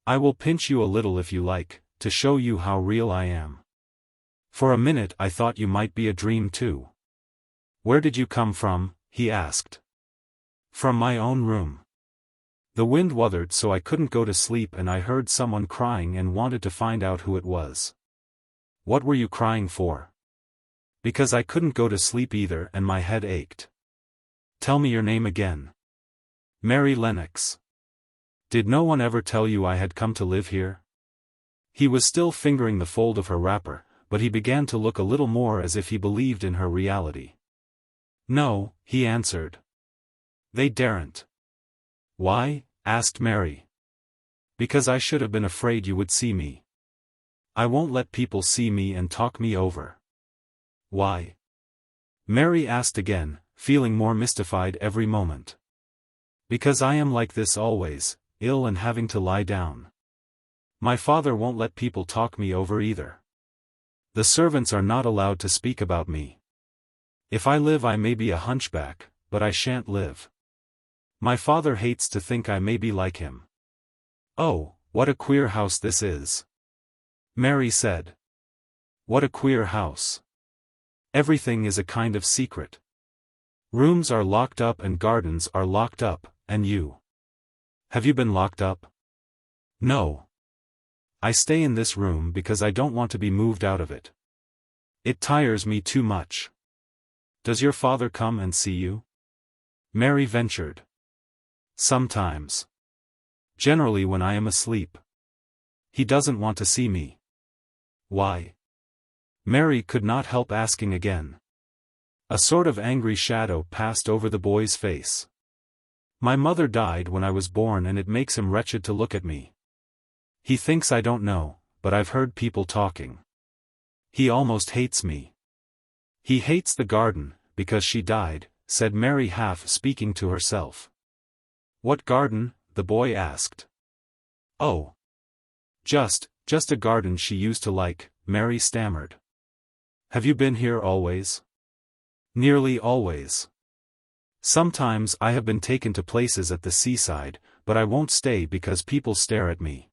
"I will pinch you a little if you like, to show you how real I am. For a minute I thought you might be a dream too." "Where did you come from?" he asked. "From my own room. The wind wuthered so I couldn't go to sleep and I heard someone crying and wanted to find out who it was." "What were you crying for?" "Because I couldn't go to sleep either and my head ached." "Tell me your name again." "Mary Lennox." "Did no one ever tell you I had come to live here?" He was still fingering the fold of her wrapper, but he began to look a little more as if he believed in her reality. "No," he answered. "They daren't." "Why?" asked Mary. "Because I should have been afraid you would see me. I won't let people see me and talk me over." "Why?" Mary asked again, feeling more mystified every moment. "Because I am like this always, ill and having to lie down. My father won't let people talk me over either. The servants are not allowed to speak about me. If I live I may be a hunchback, but I shan't live. My father hates to think I may be like him." "Oh, what a queer house this is," Mary said. "What a queer house. Everything is a kind of secret. Rooms are locked up and gardens are locked up, and you. Have you been locked up?" "No. I stay in this room because I don't want to be moved out of it. It tires me too much." "Does your father come and see you?" Mary ventured. "Sometimes. Generally when I am asleep. He doesn't want to see me." "Why?" Mary could not help asking again. A sort of angry shadow passed over the boy's face. "My mother died when I was born and it makes him wretched to look at me. He thinks I don't know, but I've heard people talking. He almost hates me." "He hates the garden, because she died," said Mary, half speaking to herself. "What garden?" the boy asked. "Oh. Just a garden she used to like," Mary stammered. "Have you been here always?" "Nearly always. Sometimes I have been taken to places at the seaside, but I won't stay because people stare at me.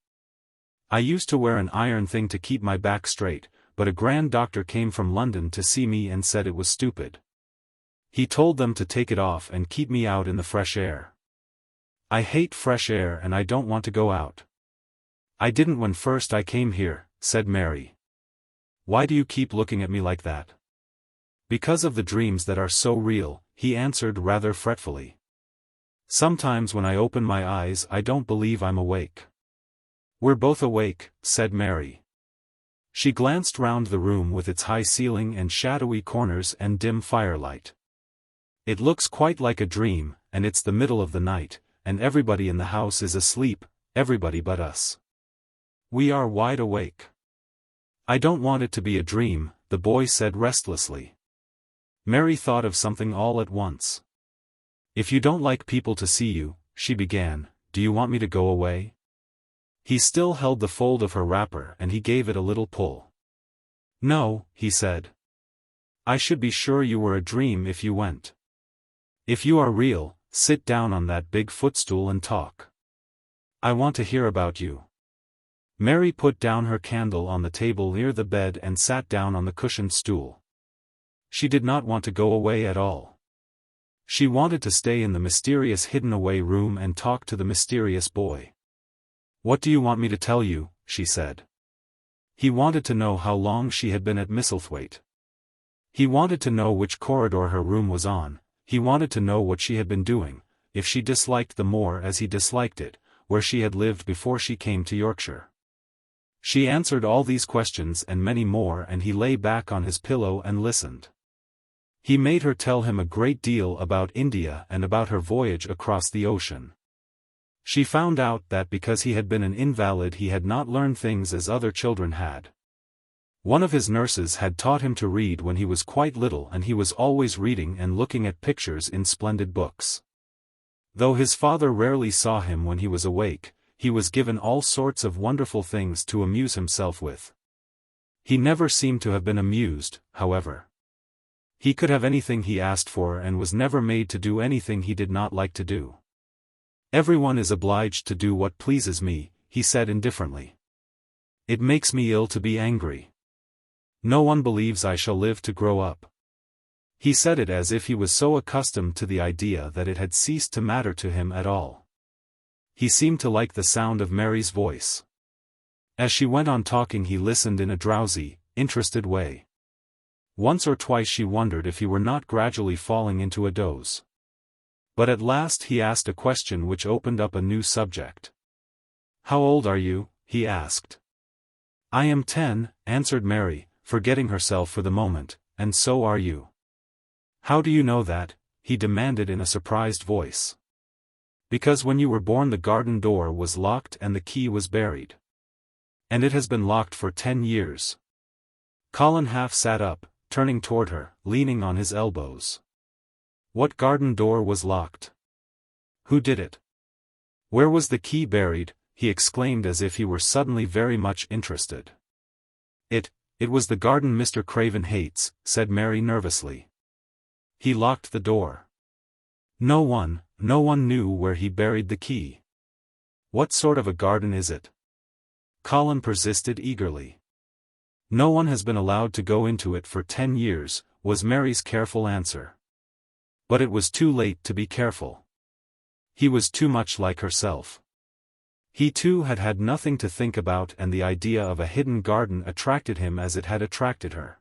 I used to wear an iron thing to keep my back straight, but a grand doctor came from London to see me and said it was stupid. He told them to take it off and keep me out in the fresh air. I hate fresh air and I don't want to go out." "I didn't when first I came here," said Mary. "Why do you keep looking at me like that?" "Because of the dreams that are so real," he answered rather fretfully. "Sometimes when I open my eyes I don't believe I'm awake." "We're both awake," said Mary. She glanced round the room with its high ceiling and shadowy corners and dim firelight. "It looks quite like a dream, and it's the middle of the night, and everybody in the house is asleep, everybody but us. We are wide awake." "I don't want it to be a dream," the boy said restlessly. Mary thought of something all at once. "If you don't like people to see you," she began, "do you want me to go away?" He still held the fold of her wrapper and he gave it a little pull. "No," he said. "I should be sure you were a dream if you went. If you are real, sit down on that big footstool and talk. I want to hear about you." Mary put down her candle on the table near the bed and sat down on the cushioned stool. She did not want to go away at all. She wanted to stay in the mysterious hidden-away room and talk to the mysterious boy. "What do you want me to tell you?" she said. He wanted to know how long she had been at Misselthwaite. He wanted to know which corridor her room was on, he wanted to know what she had been doing, if she disliked the moor as he disliked it, where she had lived before she came to Yorkshire. She answered all these questions and many more and he lay back on his pillow and listened. He made her tell him a great deal about India and about her voyage across the ocean. She found out that because he had been an invalid he had not learned things as other children had. One of his nurses had taught him to read when he was quite little and he was always reading and looking at pictures in splendid books. Though his father rarely saw him when he was awake, he was given all sorts of wonderful things to amuse himself with. He never seemed to have been amused, however. He could have anything he asked for and was never made to do anything he did not like to do. "Everyone is obliged to do what pleases me," he said indifferently. "It makes me ill to be angry. No one believes I shall live to grow up." He said it as if he was so accustomed to the idea that it had ceased to matter to him at all. He seemed to like the sound of Mary's voice. As she went on talking he listened in a drowsy, interested way. Once or twice she wondered if he were not gradually falling into a doze. But at last he asked a question which opened up a new subject. "How old are you?" he asked. "I am 10, answered Mary, forgetting herself for the moment, "and so are you." "How do you know that?" he demanded in a surprised voice. "Because when you were born the garden door was locked and the key was buried. And it has been locked for 10 years. Colin half sat up, turning toward her, leaning on his elbows. "What garden door was locked? Who did it? Where was the key buried?" he exclaimed as if he were suddenly very much interested. It was the garden Mr. Craven hates," said Mary nervously. "He locked the door. No one knew where he buried the key." "What sort of a garden is it?" Colin persisted eagerly. "No one has been allowed to go into it for 10 years, was Mary's careful answer. But it was too late to be careful. He was too much like herself. He too had had nothing to think about and the idea of a hidden garden attracted him as it had attracted her.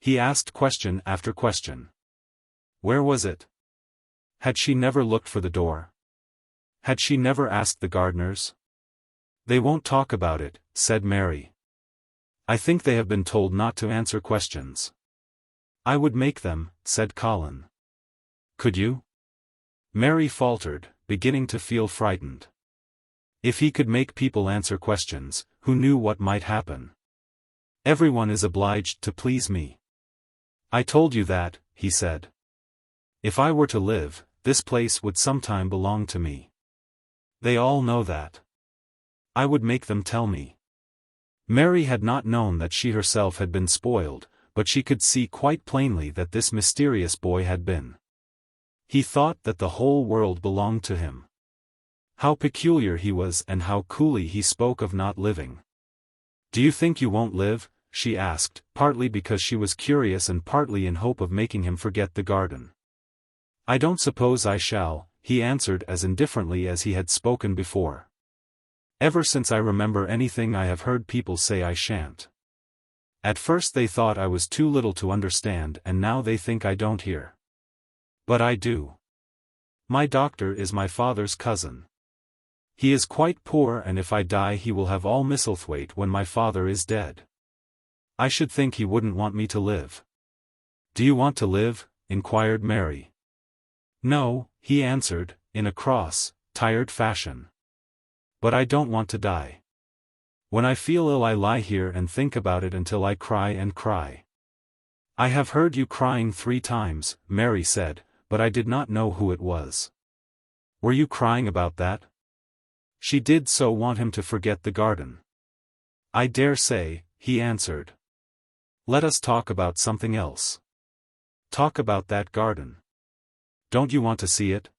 He asked question after question. Where was it? Had she never looked for the door? Had she never asked the gardeners? "They won't talk about it," said Mary. "I think they have been told not to answer questions." "I would make them," said Colin. "Could you?" Mary faltered, beginning to feel frightened. If he could make people answer questions, who knew what might happen? "Everyone is obliged to please me." "I told you that," he said. "If I were to live, this place would sometime belong to me. They all know that. I would make them tell me." Mary had not known that she herself had been spoiled, but she could see quite plainly that this mysterious boy had been. He thought that the whole world belonged to him. How peculiar he was and how coolly he spoke of not living. "Do you think you won't live?" she asked, partly because she was curious and partly in hope of making him forget the garden. "I don't suppose I shall," he answered as indifferently as he had spoken before. "Ever since I remember anything I have heard people say I shan't. At first they thought I was too little to understand and now they think I don't hear. But I do. My doctor is my father's cousin. He is quite poor and if I die he will have all Misselthwaite when my father is dead. I should think he wouldn't want me to live." "Do you want to live?" inquired Mary. "No," he answered, in a cross, tired fashion. "But I don't want to die. When I feel ill I lie here and think about it until I cry and cry." "I have heard you crying 3 times, Mary said, "but I did not know who it was. Were you crying about that?" She did so want him to forget the garden. "I dare say," he answered. "Let us talk about something else. Talk about that garden. Don't you want to see it?"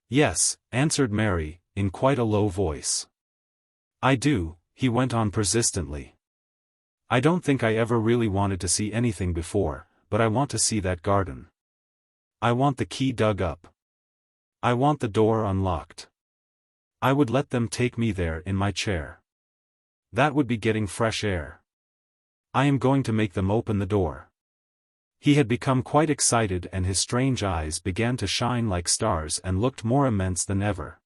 "Yes," answered Mary, in quite a low voice. "I do," he went on persistently. "I don't think I ever really wanted to see anything before, but I want to see that garden. I want the key dug up. I want the door unlocked. I would let them take me there in my chair. That would be getting fresh air. I am going to make them open the door." He had become quite excited and his strange eyes began to shine like stars and looked more immense than ever.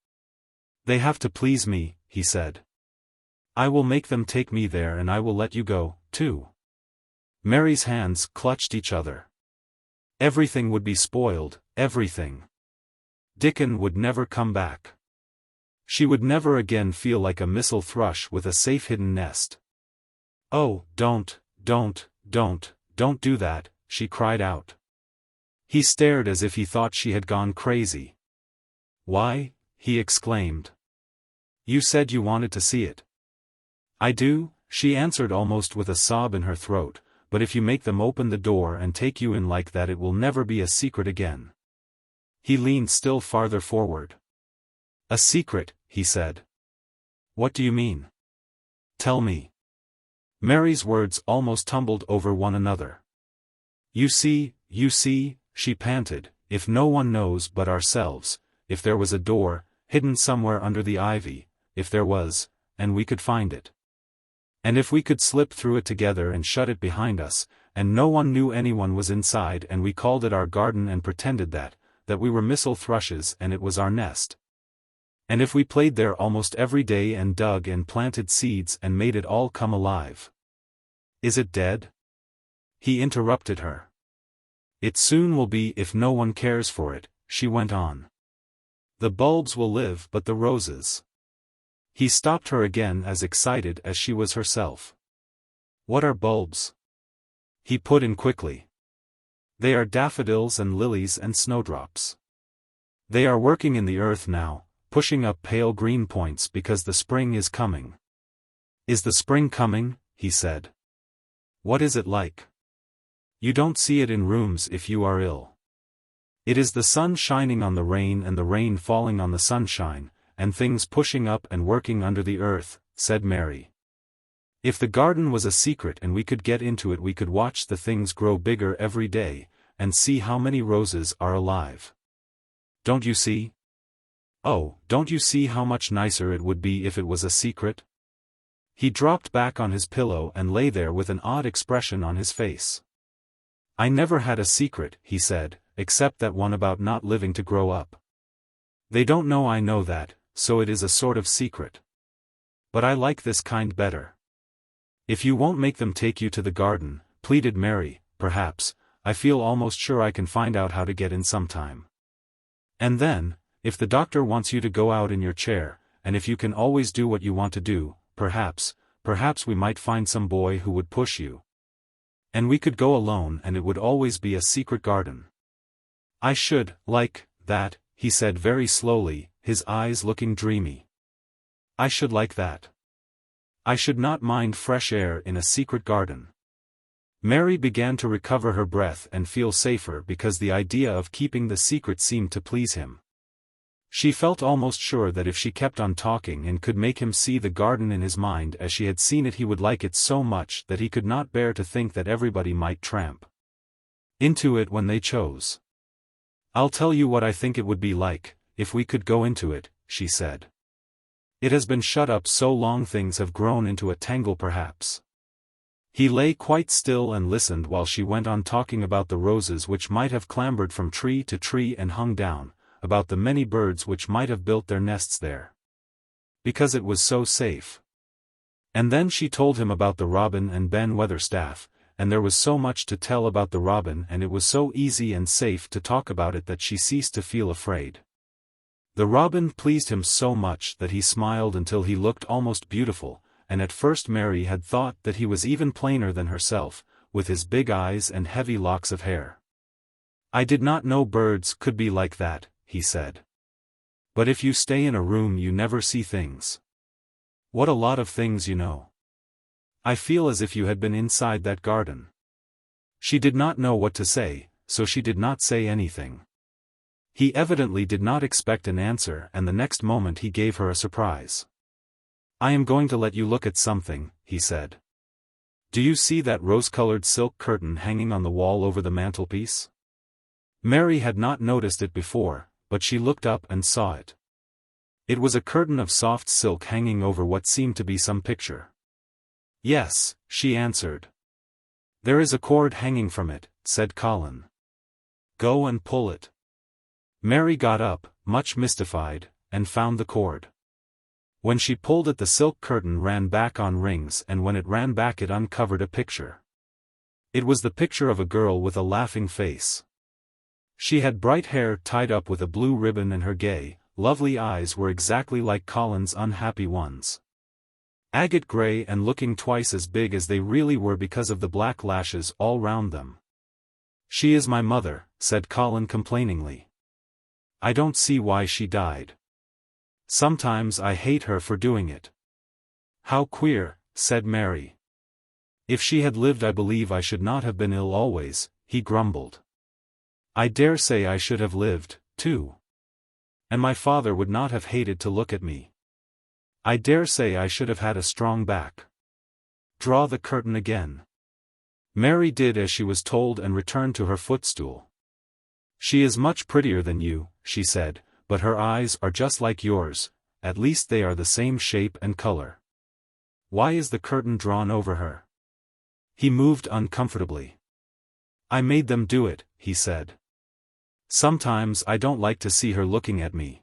"They have to please me," he said. "I will make them take me there and I will let you go, too." Mary's hands clutched each other. Everything would be spoiled, everything. Dickon would never come back. She would never again feel like a Missel thrush with a safe hidden nest. "Oh, don't do that," she cried out. He stared as if he thought she had gone crazy. "Why?" he exclaimed. "You said you wanted to see it." "I do," she answered almost with a sob in her throat, but if you make them open the door and take you in like that, it will never be a secret again." He leaned still farther forward. "A secret," he said. "What do you mean? Tell me." Mary's words almost tumbled over one another. You see," she panted, "if no one knows but ourselves, if there was a door, hidden somewhere under the ivy, if there was, and we could find it. And if we could slip through it together and shut it behind us, and no one knew anyone was inside, and we called it our garden and pretended that we were Missel thrushes and it was our nest. And if we played there almost every day and dug and planted seeds and made it all come alive." "Is it dead?" He interrupted her. "It soon will be if no one cares for it," she went on. "The bulbs will live, but the roses—" He stopped her again, as excited as she was herself. "What are bulbs?" he put in quickly. "They are daffodils and lilies and snowdrops. They are working in the earth now, pushing up pale green points because the spring is coming." "Is the spring coming?" he said. "What is it like?" "You don't see it in rooms if you are ill. It is the sun shining on the rain and the rain falling on the sunshine, and things pushing up and working under the earth," said Mary. "If the garden was a secret and we could get into it, we could watch the things grow bigger every day, and see how many roses are alive. Don't you see? Oh, don't you see how much nicer it would be if it was a secret?" He dropped back on his pillow and lay there with an odd expression on his face. "I never had a secret," he said, "except that one about not living to grow up. They don't know I know that, so it is a sort of secret. But I like this kind better." "If you won't make them take you to the garden," pleaded Mary, "perhaps, I feel almost sure I can find out how to get in sometime. And then, if the doctor wants you to go out in your chair, and if you can always do what you want to do, perhaps we might find some boy who would push you. And we could go alone and it would always be a secret garden." "I should like that," he said very slowly, his eyes looking dreamy. "I should like that. I should not mind fresh air in a secret garden." Mary began to recover her breath and feel safer because the idea of keeping the secret seemed to please him. She felt almost sure that if she kept on talking and could make him see the garden in his mind as she had seen it, he would like it so much that he could not bear to think that everybody might tramp into it when they chose. "I'll tell you what I think it would be like, if we could go into it," she said. "It has been shut up so long things have grown into a tangle perhaps." He lay quite still and listened while she went on talking about the roses which might have clambered from tree to tree and hung down, about the many birds which might have built their nests there, because it was so safe. And then she told him about the robin and Ben Weatherstaff, and there was so much to tell about the robin, and it was so easy and safe to talk about it that she ceased to feel afraid. The robin pleased him so much that he smiled until he looked almost beautiful, and at first Mary had thought that he was even plainer than herself, with his big eyes and heavy locks of hair. "I did not know birds could be like that," he said. "But if you stay in a room you never see things. What a lot of things you know. I feel as if you had been inside that garden." She did not know what to say, so she did not say anything. He evidently did not expect an answer, and the next moment he gave her a surprise. "I am going to let you look at something," he said. "Do you see that rose-colored silk curtain hanging on the wall over the mantelpiece?" Mary had not noticed it before, but she looked up and saw it. It was a curtain of soft silk hanging over what seemed to be some picture. "Yes," she answered. "There is a cord hanging from it," said Colin. "Go and pull it." Mary got up, much mystified, and found the cord. When she pulled it, the silk curtain ran back on rings, and when it ran back it uncovered a picture. It was the picture of a girl with a laughing face. She had bright hair tied up with a blue ribbon, and her gay, lovely eyes were exactly like Colin's unhappy ones. Agate gray and looking twice as big as they really were because of the black lashes all round them. "She is my mother," said Colin complainingly. "I don't see why she died. Sometimes I hate her for doing it." "How queer," said Mary. If she had lived I believe I should not have been ill always, he grumbled. I dare say I should have lived, too. And my father would not have hated to look at me. I dare say I should have had a strong back. Draw the curtain again. Mary did as she was told and returned to her footstool. She is much prettier than you, she said, but her eyes are just like yours, at least they are the same shape and color. Why is the curtain drawn over her? He moved uncomfortably. I made them do it, he said. Sometimes I don't like to see her looking at me.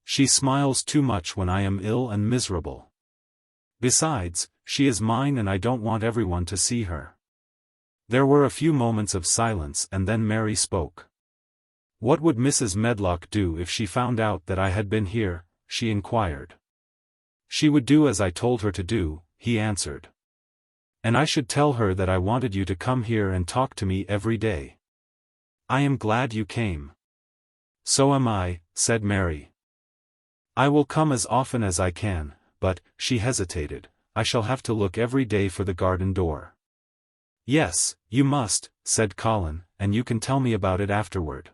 She smiles too much when I am ill and miserable. Besides, she is mine and I don't want everyone to see her. There were a few moments of silence and then Mary spoke. What would Mrs. Medlock do if she found out that I had been here? She inquired. She would do as I told her to do, he answered. And I should tell her that I wanted you to come here and talk to me every day. I am glad you came. So am I, said Mary. I will come as often as I can, but, she hesitated, I shall have to look every day for the garden door. Yes, you must, said Colin, and you can tell me about it afterward.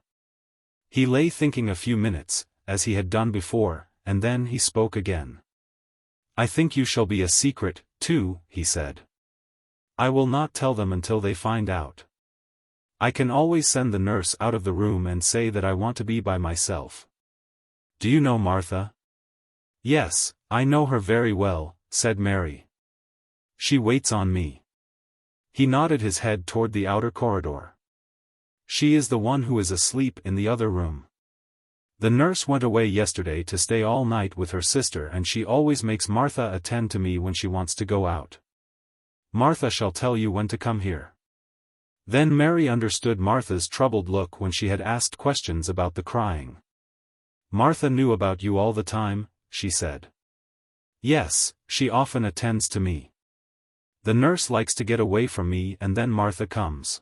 He lay thinking a few minutes, as he had done before, and then he spoke again. I think you shall be a secret, too, he said. I will not tell them until they find out. I can always send the nurse out of the room and say that I want to be by myself. Do you know Martha? Yes, I know her very well, said Mary. She waits on me. He nodded his head toward the outer corridor. She is the one who is asleep in the other room. The nurse went away yesterday to stay all night with her sister and she always makes Martha attend to me when she wants to go out. Martha shall tell you when to come here. Then Mary understood Martha's troubled look when she had asked questions about the crying. Martha knew about you all the time, she said. Yes, she often attends to me. The nurse likes to get away from me and then Martha comes.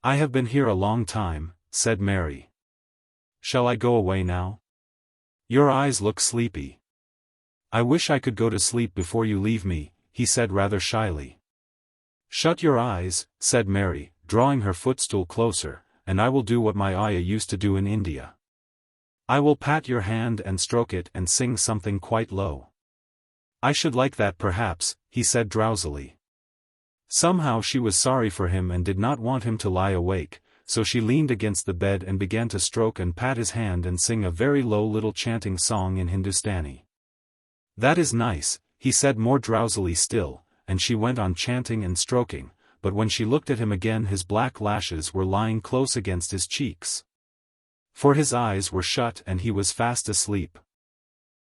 I have been here a long time, said Mary. Shall I go away now? Your eyes look sleepy. I wish I could go to sleep before you leave me, he said rather shyly. Shut your eyes, said Mary, drawing her footstool closer, and I will do what my ayah used to do in India. I will pat your hand and stroke it and sing something quite low. I should like that perhaps, he said drowsily. Somehow she was sorry for him and did not want him to lie awake, so she leaned against the bed and began to stroke and pat his hand and sing a very low little chanting song in Hindustani. That is nice, he said more drowsily still, and she went on chanting and stroking, but when she looked at him again his black lashes were lying close against his cheeks. For his eyes were shut and he was fast asleep.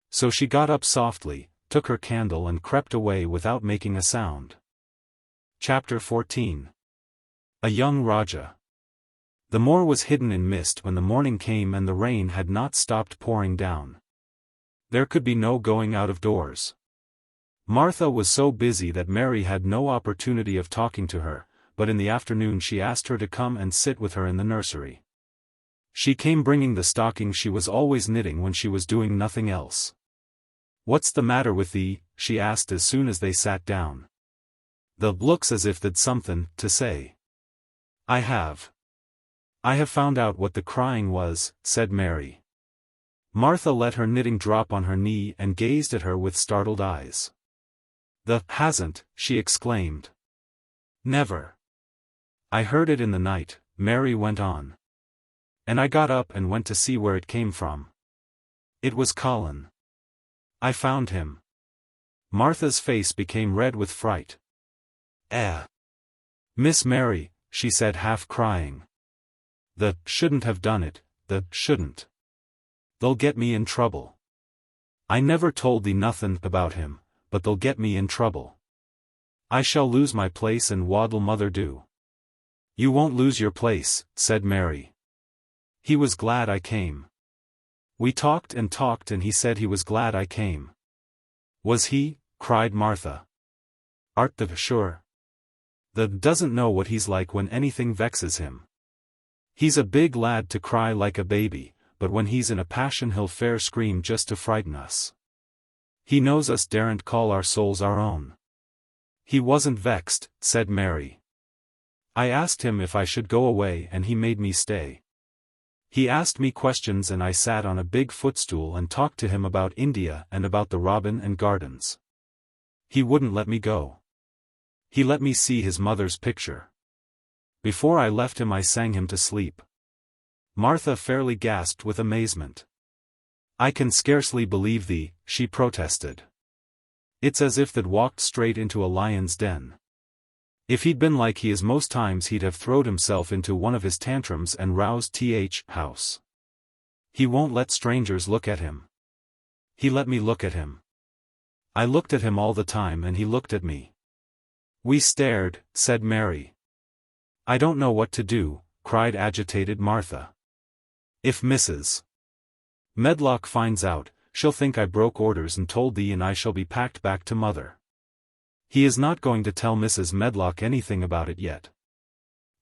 So she got up softly, took her candle and crept away without making a sound. Chapter 14. A Young Rajah. The moor was hidden in mist when the morning came and the rain had not stopped pouring down. There could be no going out of doors. Martha was so busy that Mary had no opportunity of talking to her, but in the afternoon she asked her to come and sit with her in the nursery. She came bringing the stockings she was always knitting when she was doing nothing else. What's the matter with thee? She asked as soon as they sat down. Thee looks as if they'd something to say. I have found out what the crying was, said Mary. Martha let her knitting drop on her knee and gazed at her with startled eyes. Thee hasn't, she exclaimed. Never. I heard it in the night, Mary went on. And I got up and went to see where it came from. It was Colin. I found him. Martha's face became red with fright. Miss Mary, she said half crying. Thee shouldn't have done it, thee shouldn't. They'll get me in trouble. I never told thee nothin' about him, but they'll get me in trouble. I shall lose my place and what'll mother do? You won't lose your place, said Mary. He was glad I came. We talked and talked and he said he was glad I came. Was he? Cried Martha. Art thee sure? Thee doesn't know what he's like when anything vexes him. He's a big lad to cry like a baby, but when he's in a passion he'll fair scream just to frighten us. He knows us daren't call our souls our own. He wasn't vexed, said Mary. I asked him if I should go away and he made me stay. He asked me questions and I sat on a big footstool and talked to him about India and about the robin and gardens. He wouldn't let me go. He let me see his mother's picture. Before I left him I sang him to sleep. Martha fairly gasped with amazement. I can scarcely believe thee, she protested. It's as if they'd walked straight into a lion's den. If he'd been like he is most times he'd have throwed himself into one of his tantrums and roused th house. He won't let strangers look at him. He let me look at him. I looked at him all the time and he looked at me. We stared, said Mary. I don't know what to do, cried agitated Martha. If Mrs. Medlock finds out, she'll think I broke orders and told thee and I shall be packed back to mother. He is not going to tell Mrs. Medlock anything about it yet.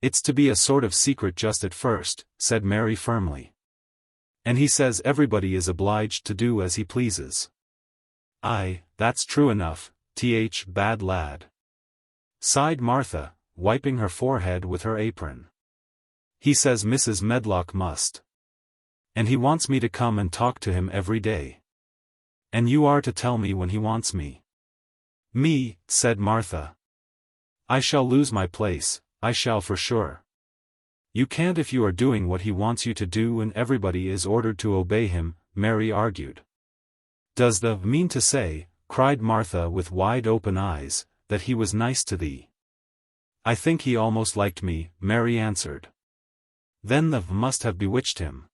It's to be a sort of secret just at first, said Mary firmly. And he says everybody is obliged to do as he pleases. Aye, that's true enough, bad lad. Sighed Martha, wiping her forehead with her apron. He says Mrs. Medlock must. And he wants me to come and talk to him every day. And you are to tell me when he wants me. Me, said Martha. I shall lose my place, I shall for sure. You can't if you are doing what he wants you to do and everybody is ordered to obey him, Mary argued. Does thou mean to say, cried Martha with wide-open eyes, that he was nice to thee? I think he almost liked me, Mary answered. Then thou must have bewitched him.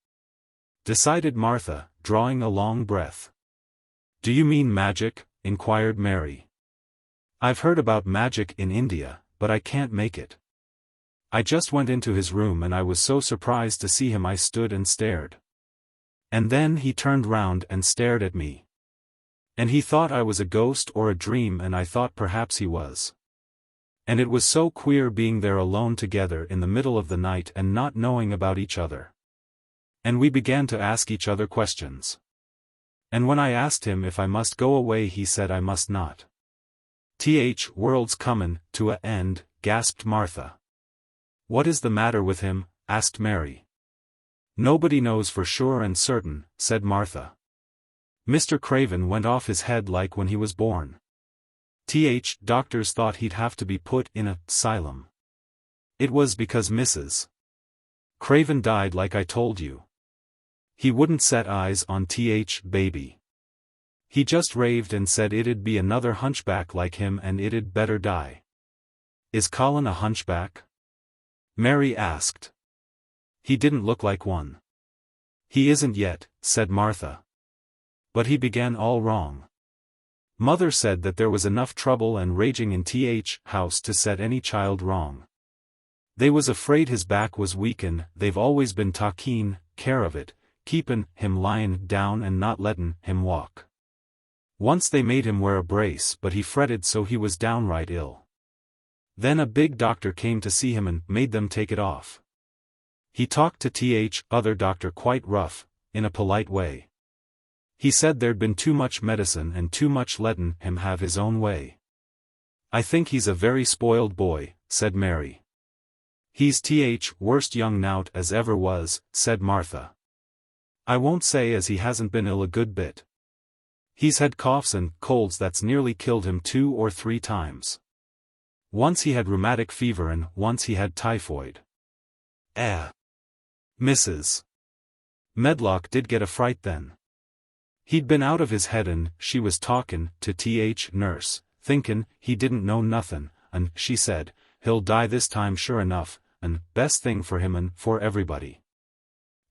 Decided Martha, drawing a long breath. Do you mean magic? Inquired Mary. I've heard about magic in India, but I can't make it. I just went into his room and I was so surprised to see him I stood and stared. And then he turned round and stared at me. And he thought I was a ghost or a dream and I thought perhaps he was. And it was so queer being there alone together in the middle of the night and not knowing about each other. And we began to ask each other questions. And when I asked him if I must go away he said I must not. World's comin' to a end, gasped Martha. What is the matter with him? Asked Mary. Nobody knows for sure and certain, said Martha. Mr. Craven went off his head like when he was born. Doctors thought he'd have to be put in a asylum. It was because Mrs. Craven died like I told you. He wouldn't set eyes on baby. He just raved and said it'd be another hunchback like him and it'd better die. Is Colin a hunchback? Mary asked. He didn't look like one. He isn't yet, said Martha. But he began all wrong. Mother said that there was enough trouble and raging in house to set any child wrong. They was afraid his back was weakened, they've always been takin' care of it, keepin' him lyin' down and not lettin' him walk. Once they made him wear a brace but he fretted so he was downright ill. Then a big doctor came to see him and made them take it off. He talked to other doctor quite rough, in a polite way. He said there'd been too much medicine and too much lettin' him have his own way. I think he's a very spoiled boy, said Mary. He's worst young knout as ever was, said Martha. I won't say as he hasn't been ill a good bit. He's had coughs and colds that's nearly killed him 2 or 3 times. Once he had rheumatic fever and once he had typhoid. Mrs. Medlock did get a fright then. He'd been out of his head and she was talkin' to nurse, thinkin' he didn't know nothin', and she said, he'll die this time sure enough, and best thing for him and for everybody.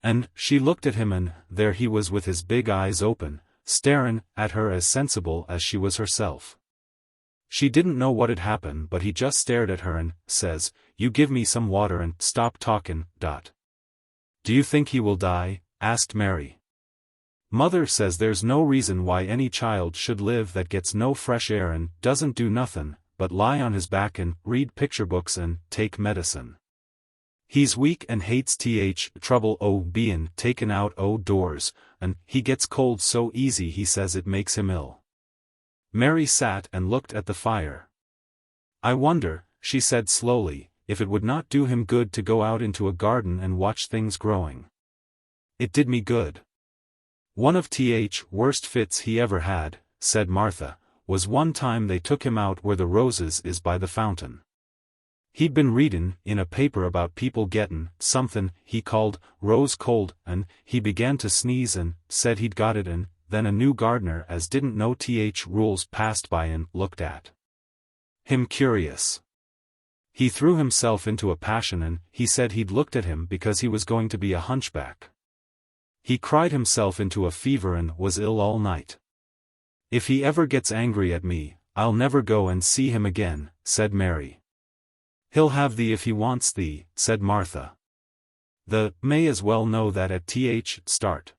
And she looked at him and there he was with his big eyes open, starin' at her as sensible as she was herself. She didn't know what had happened but he just stared at her and says, you give me some water and stop talkin'. Do you think he will die? Asked Mary. Mother says there's no reason why any child should live that gets no fresh air and doesn't do nothin' but lie on his back and read picture books and take medicine. He's weak and hates trouble bein' taken out doors, and he gets cold so easy he says it makes him ill. Mary sat and looked at the fire. I wonder, she said slowly, if it would not do him good to go out into a garden and watch things growing. It did me good. One of Th's worst fits he ever had, said Martha, was one time they took him out where the roses is by the fountain. He'd been readin' in a paper about people gettin' somethin' he called rose cold, and he began to sneeze and said he'd got it, and then a new gardener as didn't know Th rules passed by and looked at him curious. He threw himself into a passion and he said he'd looked at him because he was going to be a hunchback. He cried himself into a fever and was ill all night. If he ever gets angry at me, I'll never go and see him again, said Mary. He'll have thee if he wants thee, said Martha. The may as well know that at Th start.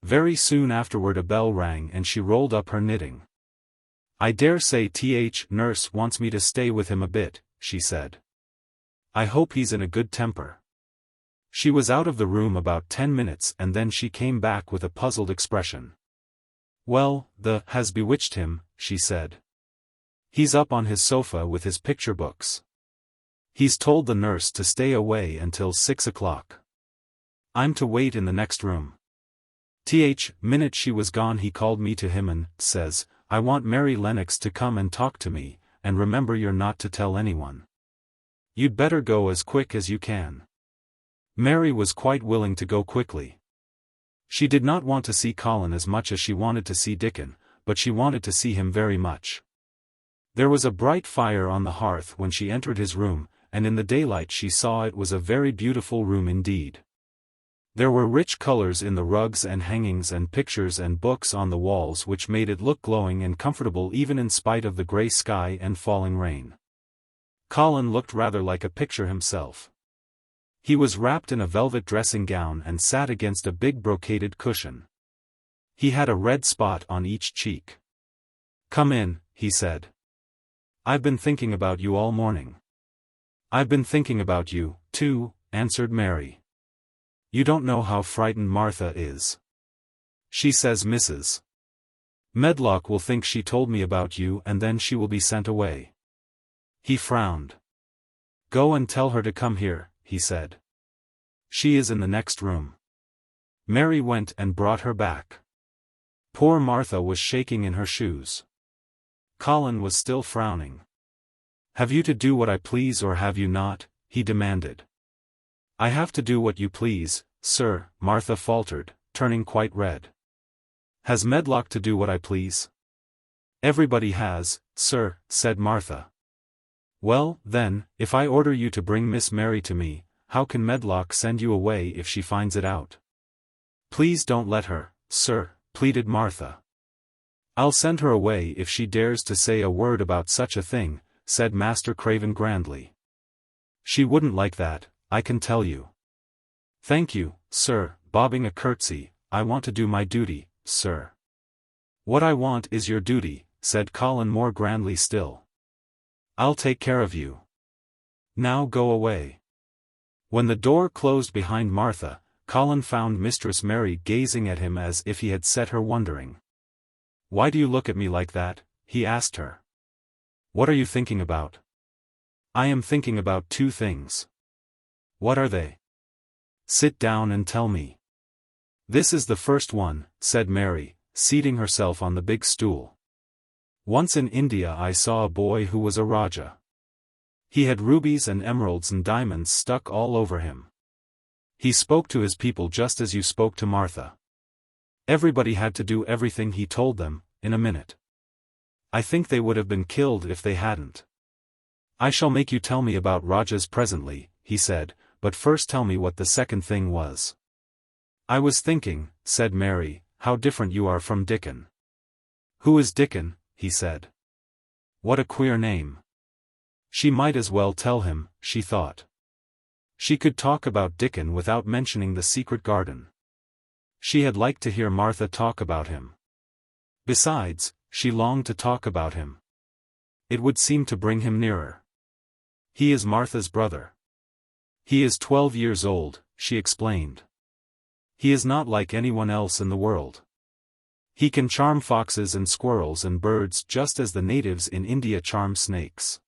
Very soon afterward a bell rang and she rolled up her knitting. I dare say Th nurse wants me to stay with him a bit, she said. I hope he's in a good temper. She was out of the room about 10 minutes and then she came back with a puzzled expression. Well, the has bewitched him, she said. He's up on his sofa with his picture books. He's told the nurse to stay away until 6 o'clock. I'm to wait in the next room. Minute she was gone he called me to him and says, I want Mary Lennox to come and talk to me, and remember you're not to tell anyone. You'd better go as quick as you can. Mary was quite willing to go quickly. She did not want to see Colin as much as she wanted to see Dickon, but she wanted to see him very much. There was a bright fire on the hearth when she entered his room, and in the daylight she saw it was a very beautiful room indeed. There were rich colors in the rugs and hangings and pictures and books on the walls which made it look glowing and comfortable even in spite of the grey sky and falling rain. Colin looked rather like a picture himself. He was wrapped in a velvet dressing gown and sat against a big brocaded cushion. He had a red spot on each cheek. Come in, he said. I've been thinking about you all morning. I've been thinking about you, too, answered Mary. You don't know how frightened Martha is. She says Mrs. Medlock will think she told me about you and then she will be sent away. He frowned. Go and tell her to come here, he said. She is in the next room. Mary went and brought her back. Poor Martha was shaking in her shoes. Colin was still frowning. Have you to do what I please or have you not? He demanded. I have to do what you please, sir, Martha faltered, turning quite red. Has Medlock to do what I please? Everybody has, sir, said Martha. Well, then, if I order you to bring Miss Mary to me, how can Medlock send you away if she finds it out? Please don't let her, sir, pleaded Martha. I'll send her away if she dares to say a word about such a thing, said Master Craven grandly. She wouldn't like that, I can tell you. Thank you, sir, bobbing a curtsy, I want to do my duty, sir. What I want is your duty, said Colin more grandly still. I'll take care of you. Now go away. When the door closed behind Martha, Colin found Mistress Mary gazing at him as if he had set her wondering. Why do you look at me like that? He asked her. What are you thinking about? I am thinking about two things. What are they? Sit down and tell me. This is the first one, said Mary, seating herself on the big stool. Once in India I saw a boy who was a Rajah. He had rubies and emeralds and diamonds stuck all over him. He spoke to his people just as you spoke to Martha. Everybody had to do everything he told them, in a minute. I think they would have been killed if they hadn't. I shall make you tell me about Rajahs presently, he said, but first tell me what the second thing was. I was thinking, said Mary, how different you are from Dickon. Who is Dickon? He said. What a queer name. She might as well tell him, she thought. She could talk about Dickon without mentioning the secret garden. She had liked to hear Martha talk about him. Besides, she longed to talk about him. It would seem to bring him nearer. He is Martha's brother. He is 12 years old, she explained. He is not like anyone else in the world. He can charm foxes and squirrels and birds just as the natives in India charm snakes.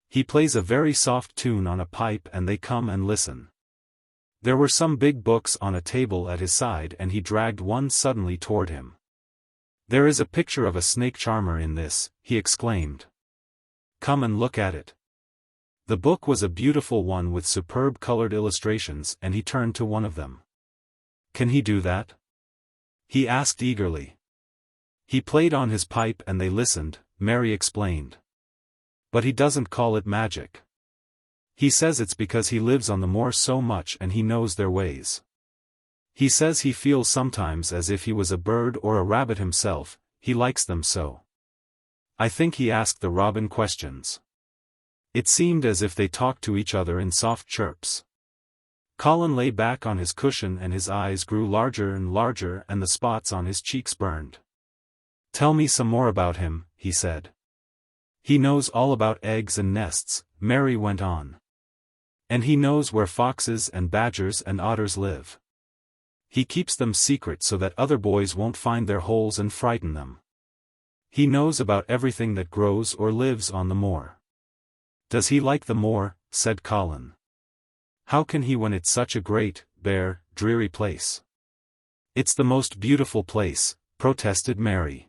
He plays a very soft tune on a pipe and they come and listen. There were some big books on a table at his side and he dragged one suddenly toward him. "There is a picture of a snake charmer in this," he exclaimed. "Come and look at it." The book was a beautiful one with superb colored illustrations and he turned to one of them. "Can he do that?" he asked eagerly. "He played on his pipe and they listened," Mary explained. "But he doesn't call it magic. He says it's because he lives on the moor so much and he knows their ways. He says he feels sometimes as if he was a bird or a rabbit himself, he likes them so. I think he asked the robin questions. It seemed as if they talked to each other in soft chirps." Colin lay back on his cushion and his eyes grew larger and larger and the spots on his cheeks burned. "Tell me some more about him," he said. "He knows all about eggs and nests," Mary went on. "And he knows where foxes and badgers and otters live. He keeps them secret so that other boys won't find their holes and frighten them. He knows about everything that grows or lives on the moor." "Does he like the moor?" said Colin. "How can he when it's such a great, bare, dreary place?" "It's the most beautiful place," protested Mary.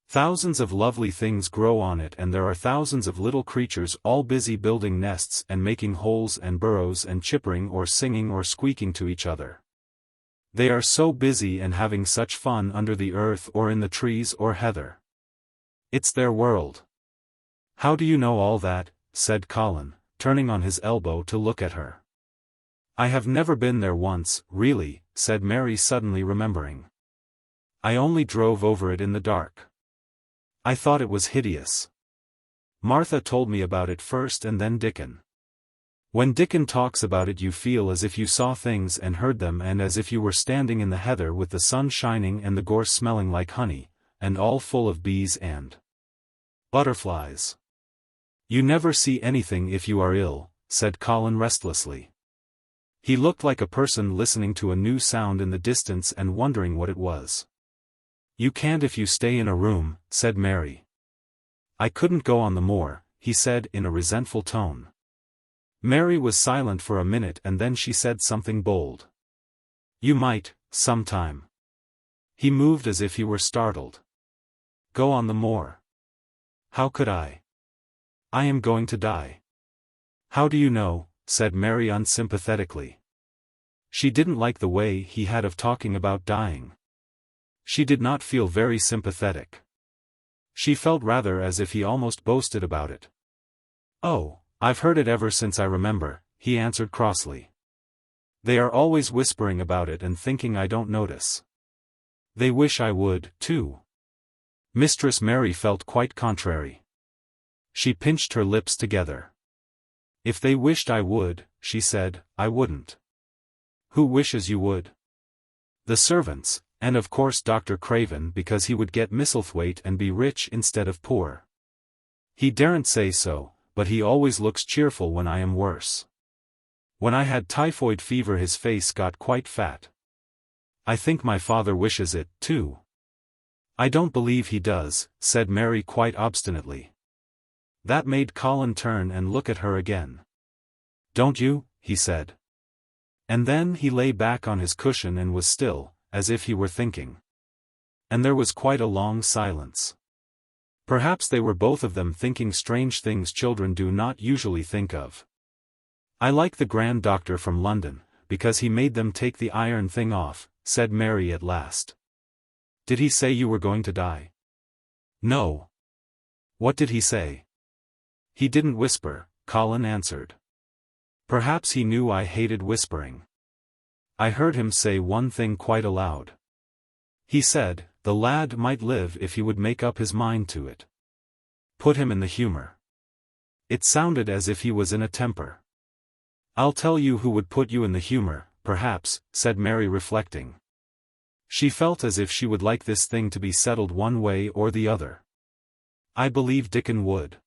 "Thousands of lovely things grow on it and there are thousands of little creatures all busy building nests and making holes and burrows and chippering or singing or squeaking to each other. They are so busy and having such fun under the earth or in the trees or heather. It's their world." "How do you know all that?" said Colin, turning on his elbow to look at her. "I have never been there once, really," said Mary suddenly remembering. "I only drove over it in the dark. I thought it was hideous. Martha told me about it first and then Dickon. When Dickon talks about it you feel as if you saw things and heard them and as if you were standing in the heather with the sun shining and the gorse smelling like honey, and all full of bees and butterflies." "You never see anything if you are ill," said Colin restlessly. He looked like a person listening to a new sound in the distance and wondering what it was. "You can't if you stay in a room," said Mary. "I couldn't go on the moor," he said in a resentful tone. Mary was silent for a minute and then she said something bold. "You might, sometime." He moved as if he were startled. "Go on the moor? How could I? I am going to die." "How do you know?" said Mary unsympathetically. She didn't like the way he had of talking about dying. She did not feel very sympathetic. She felt rather as if he almost boasted about it. "Oh, I've heard it ever since I remember," he answered crossly. "They are always whispering about it and thinking I don't notice. They wish I would, too." Mistress Mary felt quite contrary. She pinched her lips together. "If they wished I would," she said, "I wouldn't." "Who wishes you would?" "The servants. And of course Dr. Craven because he would get Misselthwaite and be rich instead of poor. He daren't say so, but he always looks cheerful when I am worse. When I had typhoid fever his face got quite fat. I think my father wishes it, too." "I don't believe he does," said Mary quite obstinately. That made Colin turn and look at her again. "Don't you?" he said. And then he lay back on his cushion and was still, as if he were thinking. And there was quite a long silence. Perhaps they were both of them thinking strange things children do not usually think of. "I like the grand doctor from London, because he made them take the iron thing off," said Mary at last. "Did he say you were going to die?" "No." "What did he say?" "He didn't whisper," Colin answered. Perhaps he knew I hated whispering. I heard him say one thing quite aloud. He said, the lad might live if he would make up his mind to it. Put him in the humor. It sounded as if he was in a temper. "I'll tell you who would put you in the humor, perhaps," said Mary reflecting. She felt as if she would like this thing to be settled one way or the other. "I believe Dickon would.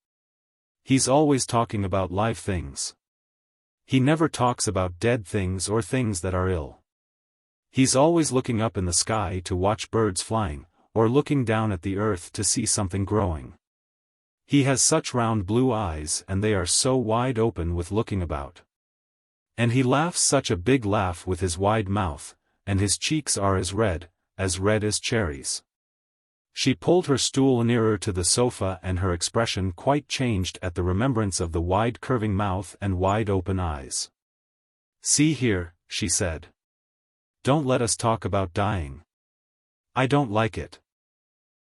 He's always talking about live things. He never talks about dead things or things that are ill. He's always looking up in the sky to watch birds flying, or looking down at the earth to see something growing. He has such round blue eyes and they are so wide open with looking about. And he laughs such a big laugh with his wide mouth, and his cheeks are as red as cherries. She pulled her stool nearer to the sofa and her expression quite changed at the remembrance of the wide curving mouth and wide open eyes. "See here," she said. "Don't let us talk about dying. I don't like it.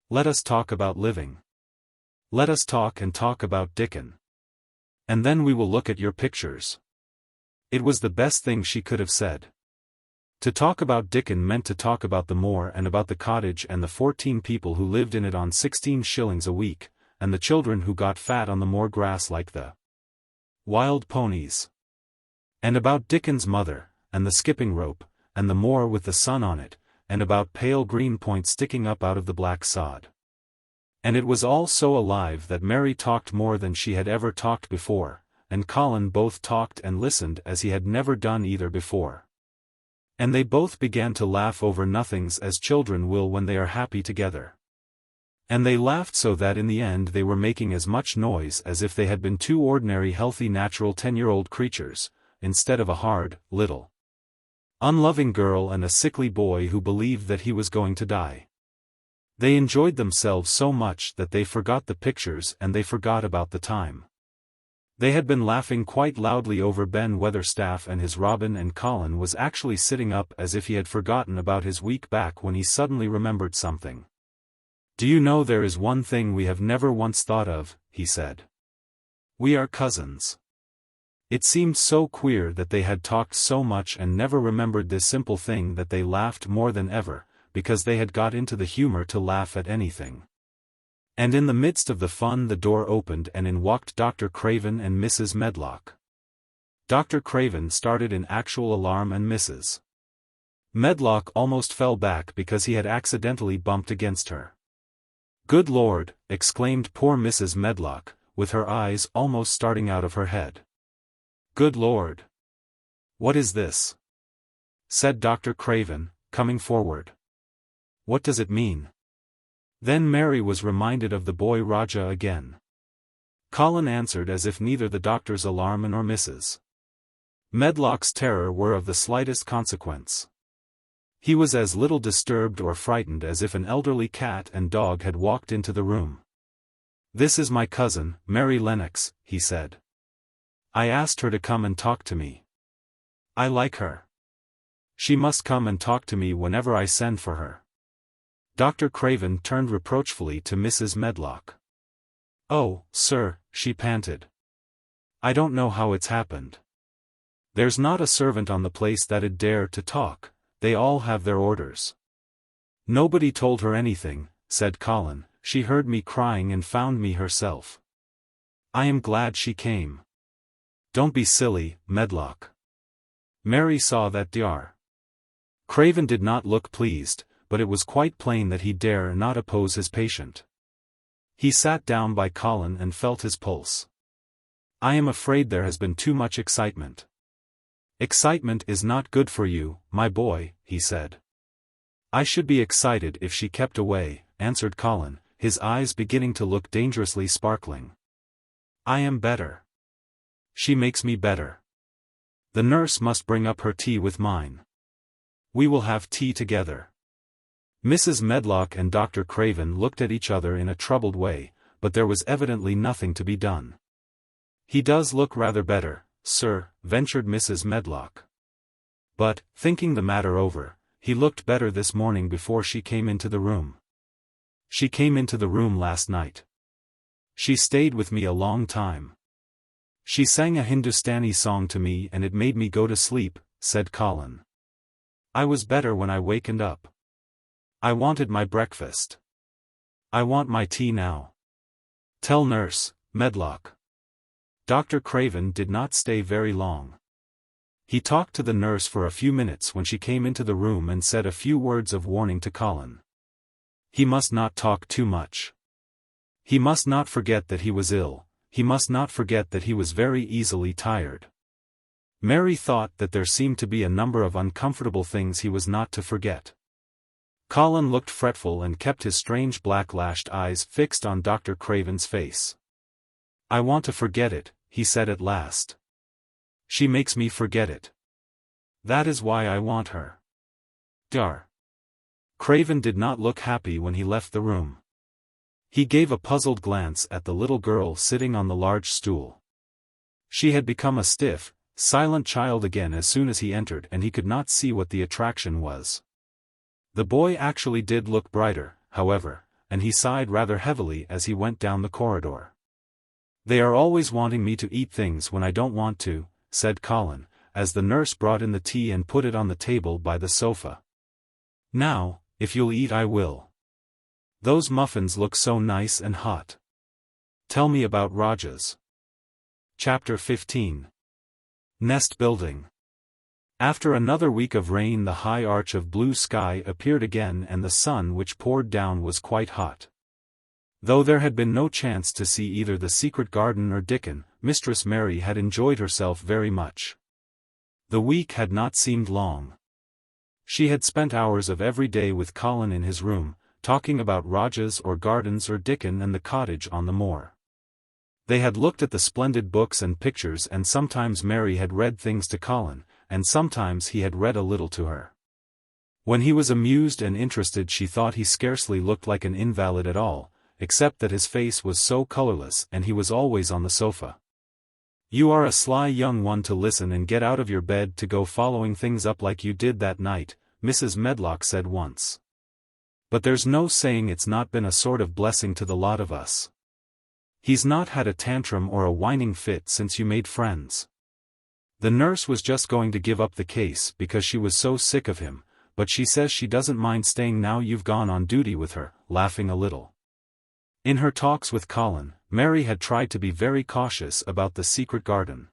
Let us talk about living. Let us talk and talk about Dickon. And then we will look at your pictures." It was the best thing she could have said. To talk about Dickon meant to talk about the moor and about the cottage and the 14 people who lived in it on 16 shillings a week, and the children who got fat on the moor grass like the wild ponies. And about Dickon's mother, and the skipping rope, and the moor with the sun on it, and about pale green points sticking up out of the black sod. And it was all so alive that Mary talked more than she had ever talked before, and Colin both talked and listened as he had never done either before. And they both began to laugh over nothings as children will when they are happy together. And they laughed so that in the end they were making as much noise as if they had been two ordinary healthy natural 10-year-old creatures, instead of a hard, little, unloving girl and a sickly boy who believed that he was going to die. They enjoyed themselves so much that they forgot the pictures and they forgot about the time. They had been laughing quite loudly over Ben Weatherstaff and his Robin, and Colin was actually sitting up as if he had forgotten about his weak back when he suddenly remembered something. "Do you know there is one thing we have never once thought of," he said. "We are cousins." It seemed so queer that they had talked so much and never remembered this simple thing that they laughed more than ever, because they had got into the humor to laugh at anything. And in the midst of the fun the door opened and in walked Dr. Craven and Mrs. Medlock. Dr. Craven started in actual alarm and Mrs. Medlock almost fell back because he had accidentally bumped against her. "Good Lord!" exclaimed poor Mrs. Medlock, with her eyes almost starting out of her head. "Good Lord! What is this?" said Dr. Craven, coming forward. "What does it mean?" Then Mary was reminded of the boy Rajah again. Colin answered as if neither the doctor's alarm nor Mrs. Medlock's terror were of the slightest consequence. He was as little disturbed or frightened as if an elderly cat and dog had walked into the room. "This is my cousin, Mary Lennox," he said. "I asked her to come and talk to me. I like her. She must come and talk to me whenever I send for her." Dr. Craven turned reproachfully to Mrs. Medlock. "Oh, sir," she panted. "I don't know how it's happened. There's not a servant on the place that'd dare to talk, they all have their orders." "Nobody told her anything," said Colin, "she heard me crying and found me herself. I am glad she came." "Don't be silly, Medlock." Mary saw that Dr. Craven did not look pleased, but it was quite plain that he dare not oppose his patient. He sat down by Colin and felt his pulse. "I am afraid there has been too much excitement." "Excitement is not good for you, my boy," he said. "I should be excited if she kept away," answered Colin, his eyes beginning to look dangerously sparkling. "I am better. She makes me better. The nurse must bring up her tea with mine. We will have tea together." Mrs. Medlock and Dr. Craven looked at each other in a troubled way, but there was evidently nothing to be done. "He does look rather better, sir," ventured Mrs. Medlock. "But, thinking the matter over, he looked better this morning before she came into the room. She came into the room last night. She stayed with me a long time. She sang a Hindustani song to me and it made me go to sleep," said Colin. "I was better when I wakened up. I wanted my breakfast. I want my tea now. Tell Nurse Medlock." Dr. Craven did not stay very long. He talked to the nurse for a few minutes when she came into the room and said a few words of warning to Colin. He must not talk too much. He must not forget that he was ill, he must not forget that he was very easily tired. Mary thought that there seemed to be a number of uncomfortable things he was not to forget. Colin looked fretful and kept his strange black-lashed eyes fixed on Dr. Craven's face. I want to forget it, he said at last. She makes me forget it. That is why I want her. Dar. Craven did not look happy when he left the room. He gave a puzzled glance at the little girl sitting on the large stool. She had become a stiff, silent child again as soon as he entered, and he could not see what the attraction was. The boy actually did look brighter, however, and he sighed rather heavily as he went down the corridor. They are always wanting me to eat things when I don't want to, said Colin, as the nurse brought in the tea and put it on the table by the sofa. Now, if you'll eat I will. Those muffins look so nice and hot. Tell me about Rajahs. Chapter 15. Nest building. After another week of rain the high arch of blue sky appeared again and the sun which poured down was quite hot. Though there had been no chance to see either the secret garden or Dickon, Mistress Mary had enjoyed herself very much. The week had not seemed long. She had spent hours of every day with Colin in his room, talking about Rajahs or gardens or Dickon and the cottage on the moor. They had looked at the splendid books and pictures, and sometimes Mary had read things to Colin, and sometimes he had read a little to her. When he was amused and interested she thought he scarcely looked like an invalid at all, except that his face was so colorless and he was always on the sofa. You are a sly young one to listen and get out of your bed to go following things up like you did that night, Mrs. Medlock said once. But there's no saying it's not been a sort of blessing to the lot of us. He's not had a tantrum or a whining fit since you made friends. The nurse was just going to give up the case because she was so sick of him, but she says she doesn't mind staying now you've gone on duty with her, laughing a little. In her talks with Colin, Mary had tried to be very cautious about the secret garden.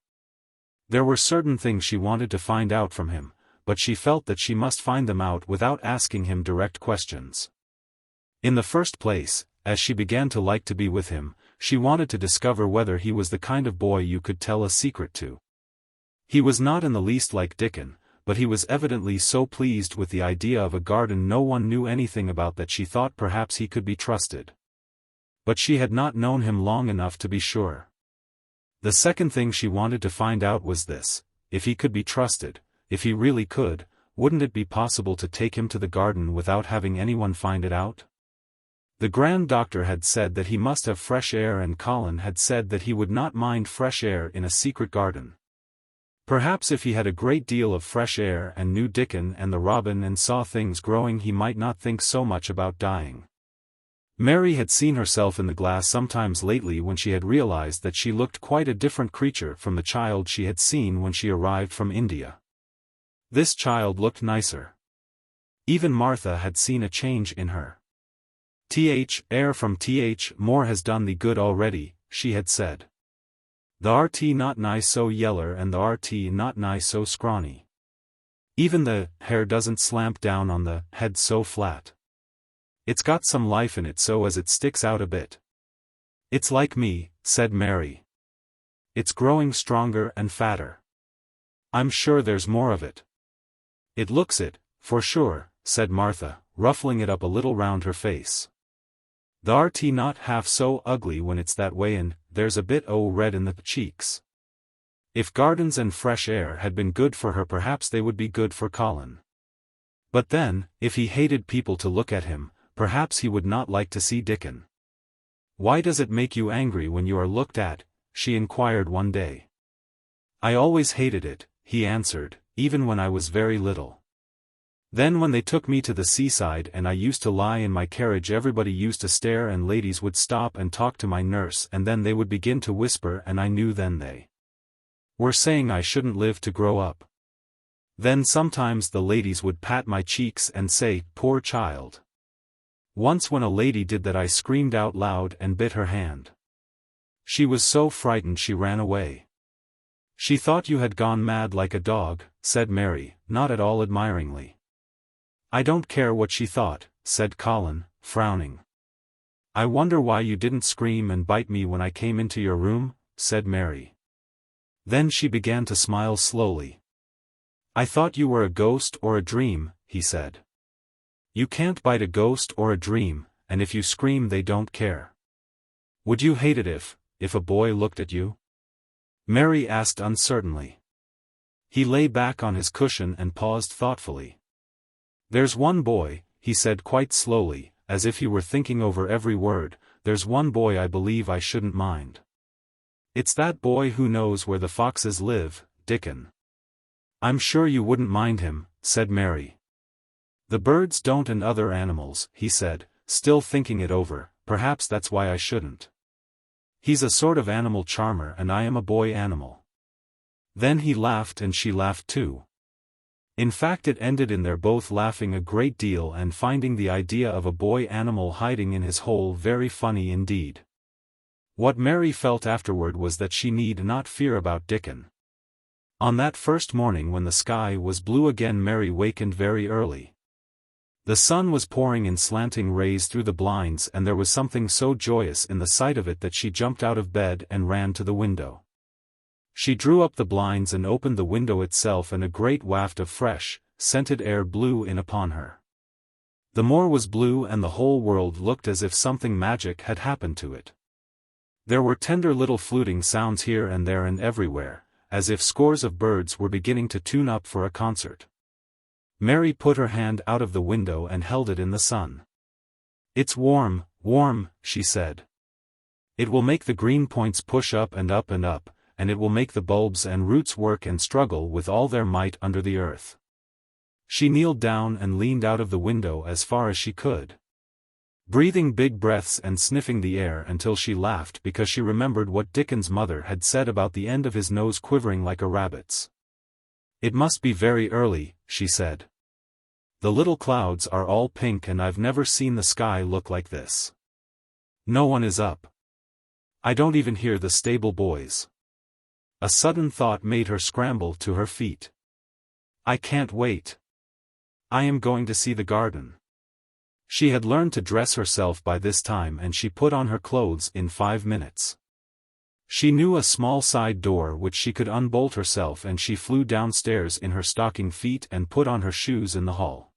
There were certain things she wanted to find out from him, but she felt that she must find them out without asking him direct questions. In the first place, as she began to like to be with him, she wanted to discover whether he was the kind of boy you could tell a secret to. He was not in the least like Dickon, but he was evidently so pleased with the idea of a garden no one knew anything about that she thought perhaps he could be trusted. But she had not known him long enough to be sure. The second thing she wanted to find out was this: if he could be trusted, if he really could, wouldn't it be possible to take him to the garden without having anyone find it out? The Grand Doctor had said that he must have fresh air, and Colin had said that he would not mind fresh air in a secret garden. Perhaps if he had a great deal of fresh air and knew Dickon and the robin and saw things growing he might not think so much about dying. Mary had seen herself in the glass sometimes lately when she had realized that she looked quite a different creature from the child she had seen when she arrived from India. This child looked nicer. Even Martha had seen a change in her. Air from Moor has done thee good already, she had said. The RT not nigh so yeller and the RT not nigh so scrawny. Even the hair doesn't slamp down on the head so flat. It's got some life in it so as it sticks out a bit. It's like me, said Mary. It's growing stronger and fatter. I'm sure there's more of it. It looks it, for sure, said Martha, ruffling it up a little round her face. The RT not half so ugly when it's that way, and there's a bit red in the cheeks. If gardens and fresh air had been good for her perhaps they would be good for Colin. But then, if he hated people to look at him, perhaps he would not like to see Dickon. Why does it make you angry when you are looked at? She inquired one day. I always hated it, he answered, even when I was very little. Then when they took me to the seaside and I used to lie in my carriage everybody used to stare and ladies would stop and talk to my nurse and then they would begin to whisper and I knew then they were saying I shouldn't live to grow up. Then sometimes the ladies would pat my cheeks and say, poor child. Once when a lady did that I screamed out loud and bit her hand. She was so frightened she ran away. She thought you had gone mad like a dog, said Mary, not at all admiringly. I don't care what she thought, said Colin, frowning. I wonder why you didn't scream and bite me when I came into your room, said Mary. Then she began to smile slowly. I thought you were a ghost or a dream, he said. You can't bite a ghost or a dream, and if you scream they don't care. Would you hate it if, if a boy looked at you?" Mary asked uncertainly. He lay back on his cushion and paused thoughtfully. "There's one boy," he said quite slowly, as if he were thinking over every word, "there's one boy I believe I shouldn't mind. It's that boy who knows where the foxes live, Dickon." "I'm sure you wouldn't mind him," said Mary. "The birds don't and other animals," he said, still thinking it over, "perhaps that's why I shouldn't. He's a sort of animal charmer and I am a boy animal." Then he laughed and she laughed too. In fact, it ended in their both laughing a great deal and finding the idea of a boy animal hiding in his hole very funny indeed. What Mary felt afterward was that she need not fear about Dickon. On that first morning when the sky was blue again, Mary wakened very early. The sun was pouring in slanting rays through the blinds, and there was something so joyous in the sight of it that she jumped out of bed and ran to the window. She drew up the blinds and opened the window itself, and a great waft of fresh, scented air blew in upon her. The moor was blue and the whole world looked as if something magic had happened to it. There were tender little fluting sounds here and there and everywhere, as if scores of birds were beginning to tune up for a concert. Mary put her hand out of the window and held it in the sun. "It's warm, warm," she said. "It will make the green points push up and up and up, and it will make the bulbs and roots work and struggle with all their might under the earth." She kneeled down and leaned out of the window as far as she could, breathing big breaths and sniffing the air until she laughed because she remembered what Dickon's mother had said about the end of his nose quivering like a rabbit's. "It must be very early," she said. "The little clouds are all pink and I've never seen the sky look like this. No one is up. I don't even hear the stable boys." A sudden thought made her scramble to her feet. "I can't wait. I am going to see the garden." She had learned to dress herself by this time and she put on her clothes in 5 minutes. She knew a small side door which she could unbolt herself, and she flew downstairs in her stocking feet and put on her shoes in the hall.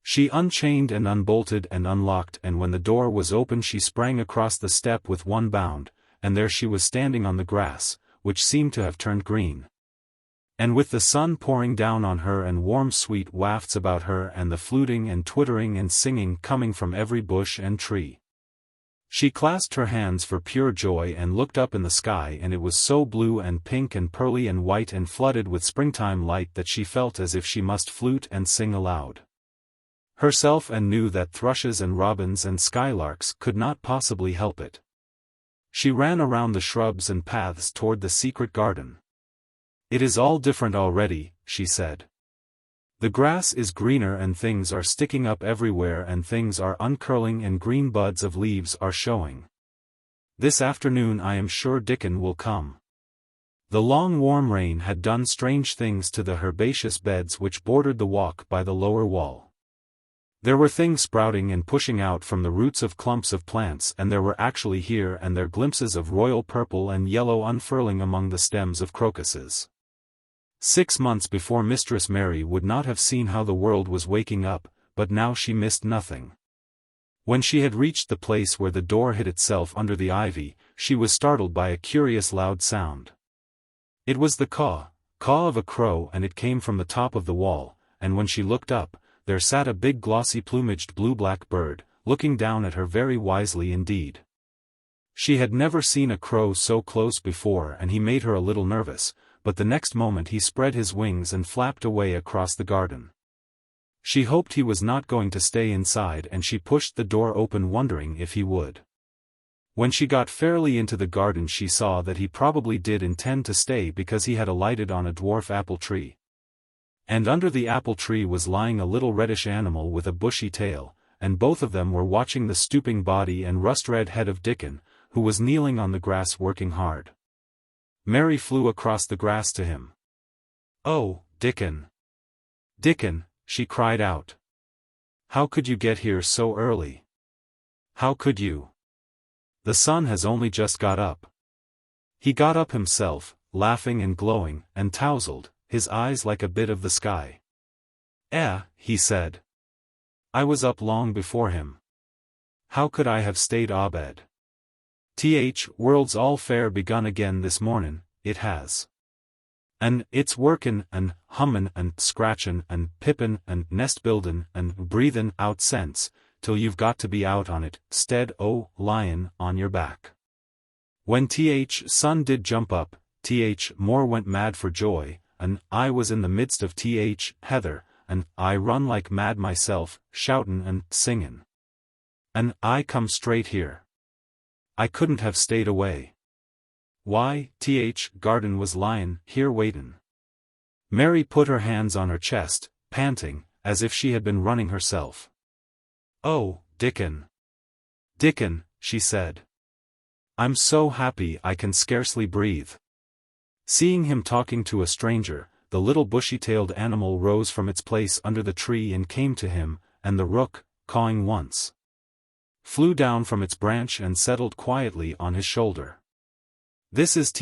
She unchained and unbolted and unlocked, and when the door was open she sprang across the step with one bound, and there she was standing on the grass, which seemed to have turned green. And with the sun pouring down on her and warm sweet wafts about her and the fluting and twittering and singing coming from every bush and tree, she clasped her hands for pure joy and looked up in the sky, and it was so blue and pink and pearly and white and flooded with springtime light that she felt as if she must flute and sing aloud herself, and knew that thrushes and robins and skylarks could not possibly help it. She ran around the shrubs and paths toward the secret garden. "It is all different already," she said. "The grass is greener and things are sticking up everywhere and things are uncurling and green buds of leaves are showing. This afternoon I am sure Dickon will come." The long warm rain had done strange things to the herbaceous beds which bordered the walk by the lower wall. There were things sprouting and pushing out from the roots of clumps of plants, and there were actually here and there glimpses of royal purple and yellow unfurling among the stems of crocuses. 6 months before Mistress Mary would not have seen how the world was waking up, but now she missed nothing. When she had reached the place where the door hid itself under the ivy, she was startled by a curious loud sound. It was the caw of a crow, and it came from the top of the wall, and when she looked up, there sat a big glossy plumaged blue-black bird, looking down at her very wisely indeed. She had never seen a crow so close before, and he made her a little nervous, but the next moment he spread his wings and flapped away across the garden. She hoped he was not going to stay inside, and she pushed the door open wondering if he would. When she got fairly into the garden she saw that he probably did intend to stay, because he had alighted on a dwarf apple tree. And under the apple tree was lying a little reddish animal with a bushy tail, and both of them were watching the stooping body and rust-red head of Dickon, who was kneeling on the grass working hard. Mary flew across the grass to him. "Oh, Dickon! Dickon!" she cried out. "How could you get here so early? How could you? The sun has only just got up." He got up himself, laughing and glowing, and tousled, his eyes like a bit of the sky. He said. "I was up long before him. How could I have stayed abed? World's all fair begun again this mornin', it has. An' it's workin' an' hummin' an' scratchin' an' pippin' an' nest buildin' an' breathin' out sense, till you've got to be out on it, 'stead o' lyin' on your back. When sun did jump up, Moor went mad for joy, an' I was in the midst of heather, an' I run like mad myself, shoutin' an' singin'. An' I come straight here. I couldn't have stayed away. Why, Garden was lyin' here waitin'. Mary put her hands on her chest, panting, as if she had been running herself. "Oh, Dickon! Dickon," she said. "I'm so happy I can scarcely breathe." Seeing him talking to a stranger, the little bushy-tailed animal rose from its place under the tree and came to him, and the rook, cawing once, flew down from its branch and settled quietly on his shoulder. "This is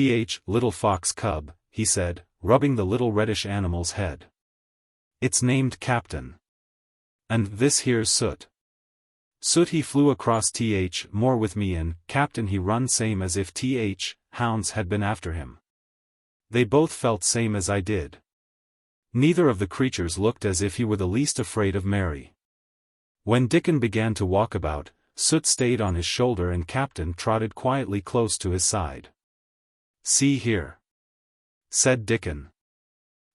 little fox cub," he said, rubbing the little reddish animal's head. "It's named Captain. And this here's Soot. Soot he flew across Moor with me and Captain he run same as if hounds had been after him. They both felt same as I did." Neither of the creatures looked as if he were the least afraid of Mary. When Dickon began to walk about, Soot stayed on his shoulder and Captain trotted quietly close to his side. "See here," said Dickon.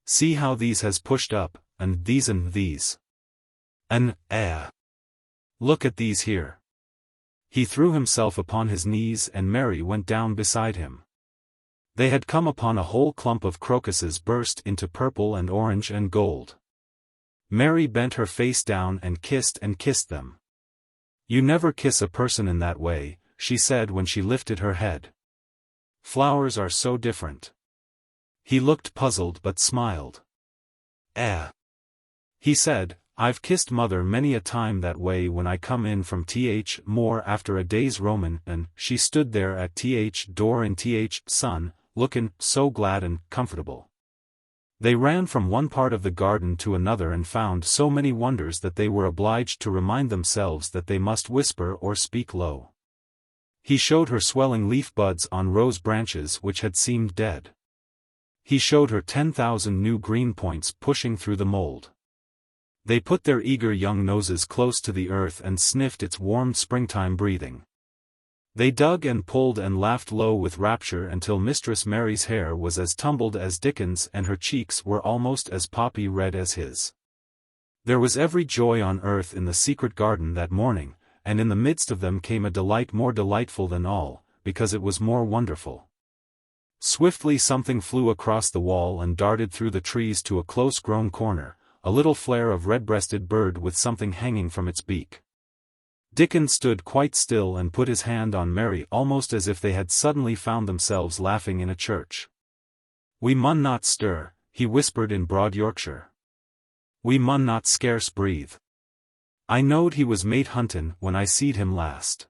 "See how these has pushed up, and these. And, look at these here." He threw himself upon his knees and Mary went down beside him. They had come upon a whole clump of crocuses burst into purple and orange and gold. Mary bent her face down and kissed them. "You never kiss a person in that way," she said when she lifted her head. "Flowers are so different." He looked puzzled but smiled. He said, "I've kissed mother many a time that way when I come in from Moor after a day's roamin', and she stood there at door in sun, lookin' so glad and comfortable." They ran from one part of the garden to another and found so many wonders that they were obliged to remind themselves that they must whisper or speak low. He showed her swelling leaf buds on rose branches which had seemed dead. He showed her 10,000 new green points pushing through the mold. They put their eager young noses close to the earth and sniffed its warm springtime breathing. They dug and pulled and laughed low with rapture until Mistress Mary's hair was as tumbled as Dickon's and her cheeks were almost as poppy red as his. There was every joy on earth in the secret garden that morning, and in the midst of them came a delight more delightful than all, because it was more wonderful. Swiftly something flew across the wall and darted through the trees to a close-grown corner, a little flare of red-breasted bird with something hanging from its beak. Dickon stood quite still and put his hand on Mary almost as if they had suddenly found themselves laughing in a church. "We mun not stir," he whispered in broad Yorkshire. "We mun not scarce breathe. I knowed he was mate huntin' when I seed him last.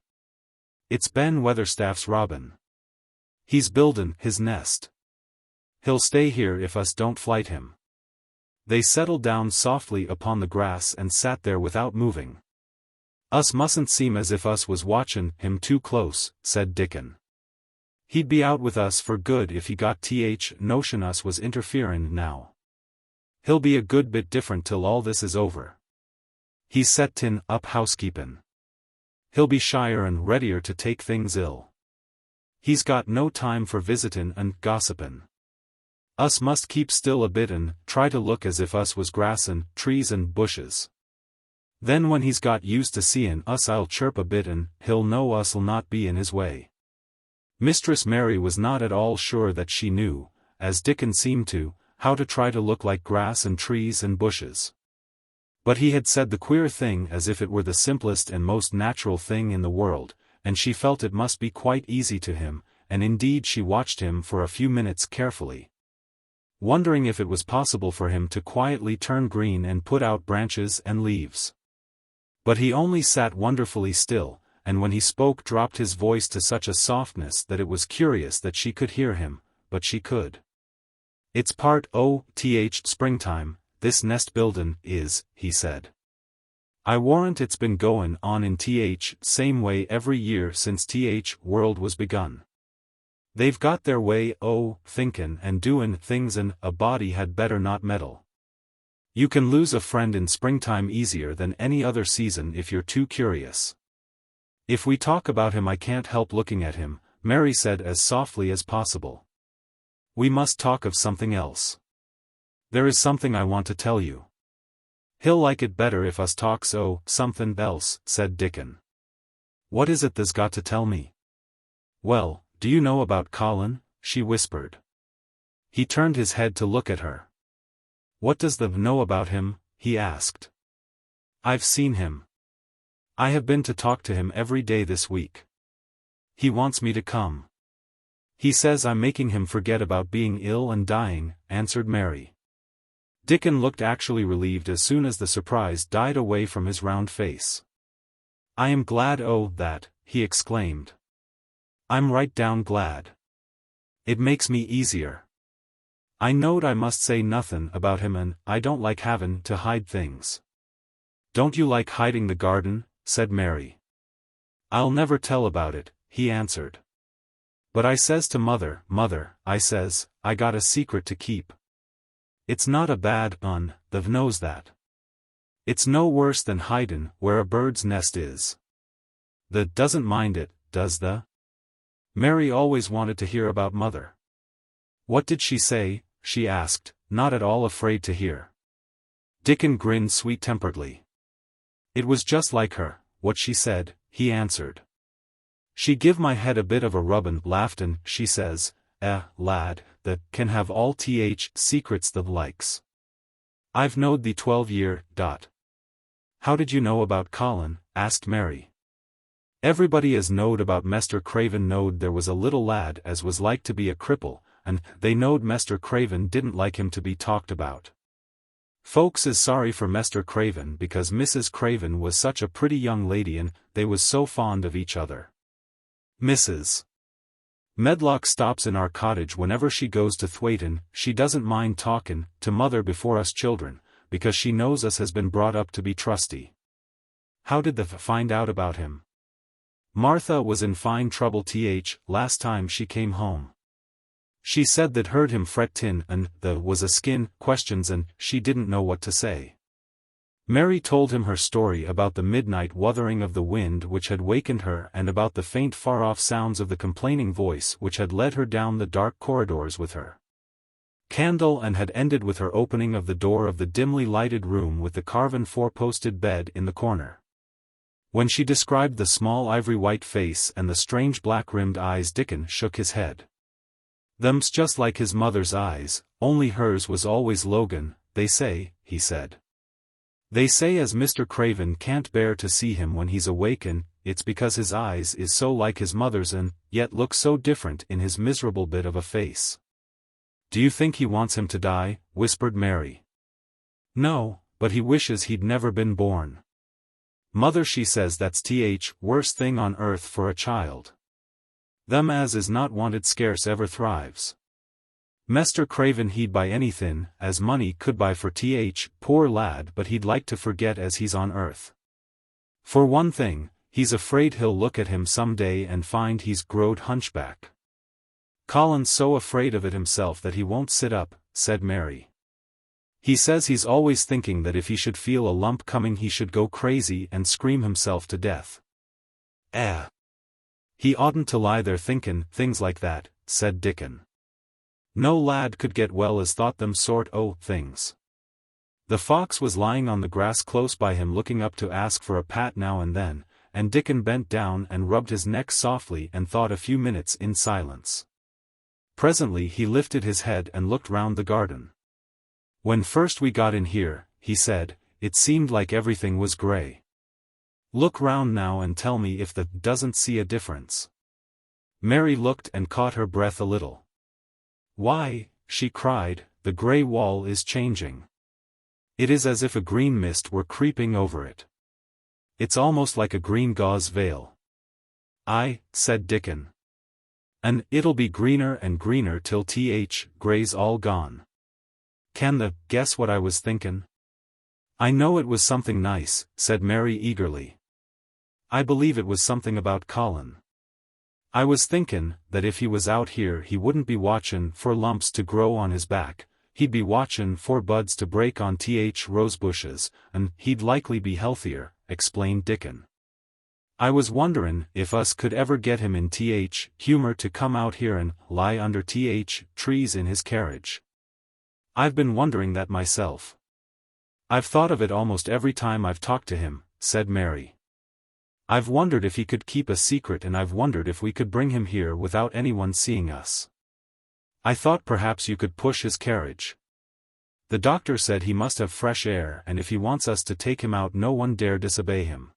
It's Ben Weatherstaff's robin. He's buildin' his nest. He'll stay here if us don't flight him." They settled down softly upon the grass and sat there without moving. "Us mustn't seem as if us was watchin' him too close," said Dickon. "He'd be out with us for good if he got notion us was interferin' now. He'll be a good bit different till all this is over. He's settin' up housekeepin'. He'll be shyer and readier to take things ill. He's got no time for visitin' and gossipin'. Us must keep still a bit and try to look as if us was grass and trees and bushes. Then when he's got used to seein' us I'll chirp a bit and he'll know us'll not be in his way." Mistress Mary was not at all sure that she knew, as Dickon seemed to, how to try to look like grass and trees and bushes. But he had said the queer thing as if it were the simplest and most natural thing in the world, and she felt it must be quite easy to him, and indeed she watched him for a few minutes carefully, wondering if it was possible for him to quietly turn green and put out branches and leaves. But he only sat wonderfully still, and when he spoke dropped his voice to such a softness that it was curious that she could hear him, but she could. "It's part o' springtime, this nest buildin' is," he said. I warrant it's been goin' on in th same way every year since th world was begun. They've got their way thinkin' and doin' things and a body had better not meddle. You can lose a friend in springtime easier than any other season if you're too curious. If we talk about him I can't help looking at him, Mary said as softly as possible. We must talk of something else. There is something I want to tell you. He'll like it better if us talks something else, said Dickon. What is it tha's got to tell me? Well, do you know about Colin? She whispered. He turned his head to look at her. What does thou know about him? He asked. I've seen him. I have been to talk to him every day this week. He wants me to come. He says I'm making him forget about being ill and dying, answered Mary. Dickon looked actually relieved as soon as the surprise died away from his round face. I am glad that, he exclaimed. I'm right down glad. It makes me easier. I knowed I must say nothin' about him and I don't like havin' to hide things. Don't you like hiding the garden? Said Mary. I'll never tell about it, he answered. But I says to Mother, I says, I got a secret to keep. It's not a bad un, thou knows that. It's no worse than hidin' where a bird's nest is. Thou doesn't mind it, does thou? Mary always wanted to hear about Mother. What did she say? She asked, not at all afraid to hear. Dickon grinned sweet-temperedly. It was just like her, what she said, he answered. She give my head a bit of a rubbin', laughed and she says, lad, that can have all th secrets thou likes. I've knowed thee 12 year. How did you know about Colin? Asked Mary. Everybody as knowed about Mester Craven knowed there was a little lad as was like to be a cripple, and they knowed Mester Craven didn't like him to be talked about. Folks is sorry for Mester Craven because Mrs. Craven was such a pretty young lady and they was so fond of each other. Mrs. Medlock stops in our cottage whenever she goes to XVIII. She doesn't mind talkin' to Mother before us children, because she knows us has been brought up to be trusty. How did thou find out about him? Martha was in fine trouble last time she came home. She said that heard him fret tin and was a skin questions and she didn't know what to say. Mary told him her story about the midnight wuthering of the wind which had wakened her and about the faint far-off sounds of the complaining voice which had led her down the dark corridors with her candle and had ended with her opening of the door of the dimly lighted room with the carven four-posted bed in the corner. When she described the small ivory-white face and the strange black-rimmed eyes, Dickon shook his head. Them's just like his mother's eyes, only hers was always Logan, they say, he said. They say as Mr. Craven can't bear to see him when he's awake and it's because his eyes is so like his mother's and yet look so different in his miserable bit of a face. Do you think he wants him to die? Whispered Mary. No, but he wishes he'd never been born. Mother she says that's worst thing on earth for a child. Them as is not wanted scarce ever thrives. Mester Craven he'd buy anythin' as money could buy for poor lad, but he'd like to forget as he's on earth. For one thing, he's afraid he'll look at him some day and find he's growed hunchback. Colin's so afraid of it himself that he won't sit up, said Mary. He says he's always thinking that if he should feel a lump coming he should go crazy and scream himself to death. He oughtn't to lie there thinkin' things like that, said Dickon. No lad could get well as thought them sort o' things. The fox was lying on the grass close by him looking up to ask for a pat now and then, and Dickon bent down and rubbed his neck softly and thought a few minutes in silence. Presently he lifted his head and looked round the garden. When first we got in here, he said, it seemed like everything was grey. Look round now and tell me if that doesn't see a difference. Mary looked and caught her breath a little. Why, she cried, the grey wall is changing. It is as if a green mist were creeping over it. It's almost like a green gauze veil. Aye, said Dickon. And it'll be greener and greener till grey's all gone. Can thou guess what I was thinkin'? "I know it was something nice," said Mary eagerly. "I believe it was something about Colin. I was thinkin' that if he was out here he wouldn't be watchin' for lumps to grow on his back, he'd be watchin' for buds to break on rose bushes, and he'd likely be healthier," explained Dickon. "I was wonderin' if us could ever get him in humor to come out here and lie under trees in his carriage. I've been wondering that myself. I've thought of it almost every time I've talked to him," said Mary. "I've wondered if he could keep a secret, and I've wondered if we could bring him here without anyone seeing us. I thought perhaps you could push his carriage. The doctor said he must have fresh air, and if he wants us to take him out no one dare disobey him.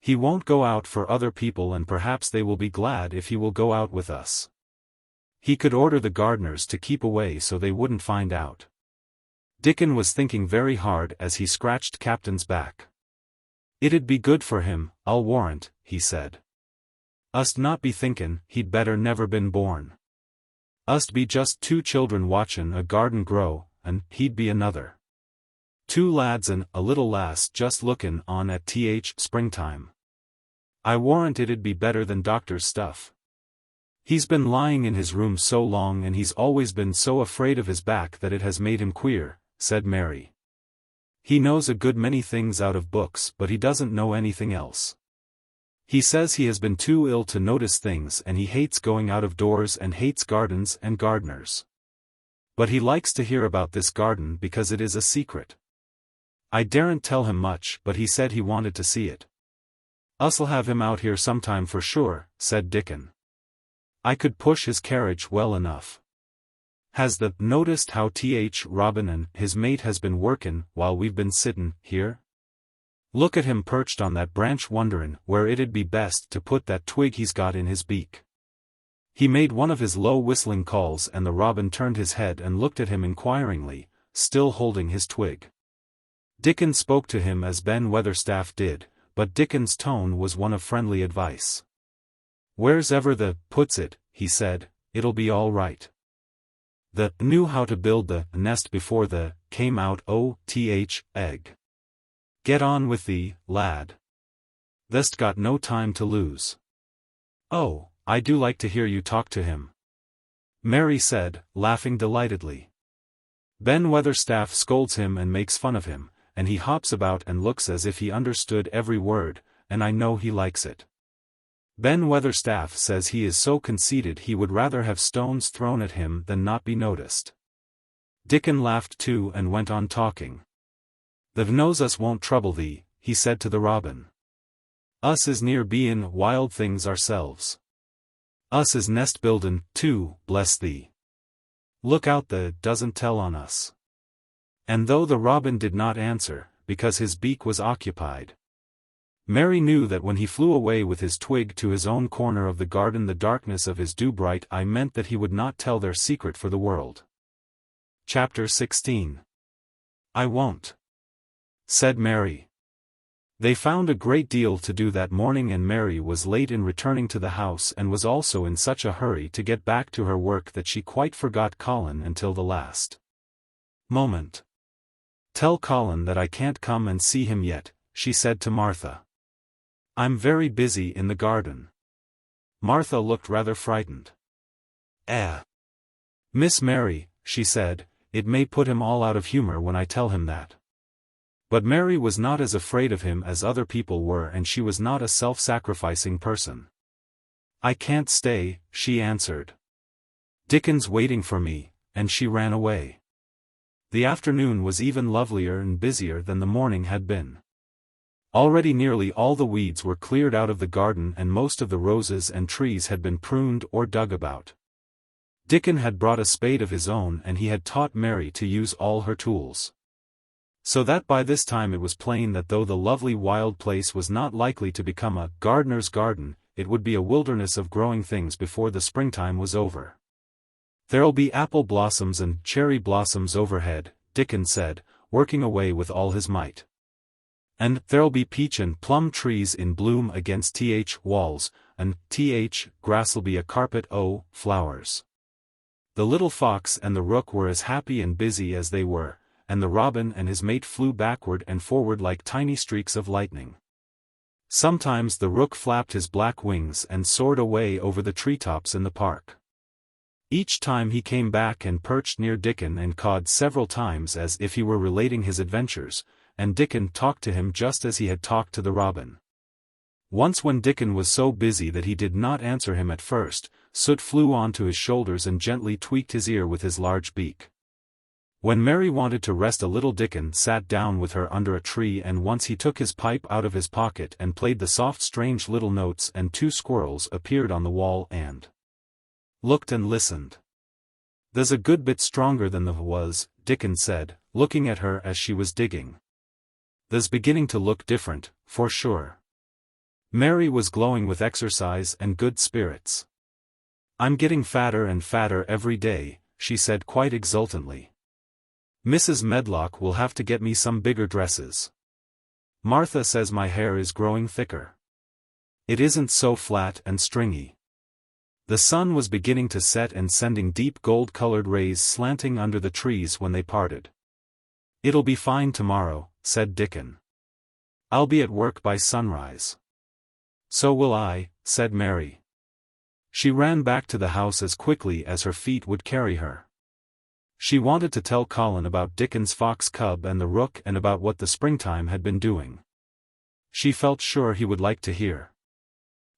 He won't go out for other people, and perhaps they will be glad if he will go out with us. He could order the gardeners to keep away so they wouldn't find out." Dickon was thinking very hard as he scratched Captain's back. "It'd be good for him, I'll warrant," he said. "Us'd not be thinkin' he'd better never been born. Us'd be just two children watchin' a garden grow, and he'd be another. Two lads and a little lass just lookin' on at springtime. I warrant it'd be better than doctor's stuff. He's been lying in his room so long, and he's always been so afraid of his back that it has made him queer," said Mary. "He knows a good many things out of books, but he doesn't know anything else. He says he has been too ill to notice things, and he hates going out of doors and hates gardens and gardeners. But he likes to hear about this garden because it is a secret. I daren't tell him much, but he said he wanted to see it. Us'll have him out here sometime for sure," said Dickon. "I could push his carriage well enough. Has the noticed how Robin and his mate has been workin' while we've been sittin' here? Look at him perched on that branch wonderin' where it'd be best to put that twig he's got in his beak." He made one of his low whistling calls, and the robin turned his head and looked at him inquiringly, still holding his twig. Dickon spoke to him as Ben Weatherstaff did, but Dickon's tone was one of friendly advice. "Where's ever the puts it," he said, "it'll be all right. The knew how to build the nest before the came out egg. Get on with the lad. They'st got no time to lose." "Oh, I do like to hear you talk to him," Mary said, laughing delightedly. "Ben Weatherstaff scolds him and makes fun of him, and he hops about and looks as if he understood every word, and I know he likes it. Ben Weatherstaff says he is so conceited he would rather have stones thrown at him than not be noticed." Dickon laughed too and went on talking. "The knows us won't trouble thee," he said to the robin. "Us is near bein' wild things ourselves. Us is nest buildin', too, bless thee. Look out the doesn't tell on us." And though the robin did not answer, because his beak was occupied, Mary knew that when he flew away with his twig to his own corner of the garden, the darkness of his dew-bright eye meant that he would not tell their secret for the world. Chapter 16. "I won't," said Mary. They found a great deal to do that morning, and Mary was late in returning to the house and was also in such a hurry to get back to her work that she quite forgot Colin until the last moment. "Tell Colin that I can't come and see him yet," she said to Martha. "I'm very busy in the garden." Martha looked rather frightened. "Miss Mary," she said, "it may put him all out of humor when I tell him that." But Mary was not as afraid of him as other people were, and she was not a self-sacrificing person. "I can't stay," she answered. "Dickon's waiting for me," and she ran away. The afternoon was even lovelier and busier than the morning had been. Already nearly all the weeds were cleared out of the garden, and most of the roses and trees had been pruned or dug about. Dickon had brought a spade of his own, and he had taught Mary to use all her tools. So that by this time it was plain that though the lovely wild place was not likely to become a gardener's garden, it would be a wilderness of growing things before the springtime was over. "There'll be apple blossoms and cherry blossoms overhead," Dickon said, working away with all his might. "And there'll be peach and plum trees in bloom against walls, and grass'll be a carpet o' flowers." The little fox and the rook were as happy and busy as they were, and the robin and his mate flew backward and forward like tiny streaks of lightning. Sometimes the rook flapped his black wings and soared away over the treetops in the park. Each time he came back and perched near Dickon and cawed several times as if he were relating his adventures, and Dickon talked to him just as he had talked to the robin. Once when Dickon was so busy that he did not answer him at first, Soot flew onto his shoulders and gently tweaked his ear with his large beak. When Mary wanted to rest a little, Dickon sat down with her under a tree, and once he took his pipe out of his pocket and played the soft strange little notes, and two squirrels appeared on the wall and looked and listened. "There's a good bit stronger than the was," Dickon said, looking at her as she was digging. "There's beginning to look different, for sure." Mary was glowing with exercise and good spirits. "I'm getting fatter and fatter every day," she said quite exultantly. "Mrs. Medlock will have to get me some bigger dresses. Martha says my hair is growing thicker. It isn't so flat and stringy." The sun was beginning to set and sending deep gold-colored rays slanting under the trees when they parted. "It'll be fine tomorrow," said Dickon. "I'll be at work by sunrise." "So will I," said Mary. She ran back to the house as quickly as her feet would carry her. She wanted to tell Colin about Dickon's fox cub and the rook and about what the springtime had been doing. She felt sure he would like to hear.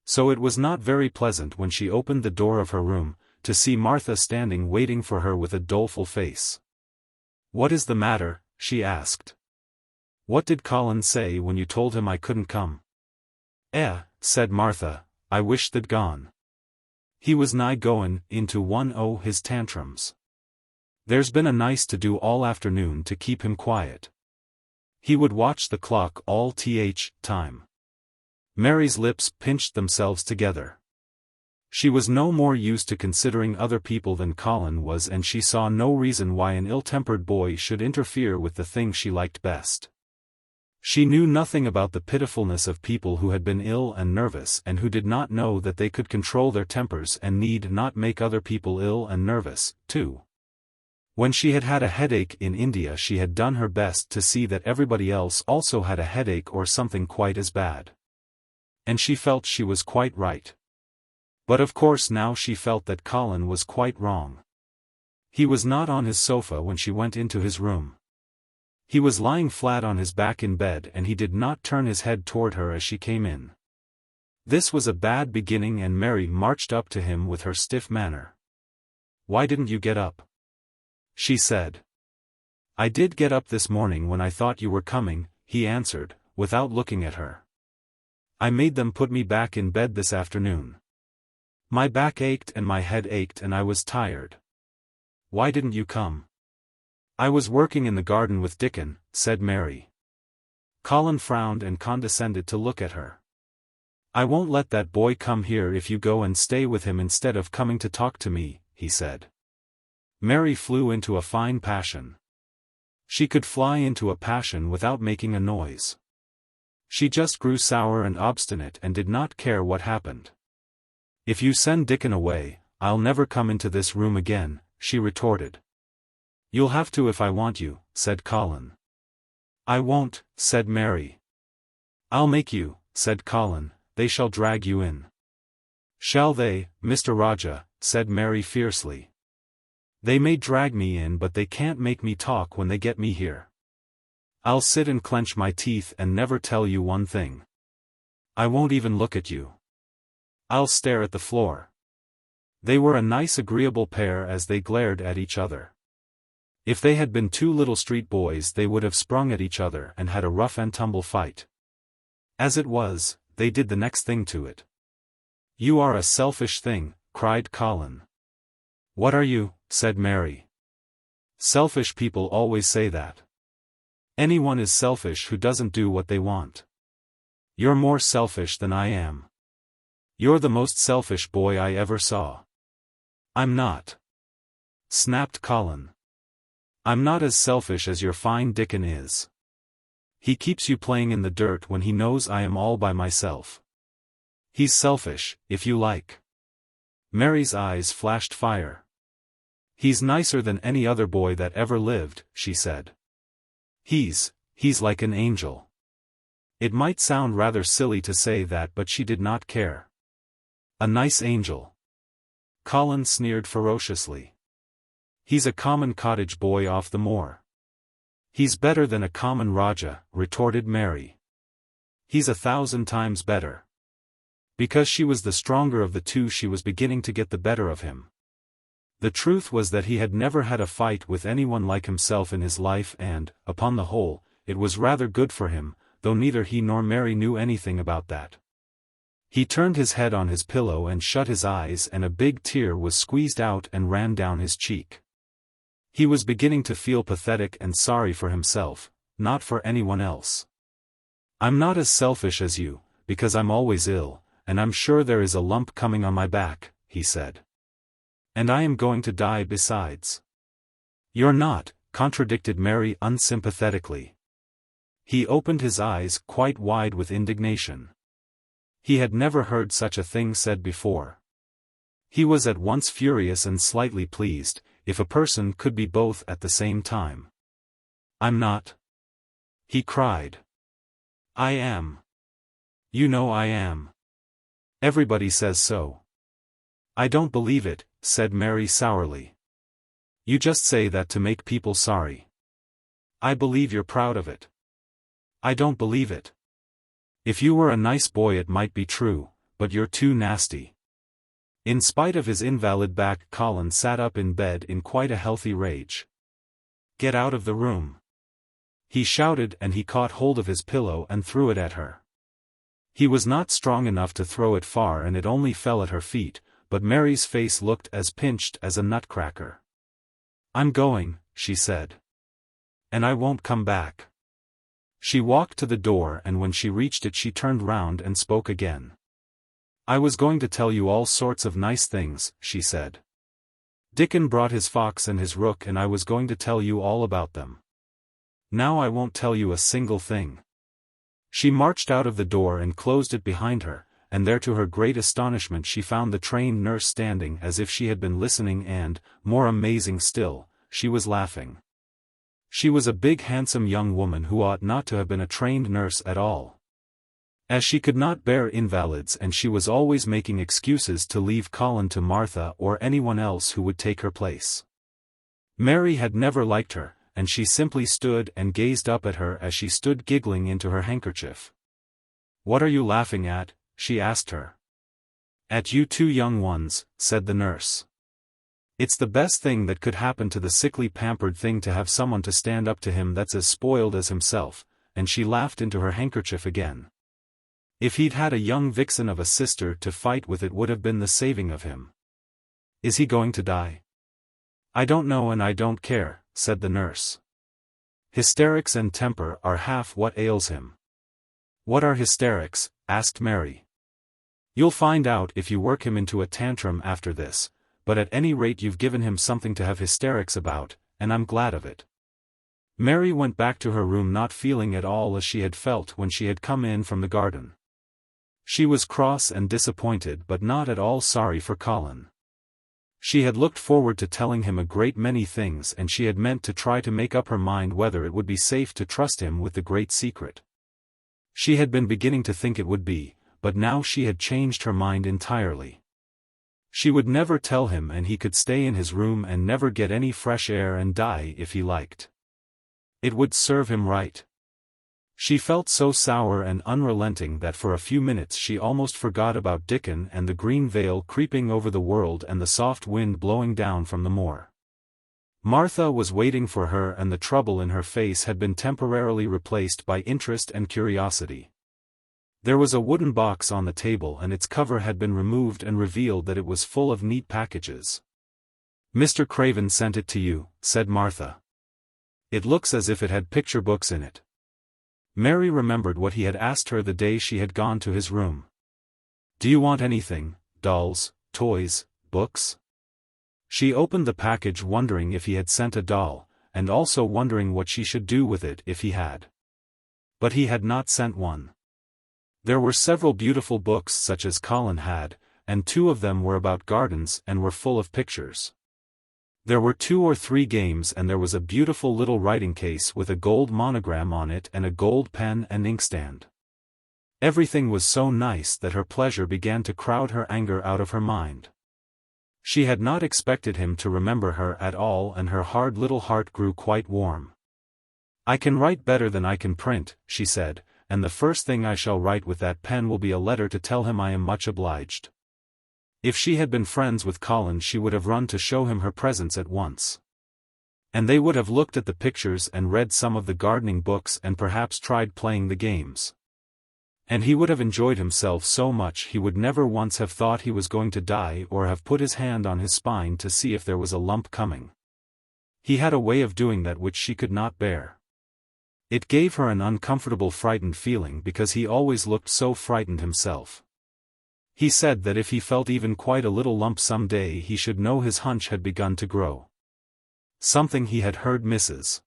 So it was not very pleasant when she opened the door of her room, to see Martha standing waiting for her with a doleful face. "What is the matter?" she asked. "What did Colin say when you told him I couldn't come?" Said Martha, "I wish they'd gone. He was nigh goin' into one o' his tantrums. There's been a nice to-do all afternoon to keep him quiet. He would watch the clock all time." Mary's lips pinched themselves together. She was no more used to considering other people than Colin was, and she saw no reason why an ill-tempered boy should interfere with the thing she liked best. She knew nothing about the pitifulness of people who had been ill and nervous and who did not know that they could control their tempers and need not make other people ill and nervous, too. When she had had a headache in India, she had done her best to see that everybody else also had a headache or something quite as bad. And she felt she was quite right. But of course now she felt that Colin was quite wrong. He was not on his sofa when she went into his room. He was lying flat on his back in bed, and he did not turn his head toward her as she came in. This was a bad beginning, and Mary marched up to him with her stiff manner. "Why didn't you get up?" she said. "I did get up this morning when I thought you were coming," he answered, without looking at her. "I made them put me back in bed this afternoon. My back ached and my head ached and I was tired." "Why didn't you come?" "I was working in the garden with Dickon," said Mary. Colin frowned and condescended to look at her. "I won't let that boy come here if you go and stay with him instead of coming to talk to me," he said. Mary flew into a fine passion. She could fly into a passion without making a noise. She just grew sour and obstinate and did not care what happened. "If you send Dickon away, I'll never come into this room again," she retorted. "You'll have to if I want you," said Colin. "I won't," said Mary. "I'll make you," said Colin. "They shall drag you in." "Shall they, Mr. Rajah?" said Mary fiercely. "They may drag me in, but they can't make me talk when they get me here. I'll sit and clench my teeth and never tell you one thing. I won't even look at you. I'll stare at the floor." They were a nice agreeable pair as they glared at each other. If they had been two little street boys they would have sprung at each other and had a rough and tumble fight. As it was, they did the next thing to it. "You are a selfish thing," cried Colin. "What are you?" said Mary. "Selfish people always say that. Anyone is selfish who doesn't do what they want. You're more selfish than I am. You're the most selfish boy I ever saw." "I'm not," snapped Colin. "I'm not as selfish as your fine Dickon is. He keeps you playing in the dirt when he knows I am all by myself. He's selfish, if you like." Mary's eyes flashed fire. "He's nicer than any other boy that ever lived," she said. He's like an angel." It might sound rather silly to say that, but she did not care. "A nice angel." Colin sneered ferociously. "He's a common cottage boy off the moor." "He's better than a common Rajah," retorted Mary. "He's 1,000 times better." Because she was the stronger of the two, she was beginning to get the better of him. The truth was that he had never had a fight with anyone like himself in his life, and, upon the whole, it was rather good for him, though neither he nor Mary knew anything about that. He turned his head on his pillow and shut his eyes, and a big tear was squeezed out and ran down his cheek. He was beginning to feel pathetic and sorry for himself, not for anyone else. "I'm not as selfish as you, because I'm always ill, and I'm sure there is a lump coming on my back," he said. "And I am going to die besides." "You're not," contradicted Mary unsympathetically. He opened his eyes quite wide with indignation. He had never heard such a thing said before. He was at once furious and slightly pleased, if a person could be both at the same time. "I'm not," he cried. "I am. You know I am. Everybody says so." "I don't believe it," said Mary sourly. "You just say that to make people sorry. I believe you're proud of it." "I don't believe it. If you were a nice boy it might be true, but you're too nasty." In spite of his invalid back, Colin sat up in bed in quite a healthy rage. "Get out of the room!" he shouted, and he caught hold of his pillow and threw it at her. He was not strong enough to throw it far, and it only fell at her feet, but Mary's face looked as pinched as a nutcracker. "I'm going," she said. "And I won't come back." She walked to the door, and when she reached it she turned round and spoke again. "I was going to tell you all sorts of nice things," she said. "Dickon brought his fox and his rook, and I was going to tell you all about them. Now I won't tell you a single thing." She marched out of the door and closed it behind her, and there to her great astonishment she found the trained nurse standing as if she had been listening, and, more amazing still, she was laughing. She was a big handsome young woman who ought not to have been a trained nurse at all. As she could not bear invalids, and she was always making excuses to leave Colin to Martha or anyone else who would take her place. Mary had never liked her, and she simply stood and gazed up at her as she stood giggling into her handkerchief. "What are you laughing at?" she asked her. "At you two young ones," said the nurse. "It's the best thing that could happen to the sickly pampered thing to have someone to stand up to him that's as spoiled as himself," and she laughed into her handkerchief again. "If he'd had a young vixen of a sister to fight with, it would have been the saving of him." "Is he going to die?" "I don't know, and I don't care," said the nurse. "Hysterics and temper are half what ails him." "What are hysterics?" asked Mary. "You'll find out if you work him into a tantrum after this, but at any rate you've given him something to have hysterics about, and I'm glad of it." Mary went back to her room, not feeling at all as she had felt when she had come in from the garden. She was cross and disappointed, but not at all sorry for Colin. She had looked forward to telling him a great many things, and she had meant to try to make up her mind whether it would be safe to trust him with the great secret. She had been beginning to think it would be, but now she had changed her mind entirely. She would never tell him, and he could stay in his room and never get any fresh air and die if he liked. It would serve him right. She felt so sour and unrelenting that for a few minutes she almost forgot about Dickon and the green veil creeping over the world and the soft wind blowing down from the moor. Martha was waiting for her, and the trouble in her face had been temporarily replaced by interest and curiosity. There was a wooden box on the table, and its cover had been removed and revealed that it was full of neat packages. "Mr. Craven sent it to you," said Martha. "It looks as if it had picture books in it." Mary remembered what he had asked her the day she had gone to his room. "Do you want anything, dolls, toys, books?" She opened the package wondering if he had sent a doll, and also wondering what she should do with it if he had. But he had not sent one. There were several beautiful books such as Colin had, and 2 of them were about gardens and were full of pictures. There were 2 or 3 games, and there was a beautiful little writing case with a gold monogram on it and a gold pen and inkstand. Everything was so nice that her pleasure began to crowd her anger out of her mind. She had not expected him to remember her at all, and her hard little heart grew quite warm. "I can write better than I can print," she said, "and the first thing I shall write with that pen will be a letter to tell him I am much obliged." If she had been friends with Colin, she would have run to show him her presents at once. And they would have looked at the pictures and read some of the gardening books and perhaps tried playing the games. And he would have enjoyed himself so much he would never once have thought he was going to die or have put his hand on his spine to see if there was a lump coming. He had a way of doing that which she could not bear. It gave her an uncomfortable frightened feeling because he always looked so frightened himself. He said that if he felt even quite a little lump some day he should know his hunch had begun to grow. Something he had heard Mrs.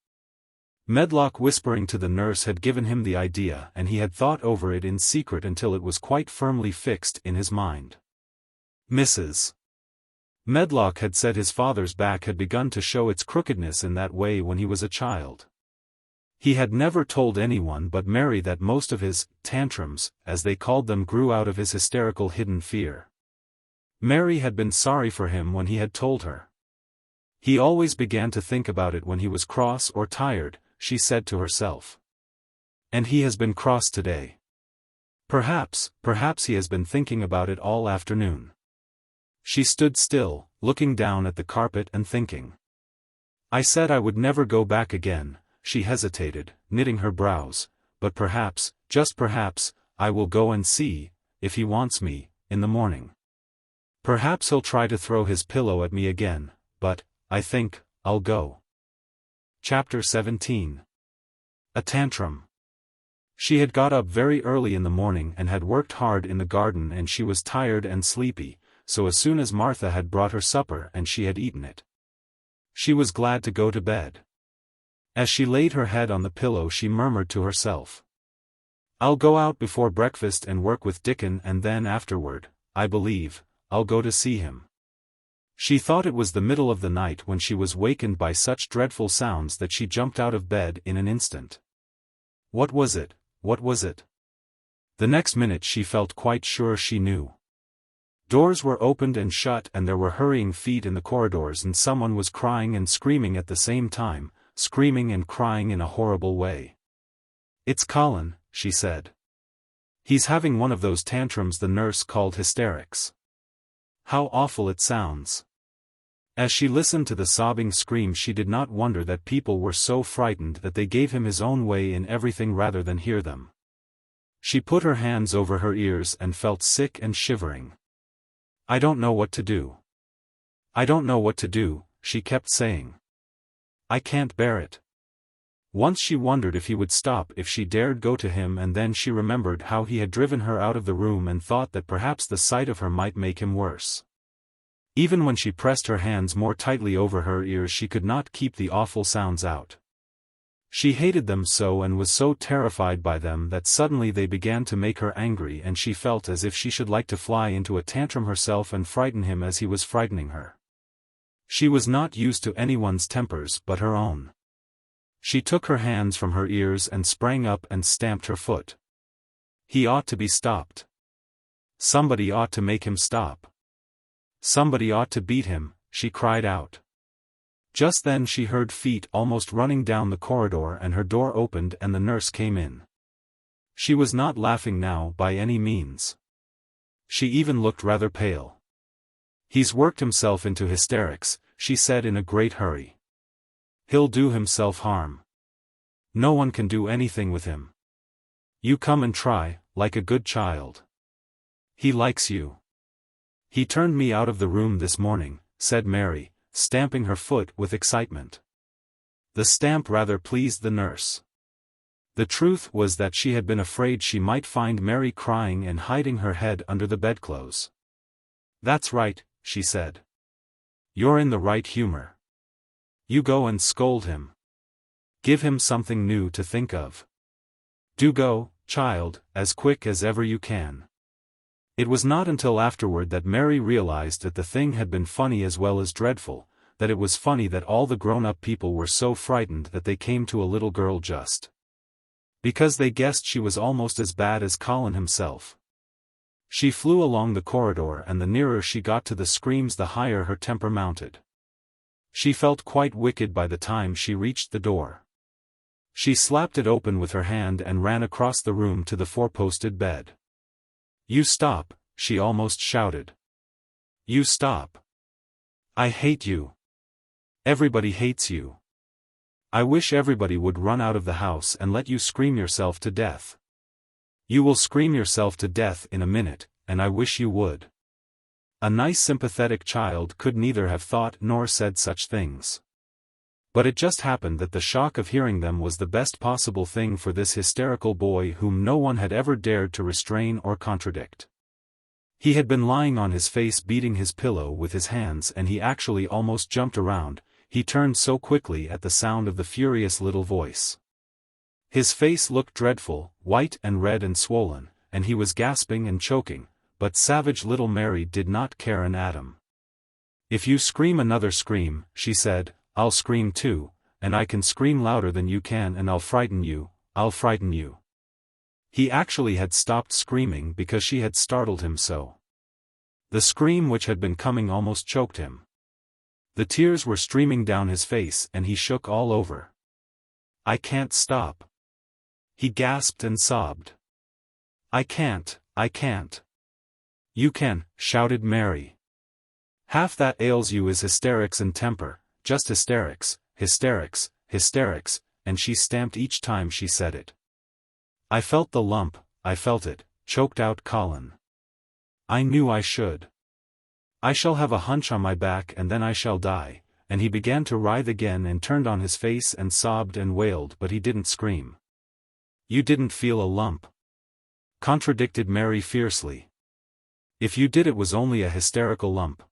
Medlock whispering to the nurse had given him the idea, and he had thought over it in secret until it was quite firmly fixed in his mind. Mrs. Medlock had said his father's back had begun to show its crookedness in that way when he was a child. He had never told anyone but Mary that most of his tantrums, as they called them, grew out of his hysterical hidden fear. Mary had been sorry for him when he had told her. He always began to think about it when he was cross or tired, she said to herself. And he has been cross today. Perhaps he has been thinking about it all afternoon. She stood still, looking down at the carpet and thinking. "I said I would never go back again," she hesitated, knitting her brows, "but perhaps, just perhaps, I will go and see, if he wants me, in the morning. Perhaps he'll try to throw his pillow at me again, but, I think, I'll go." Chapter 17. A Tantrum. She had got up very early in the morning and had worked hard in the garden, and she was tired and sleepy, so as soon as Martha had brought her supper and she had eaten it, she was glad to go to bed. As she laid her head on the pillow she murmured to herself, "I'll go out before breakfast and work with Dickon, and then afterward, I believe, I'll go to see him." She thought it was the middle of the night when she was wakened by such dreadful sounds that she jumped out of bed in an instant. What was it? What was it? The next minute she felt quite sure she knew. Doors were opened and shut, and there were hurrying feet in the corridors, and someone was crying and screaming at the same time, screaming and crying in a horrible way. "It's Colin," she said. "He's having one of those tantrums the nurse called hysterics. How awful it sounds." As she listened to the sobbing scream she did not wonder that people were so frightened that they gave him his own way in everything rather than hear them. She put her hands over her ears and felt sick and shivering. "I don't know what to do. I don't know what to do," she kept saying. "I can't bear it." Once she wondered if he would stop if she dared go to him, and then she remembered how he had driven her out of the room and thought that perhaps the sight of her might make him worse. Even when she pressed her hands more tightly over her ears she could not keep the awful sounds out. She hated them so and was so terrified by them that suddenly they began to make her angry, and she felt as if she should like to fly into a tantrum herself and frighten him as he was frightening her. She was not used to anyone's tempers but her own. She took her hands from her ears and sprang up and stamped her foot. He ought to be stopped. Somebody ought to make him stop. Somebody ought to beat him, she cried out. Just then she heard feet almost running down the corridor, and her door opened and the nurse came in. She was not laughing now by any means. She even looked rather pale. "He's worked himself into hysterics," she said in a great hurry. "He'll do himself harm. No one can do anything with him. You come and try, like a good child. He likes you." "He turned me out of the room this morning," said Mary, stamping her foot with excitement. The stamp rather pleased the nurse. The truth was that she had been afraid she might find Mary crying and hiding her head under the bedclothes. "That's right," she said. "You're in the right humor. You go and scold him. Give him something new to think of. Do go, child, as quick as ever you can." It was not until afterward that Mary realized that the thing had been funny as well as dreadful, that it was funny that all the grown-up people were so frightened that they came to a little girl just because they guessed she was almost as bad as Colin himself. She flew along the corridor, and the nearer she got to the screams the higher her temper mounted. She felt quite wicked by the time she reached the door. She slapped it open with her hand and ran across the room to the four-posted bed. "You stop," she almost shouted. "You stop. I hate you. Everybody hates you. I wish everybody would run out of the house and let you scream yourself to death. You will scream yourself to death in a minute, and I wish you would." A nice sympathetic child could neither have thought nor said such things. But it just happened that the shock of hearing them was the best possible thing for this hysterical boy whom no one had ever dared to restrain or contradict. He had been lying on his face beating his pillow with his hands, and he actually almost jumped around. He turned so quickly at the sound of the furious little voice. His face looked dreadful, white and red and swollen, and he was gasping and choking, but savage little Mary did not care an atom. "If you scream another scream," she said, "I'll scream too, and I can scream louder than you can, and I'll frighten you, I'll frighten you." He actually had stopped screaming because she had startled him so. The scream which had been coming almost choked him. The tears were streaming down his face and he shook all over. "I can't stop," he gasped and sobbed. I can't." "You can," shouted Mary. "Half that ails you is hysterics and temper, just hysterics, hysterics, hysterics," and she stamped each time she said it. "I felt the lump, I felt it," choked out Colin. "I knew I should. I shall have a hunch on my back and then I shall die," and he began to writhe again and turned on his face and sobbed and wailed, but he didn't scream. "You didn't feel a lump," contradicted Mary fiercely. "If you did, it was only a hysterical lump.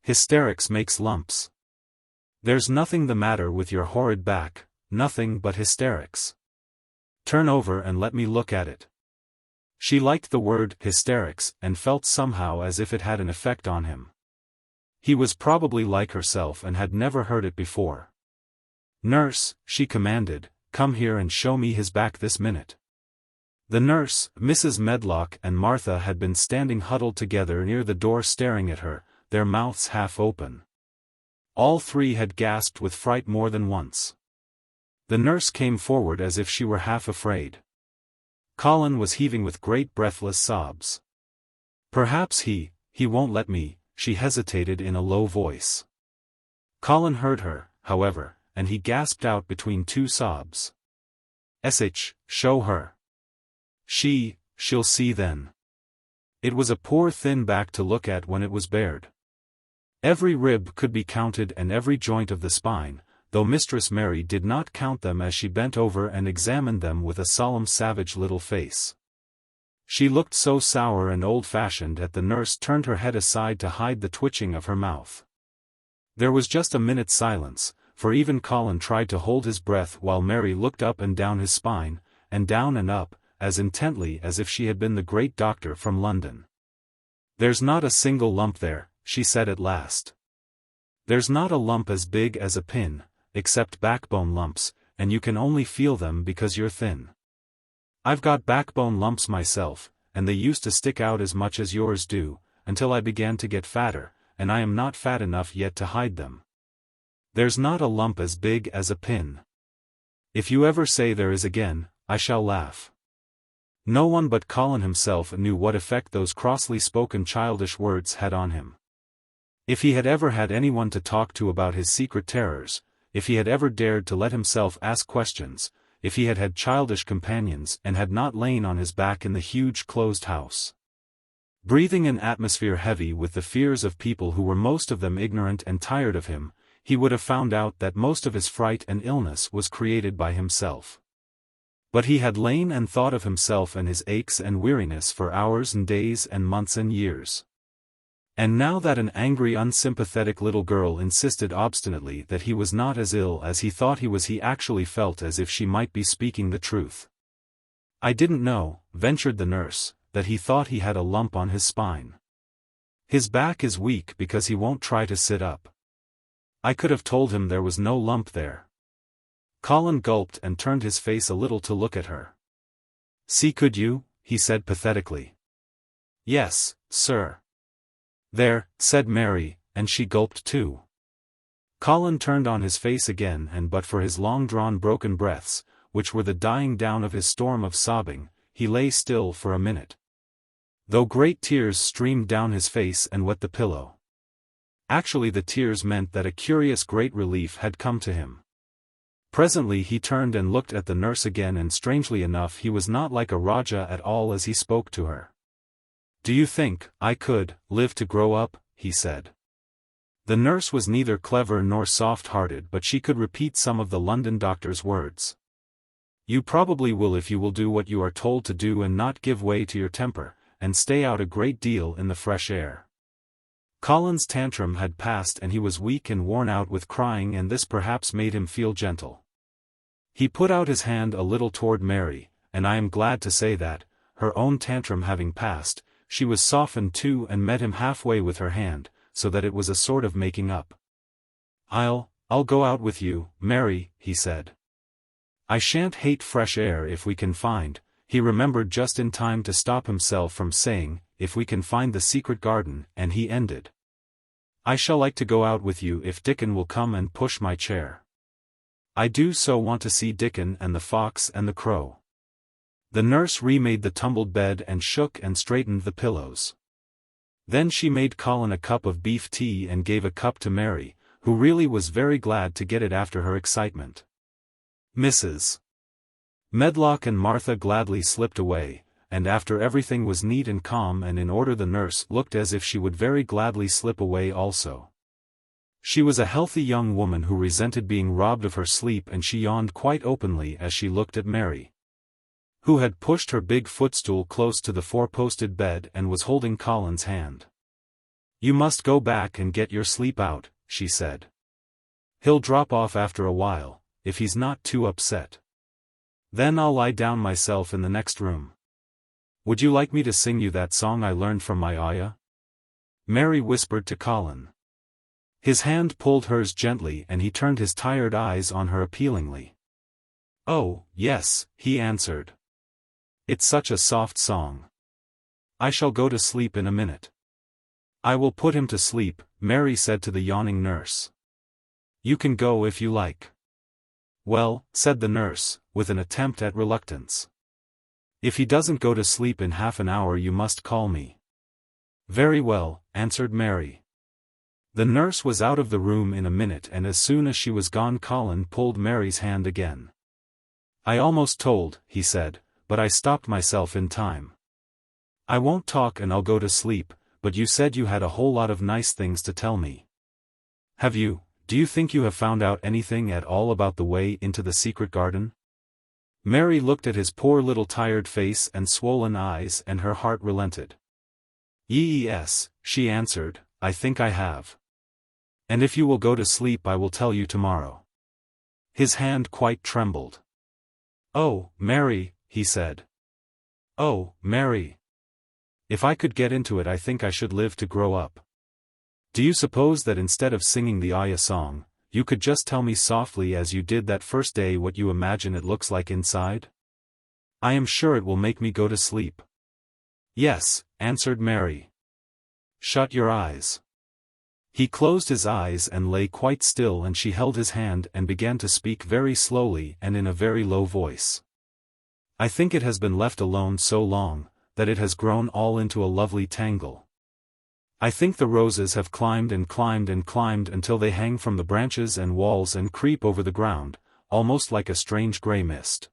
Hysterics makes lumps. There's nothing the matter with your horrid back, nothing but hysterics. Turn over and let me look at it." She liked the word hysterics and felt somehow as if it had an effect on him. He was probably like herself and had never heard it before. "Nurse," she commanded, "come here and show me his back this minute." The nurse, Mrs. Medlock, and Martha had been standing huddled together near the door staring at her, their mouths half open. All three had gasped with fright more than once. The nurse came forward as if she were half afraid. Colin was heaving with great breathless sobs. "Perhaps he won't let me," she hesitated in a low voice. Colin heard her, however, and he gasped out between two sobs. Show her. She'll see then." It was a poor thin back to look at when it was bared. Every rib could be counted and every joint of the spine, though Mistress Mary did not count them as she bent over and examined them with a solemn savage little face. She looked so sour and old-fashioned that the nurse turned her head aside to hide the twitching of her mouth. There was just a minute's silence, for even Colin tried to hold his breath while Mary looked up and down his spine, and down and up, as intently as if she had been the great doctor from London. "There's not a single lump there," she said at last. "There's not a lump as big as a pin, except backbone lumps, and you can only feel them because you're thin. I've got backbone lumps myself, and they used to stick out as much as yours do, until I began to get fatter, and I am not fat enough yet to hide them. There's not a lump as big as a pin. If you ever say there is again, I shall laugh." No one but Colin himself knew what effect those crossly spoken childish words had on him. If he had ever had anyone to talk to about his secret terrors, if he had ever dared to let himself ask questions, if he had had childish companions and had not lain on his back in the huge closed house, breathing an atmosphere heavy with the fears of people who were most of them ignorant and tired of him, he would have found out that most of his fright and illness was created by himself. But he had lain and thought of himself and his aches and weariness for hours and days and months and years. And now that an angry unsympathetic little girl insisted obstinately that he was not as ill as he thought he was, he actually felt as if she might be speaking the truth. "I didn't know," ventured the nurse, "that he thought he had a lump on his spine. His back is weak because he won't try to sit up." I could have told him there was no lump there. Colin gulped and turned his face a little to look at her. See, could you? He said pathetically. Yes, sir. There, said Mary, and she gulped too. Colin turned on his face again, and but for his long-drawn broken breaths, which were the dying down of his storm of sobbing, he lay still for a minute. Though great tears streamed down his face and wet the pillow. Actually the tears meant that a curious great relief had come to him. Presently he turned and looked at the nurse again, and strangely enough he was not like a Rajah at all as he spoke to her. Do you think I could live to grow up? He said. The nurse was neither clever nor soft-hearted, but she could repeat some of the London doctor's words. You probably will if you will do what you are told to do and not give way to your temper, and stay out a great deal in the fresh air. Colin's tantrum had passed and he was weak and worn out with crying, and this perhaps made him feel gentle. He put out his hand a little toward Mary, and I am glad to say that, her own tantrum having passed, she was softened too and met him halfway with her hand, so that it was a sort of making up. I'll go out with you, Mary, he said. I shan't hate fresh air if we can find, he remembered just in time to stop himself from saying, if we can find the secret garden, and he ended. I shall like to go out with you if Dickon will come and push my chair. I do so want to see Dickon and the fox and the crow. The nurse remade the tumbled bed and shook and straightened the pillows. Then she made Colin a cup of beef tea and gave a cup to Mary, who really was very glad to get it after her excitement. Mrs. Medlock and Martha gladly slipped away, and after everything was neat and calm and in order the nurse looked as if she would very gladly slip away also. She was a healthy young woman who resented being robbed of her sleep, and she yawned quite openly as she looked at Mary, who had pushed her big footstool close to the four-posted bed and was holding Colin's hand. You must go back and get your sleep out, she said. He'll drop off after a while, if he's not too upset. Then I'll lie down myself in the next room. Would you like me to sing you that song I learned from my ayah? Mary whispered to Colin. His hand pulled hers gently and he turned his tired eyes on her appealingly. Oh, yes, he answered. It's such a soft song. I shall go to sleep in a minute. I will put him to sleep, Mary said to the yawning nurse. You can go if you like. Well, said the nurse, with an attempt at reluctance. If he doesn't go to sleep in half an hour you must call me. Very well, answered Mary. The nurse was out of the room in a minute, and as soon as she was gone Colin pulled Mary's hand again. I almost told, he said, but I stopped myself in time. I won't talk and I'll go to sleep, but you said you had a whole lot of nice things to tell me. Have you? Do you think you have found out anything at all about the way into the secret garden? Mary looked at his poor little tired face and swollen eyes, and her heart relented. Yes, she answered, I think I have. And if you will go to sleep I will tell you tomorrow. His hand quite trembled. Oh, Mary, he said. Oh, Mary. If I could get into it I think I should live to grow up. Do you suppose that instead of singing the ayah song, you could just tell me softly as you did that first day what you imagine it looks like inside? I am sure it will make me go to sleep. Yes, answered Mary. Shut your eyes. He closed his eyes and lay quite still, and she held his hand and began to speak very slowly and in a very low voice. I think it has been left alone so long, that it has grown all into a lovely tangle. I think the roses have climbed and climbed and climbed until they hang from the branches and walls and creep over the ground, almost like a strange grey mist.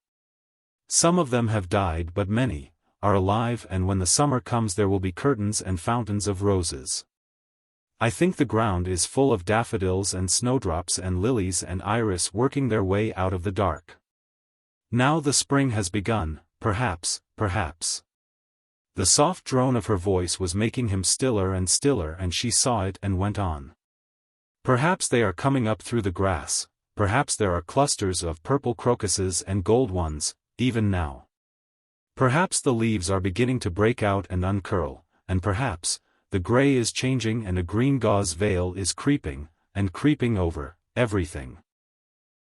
Some of them have died, but many are alive, and when the summer comes there will be curtains and fountains of roses. I think the ground is full of daffodils and snowdrops and lilies and iris working their way out of the dark. Now the spring has begun, perhaps. The soft drone of her voice was making him stiller, and she saw it and went on. Perhaps they are coming up through the grass, perhaps there are clusters of purple crocuses and gold ones, even now. Perhaps the leaves are beginning to break out and uncurl, and perhaps the grey is changing and a green gauze veil is creeping, and creeping over everything.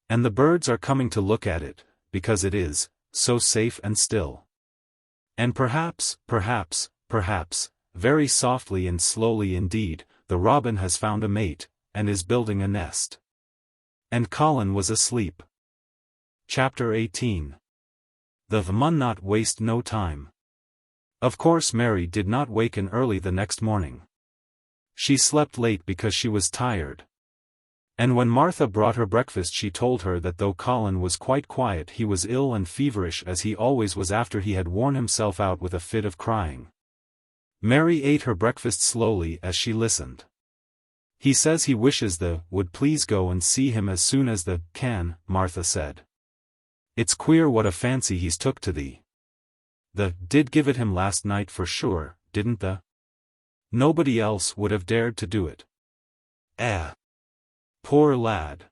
And the birds are coming to look at it, because it is so safe and still. And perhaps, very softly and slowly indeed, the robin has found a mate, and is building a nest. And Colin was asleep. Chapter 18. The Munnot waste no time. Of course Mary did not waken early the next morning. She slept late because she was tired. And when Martha brought her breakfast she told her that though Colin was quite quiet he was ill and feverish as he always was after he had worn himself out with a fit of crying. Mary ate her breakfast slowly as she listened. He says he wishes would please go and see him as soon as can, Martha said. It's queer what a fancy he's took to thee. Did give it him last night for sure, didn't Nobody else would have dared to do it. Poor lad.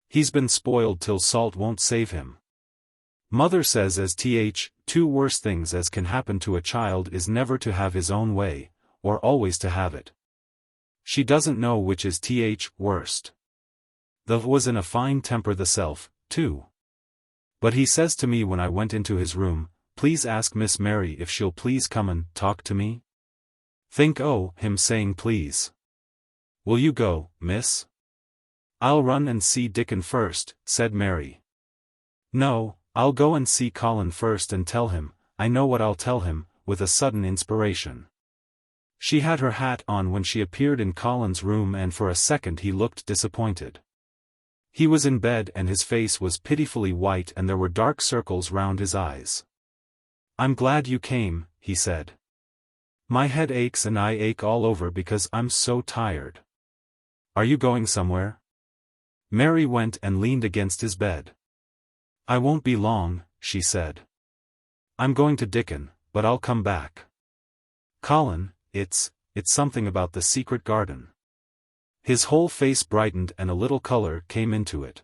He's been spoiled till salt won't save him. Mother says as two worst things as can happen to a child is never to have his own way, or always to have it. She doesn't know which is worst. Was in a fine temper self, too. But he says to me when I went into his room, please ask Miss Mary if she'll please come and talk to me. Think him saying please. Will you go, miss? I'll run and see Dickon first, said Mary. No, I'll go and see Colin first and tell him, I know what I'll tell him, with a sudden inspiration. She had her hat on when she appeared in Colin's room and for a second he looked disappointed. He was in bed and his face was pitifully white and there were dark circles round his eyes. I'm glad you came, he said. My head aches and I ache all over because I'm so tired. Are you going somewhere? Mary went and leaned against his bed. I won't be long, she said. I'm going to Dickon, but I'll come back. Colin, it's something about the secret garden. His whole face brightened and a little color came into it.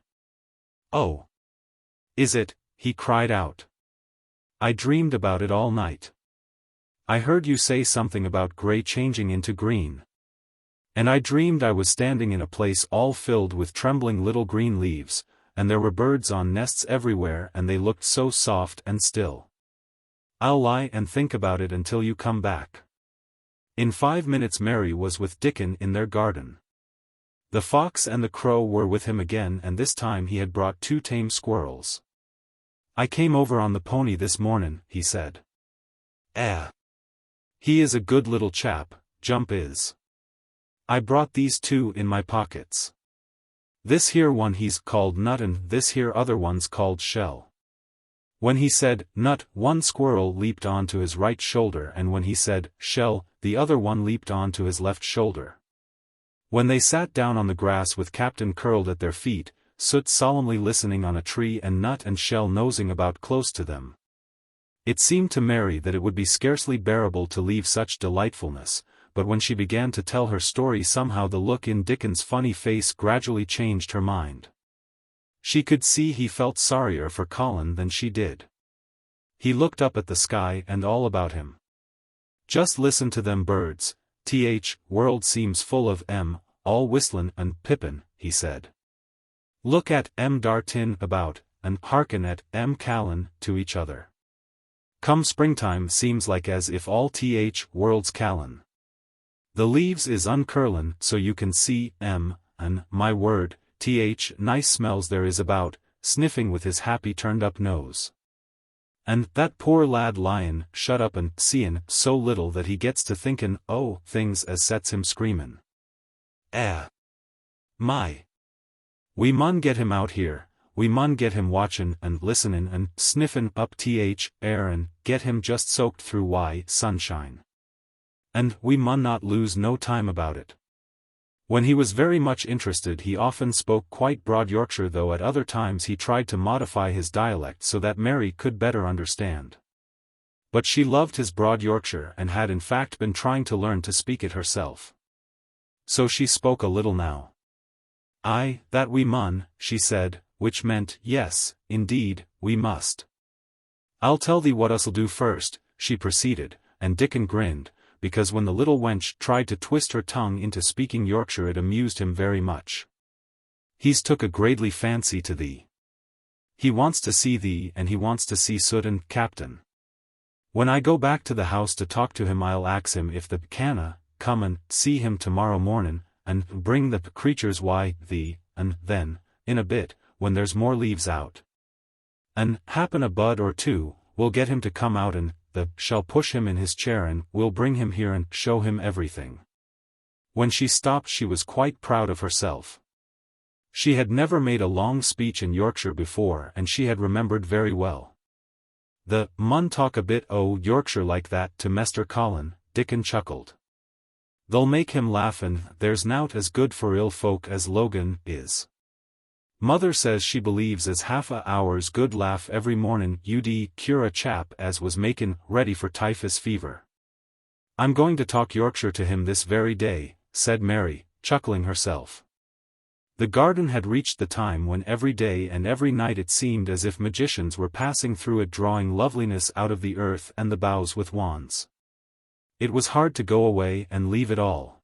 Oh! Is it? He cried out. I dreamed about it all night. I heard you say something about grey changing into green. And I dreamed I was standing in a place all filled with trembling little green leaves, and there were birds on nests everywhere and they looked so soft and still. I'll lie and think about it until you come back. In 5 minutes Mary was with Dickon in their garden. The fox and the crow were with him again and this time he had brought 2 tame squirrels. I came over on the pony this morning, he said. He is a good little chap, Jump is. I brought these 2 in my pockets. This here one he's called Nut and this here other one's called Shell. When he said, Nut, one squirrel leaped onto his right shoulder and when he said, Shell, the other one leaped onto his left shoulder. When they sat down on the grass with Captain curled at their feet, Soot solemnly listening on a tree and Nut and Shell nosing about close to them. It seemed to Mary that it would be scarcely bearable to leave such delightfulness, but when she began to tell her story somehow the look in Dickon's funny face gradually changed her mind. She could see he felt sorrier for Colin than she did. He looked up at the sky and all about him. Just listen to them birds, world seems full of all whistlin' and pippin', he said. Look at dartin' about, and hearken at Am Colin to each other. Come springtime seems like as if all world's callin'. The leaves is uncurlin' so you can see and my word, nice smells there is about, sniffing with his happy turned up nose. And that poor lad lyin' shut up and seein' so little that he gets to thinkin' things as sets him screamin'. My! We mun get him out here, we mun get him watchin' and listenin' and sniffin' up air and get him just soaked through sunshine. And we mun not lose no time about it. When he was very much interested he often spoke quite broad Yorkshire though at other times he tried to modify his dialect so that Mary could better understand. But she loved his broad Yorkshire and had in fact been trying to learn to speak it herself. So she spoke a little now. Aye, that we mun, she said, which meant, yes, indeed, we must. I'll tell thee what us'll do first, she proceeded, and Dickon grinned, because when the little wench tried to twist her tongue into speaking Yorkshire it amused him very much. "He's took a greatly fancy to thee. He wants to see thee and he wants to see Sutton, Captain. When I go back to the house to talk to him I'll ax him if the canna come and see him tomorrow mornin', and bring the creatures wi' thee, and then, in a bit, when there's more leaves out, and happen a bud or two, we'll get him to come out and shall push him in his chair and we'll bring him here and show him everything." When she stopped she was quite proud of herself. She had never made a long speech in Yorkshire before and she had remembered very well. "The mun talk a bit o' Yorkshire like that to Mester Colin," Dickon chuckled. "They'll make him laugh and there's nowt as good for ill folk as Logan is. Mother says she believes as half a hour's good laugh every mornin' ud cure a chap as was makin' ready for typhus fever." "I'm going to talk Yorkshire to him this very day," said Mary, chuckling herself. The garden had reached the time when every day and every night it seemed as if magicians were passing through it drawing loveliness out of the earth and the boughs with wands. It was hard to go away and leave it all.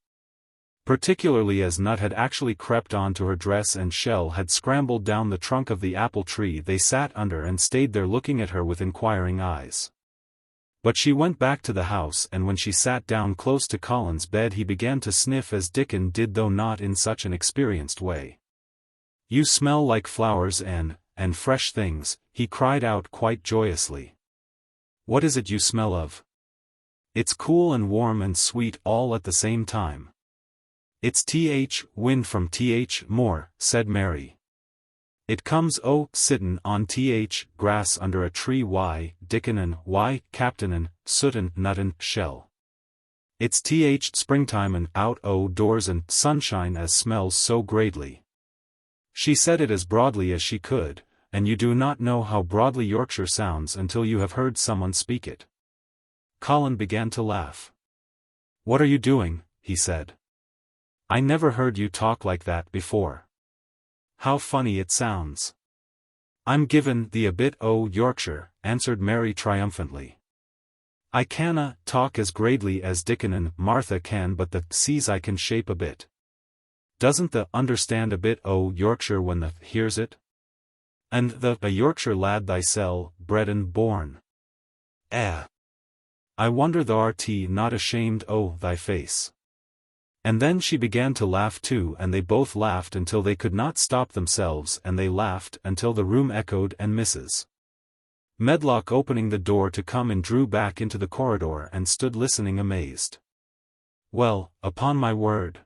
Particularly as Nut had actually crept on to her dress and Shell had scrambled down the trunk of the apple tree they sat under and stayed there looking at her with inquiring eyes. But she went back to the house and when she sat down close to Colin's bed he began to sniff as Dickon did though not in such an experienced way. "You smell like flowers and fresh things," he cried out quite joyously. "What is it you smell of? It's cool and warm and sweet all at the same time." "It's wind from Moor," said Mary. "It comes sittin' on grass under a tree Dickon and Captain and Sutton Nut and Shell. It's springtime and out doors and sunshine as smells so greatly." She said it as broadly as she could, and you do not know how broadly Yorkshire sounds until you have heard someone speak it. Colin began to laugh. "What are you doing?" he said. "I never heard you talk like that before. How funny it sounds." "I'm givin' thee a bit o' Yorkshire," answered Mary triumphantly. "I canna talk as gradely as Dickon and Martha can but the sees I can shape a bit. Doesn't the understand a bit o' Yorkshire when the hears it? And the a Yorkshire lad thysel, bred and born. I wonder thou'rt not ashamed o' thy face." And then she began to laugh too and they both laughed until they could not stop themselves and they laughed until the room echoed and Mrs. Medlock opening the door to come in drew back into the corridor and stood listening amazed. "Well, upon my word,"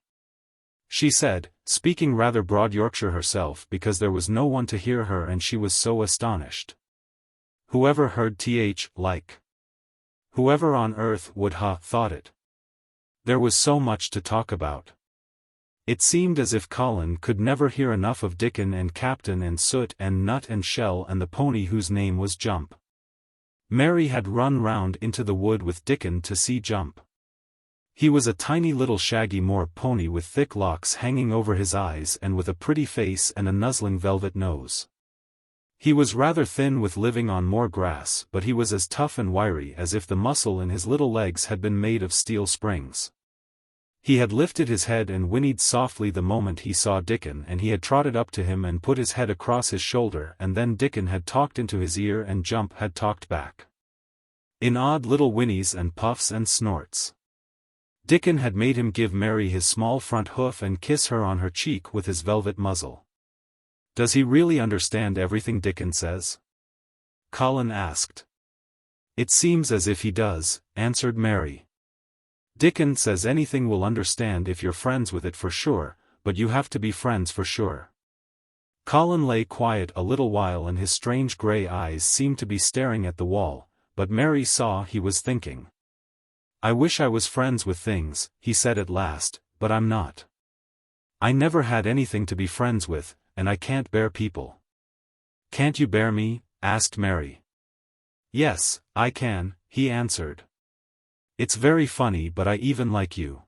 she said, speaking rather broad Yorkshire herself because there was no one to hear her and she was so astonished. "Whoever heard like? Whoever on earth would ha' thought it?" There was so much to talk about. It seemed as if Colin could never hear enough of Dickon and Captain and Soot and Nut and Shell and the pony whose name was Jump. Mary had run round into the wood with Dickon to see Jump. He was a tiny little shaggy moor pony with thick locks hanging over his eyes and with a pretty face and a nuzzling velvet nose. He was rather thin with living on moor grass but he was as tough and wiry as if the muscle in his little legs had been made of steel springs. He had lifted his head and whinnied softly the moment he saw Dickon and he had trotted up to him and put his head across his shoulder and then Dickon had talked into his ear and Jump had talked back. In odd little whinnies and puffs and snorts. Dickon had made him give Mary his small front hoof and kiss her on her cheek with his velvet muzzle. "Does he really understand everything Dickon says?" Colin asked. "It seems as if he does," answered Mary. "Dickon says anything will understand if you're friends with it for sure, but you have to be friends for sure." Colin lay quiet a little while and his strange grey eyes seemed to be staring at the wall, but Mary saw he was thinking. "I wish I was friends with things," he said at last, "but I'm not. I never had anything to be friends with, and I can't bear people." "Can't you bear me?" asked Mary. "Yes, I can," he answered. "It's very funny but I even like you."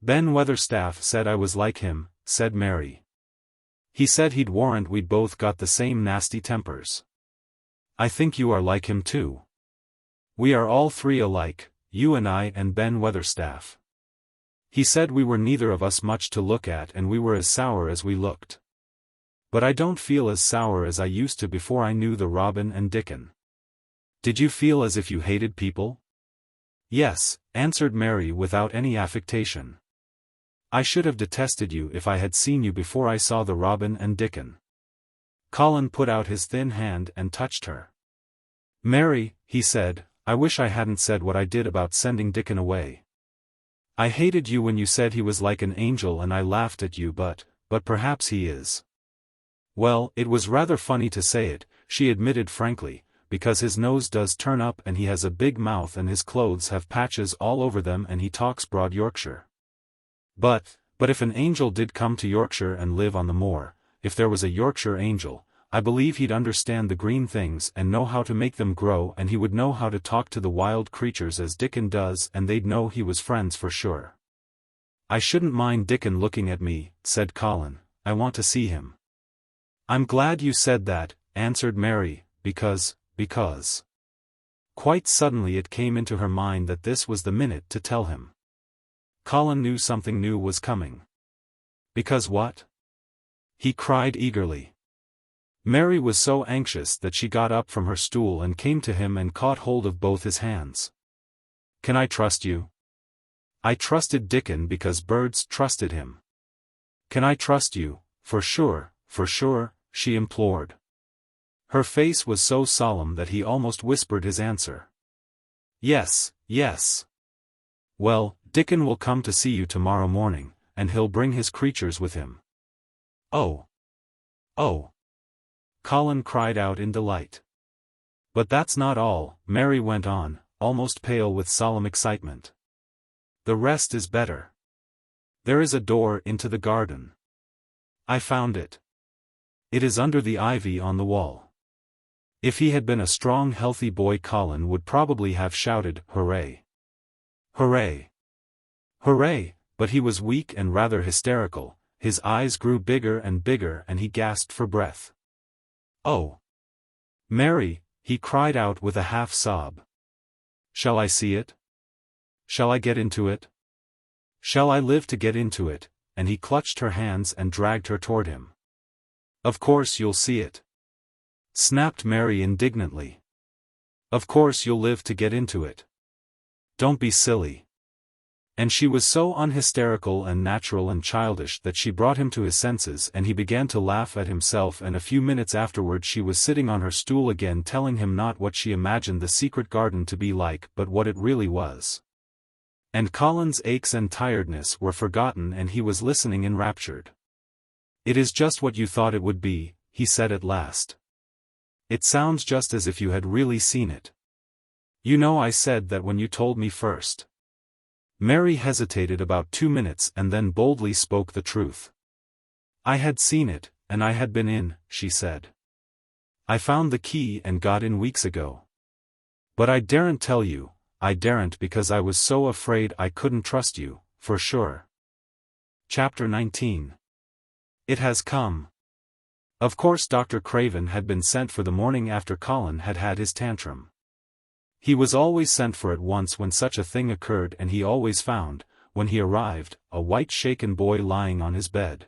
"Ben Weatherstaff said I was like him," said Mary. "He said he'd warrant we'd both got the same nasty tempers." "I think you are like him too." "We are all three alike, you and I and Ben Weatherstaff. He said we were neither of us much to look at and we were as sour as we looked. But I don't feel as sour as I used to before I knew the Robin and Dickon. Did you feel as if you hated people? Yes, answered Mary without any affectation. I should have detested you if I had seen you before I saw the Robin and Dickon. Colin put out his thin hand and touched her. Mary, he said, I wish I hadn't said what I did about sending Dickon away. I hated you when you said he was like an angel and I laughed at you but perhaps he is. Well, it was rather funny to say it, she admitted frankly, because his nose does turn up and he has a big mouth and his clothes have patches all over them and he talks broad Yorkshire. But if an angel did come to Yorkshire and live on the moor, if there was a Yorkshire angel, I believe he'd understand the green things and know how to make them grow and he would know how to talk to the wild creatures as Dickon does and they'd know he was friends for sure. I shouldn't mind Dickon looking at me, said Colin, I want to see him. I'm glad you said that, answered Mary, because. Quite suddenly it came into her mind that this was the minute to tell him. Colin knew something new was coming. Because what? He cried eagerly. Mary was so anxious that she got up from her stool and came to him and caught hold of both his hands. Can I trust you? I trusted Dickon because birds trusted him. Can I trust you, for sure, she implored. Her face was so solemn that he almost whispered his answer. Yes. Well, Dickon will come to see you tomorrow morning, and he'll bring his creatures with him. Oh! Colin cried out in delight. But that's not all, Mary went on, almost pale with solemn excitement. The rest is better. There is a door into the garden. I found it. It is under the ivy on the wall. If he had been a strong healthy boy Colin would probably have shouted, hooray! Hooray! Hooray! But he was weak and rather hysterical, his eyes grew bigger and bigger and he gasped for breath. Oh! Mary, he cried out with a half-sob. Shall I see it? Shall I get into it? Shall I live to get into it? And he clutched her hands and dragged her toward him. Of course you'll see it. Snapped Mary indignantly. Of course you'll live to get into it. Don't be silly. And she was so unhysterical and natural and childish that she brought him to his senses and he began to laugh at himself and a few minutes afterward she was sitting on her stool again telling him not what she imagined the secret garden to be like but what it really was. And Colin's aches and tiredness were forgotten and he was listening enraptured. It is just what you thought it would be, he said at last. It sounds just as if you had really seen it. You know I said that when you told me first. Mary hesitated about 2 minutes and then boldly spoke the truth. I had seen it, and I had been in, she said. I found the key and got in weeks ago. But I daren't tell you, I daren't because I was so afraid I couldn't trust you, for sure. Chapter 19. It has come. Of course Dr. Craven had been sent for the morning after Colin had had his tantrum. He was always sent for at once when such a thing occurred and he always found, when he arrived, a white shaken boy lying on his bed.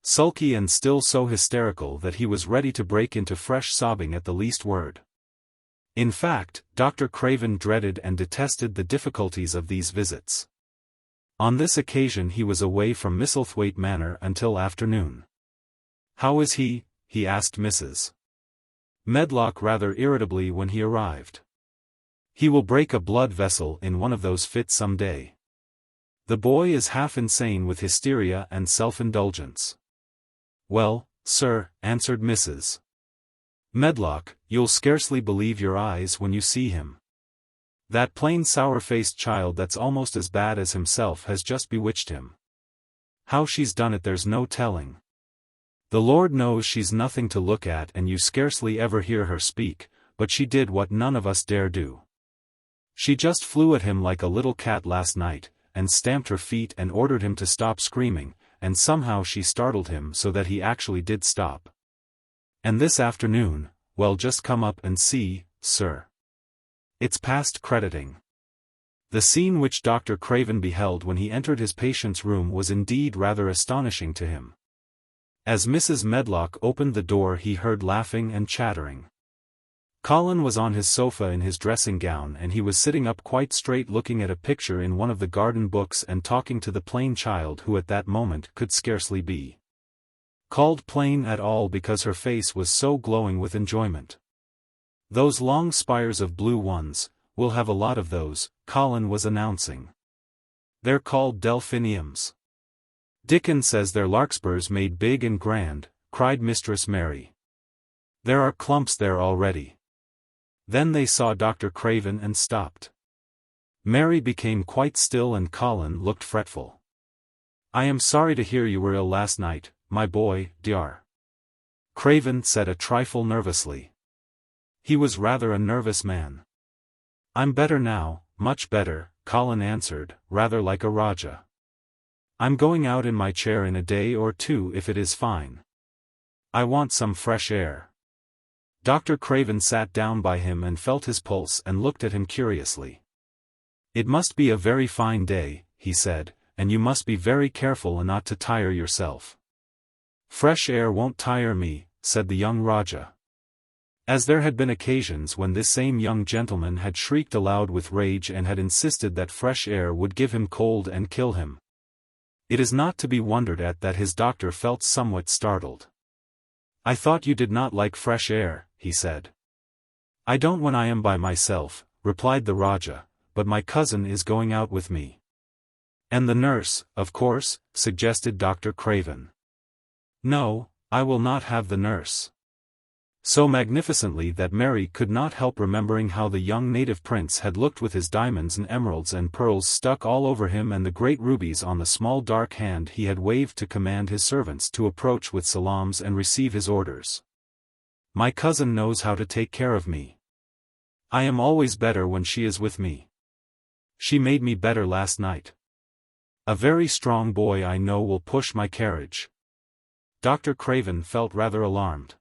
Sulky and still so hysterical that he was ready to break into fresh sobbing at the least word. In fact, Dr. Craven dreaded and detested the difficulties of these visits. On this occasion he was away from Misselthwaite Manor until afternoon. How is he? He asked Mrs. Medlock rather irritably when he arrived. He will break a blood vessel in one of those fits some day. The boy is half insane with hysteria and self-indulgence. Well, sir, answered Mrs. Medlock, you'll scarcely believe your eyes when you see him. That plain sour-faced child that's almost as bad as himself has just bewitched him. How she's done it there's no telling. The Lord knows she's nothing to look at and you scarcely ever hear her speak, but she did what none of us dare do. She just flew at him like a little cat last night, and stamped her feet and ordered him to stop screaming, and somehow she startled him so that he actually did stop. And this afternoon, well just come up and see, sir. It's past crediting. The scene which Dr. Craven beheld when he entered his patient's room was indeed rather astonishing to him. As Mrs. Medlock opened the door he heard laughing and chattering. Colin was on his sofa in his dressing gown and he was sitting up quite straight looking at a picture in one of the garden books and talking to the plain child who at that moment could scarcely be called plain at all because her face was so glowing with enjoyment. "Those long spires of blue ones, we'll have a lot of those," Colin was announcing. "They're called delphiniums. Dickon says they're larkspurs made big and grand," cried Mistress Mary. "There are clumps there already." Then they saw Dr. Craven and stopped. Mary became quite still and Colin looked fretful. "I am sorry to hear you were ill last night, my boy, Dr. Craven said a trifle nervously. He was rather a nervous man. "I'm better now, much better," Colin answered, rather like a Rajah. "I'm going out in my chair in a day or two if it is fine. I want some fresh air." Dr. Craven sat down by him and felt his pulse and looked at him curiously. "It must be a very fine day," he said, "and you must be very careful not to tire yourself." "Fresh air won't tire me," said the young Rajah. As there had been occasions when this same young gentleman had shrieked aloud with rage and had insisted that fresh air would give him cold and kill him. It is not to be wondered at that his doctor felt somewhat startled. "I thought you did not like fresh air," he said. "I don't when I am by myself," replied the Rajah, "but my cousin is going out with me." "And the nurse, of course," suggested Dr. Craven. "No, I will not have the nurse." So magnificently that Mary could not help remembering how the young native prince had looked with his diamonds and emeralds and pearls stuck all over him and the great rubies on the small dark hand he had waved to command his servants to approach with salams and receive his orders. "My cousin knows how to take care of me. I am always better when she is with me. She made me better last night. A very strong boy I know will push my carriage." Dr. Craven felt rather alarmed.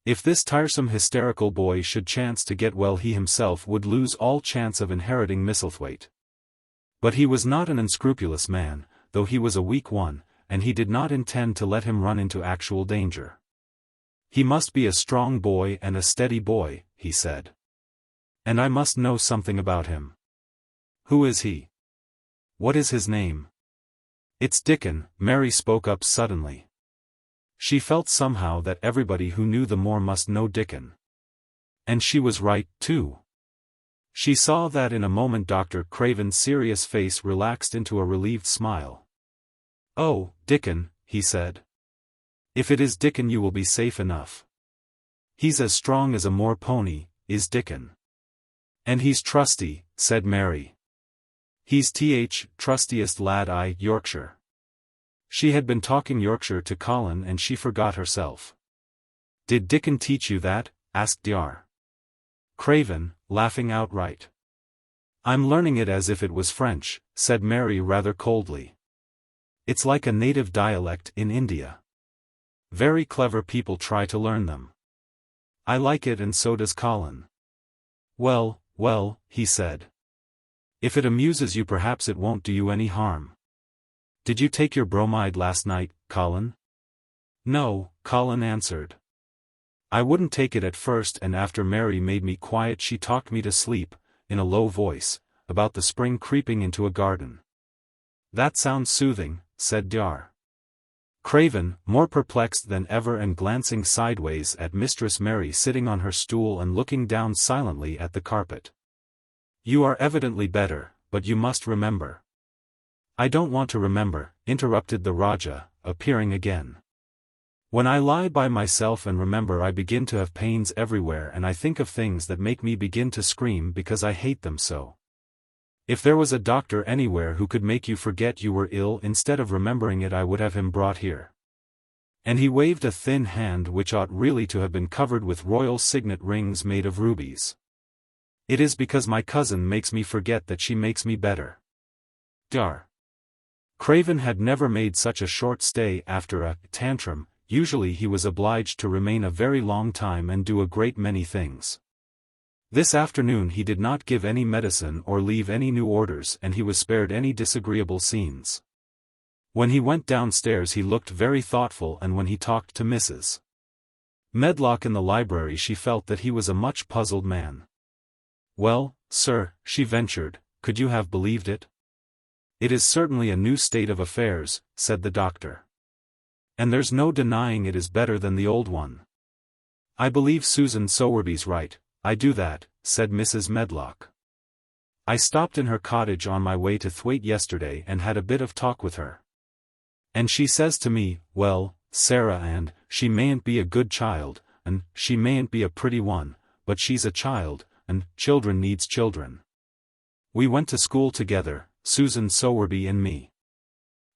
If this tiresome hysterical boy should chance to get well he himself would lose all chance of inheriting Misselthwaite. But he was not an unscrupulous man, though he was a weak one, and he did not intend to let him run into actual danger. "He must be a strong boy and a steady boy," he said. "And I must know something about him. Who is he? What is his name?" "It's Dickon," Mary spoke up suddenly. She felt somehow that everybody who knew the Moor must know Dickon. And she was right, too. She saw that in a moment Dr. Craven's serious face relaxed into a relieved smile. "Oh, Dickon," he said. "If it is Dickon you will be safe enough. He's as strong as a Moor pony, is Dickon." "And he's trusty," said Mary. "He's trustiest lad I Yorkshire." She had been talking Yorkshire to Colin and she forgot herself. "Did Dickon teach you that?" asked Dr. Craven, laughing outright. "I'm learning it as if it was French," said Mary rather coldly. "It's like a native dialect in India. Very clever people try to learn them. I like it and so does Colin." Well, he said. "If it amuses you perhaps it won't do you any harm. Did you take your bromide last night, Colin?" "No," Colin answered. "I wouldn't take it at first and after Mary made me quiet she talked me to sleep, in a low voice, about the spring creeping into a garden." "That sounds soothing," said Dr. Craven, more perplexed than ever and glancing sideways at Mistress Mary sitting on her stool and looking down silently at the carpet. "You are evidently better, but you must remember." "I don't want to remember," interrupted the Rajah, appearing again. "When I lie by myself and remember I begin to have pains everywhere and I think of things that make me begin to scream because I hate them so. If there was a doctor anywhere who could make you forget you were ill instead of remembering it I would have him brought here." And he waved a thin hand which ought really to have been covered with royal signet rings made of rubies. "It is because my cousin makes me forget that she makes me better." Dr. Craven had never made such a short stay after a tantrum. Usually he was obliged to remain a very long time and do a great many things. This afternoon he did not give any medicine or leave any new orders, and he was spared any disagreeable scenes. When he went downstairs he looked very thoughtful, and when he talked to Mrs. Medlock in the library she felt that he was a much puzzled man. "Well, sir," she ventured, "could you have believed it?" "It is certainly a new state of affairs," said the doctor. "And there's no denying it is better than the old one." "I believe Susan Sowerby's right, I do that," said Mrs. Medlock. "I stopped in her cottage on my way to Thwaite yesterday and had a bit of talk with her. And she says to me, 'Well, Sarah, and she mayn't be a good child, and she mayn't be a pretty one, but she's a child, and children needs children. We went to school together, Susan Sowerby and me.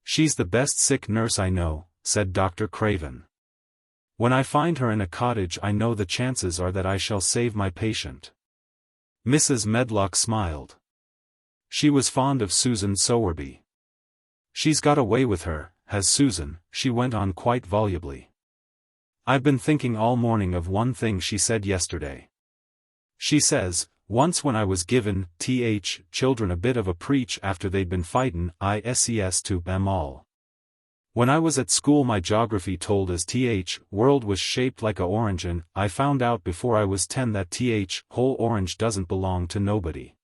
She's the best sick nurse I know,' said Dr. Craven. 'When I find her in a cottage I know the chances are that I shall save my patient.'" Mrs. Medlock smiled. She was fond of Susan Sowerby. "She's got a way with her, has Susan," she went on quite volubly. "I've been thinking all morning of one thing she said yesterday. She says, 'Once when I was given children a bit of a preach after they'd been fightin' ISES to Am all. When I was at school my geography told us world was shaped like a orange, and I found out before I was 10 that whole orange doesn't belong to nobody.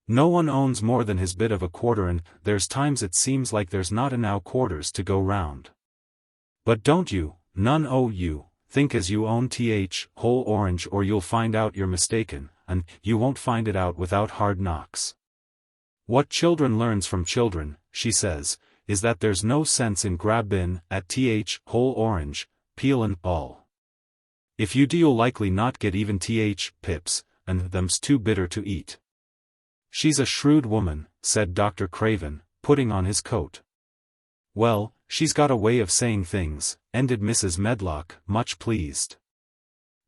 No one owns more than his bit of a quarter, and there's times it seems like there's not enow quarters to go round. But don't you, none o' you, think as you own whole orange, or you'll find out you're mistaken, and you won't find it out without hard knocks. What children learns from children,' she says, 'is that there's no sense in grabbin' at whole orange, peel and all. If you do you'll likely not get even pips, and them's too bitter to eat.'" "She's a shrewd woman," said Dr. Craven, putting on his coat. "Well, she's got a way of saying things," ended Mrs. Medlock, much pleased.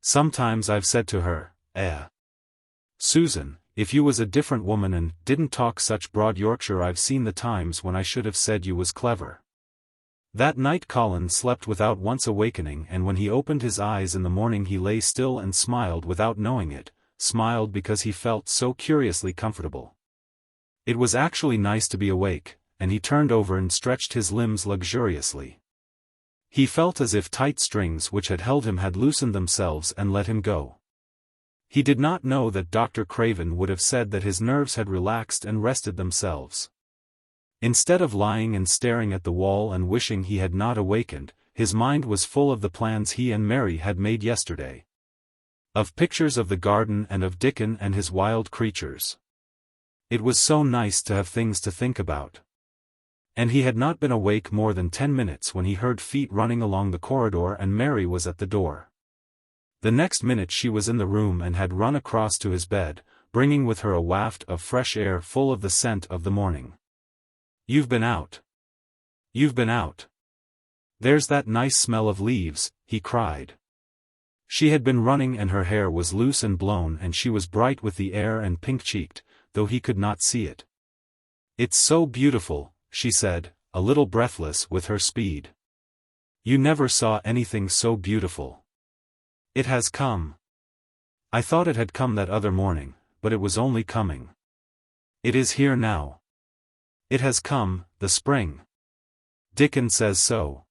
"Sometimes I've said to her, Susan, if you was a different woman and didn't talk such broad Yorkshire, I've seen the times when I should have said you was clever." That night Colin slept without once awakening, and when he opened his eyes in the morning he lay still and smiled without knowing it, smiled because he felt so curiously comfortable. It was actually nice to be awake, and he turned over and stretched his limbs luxuriously. He felt as if tight strings which had held him had loosened themselves and let him go. He did not know that Dr. Craven would have said that his nerves had relaxed and rested themselves. Instead of lying and staring at the wall and wishing he had not awakened, his mind was full of the plans he and Mary had made yesterday. Of pictures of the garden and of Dickon and his wild creatures. It was so nice to have things to think about. And he had not been awake more than 10 minutes when he heard feet running along the corridor and Mary was at the door. The next minute she was in the room and had run across to his bed, bringing with her a waft of fresh air full of the scent of the morning. "You've been out. You've been out. There's that nice smell of leaves," he cried. She had been running and her hair was loose and blown and she was bright with the air and pink-cheeked, though he could not see it. "It's so beautiful," she said, a little breathless with her speed. "You never saw anything so beautiful. It has come. I thought it had come that other morning, but it was only coming. It is here now. It has come, the spring. Dickon says so."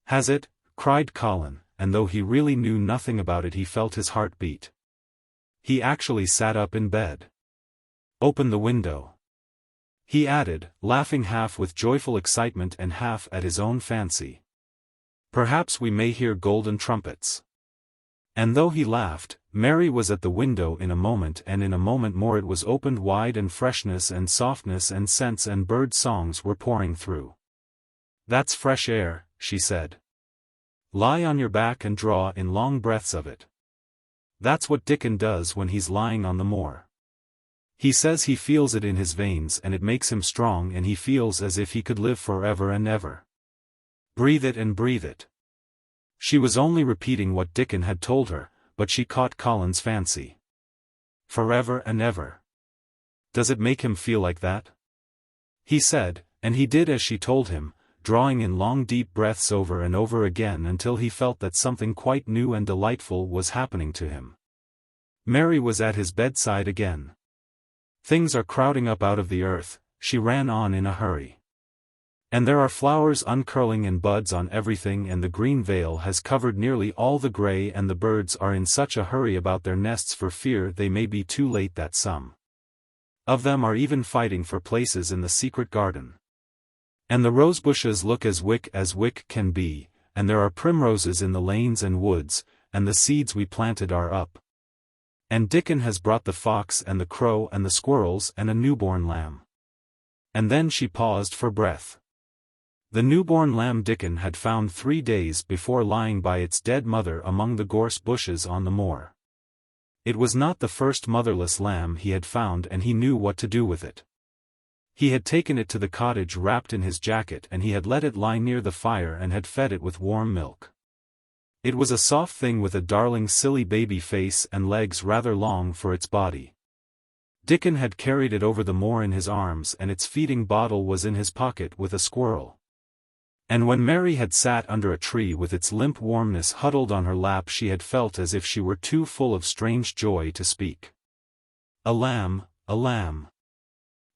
"Has it?" cried Colin, and though he really knew nothing about it he felt his heart beat. He actually sat up in bed. "Open the window," he added, laughing half with joyful excitement and half at his own fancy. "Perhaps we may hear golden trumpets." And though he laughed, Mary was at the window in a moment, and in a moment more it was opened wide and freshness and softness and scents and bird songs were pouring through. "That's fresh air," she said. "Lie on your back and draw in long breaths of it. That's what Dickon does when he's lying on the moor. He says he feels it in his veins and it makes him strong and he feels as if he could live forever and ever. Breathe it and breathe it." She was only repeating what Dickon had told her, but she caught Colin's fancy. "Forever and ever. Does it make him feel like that?" he said, and he did as she told him, drawing in long deep breaths over and over again until he felt that something quite new and delightful was happening to him. Mary was at his bedside again. Things are crowding up out of the earth, she ran on in a hurry. And there are flowers uncurling and buds on everything, and the green veil has covered nearly all the grey, and the birds are in such a hurry about their nests for fear they may be too late, that some of them are even fighting for places in the secret garden. And the rosebushes look as wick can be, and there are primroses in the lanes and woods, and the seeds we planted are up. And Dickon has brought the fox and the crow and the squirrels and a newborn lamb. And then she paused for breath. The newborn lamb Dickon had found 3 days before lying by its dead mother among the gorse bushes on the moor. It was not the first motherless lamb he had found, and he knew what to do with it. He had taken it to the cottage wrapped in his jacket, and he had let it lie near the fire and had fed it with warm milk. It was a soft thing with a darling silly baby face and legs rather long for its body. Dickon had carried it over the moor in his arms, and its feeding bottle was in his pocket with a squirrel. And when Mary had sat under a tree with its limp warmness huddled on her lap, she had felt as if she were too full of strange joy to speak. A lamb, a lamb.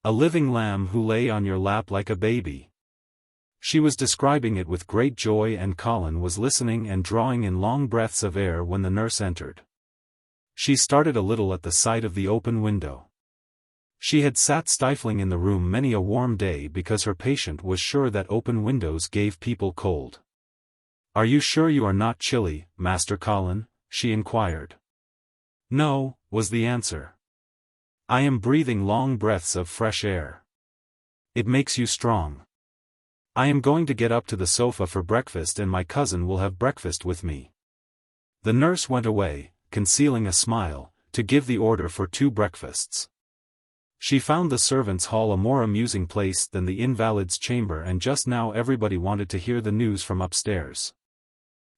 A living lamb who lay on your lap like a baby. She was describing it with great joy, and Colin was listening and drawing in long breaths of air when the nurse entered. She started a little at the sight of the open window. She had sat stifling in the room many a warm day because her patient was sure that open windows gave people cold. "Are you sure you are not chilly, Master Colin?" she inquired. "No," was the answer. "I am breathing long breaths of fresh air. It makes you strong. I am going to get up to the sofa for breakfast, and my cousin will have breakfast with me." The nurse went away, concealing a smile, to give the order for 2 breakfasts. She found the servants' hall a more amusing place than the invalid's chamber, and just now everybody wanted to hear the news from upstairs.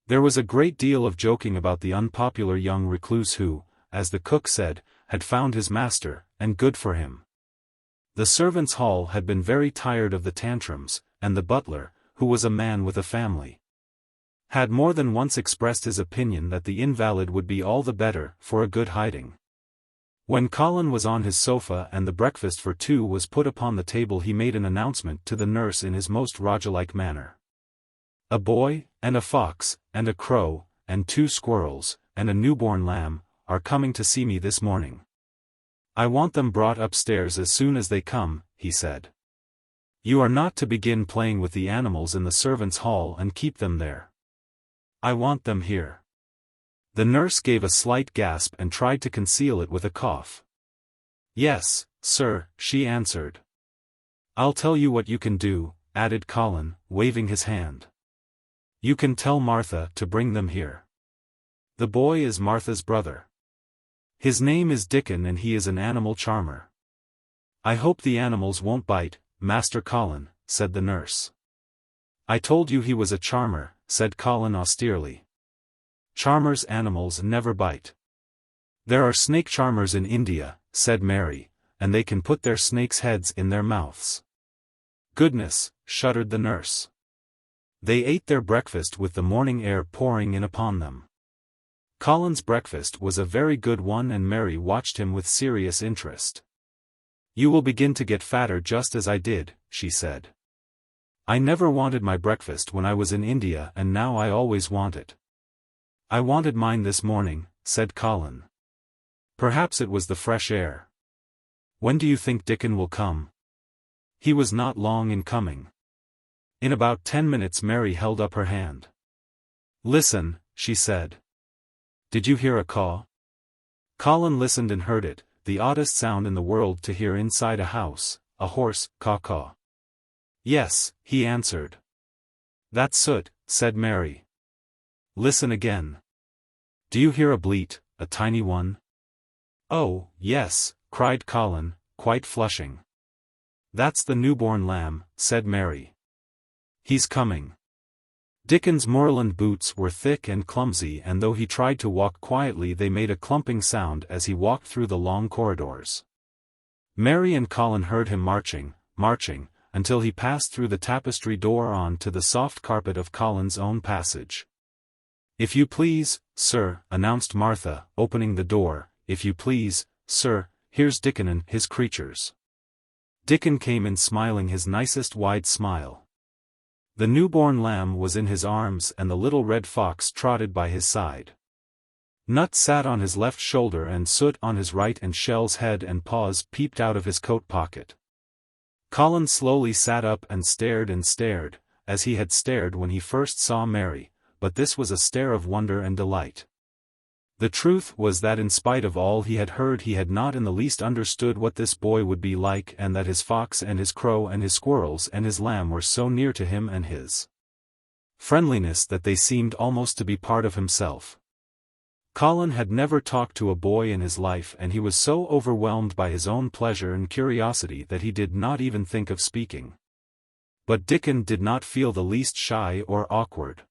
There was a great deal of joking about the unpopular young recluse who, as the cook said, had found his master, and good for him. The servants' hall had been very tired of the Tantrums, and the butler, who was a man with a family, had more than once expressed his opinion that the invalid would be all the better for a good hiding. When Colin was on his sofa and the breakfast for 2 was put upon the table, he made an announcement to the nurse in his most Rajah-like manner. "A boy, and a fox, and a crow, and 2 squirrels, and a newborn lamb, are coming to see me this morning. I want them brought upstairs as soon as they come," he said. "You are not to begin playing with the animals in the servants' hall and keep them there. I want them here." The nurse gave a slight gasp and tried to conceal it with a cough. "Yes, sir," she answered. "I'll tell you what you can do," added Colin, waving his hand. "You can tell Martha to bring them here. The boy is Martha's brother. His name is Dickon, and he is an animal charmer." "I hope the animals won't bite, Master Colin," said the nurse. "I told you he was a charmer," said Colin austerely. "Charmers' animals never bite." "There are snake charmers in India," said Mary, "and they can put their snakes' heads in their mouths." "Goodness," shuddered the nurse. They ate their breakfast with the morning air pouring in upon them. Colin's breakfast was a very good one, and Mary watched him with serious interest. "You will begin to get fatter just as I did," she said. "I never wanted my breakfast when I was in India, and now I always want it." "I wanted mine this morning," said Colin. "Perhaps it was the fresh air. When do you think Dickon will come?" "He was not long in coming." In about 10 minutes Mary held up her hand. "Listen," she said. "Did you hear a caw?" Colin listened and heard it, the oddest sound in the world to hear inside a house, a hoarse caw-caw. "Yes," he answered. "That's Soot," said Mary. "Listen again. Do you hear a bleat, a tiny one?" "Oh, yes," cried Colin, quite flushing. "That's the newborn lamb," said Mary. "He's coming." Dickon's moorland boots were thick and clumsy, and though he tried to walk quietly they made a clumping sound as he walked through the long corridors. Mary and Colin heard him marching, until he passed through the tapestry door on to the soft carpet of Colin's own passage. "If you please, sir," announced Martha, opening the door, if you please, sir, here's Dickon and his creatures." Dickon came in smiling his nicest wide smile. The newborn lamb was in his arms and the little red fox trotted by his side. Nut sat on his left shoulder and Soot on his right, and Shell's head and paws peeped out of his coat pocket. Colin slowly sat up and stared, as he had stared when he first saw Mary, but this was a stare of wonder and delight. The truth was that in spite of all he had heard, he had not in the least understood what this boy would be like, and that his fox and his crow and his squirrels and his lamb were so near to him and his friendliness that they seemed almost to be part of himself. Colin had never talked to a boy in his life, and he was so overwhelmed by his own pleasure and curiosity that he did not even think of speaking. But Dickon did not feel the least shy or awkward.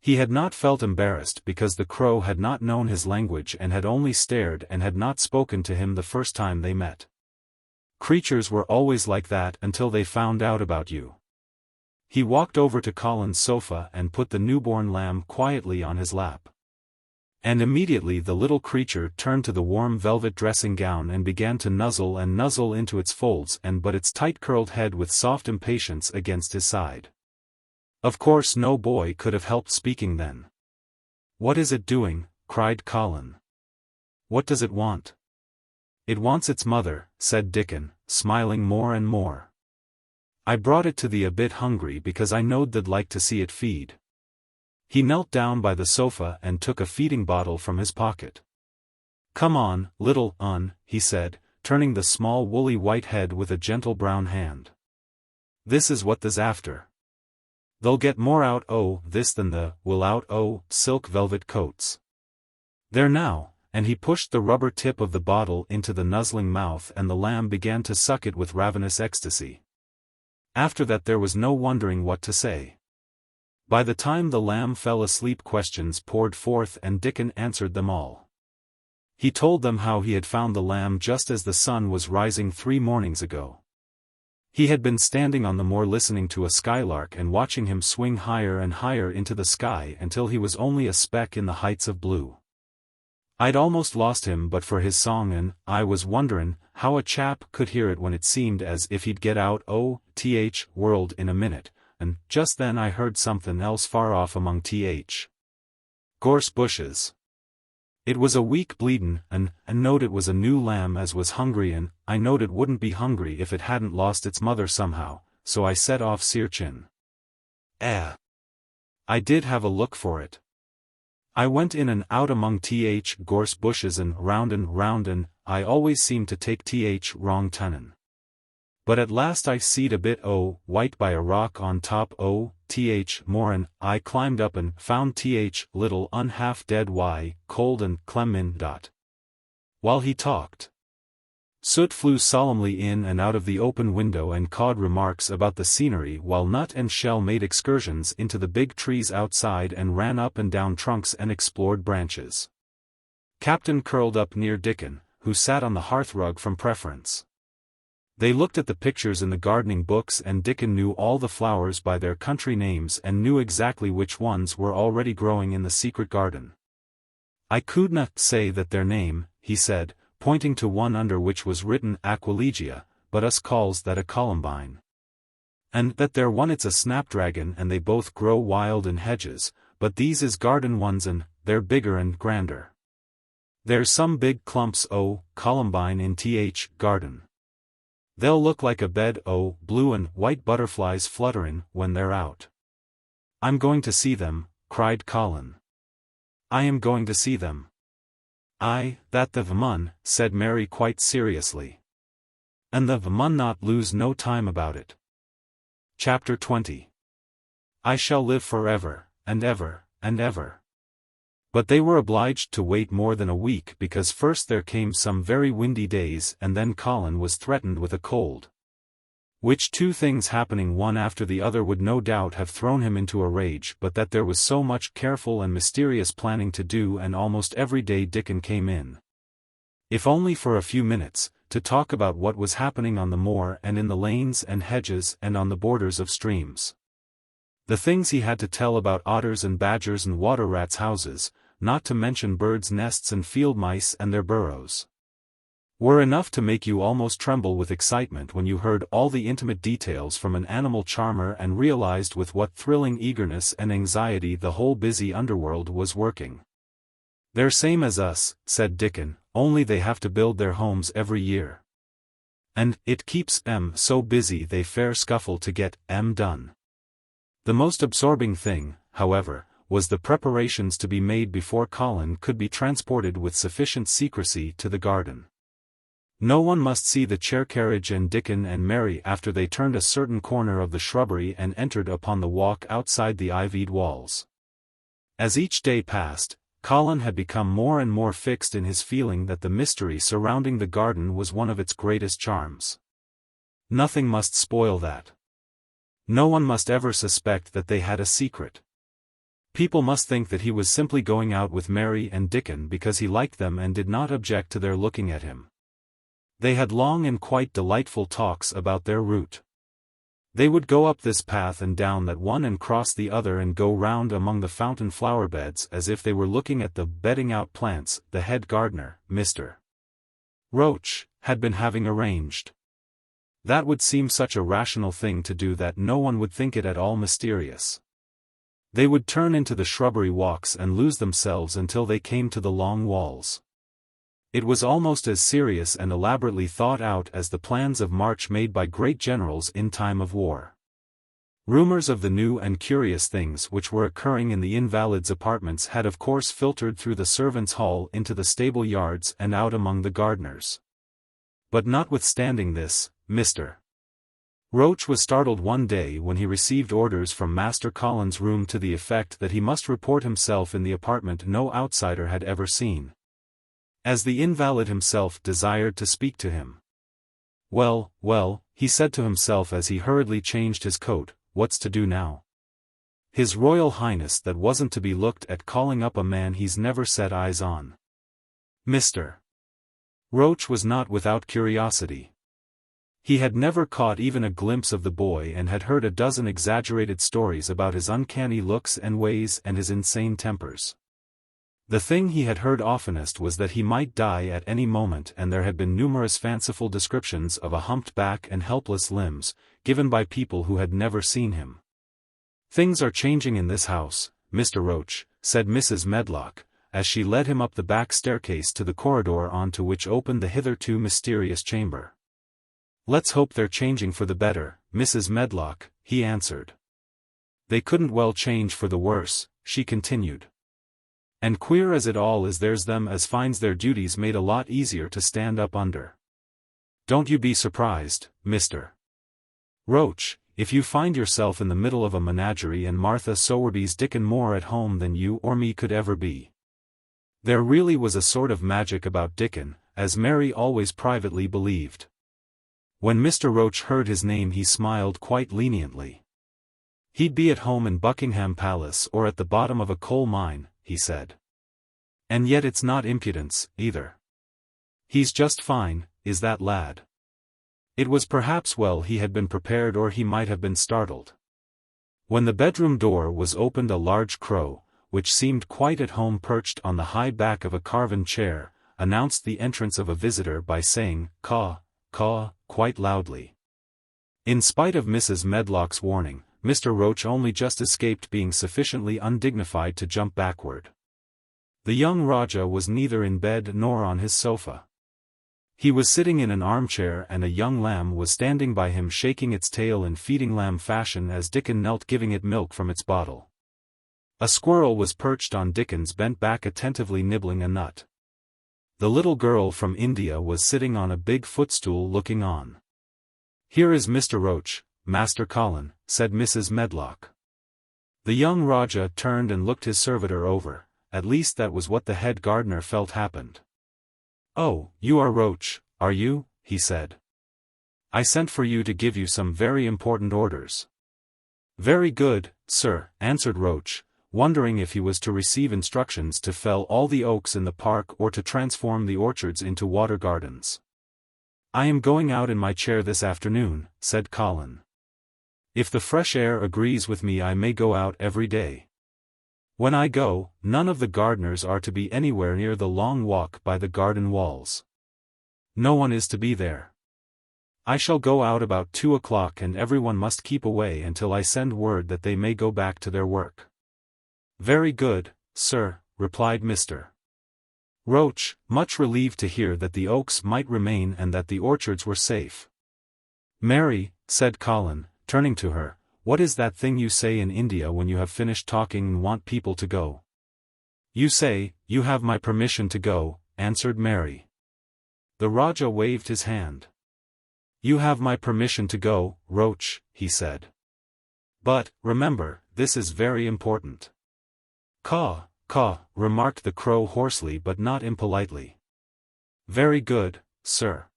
He had not felt embarrassed because the crow had not known his language and had only stared and had not spoken to him the first time they met. Creatures were always like that until they found out about you. He walked over to Colin's sofa and put the newborn lamb quietly on his lap. And immediately the little creature turned to the warm velvet dressing gown and began to nuzzle into its folds and butt its tight-curled head with soft impatience against his side. Of course no boy could have helped speaking then. "What is it doing?" cried Colin. "What does it want?" "It wants its mother," said Dickon, smiling more and more. "I brought it to thee a bit hungry because I knowed they'd like to see it feed." He knelt down by the sofa and took a feeding bottle from his pocket. "Come on, little un," he said, turning the small woolly white head with a gentle brown hand. "This is what the's after. They'll get more out o' this than the will out o' silk velvet coats. There now," and he pushed the rubber tip of the bottle into the nuzzling mouth, and the lamb began to suck it with ravenous ecstasy. After that there was no wondering what to say. By the time the lamb fell asleep, questions poured forth and Dickon answered them all. He told them how he had found the lamb just as the sun was rising 3 mornings ago. He had been standing on the moor listening to a skylark and watching him swing higher and higher into the sky until he was only a speck in the heights of blue. "I'd almost lost him but for his song, and I was wonderin' how a chap could hear it when it seemed as if he'd get out o' th world in a minute, and just then I heard somethin' else far off among th gorse bushes. It was a weak bleedin', and I knowed it was a new lamb as was hungry, and I knowed it wouldn't be hungry if it hadn't lost its mother somehow, so I set off searchin'. I did have a look for it. I went in and out among th gorse bushes and round, and I always seemed to take th wrong tunnin'. But at last I seed a bit o' white by a rock on top o' th moor, and I climbed up and found th little un half dead y cold and clemmin dot." While he talked, Soot flew solemnly in and out of the open window and cawed remarks about the scenery, while Nut and Shell made excursions into the big trees outside and ran up and down trunks and explored branches. Captain curled up near Dickon, who sat on the hearthrug from preference. They looked at the pictures in the gardening books, and Dickon knew all the flowers by their country names and knew exactly which ones were already growing in the secret garden. "I couldna say that their name," he said, pointing to one under which was written Aquilegia, "but us calls that a columbine. And that there one it's a snapdragon, and they both grow wild in hedges, but these is garden ones and they're bigger and grander. There's some big clumps o' columbine in th garden. They'll look like a bed o' blue and white butterflies flutterin' when they're out." "I'm going to see them," cried Colin. "I am going to see them." "Aye, that the mun," said Mary quite seriously. "And the mun not lose no time about it." Chapter 20. I shall live forever, and ever, and ever. But they were obliged to wait more than a week, because first there came some very windy days, and then Colin was threatened with a cold. Which 2 things happening one after the other would no doubt have thrown him into a rage, but that there was so much careful and mysterious planning to do, and almost every day Dickon came in, if only for a few minutes, to talk about what was happening on the moor and in the lanes and hedges and on the borders of streams. The things he had to tell about otters and badgers and water rats' houses, not to mention birds' nests and field mice and their burrows, were enough to make you almost tremble with excitement when you heard all the intimate details from an animal charmer and realized with what thrilling eagerness and anxiety the whole busy underworld was working. "They're same as us," said Dickon, "only they have to build their homes every year. And it keeps 'em so busy they fair scuffle to get 'em done." The most absorbing thing, however, was the preparations to be made before Colin could be transported with sufficient secrecy to the garden. No one must see the chair carriage and Dickon and Mary after they turned a certain corner of the shrubbery and entered upon the walk outside the ivied walls. As each day passed, Colin had become more and more fixed in his feeling that the mystery surrounding the garden was one of its greatest charms. Nothing must spoil that. No one must ever suspect that they had a secret. People must think that he was simply going out with Mary and Dickon because he liked them and did not object to their looking at him. They had long and quite delightful talks about their route. They would go up this path and down that one and cross the other and go round among the fountain flower beds as if they were looking at the bedding-out plants the head gardener, Mr. Roach, had been having arranged. That would seem such a rational thing to do that no one would think it at all mysterious. They would turn into the shrubbery walks and lose themselves until they came to the long walls. It was almost as serious and elaborately thought out as the plans of march made by great generals in time of war. Rumors of the new and curious things which were occurring in the invalid's apartments had of course filtered through the servants' hall into the stable yards and out among the gardeners. But notwithstanding this, Mr. Roach was startled one day when he received orders from Master Colin's room to the effect that he must report himself in the apartment no outsider had ever seen, as the invalid himself desired to speak to him. "Well, well," he said to himself as he hurriedly changed his coat, "what's to do now? His Royal Highness that wasn't to be looked at calling up a man he's never set eyes on." Mr. Roach was not without curiosity. He had never caught even a glimpse of the boy and had heard a dozen exaggerated stories about his uncanny looks and ways and his insane tempers. The thing he had heard oftenest was that he might die at any moment, and there had been numerous fanciful descriptions of a humped back and helpless limbs, given by people who had never seen him. "Things are changing in this house, Mr. Roach," said Mrs. Medlock, as she led him up the back staircase to the corridor onto which opened the hitherto mysterious chamber. "Let's hope they're changing for the better, Mrs. Medlock," he answered. "They couldn't well change for the worse," she continued. "And queer as it all is, there's them as finds their duties made a lot easier to stand up under. Don't you be surprised, Mr. Roach, if you find yourself in the middle of a menagerie and Martha Sowerby's Dickon more at home than you or me could ever be." There really was a sort of magic about Dickon, as Mary always privately believed. When Mr. Roach heard his name he smiled quite leniently. "He'd be at home in Buckingham Palace or at the bottom of a coal mine," he said. "And yet it's not impudence, either. He's just fine, is that lad." It was perhaps well he had been prepared, or he might have been startled. When the bedroom door was opened, a large crow, which seemed quite at home perched on the high back of a carven chair, announced the entrance of a visitor by saying, "Caw, caw," quite loudly. In spite of Mrs. Medlock's warning, Mr. Roach only just escaped being sufficiently undignified to jump backward. The young Rajah was neither in bed nor on his sofa. He was sitting in an armchair, and a young lamb was standing by him shaking its tail in feeding lamb fashion as Dickon knelt giving it milk from its bottle. A squirrel was perched on Dickon's bent back attentively nibbling a nut. The little girl from India was sitting on a big footstool looking on. "Here is Mr. Roach, Master Colin," said Mrs. Medlock. The young Rajah turned and looked his servitor over, at least that was what the head gardener felt happened. "Oh, you are Roach, are you?" he said. "I sent for you to give you some very important orders." "Very good, sir," answered Roach, wondering if he was to receive instructions to fell all the oaks in the park or to transform the orchards into water gardens. "I am going out in my chair this afternoon," said Colin. "If the fresh air agrees with me I may go out every day." When I go, none of the gardeners are to be anywhere near the long walk by the garden walls. No one is to be there. I shall go out about 2 o'clock and everyone must keep away until I send word that they may go back to their work." "Very good, sir," replied Mr. Roach, much relieved to hear that the oaks might remain and that the orchards were safe. "Mary," said Colin, turning to her, "what is that thing you say in India when you have finished talking and want people to go?" "You say, you have my permission to go," answered Mary. The Rajah waved his hand. "You have my permission to go, Roach," he said. "But, remember, this is very important." "Caw, caw," remarked the crow hoarsely but not impolitely. "Very good, sir."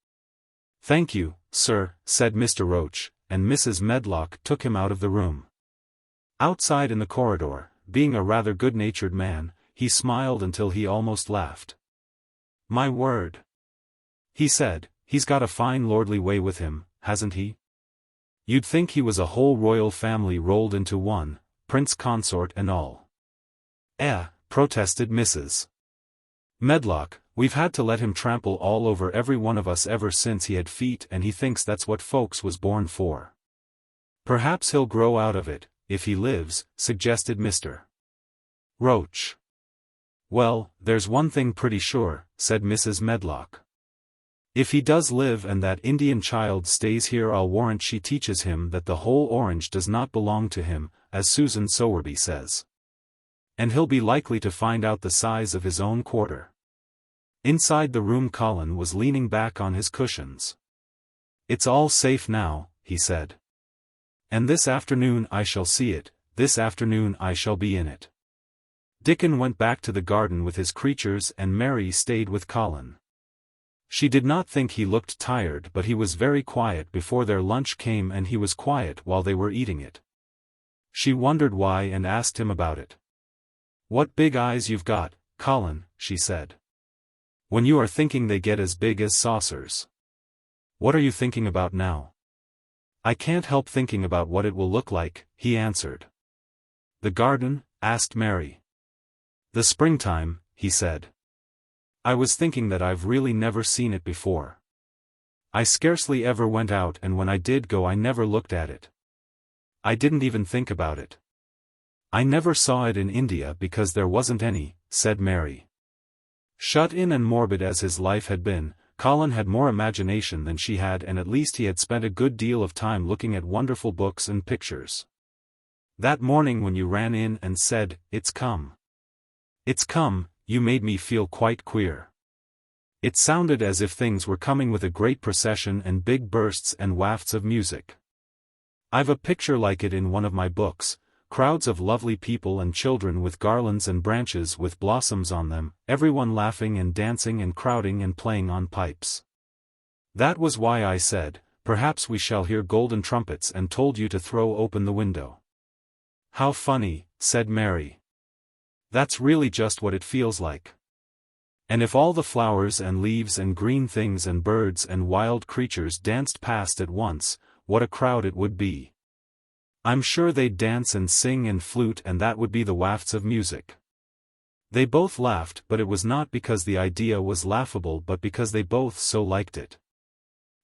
"Thank you, sir," said Mr. Roach, and Mrs. Medlock took him out of the room. Outside in the corridor, being a rather good-natured man, he smiled until he almost laughed. "My word," he said, "he's got a fine lordly way with him, hasn't he? You'd think he was a whole royal family rolled into one, prince consort and all." Protested Mrs. Medlock, "we've had to let him trample all over every one of us ever since he had feet and he thinks that's what folks was born for." "Perhaps he'll grow out of it, if he lives," suggested Mr. Roach. "Well, there's one thing pretty sure," said Mrs. Medlock. "If he does live and that Indian child stays here I'll warrant she teaches him that the whole orange does not belong to him, as Susan Sowerby says. And he'll be likely to find out the size of his own quarter." Inside the room Colin was leaning back on his cushions. "It's all safe now," he said. "And this afternoon I shall see it, this afternoon I shall be in it." Dickon went back to the garden with his creatures and Mary stayed with Colin. She did not think he looked tired but he was very quiet before their lunch came and he was quiet while they were eating it. She wondered why and asked him about it. "What big eyes you've got, Colin," she said. "When you are thinking they get as big as saucers. What are you thinking about now?" "I can't help thinking about what it will look like," he answered. "The garden?" asked Mary. "The springtime," he said. "I was thinking that I've really never seen it before. I scarcely ever went out and when I did go I never looked at it. I didn't even think about it. I never saw it in India because there wasn't any," said Mary. Shut in and morbid as his life had been, Colin had more imagination than she had and at least he had spent a good deal of time looking at wonderful books and pictures. "That morning when you ran in and said, 'It's come. It's come,' you made me feel quite queer. It sounded as if things were coming with a great procession and big bursts and wafts of music. I've a picture like it in one of my books. Crowds of lovely people and children with garlands and branches with blossoms on them, everyone laughing and dancing and crowding and playing on pipes. That was why I said, 'Perhaps we shall hear golden trumpets,' and told you to throw open the window." "How funny," said Mary. "That's really just what it feels like. And if all the flowers and leaves and green things and birds and wild creatures danced past at once, what a crowd it would be. I'm sure they'd dance and sing and flute and that would be the wafts of music." They both laughed but it was not because the idea was laughable but because they both so liked it.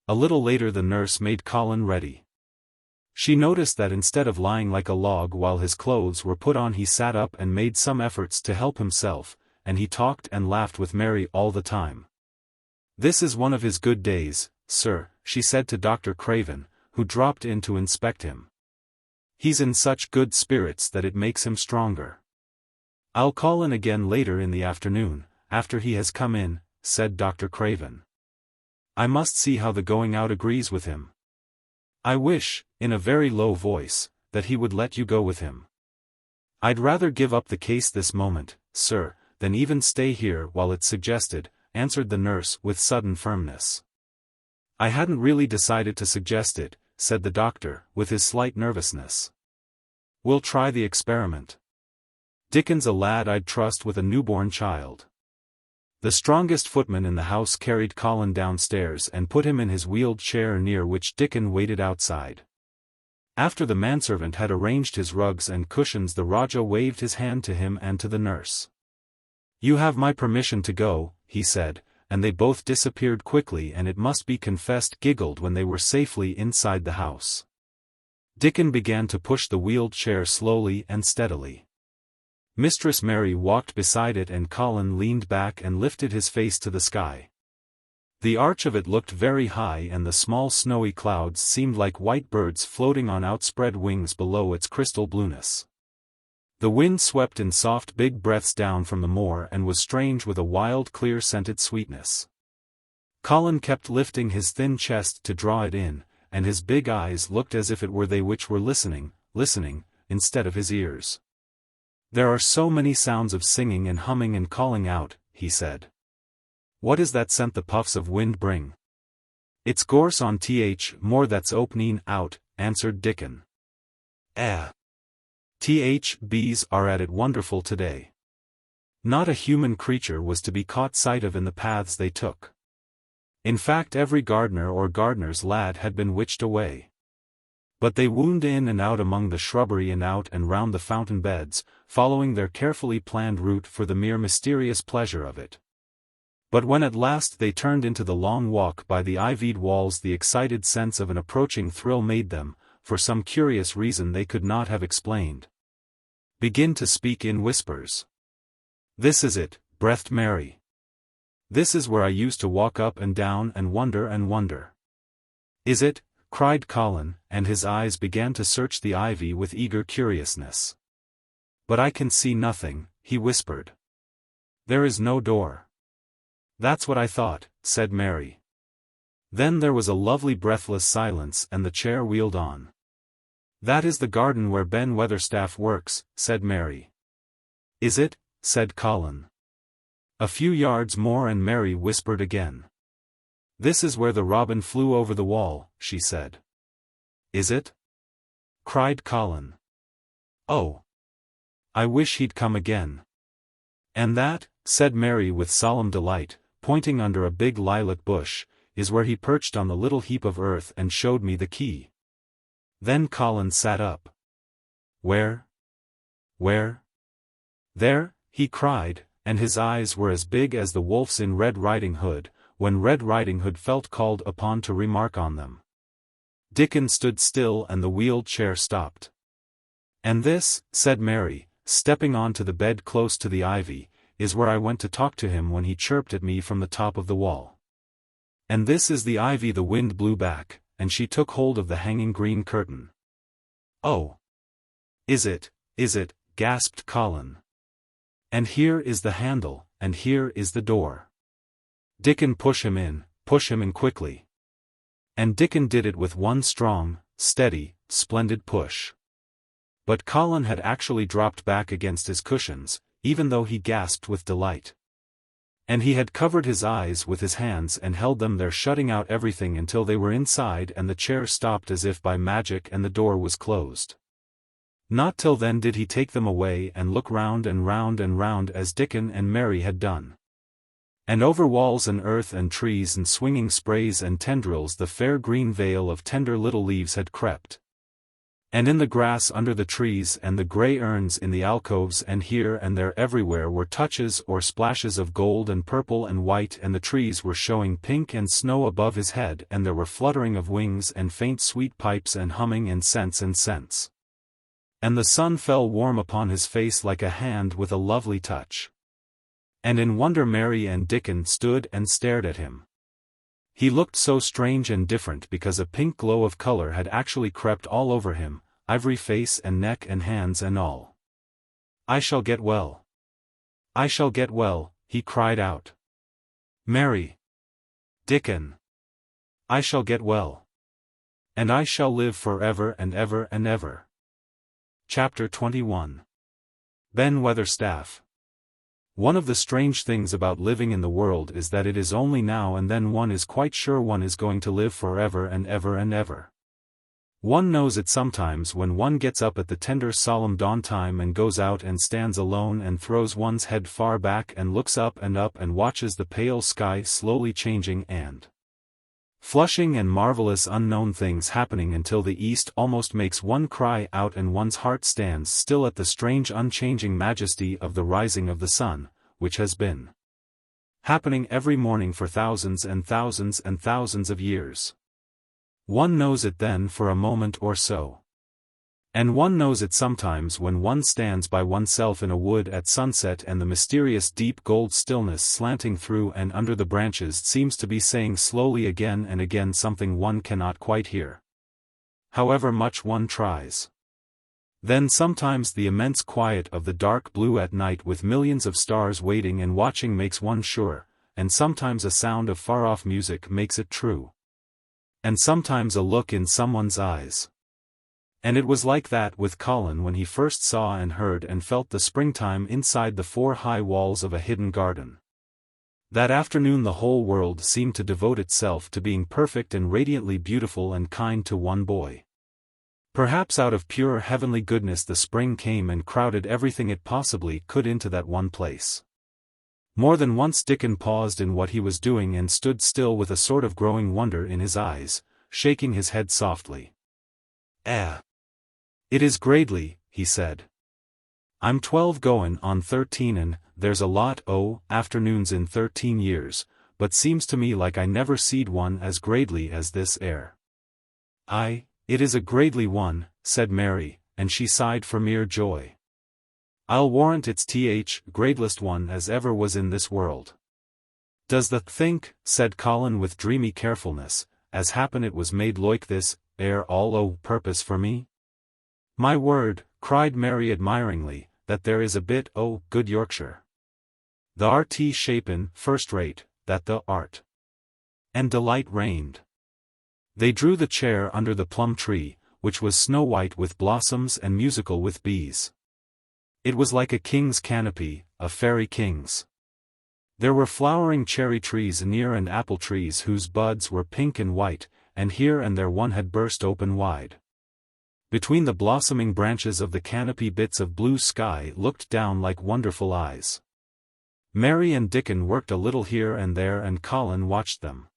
A little later the nurse made Colin ready. She noticed that instead of lying like a log while his clothes were put on he sat up and made some efforts to help himself, and he talked and laughed with Mary all the time. "This is one of his good days, sir," she said to Dr. Craven, who dropped in to inspect him. "He's in such good spirits that it makes him stronger." "I'll call in again later in the afternoon, after he has come in," said Dr. Craven. "I must see how the going out agrees with him. I wish," in a very low voice, "that he would let you go with him." "I'd rather give up the case this moment, sir, than even stay here while it's suggested," answered the nurse with sudden firmness. "I hadn't really decided to suggest it," said the doctor, with his slight nervousness. "We'll try the experiment. Dickon's a lad I'd trust with a newborn child." The strongest footman in the house carried Colin downstairs and put him in his wheeled chair near which Dickon waited outside. After the manservant had arranged his rugs and cushions, the Rajah waved his hand to him and to the nurse. "You have my permission to go," he said, and they both disappeared quickly and, it must be confessed, giggled when they were safely inside the house. Dickon began to push the wheeled chair slowly and steadily. Mistress Mary walked beside it and Colin leaned back and lifted his face to the sky. The arch of it looked very high and the small snowy clouds seemed like white birds floating on outspread wings below its crystal blueness. The wind swept in soft big breaths down from the moor and was strange with a wild clear-scented sweetness. Colin kept lifting his thin chest to draw it in, and his big eyes looked as if it were they which were listening, instead of his ears. "There are so many sounds of singing and humming and calling out," he said. "What is that scent the puffs of wind bring?" "It's gorse on Moor that's opening out," answered Dickon. Bees are at it wonderful today." Not a human creature was to be caught sight of in the paths they took. In fact, every gardener or gardener's lad had been witched away. But they wound in and out among the shrubbery and out and round the fountain beds, following their carefully planned route for the mere mysterious pleasure of it. But when at last they turned into the long walk by the ivied walls, the excited sense of an approaching thrill made them, for some curious reason they could not have explained, begin to speak in whispers. "This is it," breathed Mary. "This is where I used to walk up and down and wonder and wonder." "Is it?" cried Colin, and his eyes began to search the ivy with eager curiousness. "But I can see nothing," he whispered. "There is no door." "That's what I thought," said Mary. Then there was a lovely breathless silence and the chair wheeled on. "That is the garden where Ben Weatherstaff works," said Mary. "Is it?" said Colin. A few yards more and Mary whispered again. "This is where the robin flew over the wall," she said. "Is it?" cried Colin. "Oh! I wish he'd come again." "And that," said Mary with solemn delight, pointing under a big lilac bush, "is where he perched on the little heap of earth and showed me the key." Then Colin sat up. "Where? Where?" "There," he cried, and his eyes were as big as the wolf's in Red Riding Hood, when Red Riding Hood felt called upon to remark on them. Dickon stood still and the wheeled chair stopped. "And this," said Mary, stepping on to the bed close to the ivy, "is where I went to talk to him when he chirped at me from the top of the wall. And this is the ivy the wind blew back," and she took hold of the hanging green curtain. "Oh! Is it, gasped Colin. "And here is the handle, and here is the door." "Dickon, push him in quickly." And Dickon did it with one strong, steady, splendid push. But Colin had actually dropped back against his cushions, even though he gasped with delight. And he had covered his eyes with his hands and held them there, shutting out everything until they were inside and the chair stopped as if by magic and the door was closed. Not till then did he take them away and look round and round and round as Dickon and Mary had done. And over walls and earth and trees and swinging sprays and tendrils the fair green veil of tender little leaves had crept. And in the grass under the trees and the grey urns in the alcoves and here and there everywhere were touches or splashes of gold and purple and white, and the trees were showing pink and snow above his head, and there were fluttering of wings and faint sweet pipes and humming and scents. And the sun fell warm upon his face like a hand with a lovely touch. And in wonder Mary and Dickon stood and stared at him. He looked so strange and different because a pink glow of color had actually crept all over him, ivory face and neck and hands and all. "I shall get well. I shall get well," he cried out. "Mary! Dickon! I shall get well. And I shall live forever and ever and ever." Chapter 21. Ben Weatherstaff. One of the strange things about living in the world is that it is only now and then one is quite sure one is going to live forever and ever and ever. One knows it sometimes when one gets up at the tender solemn dawn time and goes out and stands alone and throws one's head far back and looks up and watches the pale sky slowly changing and Flushing and marvelous unknown things happening until the east almost makes one cry out and one's heart stands still at the strange unchanging majesty of the rising of the sun, which has been happening every morning for thousands and thousands and thousands of years. One knows it then for a moment or so. And one knows it sometimes when one stands by oneself in a wood at sunset and the mysterious deep gold stillness slanting through and under the branches seems to be saying slowly again and again something one cannot quite hear, however much one tries. Then sometimes the immense quiet of the dark blue at night with millions of stars waiting and watching makes one sure, and sometimes a sound of far-off music makes it true. And sometimes a look in someone's eyes. And it was like that with Colin when he first saw and heard and felt the springtime inside the 4 high walls of a hidden garden. That afternoon the whole world seemed to devote itself to being perfect and radiantly beautiful and kind to one boy. Perhaps out of pure heavenly goodness the spring came and crowded everything it possibly could into that one place. More than once Dickon paused in what he was doing and stood still with a sort of growing wonder in his eyes, shaking his head softly. It is gradely, he said. I'm 12 goin' on 13 and there's a lot o' afternoons in 13 years, but seems to me like I never seed one as gradely as this air. Aye, it is a gradely one, said Mary, and she sighed for mere joy. I'll warrant it's gradelest one as ever was in this world. Does the think, said Colin with dreamy carefulness, as happen it was made loike this air all o' purpose for me? My word, cried Mary admiringly, that there is a bit o' good Yorkshire. The art shapen, first rate, that the art. And delight reigned. They drew the chair under the plum tree, which was snow-white with blossoms and musical with bees. It was like a king's canopy, a fairy king's. There were flowering cherry trees near and apple trees whose buds were pink and white, and here and there one had burst open wide. Between the blossoming branches of the canopy bits of blue sky looked down like wonderful eyes. Mary and Dickon worked a little here and there and Colin watched them.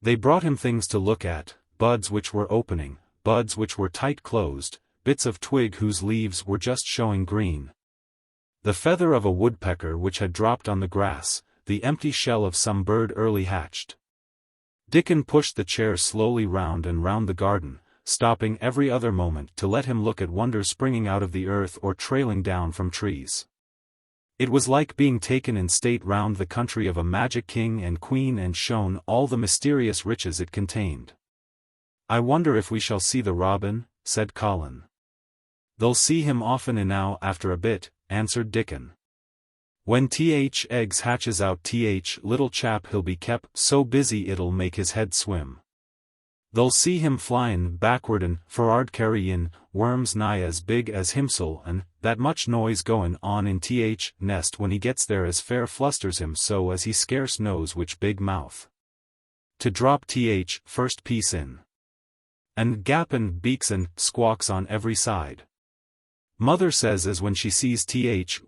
They brought him things to look at, buds which were opening, buds which were tight closed, bits of twig whose leaves were just showing green. The feather of a woodpecker which had dropped on the grass, the empty shell of some bird early hatched. Dickon pushed the chair slowly round and round the garden, stopping every other moment to let him look at wonders springing out of the earth or trailing down from trees. It was like being taken in state round the country of a magic king and queen and shown all the mysterious riches it contained. I wonder if we shall see the robin, said Colin. They'll see him often enow after a bit, answered Dickon. When eggs hatches out little chap he'll be kep' so busy it'll make his head swim. They'll see him flyin' backward and for'ard carryin' worms nigh as big as Missel and that much noise goin' on in nest when he gets there as fair flusters him so as he scarce knows which big mouth to drop first piece in. And gappin' beaks and squawks on every side. Mother says as when she sees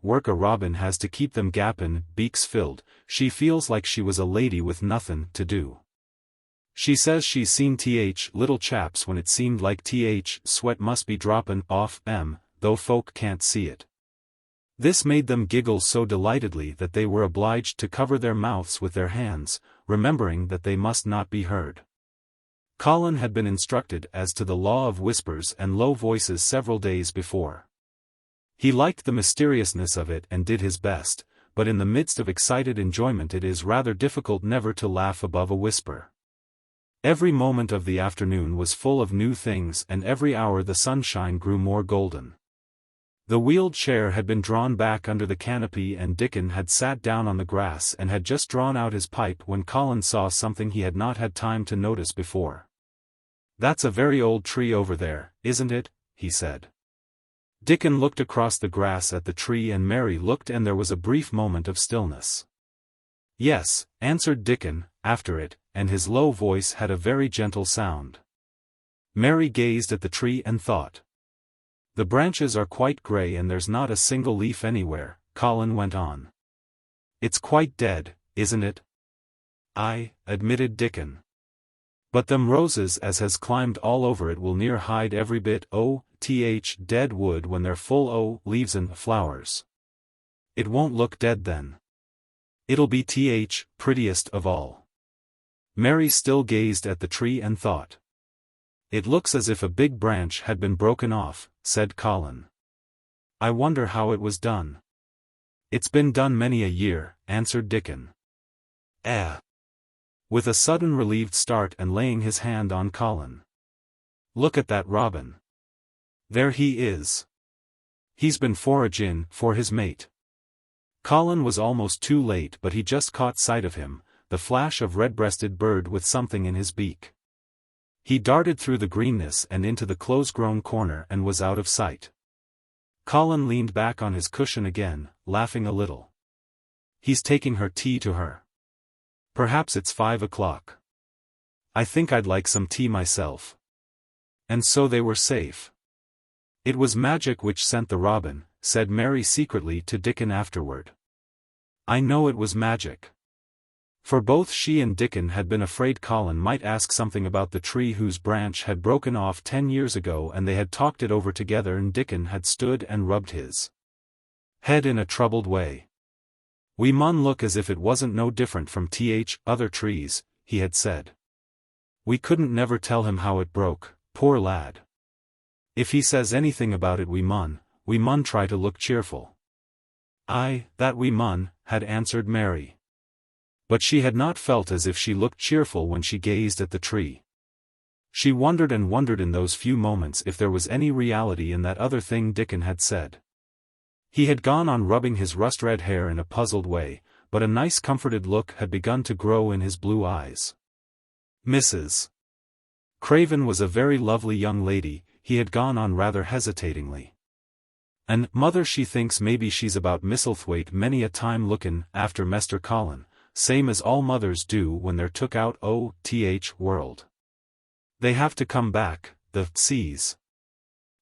work a robin has to keep them gappin' beaks filled, she feels like she was a lady with nothin' to do. She says she's seen little chaps when it seemed like sweat must be droppin' off though folk can't see it. This made them giggle so delightedly that they were obliged to cover their mouths with their hands, remembering that they must not be heard. Colin had been instructed as to the law of whispers and low voices several days before. He liked the mysteriousness of it and did his best, but in the midst of excited enjoyment it is rather difficult never to laugh above a whisper. Every moment of the afternoon was full of new things and every hour the sunshine grew more golden. The wheeled chair had been drawn back under the canopy and Dickon had sat down on the grass and had just drawn out his pipe when Colin saw something he had not had time to notice before. "That's a very old tree over there, isn't it?" he said. Dickon looked across the grass at the tree and Mary looked and there was a brief moment of stillness. "Yes," answered Dickon, after it, and his low voice had a very gentle sound. Mary gazed at the tree and thought. "The branches are quite grey and there's not a single leaf anywhere," Colin went on. "It's quite dead, isn't it?" "Aye," admitted Dickon. But them roses as has climbed all over it will near hide every bit o' dead wood when they're full o' leaves and flowers. It won't look dead then. It'll be prettiest of all. Mary still gazed at the tree and thought. It looks as if a big branch had been broken off, said Colin. I wonder how it was done. It's been done many a year, answered Dickon. With a sudden relieved start and laying his hand on Colin. Look at that robin. There he is. He's been foragin' for his mate. Colin was almost too late, but he just caught sight of him, the flash of red-breasted bird with something in his beak. He darted through the greenness and into the close-grown corner and was out of sight. Colin leaned back on his cushion again, laughing a little. He's taking her tea to her. Perhaps it's 5 o'clock. I think I'd like some tea myself. And so they were safe. It was magic which sent the robin, said Mary secretly to Dickon afterward. I know it was magic. For both she and Dickon had been afraid Colin might ask something about the tree whose branch had broken off 10 years ago, and they had talked it over together, and Dickon had stood and rubbed his head in a troubled way. We mun look as if it wasn't no different from other trees, he had said. We couldn't never tell him how it broke, poor lad. If he says anything about it we mun try to look cheerful. Aye, that we mun, had answered Mary. But she had not felt as if she looked cheerful when she gazed at the tree. She wondered and wondered in those few moments if there was any reality in that other thing Dickon had said. He had gone on rubbing his rust-red hair in a puzzled way, but a nice comforted look had begun to grow in his blue eyes. Mrs. Craven was a very lovely young lady, he had gone on rather hesitatingly. And, mother, she thinks maybe she's about Misselthwaite many a time lookin' after Mester Colin, same as all mothers do when they're took out o' world. They have to come back, the seas.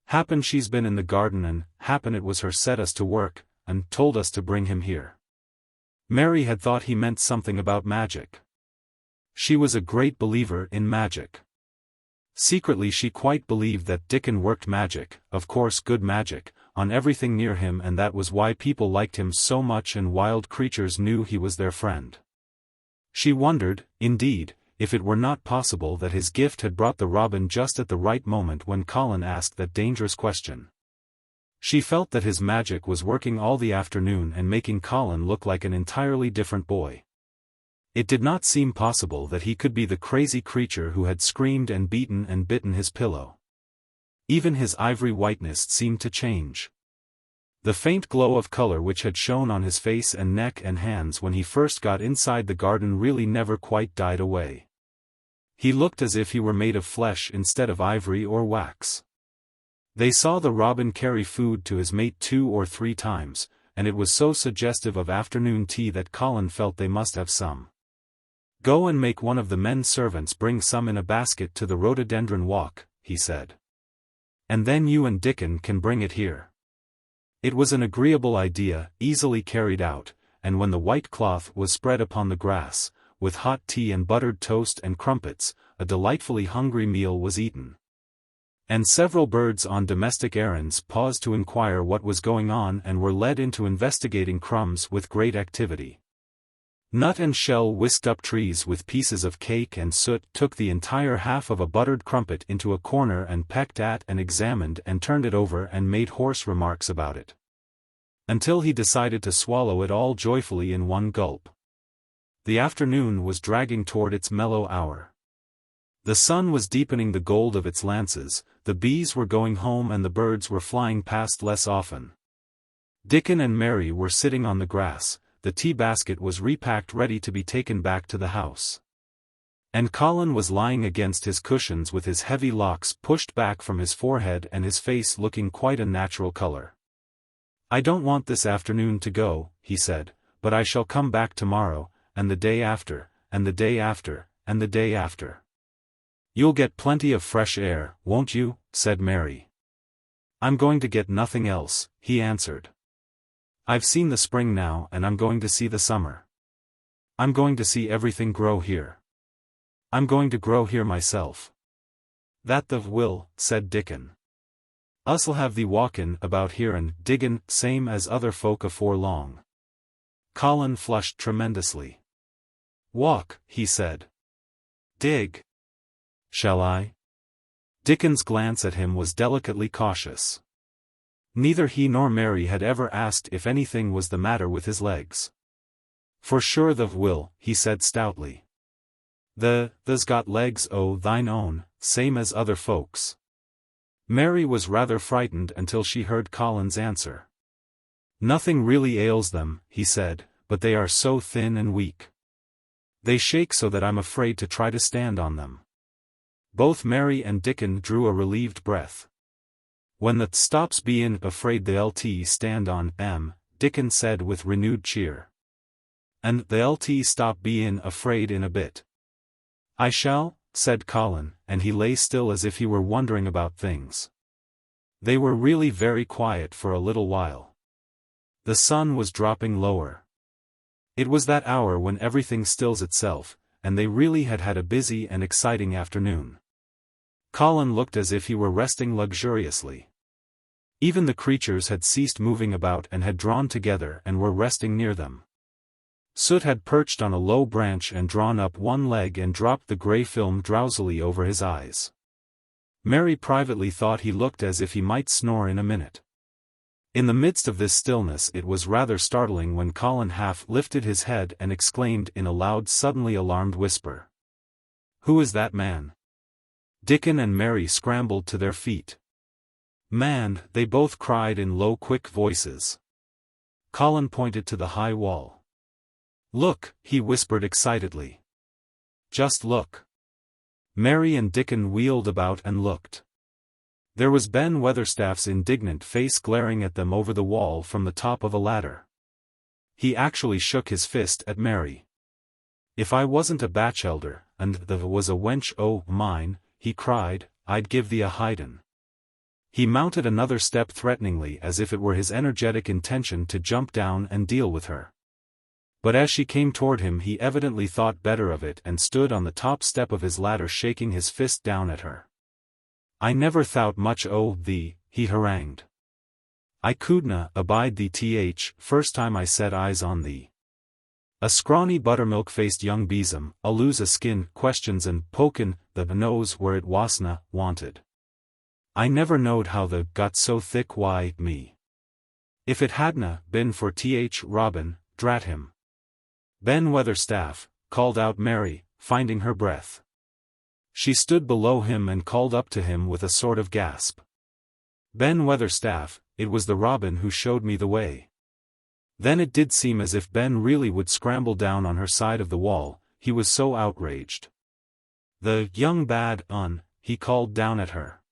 Happen she's been in the garden, and happen it was her set us to work, and told us to bring him here. Mary had thought he meant something about magic. She was a great believer in magic. Secretly she quite believed that Dickon worked magic, of course good magic, on everything near him, and that was why people liked him so much and wild creatures knew he was their friend. She wondered, indeed, if it were not possible that his gift had brought the robin just at the right moment when Colin asked that dangerous question. She felt that his magic was working all the afternoon and making Colin look like an entirely different boy. It did not seem possible that he could be the crazy creature who had screamed and beaten and bitten his pillow. Even his ivory whiteness seemed to change. The faint glow of color which had shone on his face and neck and hands when he first got inside the garden really never quite died away. He looked as if he were made of flesh instead of ivory or wax. They saw the robin carry food to his mate 2 or 3 times, and it was so suggestive of afternoon tea that Colin felt they must have some. Go and make one of the men servants bring some in a basket to the rhododendron walk, he said. And then you and Dickon can bring it here. It was an agreeable idea, easily carried out, and when the white cloth was spread upon the grass, with hot tea and buttered toast and crumpets, a delightfully hungry meal was eaten. And several birds on domestic errands paused to inquire what was going on and were led into investigating crumbs with great activity. Nut and Shell whisked up trees with pieces of cake, and Soot took the entire half of a buttered crumpet into a corner and pecked at and examined and turned it over and made hoarse remarks about it. Until he decided to swallow it all joyfully in one gulp. The afternoon was dragging toward its mellow hour. The sun was deepening the gold of its lances, the bees were going home and the birds were flying past less often. Dickon and Mary were sitting on the grass. The tea basket was repacked ready to be taken back to the house. And Colin was lying against his cushions with his heavy locks pushed back from his forehead and his face looking quite a natural color. I don't want this afternoon to go, he said, but I shall come back tomorrow, and the day after, and the day after, and the day after. You'll get plenty of fresh air, won't you? Said Mary. I'm going to get nothing else, he answered. I've seen the spring now, and I'm going to see the summer. I'm going to see everything grow here. I'm going to grow here myself." "That the will," said Dickon. "Us'll have thee walkin' about here and diggin' same as other folk afore long." Colin flushed tremendously. "Walk," he said. "Dig." "Shall I?" Dickon's glance at him was delicately cautious. Neither he nor Mary had ever asked if anything was the matter with his legs. "For sure the will," he said stoutly. They's got legs o' thine own, same as other folks." Mary was rather frightened until she heard Colin's answer. "Nothing really ails them," he said, "but they are so thin and weak. They shake so that I'm afraid to try to stand on them." Both Mary and Dickon drew a relieved breath. "When the stops bein' afraid they'll stand on 'em," Dickon said with renewed cheer. "And they'll stop bein' afraid in a bit." "I shall," said Colin, and he lay still as if he were wondering about things. They were really very quiet for a little while. The sun was dropping lower. It was that hour when everything stills itself, and they really had had a busy and exciting afternoon. Colin looked as if he were resting luxuriously. Even the creatures had ceased moving about and had drawn together and were resting near them. Soot had perched on a low branch and drawn up one leg and dropped the grey film drowsily over his eyes. Mary privately thought he looked as if he might snore in a minute. In the midst of this stillness it was rather startling when Colin half lifted his head and exclaimed in a loud suddenly alarmed whisper. "Who is that man?" Dickon and Mary scrambled to their feet. "Man," they both cried in low quick voices. Colin pointed to the high wall. "Look," he whispered excitedly. "Just look." Mary and Dickon wheeled about and looked. There was Ben Weatherstaff's indignant face glaring at them over the wall from the top of a ladder. He actually shook his fist at Mary. "If I wasn't a bachelder, and the was a wench o' mine," he cried, "I'd give thee a hidin'." He mounted another step threateningly as if it were his energetic intention to jump down and deal with her. But as she came toward him he evidently thought better of it and stood on the top step of his ladder shaking his fist down at her. "I never thought much o' thee," he harangued. "I couldna abide thee first time I set eyes on thee." A scrawny buttermilk-faced young besom, a lose a skin questions and pokin' the nose where it wasna wanted. "I never knowed how the got so thick why me. If it hadna been for Robin, drat him." "Ben Weatherstaff," called out Mary, finding her breath. She stood below him and called up to him with a sort of gasp. "Ben Weatherstaff, it was the Robin who showed me the way." Then it did seem as if Ben really would scramble down on her side of the wall, he was so outraged. "The young bad un," he called down at her.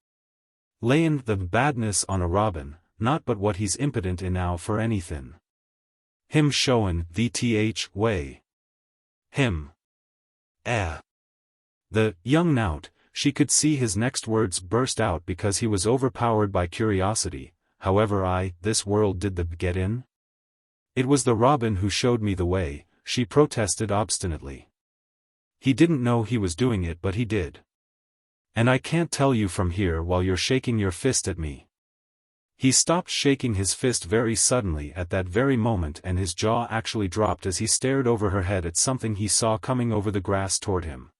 "Layin' the badness on a Robin, not but what he's impotent enow for anythin'. Him showin' the way. Him. The young knout," she could see his next words burst out because he was overpowered by curiosity, "however this world did the get in?" "It was the Robin who showed me the way," she protested obstinately. "He didn't know he was doing it but he did. And I can't tell you from here while you're shaking your fist at me." He stopped shaking his fist very suddenly at that very moment and his jaw actually dropped as he stared over her head at something he saw coming over the grass toward him.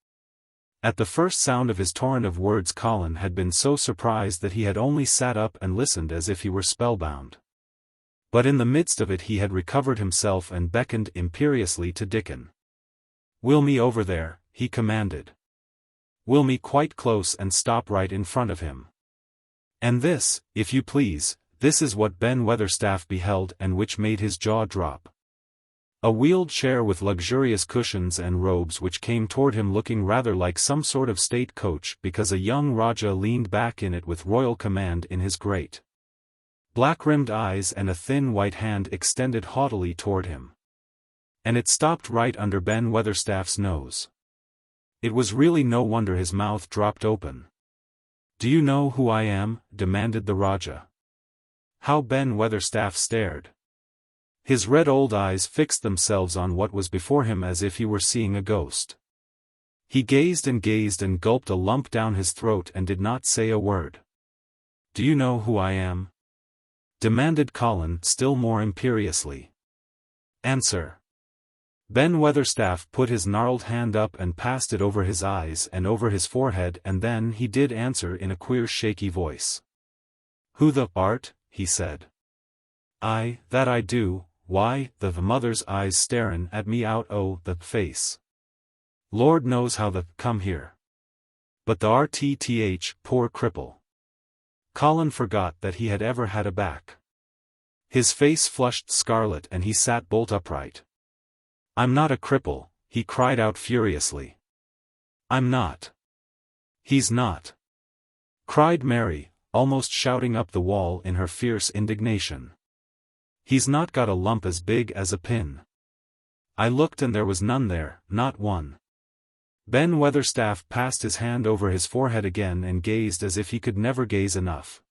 At the first sound of his torrent of words Colin had been so surprised that he had only sat up and listened as if he were spellbound. But in the midst of it he had recovered himself and beckoned imperiously to Dickon. "Wheel me over there," he commanded. "Wheel me quite close and stop right in front of him." And this, if you please, this is what Ben Weatherstaff beheld and which made his jaw drop. A wheeled chair with luxurious cushions and robes which came toward him looking rather like some sort of state coach because a young Rajah leaned back in it with royal command in his great black-rimmed eyes and a thin white hand extended haughtily toward him. And it stopped right under Ben Weatherstaff's nose. It was really no wonder his mouth dropped open. "Do you know who I am?" demanded the Rajah. How Ben Weatherstaff stared. His red old eyes fixed themselves on what was before him as if he were seeing a ghost. He gazed and gulped a lump down his throat and did not say a word. "Do you know who I am?" demanded Colin still more imperiously. "Answer." Ben Weatherstaff put his gnarled hand up and passed it over his eyes and over his forehead, and then he did answer in a queer shaky voice. "Who the art?" he said. "Aye, that I do. Why, the mother's eyes starin' at me out o' the face. Lord knows how the come here. But the RTTH, poor cripple." Colin forgot that he had ever had a back. His face flushed scarlet and he sat bolt upright. "I'm not a cripple," he cried out furiously. "I'm not." "He's not," cried Mary, almost shouting up the wall in her fierce indignation. "He's not got a lump as big as a pin. I looked and there was none there, not one." Ben Weatherstaff passed his hand over his forehead again and gazed as if he could never gaze enough.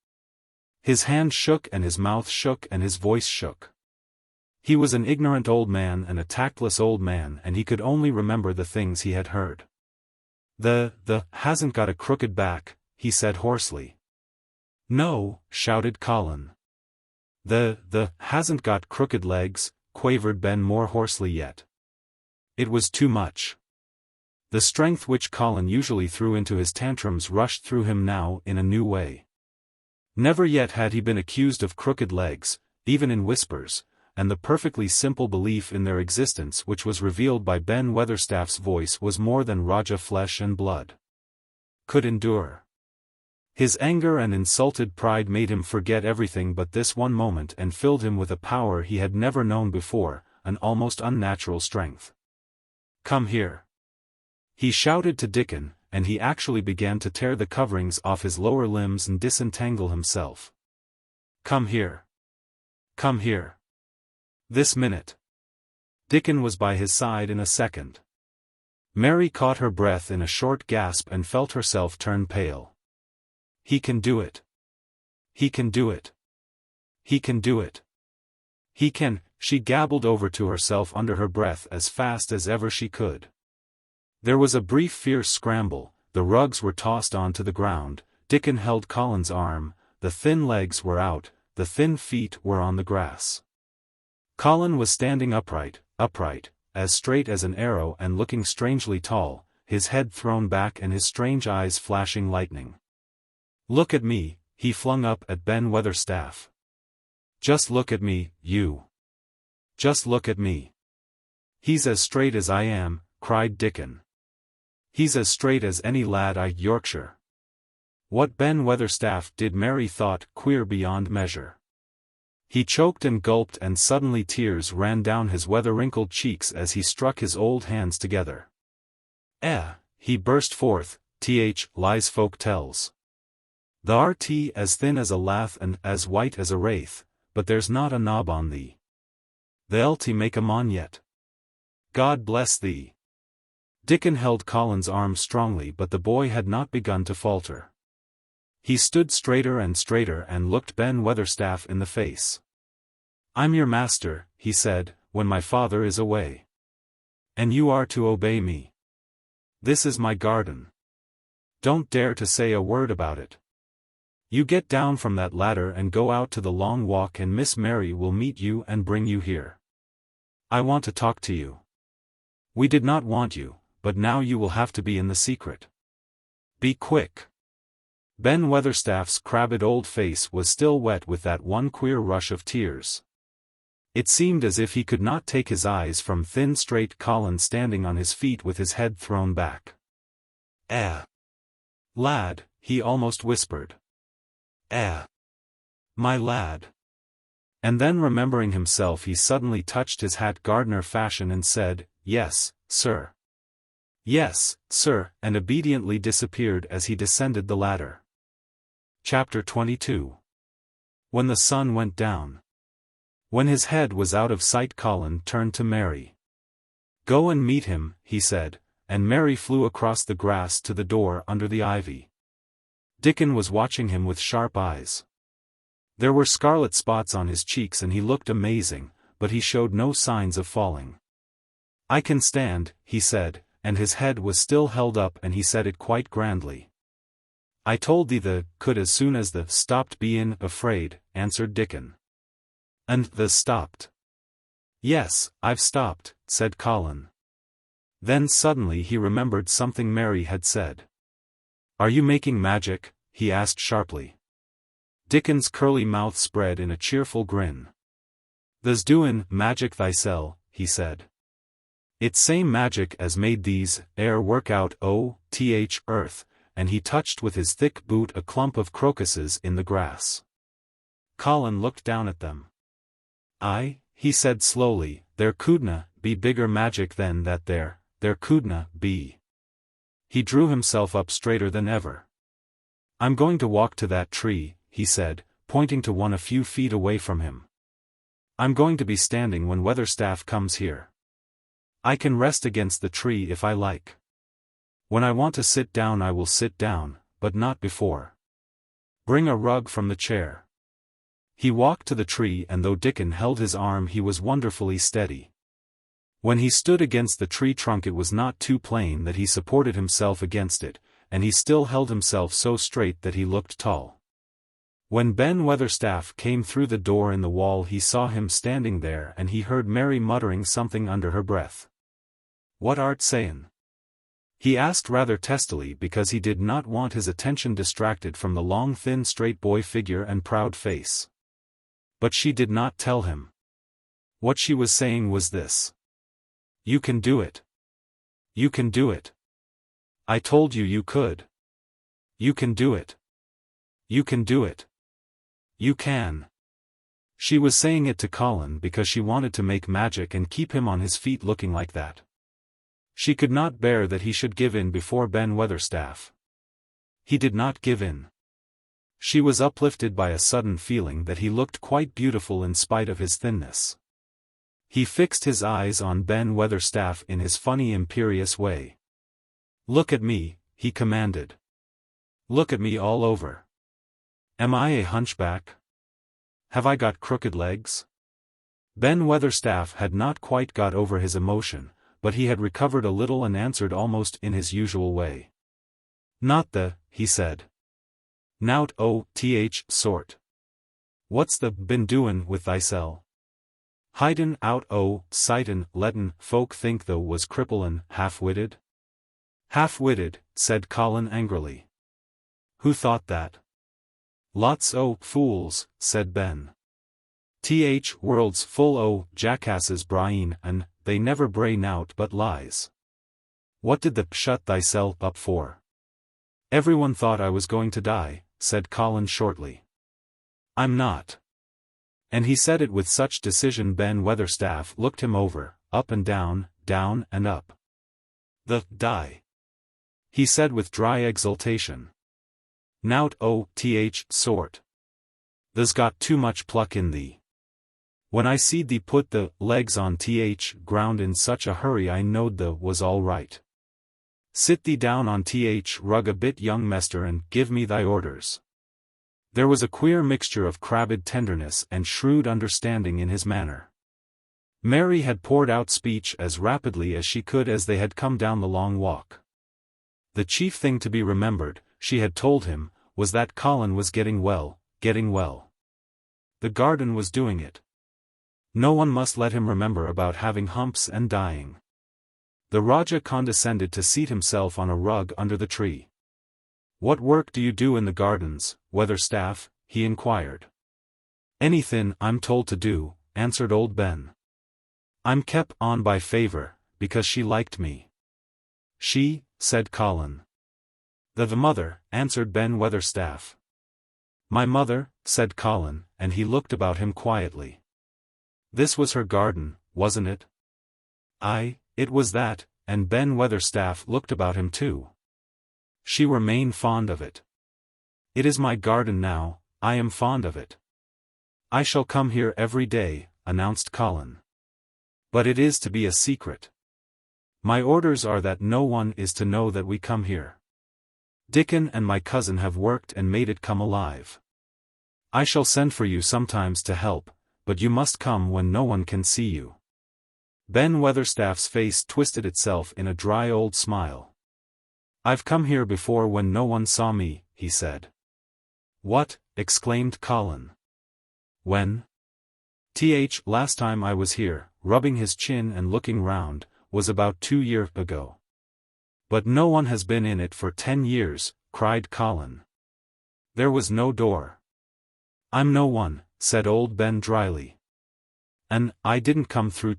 His hand shook and his mouth shook and his voice shook. He was an ignorant old man and a tactless old man, and he could only remember the things he had heard. The hasn't got a crooked back," he said hoarsely. "No," shouted Colin. The hasn't got crooked legs," quavered Ben more hoarsely yet. It was too much. The strength which Colin usually threw into his tantrums rushed through him now in a new way. Never yet had he been accused of crooked legs, even in whispers, and the perfectly simple belief in their existence which was revealed by Ben Weatherstaff's voice was more than Rajah flesh and blood could endure. His anger and insulted pride made him forget everything but this one moment and filled him with a power he had never known before, an almost unnatural strength. "Come here," he shouted to Dickon, and he actually began to tear the coverings off his lower limbs and disentangle himself. "Come here. Come here. This minute." Dickon was by his side in a second. Mary caught her breath in a short gasp and felt herself turn pale. "He can do it. He can do it. He can do it. He can," she gabbled over to herself under her breath as fast as ever she could. There was a brief fierce scramble, the rugs were tossed onto the ground, Dickon held Colin's arm, the thin legs were out, the thin feet were on the grass. Colin was standing upright, as straight as an arrow and looking strangely tall, his head thrown back and his strange eyes flashing lightning. "Look at me," he flung up at Ben Weatherstaff. "Just look at me, you. Just look at me." "He's as straight as I am," cried Dickon. "He's as straight as any lad I Yorkshire." What Ben Weatherstaff did Mary thought queer beyond measure. He choked and gulped and suddenly tears ran down his weather-wrinkled cheeks as he struck his old hands together. He burst forth, lies folk tells. Th'art as thin as a lath and as white as a wraith, but there's not a knob on thee. They'll make 'em on yet. God bless thee." Dickon held Colin's arm strongly, but the boy had not begun to falter. He stood straighter and looked Ben Weatherstaff in the face. "I'm your master," he said, "when my father is away. And you are to obey me. This is my garden. Don't dare to say a word about it. You get down from that ladder and go out to the long walk, and Miss Mary will meet you and bring you here. I want to talk to you. We did not want you, but now you will have to be in the secret. Be quick." Ben Weatherstaff's crabbed old face was still wet with that one queer rush of tears. It seemed as if he could not take his eyes from thin straight Colin standing on his feet with his head thrown back. Lad," he almost whispered. My lad." And then remembering himself he suddenly touched his hat gardener fashion and said, "Yes, sir. Yes, sir," and obediently disappeared as he descended the ladder. Chapter 22. When the sun went down. When his head was out of sight, Colin turned to Mary. "Go and meet him," he said, and Mary flew across the grass to the door under the ivy. Dickon was watching him with sharp eyes. There were scarlet spots on his cheeks and he looked amazing, but he showed no signs of falling. "I can stand," he said, and his head was still held up and he said it quite grandly. "I told thee the could as soon as the stopped bein' afraid," answered Dickon. "And the stopped?" "Yes, I've stopped," said Colin. Then suddenly he remembered something Mary had said. "Are you making magic?" he asked sharply. Dickon's curly mouth spread in a cheerful grin. "Tha's doin' magic thysel," he said. "It's same magic as made these work out earth," and he touched with his thick boot a clump of crocuses in the grass. Colin looked down at them. "Aye," he said slowly, "there couldna be bigger magic than that there couldna be." He drew himself up straighter than ever. "I'm going to walk to that tree," he said, pointing to one a few feet away from him. "I'm going to be standing when Weatherstaff comes here. I can rest against the tree if I like. When I want to sit down I will sit down, but not before. Bring a rug from the chair." He walked to the tree and though Dickon held his arm he was wonderfully steady. When he stood against the tree trunk it was not too plain that he supported himself against it, and he still held himself so straight that he looked tall. When Ben Weatherstaff came through the door in the wall he saw him standing there and he heard Mary muttering something under her breath. "What art sayin'?" he asked rather testily because he did not want his attention distracted from the long thin straight boy figure and proud face. But she did not tell him. What she was saying was this. "You can do it. You can do it. I told you you could. You can do it. You can do it. You can." She was saying it to Colin because she wanted to make magic and keep him on his feet looking like that. She could not bear that he should give in before Ben Weatherstaff. He did not give in. She was uplifted by a sudden feeling that he looked quite beautiful in spite of his thinness. He fixed his eyes on Ben Weatherstaff in his funny imperious way. "Look at me," he commanded. "Look at me all over. Am I a hunchback? Have I got crooked legs?" Ben Weatherstaff had not quite got over his emotion, but he had recovered a little and answered almost in his usual way. "Not the," he said. "Nout sort. What's the been doin' with thysel? Hidin' out sightin' lettin' folk think thou was cripplin' half-witted?" "Half-witted," said Colin angrily. "Who thought that?" "Lots fools," said Ben. World's full jackasses brain and they never bray nout but lies. What did the shut thysel up for?" "Everyone thought I was going to die," said Colin shortly. "I'm not." And he said it with such decision Ben Weatherstaff looked him over, up and down and up. "The die," he said with dry exultation. "Nout sort. Tha's got too much pluck in thee. When I seed thee put the legs on ground in such a hurry I knowed the was all right. Sit thee down on rug a bit young mester and give me thy orders." There was a queer mixture of crabbed tenderness and shrewd understanding in his manner. Mary had poured out speech as rapidly as she could as they had come down the long walk. The chief thing to be remembered, she had told him, was that Colin was getting well. The garden was doing it. No one must let him remember about having humps and dying. The Rajah condescended to seat himself on a rug under the tree. "What work do you do in the gardens, Weatherstaff?" he inquired. "Anythin' I'm told to do," answered old Ben. "I'm kep' on by favour, because she liked me." "She?" said Colin. The mother," answered Ben Weatherstaff. "My mother," said Colin, and he looked about him quietly. This was her garden, wasn't it? Aye, it was that, and Ben Weatherstaff looked about him too. She were main fond of it. "It is my garden now, I am fond of it. I shall come here every day," announced Colin. "But it is to be a secret. My orders are that no one is to know that we come here. Dickon and my cousin have worked and made it come alive. I shall send for you sometimes to help, but you must come when no one can see you." Ben Weatherstaff's face twisted itself in a dry old smile. "I've come here before when no one saw me," he said. "What?" exclaimed Colin. "When? Last time I was here," rubbing his chin and looking round, "was about 2 years ago." "But no one has been in it for 10 years, cried Colin. "There was no door." "I'm no one," said old Ben dryly. "And I didn't come through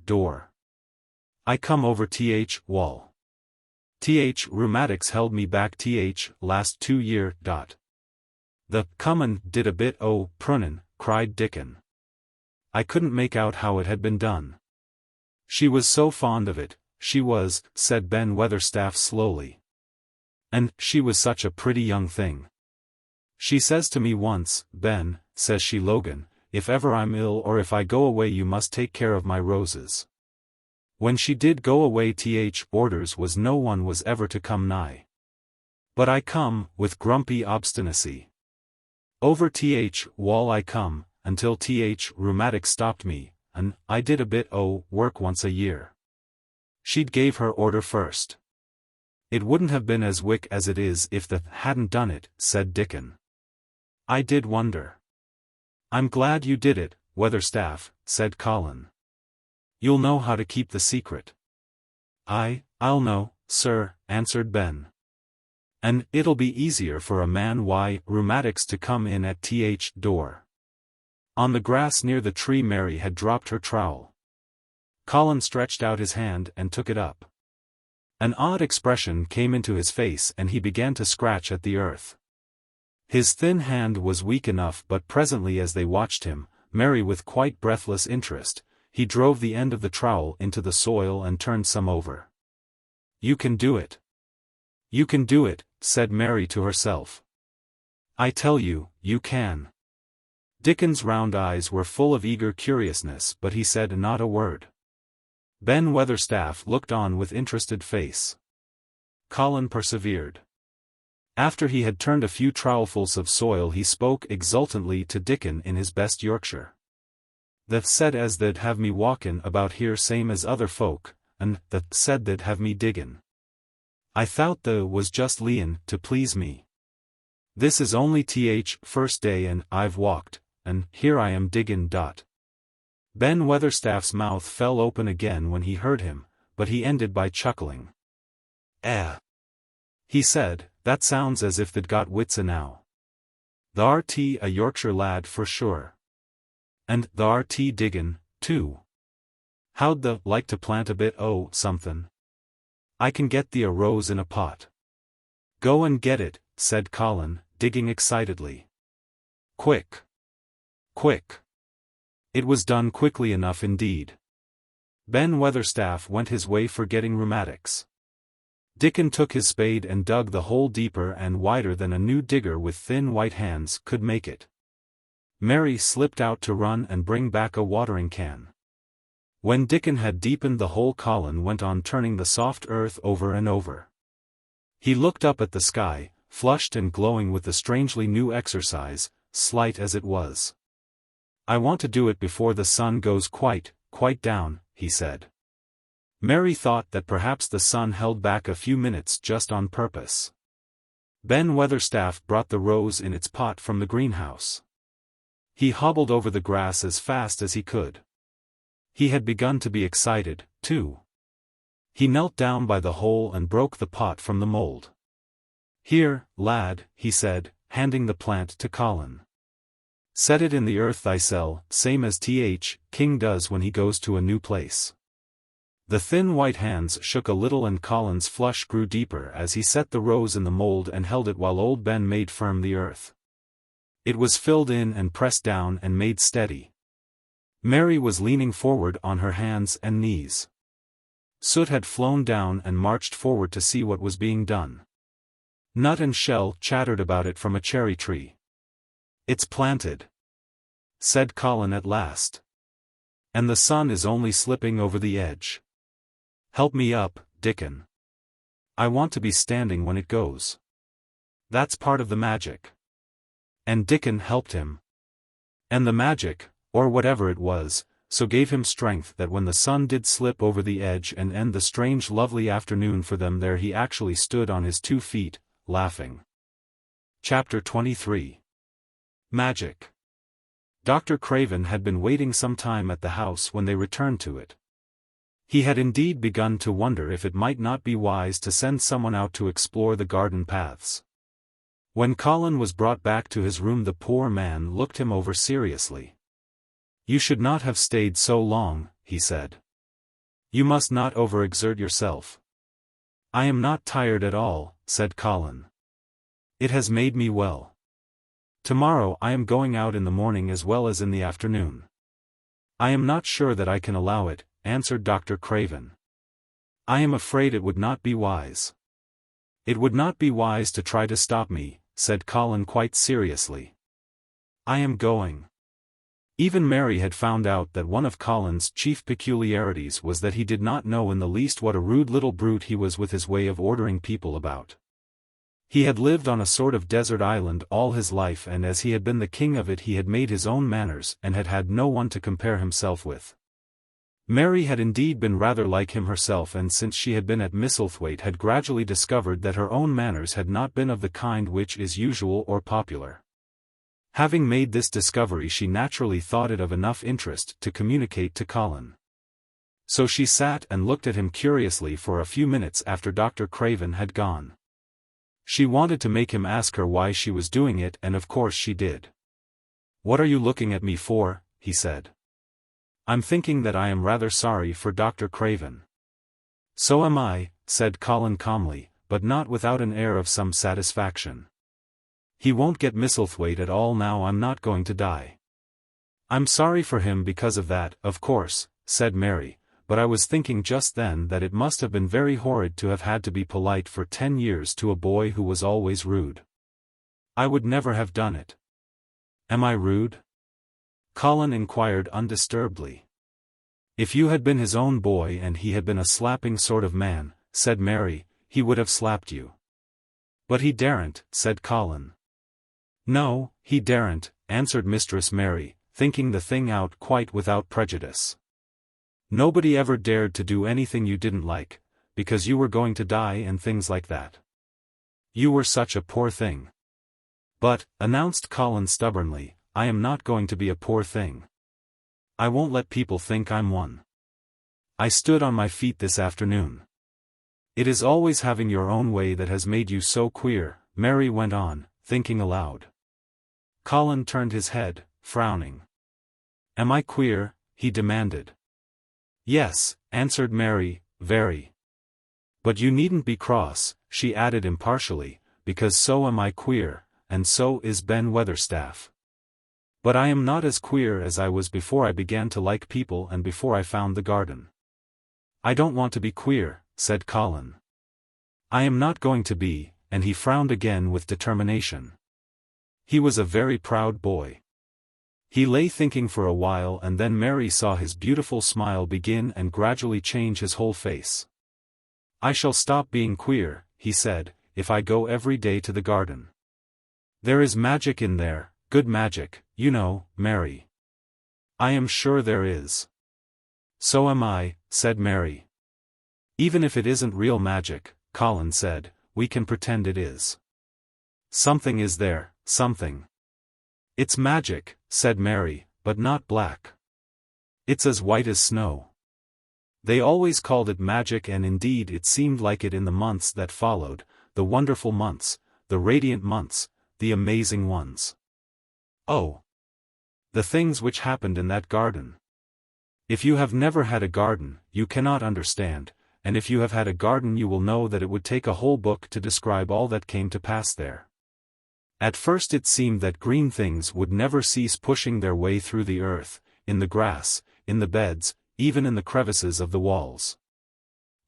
door. I come over wall. Rheumatics held me back last 2 year. The comin' did a bit o' prunin'," cried Dickon. "I couldn't make out how it had been done." "She was so fond of it, she was," said Ben Weatherstaff slowly. "And she was such a pretty young thing. She says to me once, 'Ben,' says she, 'Logan, if ever I'm ill or if I go away you must take care of my roses.' When she did go away orders was no one was ever to come nigh. But I come, with grumpy obstinacy. Over wall I come, until rheumatic stopped me, and I did a bit o' work once a year. She'd gave her order first. It wouldn't have been as wick as it is if the hadn't done it," said Dickon. "I did wonder." "I'm glad you did it, Weatherstaff," said Colin. "You'll know how to keep the secret." I'll know, sir," answered Ben. "And it'll be easier for a man rheumatics to come in at door." On the grass near the tree Mary had dropped her trowel. Colin stretched out his hand and took it up. An odd expression came into his face and he began to scratch at the earth. His thin hand was weak enough, but presently as they watched him, Mary with quite breathless interest, he drove the end of the trowel into the soil and turned some over. "You can do it. You can do it," said Mary to herself. "I tell you, you can." Dickon's round eyes were full of eager curiousness, but he said not a word. Ben Weatherstaff looked on with interested face. Colin persevered. After he had turned a few trowelfuls of soil he spoke exultantly to Dickon in his best Yorkshire. "That said as they'd have me walkin' about here same as other folk, and that said they'd have me diggin'. I thought the was just leein' to please me. This is only first day and I've walked, and here I am diggin'. Ben Weatherstaff's mouth fell open again when he heard him, but he ended by chuckling. He said, "That sounds as if they'd got wits enow. Th'art a Yorkshire lad for sure. And th'art diggin', too. How'd the like to plant a bit o' somethin'? I can get thee a rose in a pot." "Go and get it," said Colin, digging excitedly. "Quick! Quick!" It was done quickly enough indeed. Ben Weatherstaff went his way forgetting rheumatics. Dickon took his spade and dug the hole deeper and wider than a new digger with thin white hands could make it. Mary slipped out to run and bring back a watering can. When Dickon had deepened the hole Colin went on turning the soft earth over and over. He looked up at the sky, flushed and glowing with the strangely new exercise, slight as it was. "I want to do it before the sun goes quite down," he said. Mary thought that perhaps the sun held back a few minutes just on purpose. Ben Weatherstaff brought the rose in its pot from the greenhouse. He hobbled over the grass as fast as he could. He had begun to be excited, too. He knelt down by the hole and broke the pot from the mold. "Here, lad," he said, handing the plant to Colin. "Set it in the earth thyself, same as King does when he goes to a new place." The thin white hands shook a little and Colin's flush grew deeper as he set the rose in the mold and held it while old Ben made firm the earth. It was filled in and pressed down and made steady. Mary was leaning forward on her hands and knees. Soot had flown down and marched forward to see what was being done. Nut and Shell chattered about it from a cherry tree. "It's planted," said Colin at last. "And the sun is only slipping over the edge. Help me up, Dickon. I want to be standing when it goes. That's part of the magic." And Dickon helped him. And the magic, or whatever it was, so gave him strength that when the sun did slip over the edge and end the strange lovely afternoon for them there he actually stood on his 2 feet, laughing. Chapter 23. Magic. Dr. Craven had been waiting some time at the house when they returned to it. He had indeed begun to wonder if it might not be wise to send someone out to explore the garden paths. When Colin was brought back to his room the poor man looked him over seriously. "You should not have stayed so long," he said. "You must not overexert yourself." "I am not tired at all," said Colin. "It has made me well. Tomorrow I am going out in the morning as well as in the afternoon." "I am not sure that I can allow it," answered Dr. Craven. "I am afraid it would not be wise." "It would not be wise to try to stop me," said Colin quite seriously. "I am going." Even Mary had found out that one of Colin's chief peculiarities was that he did not know in the least what a rude little brute he was with his way of ordering people about. He had lived on a sort of desert island all his life, and as he had been the king of it he had made his own manners and had had no one to compare himself with. Mary had indeed been rather like him herself, and since she had been at Misselthwaite had gradually discovered that her own manners had not been of the kind which is usual or popular. Having made this discovery she naturally thought it of enough interest to communicate to Colin. So she sat and looked at him curiously for a few minutes after Dr. Craven had gone. She wanted to make him ask her why she was doing it, and of course she did. "What are you looking at me for?" he said. "I'm thinking that I am rather sorry for Dr. Craven." "So am I," said Colin calmly, but not without an air of some satisfaction. "He won't get Misselthwaite at all now. I'm not going to die." "I'm sorry for him because of that, of course," said Mary, "but I was thinking just then that it must have been very horrid to have had to be polite for 10 years to a boy who was always rude. I would never have done it." "Am I rude?" Colin inquired undisturbedly. "If you had been his own boy and he had been a slapping sort of man," said Mary, "he would have slapped you." "But he daren't," said Colin. "No, he daren't," answered Mistress Mary, thinking the thing out quite without prejudice. "Nobody ever dared to do anything you didn't like, because you were going to die and things like that. You were such a poor thing." "But," announced Colin stubbornly, "I am not going to be a poor thing. I won't let people think I'm one. I stood on my feet this afternoon." "It is always having your own way that has made you so queer," Mary went on, thinking aloud. Colin turned his head, frowning. "Am I queer?" he demanded. "Yes," answered Mary, "very. But you needn't be cross," she added impartially, "because so am I queer, and so is Ben Weatherstaff. But I am not as queer as I was before I began to like people and before I found the garden." "I don't want to be queer," said Colin. "I am not going to be," and he frowned again with determination. He was a very proud boy. He lay thinking for a while, and then Mary saw his beautiful smile begin and gradually change his whole face. "I shall stop being queer," he said, "if I go every day to the garden. There is magic in there, good magic, you know, Mary." "I am sure there is." "So am I," said Mary. "Even if it isn't real magic," Colin said, "we can pretend it is. Something is there, something." "It's magic," said Mary, "but not black. It's as white as snow." They always called it magic, and indeed it seemed like it in the months that followed, the wonderful months, the radiant months, the amazing ones. Oh! The things which happened in that garden. If you have never had a garden, you cannot understand, and if you have had a garden you will know that it would take a whole book to describe all that came to pass there. At first it seemed that green things would never cease pushing their way through the earth, in the grass, in the beds, even in the crevices of the walls.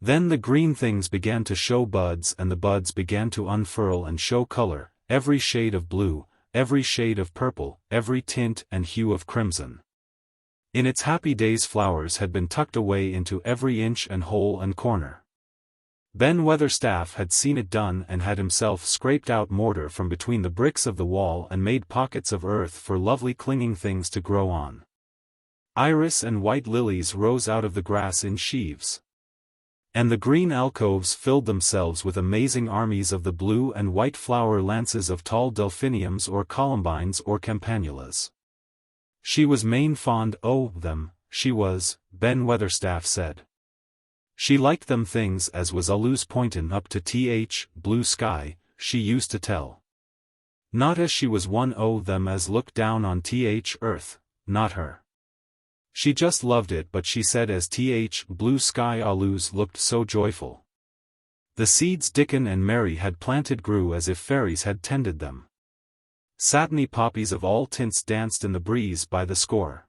Then the green things began to show buds, and the buds began to unfurl and show color, every shade of blue, every shade of purple, every tint and hue of crimson. In its happy days flowers had been tucked away into every inch and hole and corner. Ben Weatherstaff had seen it done and had himself scraped out mortar from between the bricks of the wall and made pockets of earth for lovely clinging things to grow on. Iris and white lilies rose out of the grass in sheaves. And the green alcoves filled themselves with amazing armies of the blue and white flower lances of tall delphiniums or columbines or campanulas. She was main fond o' them, she was, Ben Weatherstaff said. She liked them things as was allus pointin' up to blue sky, she used to tell. Not as she was one o' them as looked down on earth, not her. She just loved it, but she said as blue sky allus looked so joyful. The seeds Dickon and Mary had planted grew as if fairies had tended them. Satiny poppies of all tints danced in the breeze by the score.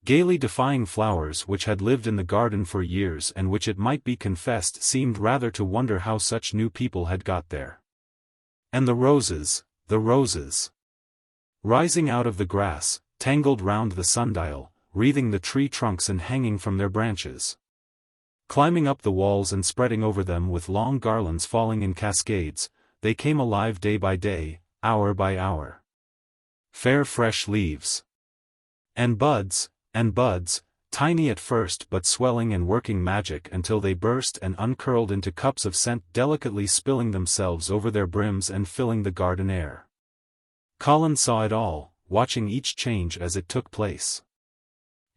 Gaily defying flowers which had lived in the garden for years and which it might be confessed seemed rather to wonder how such new people had got there. And the roses, rising out of the grass, tangled round the sundial, wreathing the tree trunks and hanging from their branches. Climbing up the walls and spreading over them with long garlands falling in cascades, they came alive day by day, hour by hour. Fair fresh leaves. And buds, tiny at first but swelling and working magic until they burst and uncurled into cups of scent delicately spilling themselves over their brims and filling the garden air. Colin saw it all, watching each change as it took place.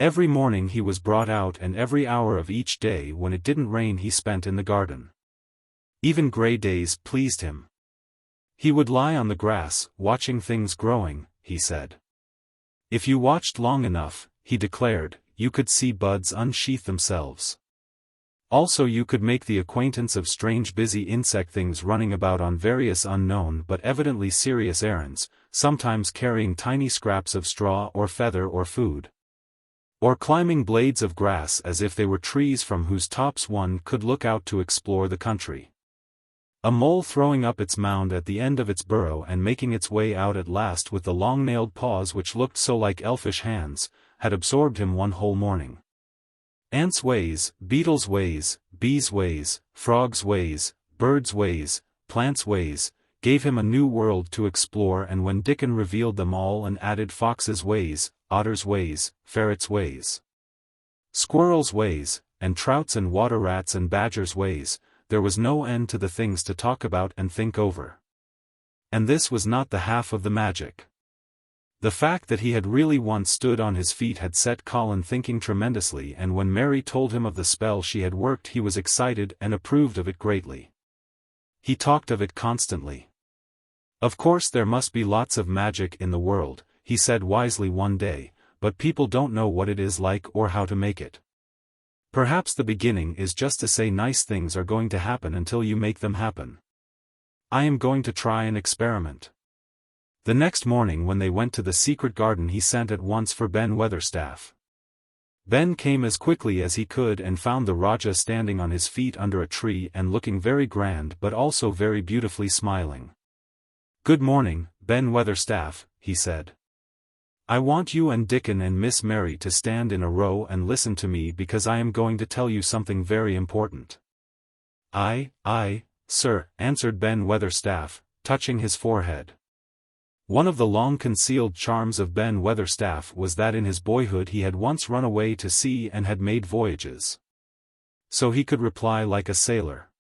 Every morning he was brought out and every hour of each day when it didn't rain he spent in the garden. Even grey days pleased him. He would lie on the grass, watching things growing, he said. If you watched long enough, he declared, you could see buds unsheath themselves. Also you could make the acquaintance of strange busy insect things running about on various unknown but evidently serious errands, sometimes carrying tiny scraps of straw or feather or food. Or climbing blades of grass as if they were trees from whose tops one could look out to explore the country. A mole throwing up its mound at the end of its burrow and making its way out at last with the long-nailed paws which looked so like elfish hands, had absorbed him one whole morning. Ants' ways, beetles' ways, bees' ways, frogs' ways, birds' ways, plants' ways, gave him a new world to explore, and when Dickon revealed them all and added foxes' ways, otters' ways, ferrets' ways, squirrels' ways, and trouts and water rats and badgers' ways, there was no end to the things to talk about and think over. And this was not the half of the magic. The fact that he had really once stood on his feet had set Colin thinking tremendously, and when Mary told him of the spell she had worked he was excited and approved of it greatly. He talked of it constantly. Of course there must be lots of magic in the world, he said wisely one day, but people don't know what it is like or how to make it. Perhaps the beginning is just to say nice things are going to happen until you make them happen. I am going to try an experiment. The next morning when they went to the secret garden he sent at once for Ben Weatherstaff. Ben came as quickly as he could and found the Rajah standing on his feet under a tree and looking very grand but also very beautifully smiling. "Good morning, Ben Weatherstaff," he said. "I want you and Dickon and Miss Mary to stand in a row and listen to me because I am going to tell you something very important." Aye, sir," answered Ben Weatherstaff, touching his forehead. One of the long-concealed charms of Ben Weatherstaff was that in his boyhood he had once run away to sea and had made voyages. So he could reply like a sailor.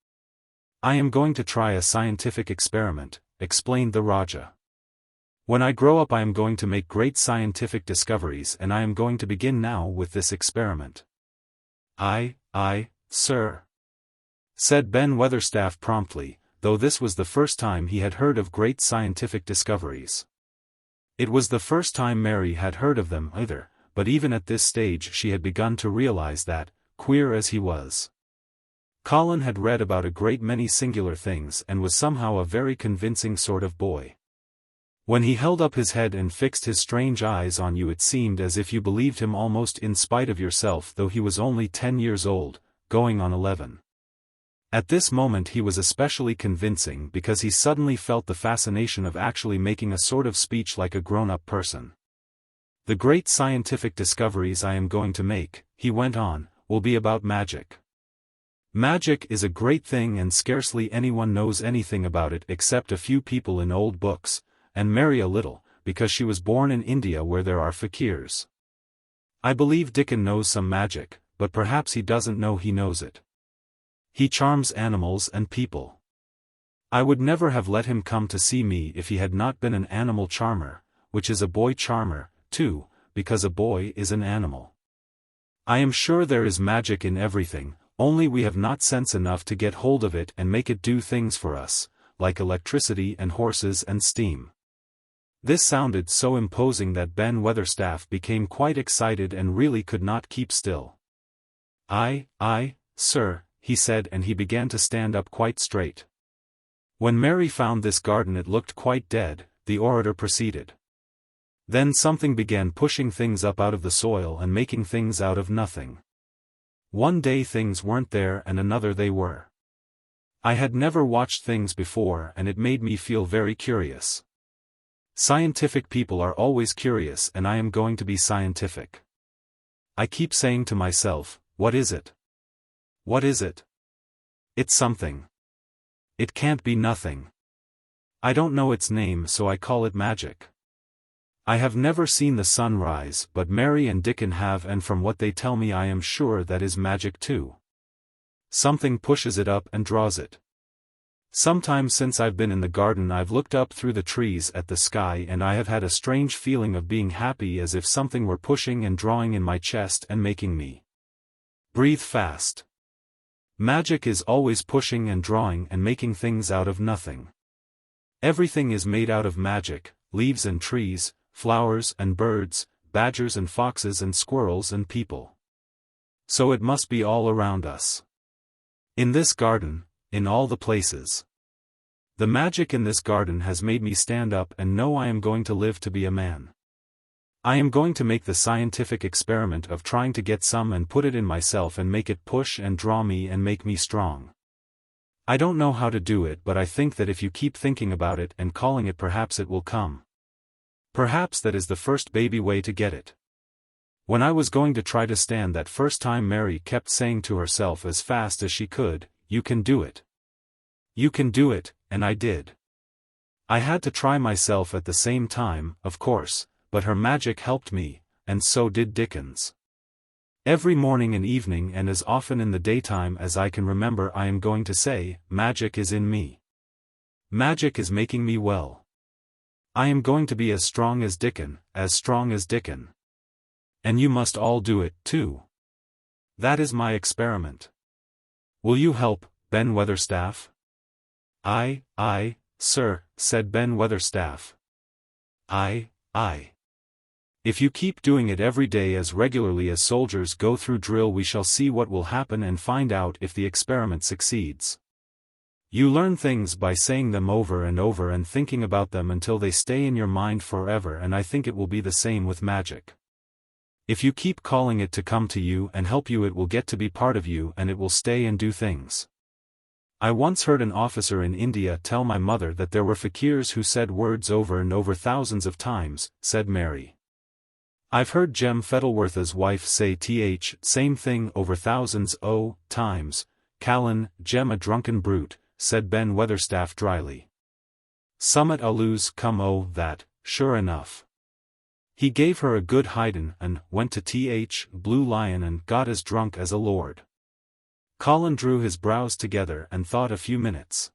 "I am going to try a scientific experiment," explained the Rajah. "When I grow up I am going to make great scientific discoveries and I am going to begin now with this experiment." Aye, sir," said Ben Weatherstaff promptly, though this was the first time he had heard of great scientific discoveries. It was the first time Mary had heard of them either, but even at this stage she had begun to realize that, queer as he was, Colin had read about a great many singular things and was somehow a very convincing sort of boy. When he held up his head and fixed his strange eyes on you it seemed as if you believed him almost in spite of yourself, though he was only 10 years old, going on 11. At this moment he was especially convincing because he suddenly felt the fascination of actually making a sort of speech like a grown-up person. "The great scientific discoveries I am going to make," he went on, "will be about magic. Magic is a great thing and scarcely anyone knows anything about it except a few people in old books, and Mary a little, because she was born in India where there are fakirs. I believe Dickon knows some magic, but perhaps he doesn't know he knows it. He charms animals and people. I would never have let him come to see me if he had not been an animal charmer, which is a boy charmer, too, because a boy is an animal. I am sure there is magic in everything, only we have not sense enough to get hold of it and make it do things for us, like electricity and horses and steam. This sounded so imposing that Ben Weatherstaff became quite excited and really could not keep still. "Aye, sir," he said, and he began to stand up quite straight. "When Mary found this garden it looked quite dead," the orator proceeded. "Then something began pushing things up out of the soil and making things out of nothing. One day things weren't there and another they were. I had never watched things before and it made me feel very curious. Scientific people are always curious and I am going to be scientific. I keep saying to myself, what is it? What is it? It's something. It can't be nothing. I don't know its name so I call it magic. I have never seen the sun rise but Mary and Dickon have, and from what they tell me I am sure that is magic too. Something pushes it up and draws it. Sometime since I've been in the garden I've looked up through the trees at the sky and I have had a strange feeling of being happy, as if something were pushing and drawing in my chest and making me breathe fast. Magic is always pushing and drawing and making things out of nothing. Everything is made out of magic, leaves and trees, flowers and birds, badgers and foxes and squirrels and people. So it must be all around us. In this garden, in all the places. The magic in this garden has made me stand up and know I am going to live to be a man. I am going to make the scientific experiment of trying to get some and put it in myself and make it push and draw me and make me strong. I don't know how to do it, but I think that if you keep thinking about it and calling it, perhaps it will come. Perhaps that is the first baby way to get it. When I was going to try to stand that first time, Mary kept saying to herself as fast as she could, "You can do it. You can do it," and I did. I had to try myself at the same time, of course, but her magic helped me, and so did Dickon's. Every morning and evening and as often in the daytime as I can remember I am going to say, magic is in me. Magic is making me well. I am going to be as strong as Dickon, as strong as Dickon. And you must all do it, too. That is my experiment. Will you help, Ben Weatherstaff? Aye, sir, said Ben Weatherstaff. Aye. If you keep doing it every day as regularly as soldiers go through drill, we shall see what will happen and find out if the experiment succeeds. You learn things by saying them over and over and thinking about them until they stay in your mind forever, and I think it will be the same with magic. If you keep calling it to come to you and help you, it will get to be part of you and it will stay and do things. I once heard an officer in India tell my mother that there were fakirs who said words over and over thousands of times, said Mary. I've heard Jem Fettleworth's wife say same thing over thousands times. Callan, Jem a drunken brute, said Ben Weatherstaff dryly. Summat alus come that, sure enough. He gave her a good hidin' and went to Blue Lion and got as drunk as a lord. Colin drew his brows together and thought a few minutes.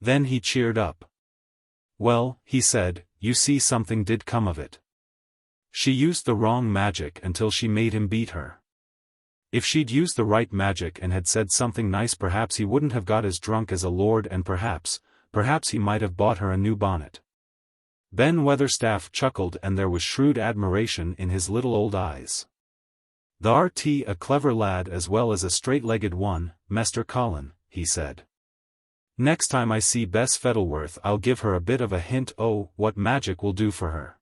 Then he cheered up. Well, he said, you see, something did come of it. She used the wrong magic until she made him beat her. If she'd used the right magic and had said something nice, perhaps he wouldn't have got as drunk as a lord, and perhaps he might have bought her a new bonnet. Ben Weatherstaff chuckled and there was shrewd admiration in his little old eyes. "Thou'rt a clever lad as well as a straight-legged one, Mester Colin," he said. "Next time I see Bess Fettleworth I'll give her a bit of a hint what magic will do for her.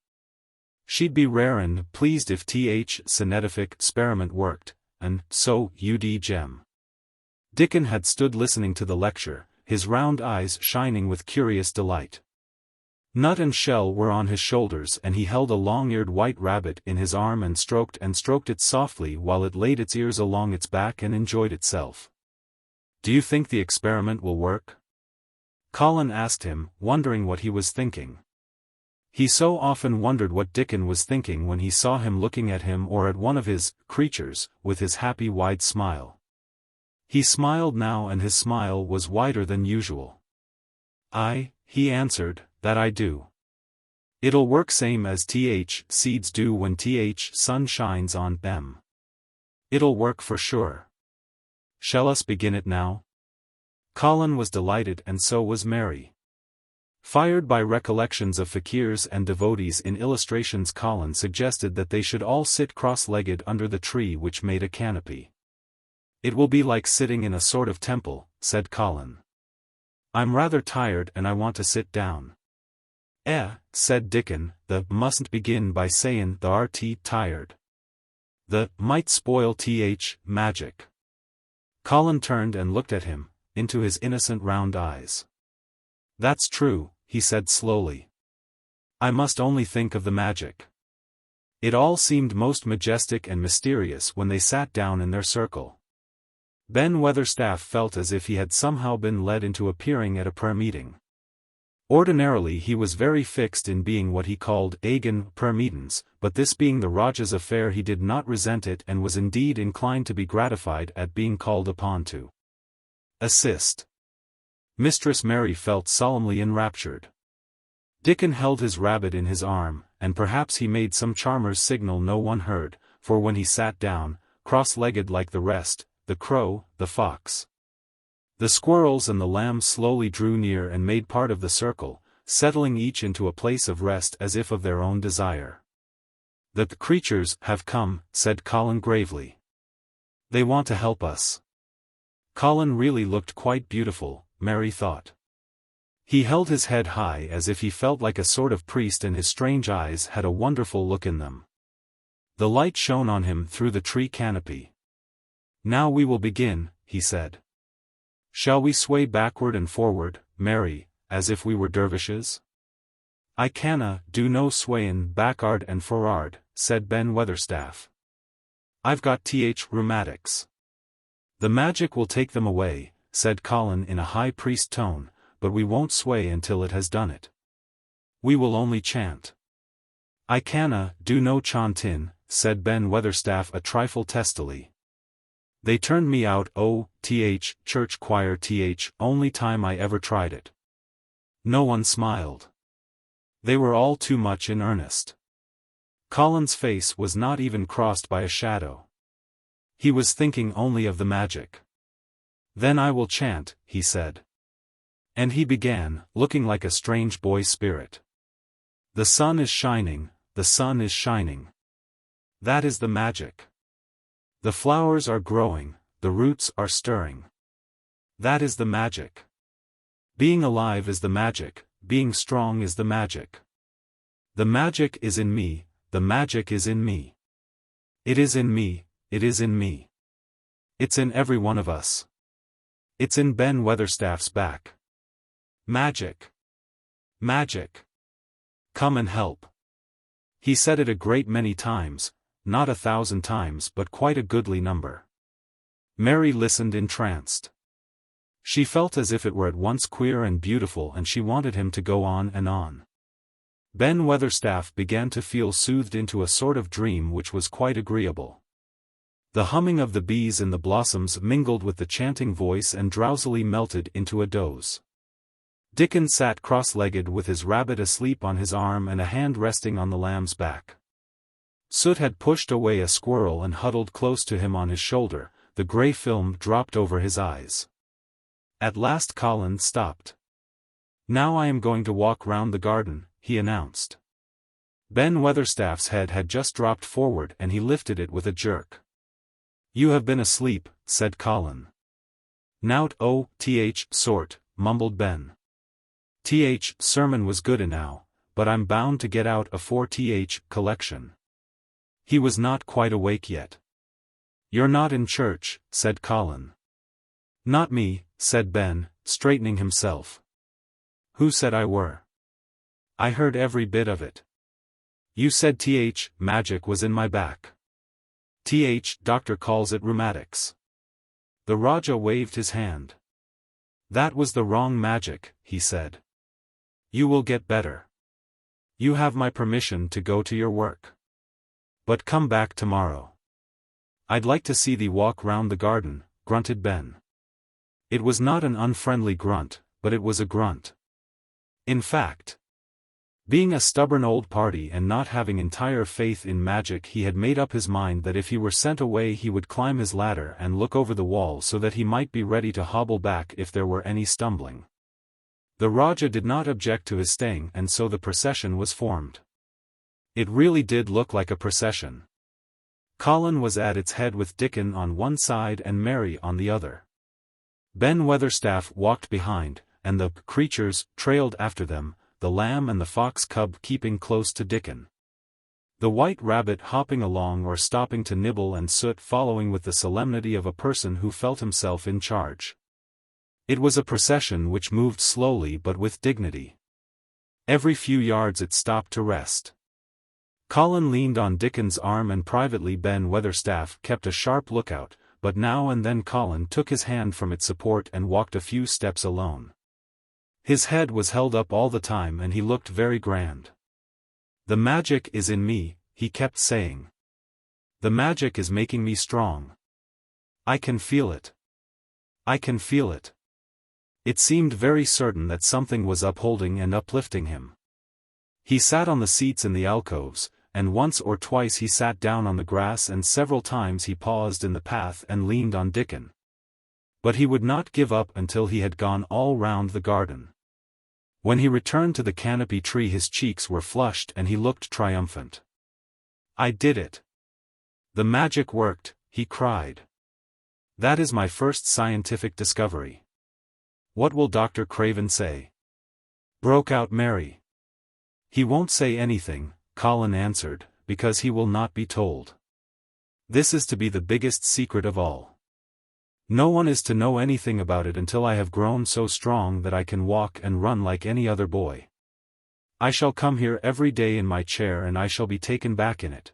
She'd be rare and pleased if scientific experiment worked, and so ud Jem." Dickon had stood listening to the lecture, his round eyes shining with curious delight. Nut and Shell were on his shoulders and he held a long-eared white rabbit in his arm and stroked it softly while it laid its ears along its back and enjoyed itself. "Do you think the experiment will work?" Colin asked him, wondering what he was thinking. He so often wondered what Dickon was thinking when he saw him looking at him or at one of his creatures, with his happy wide smile. He smiled now, and his smile was wider than usual. He answered, that I do. It'll work same as seeds do when sun shines on them. It'll work for sure. Shall us begin it now? Colin was delighted, and so was Mary. Fired by recollections of fakirs and devotees in illustrations, Colin suggested that they should all sit cross-legged under the tree which made a canopy. It will be like sitting in a sort of temple, said Colin. I'm rather tired and I want to sit down. Said Dickon, the mustn't begin by sayin' the RT tired. The might spoil magic. Colin turned and looked at him, into his innocent round eyes. That's true, he said slowly. I must only think of the magic. It all seemed most majestic and mysterious when they sat down in their circle. Ben Weatherstaff felt as if he had somehow been led into appearing at a prayer meeting. Ordinarily he was very fixed in being what he called eigen prayer meetings, but this being the Rajah's affair he did not resent it and was indeed inclined to be gratified at being called upon to assist. Mistress Mary felt solemnly enraptured. Dickon held his rabbit in his arm, and perhaps he made some charmer's signal no one heard, for when he sat down, cross-legged like the rest, the crow, the fox, the squirrels and the lamb slowly drew near and made part of the circle, settling each into a place of rest as if of their own desire. The creatures have come, said Colin gravely. They want to help us. Colin really looked quite beautiful, Mary thought. He held his head high as if he felt like a sort of priest, and his strange eyes had a wonderful look in them. The light shone on him through the tree canopy. Now we will begin, he said. Shall we sway backward and forward, Mary, as if we were dervishes? I canna do no swayin' back'ard and for'ard, said Ben Weatherstaff. I've got rheumatics. The magic will take them away, said Colin in a high priest tone, but we won't sway until it has done it. We will only chant. I canna do no chantin', said Ben Weatherstaff a trifle testily. They turned me out church choir only time I ever tried it. No one smiled. They were all too much in earnest. Colin's face was not even crossed by a shadow. He was thinking only of the magic. Then I will chant, he said. And he began, looking like a strange boy spirit. The sun is shining, the sun is shining. That is the magic. The flowers are growing, the roots are stirring. That is the magic. Being alive is the magic, being strong is the magic. The magic is in me, the magic is in me. It is in me, it is in me. It's in every one of us. It's in Ben Weatherstaff's back. Magic. Magic. Come and help. He said it a great many times, not 1,000 times but quite a goodly number. Mary listened entranced. She felt as if it were at once queer and beautiful, and she wanted him to go on and on. Ben Weatherstaff began to feel soothed into a sort of dream which was quite agreeable. The humming of the bees in the blossoms mingled with the chanting voice and drowsily melted into a doze. Dickon sat cross-legged with his rabbit asleep on his arm and a hand resting on the lamb's back. Soot had pushed away a squirrel and huddled close to him on his shoulder, the grey film dropped over his eyes. At last Colin stopped. Now I am going to walk round the garden, he announced. Ben Weatherstaff's head had just dropped forward and he lifted it with a jerk. You have been asleep, said Colin. Nout sort, mumbled Ben. Sermon was good enow, but I'm bound to get out a 4th collection. He was not quite awake yet. You're not in church, said Colin. Not me, said Ben, straightening himself. Who said I were? I heard every bit of it. You said magic was in my back. Doctor calls it rheumatics. The Rajah waved his hand. That was the wrong magic, he said. You will get better. You have my permission to go to your work. But come back tomorrow. I'd like to see thee walk round the garden, grunted Ben. It was not an unfriendly grunt, but it was a grunt. In fact, being a stubborn old party and not having entire faith in magic, he had made up his mind that if he were sent away he would climb his ladder and look over the wall so that he might be ready to hobble back if there were any stumbling. The Rajah did not object to his staying, and so the procession was formed. It really did look like a procession. Colin was at its head with Dickon on one side and Mary on the other. Ben Weatherstaff walked behind, and the creatures trailed after them, the lamb and the fox cub keeping close to Dickon. The white rabbit hopping along or stopping to nibble, and Soot following with the solemnity of a person who felt himself in charge. It was a procession which moved slowly but with dignity. Every few yards it stopped to rest. Colin leaned on Dickon's arm and privately Ben Weatherstaff kept a sharp lookout, but now and then Colin took his hand from its support and walked a few steps alone. His head was held up all the time and he looked very grand. "The magic is in me," he kept saying. "The magic is making me strong. I can feel it. I can feel it." It seemed very certain that something was upholding and uplifting him. He sat on the seats in the alcoves, and once or twice he sat down on the grass, and several times he paused in the path and leaned on Dickon. But he would not give up until he had gone all round the garden. When he returned to the canopy tree his cheeks were flushed and he looked triumphant. "I did it. The magic worked," he cried. "That is my first scientific discovery." "What will Dr. Craven say?" broke out Mary. "He won't say anything," Colin answered, "because he will not be told. This is to be the biggest secret of all. No one is to know anything about it until I have grown so strong that I can walk and run like any other boy. I shall come here every day in my chair and I shall be taken back in it.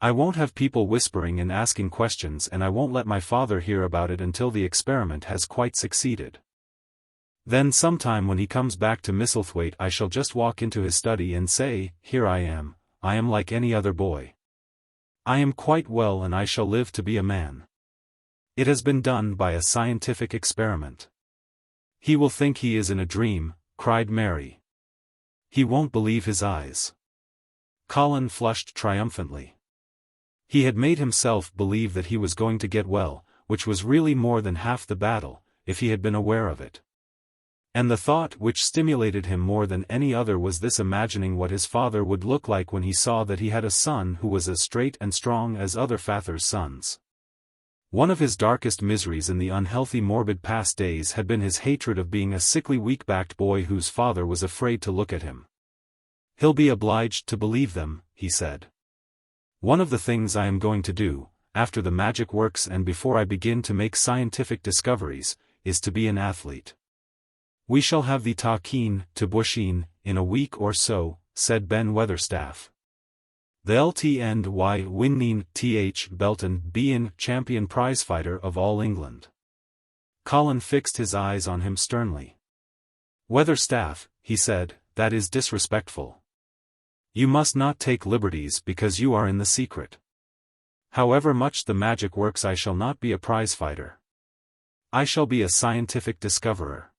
I won't have people whispering and asking questions, and I won't let my father hear about it until the experiment has quite succeeded. Then sometime when he comes back to Misselthwaite I shall just walk into his study and say, 'Here I am like any other boy. I am quite well and I shall live to be a man. It has been done by a scientific experiment.'" "He will think he is in a dream," cried Mary. "He won't believe his eyes." Colin flushed triumphantly. He had made himself believe that he was going to get well, which was really more than half the battle, if he had been aware of it. And the thought which stimulated him more than any other was this, imagining what his father would look like when he saw that he had a son who was as straight and strong as other fathers' sons. One of his darkest miseries in the unhealthy morbid past days had been his hatred of being a sickly weak-backed boy whose father was afraid to look at him. "He'll be obliged to believe them," he said. "One of the things I am going to do, after the magic works and before I begin to make scientific discoveries, is to be an athlete." "We shall have the Takin to Bushin in a week or so," said Ben Weatherstaff. "They'll Winning Th Belton bein champion prizefighter of all England." Colin fixed his eyes on him sternly. "Weatherstaff," he said, "that is disrespectful. You must not take liberties because you are in the secret. However much the magic works I shall not be a prizefighter. I shall be a scientific discoverer."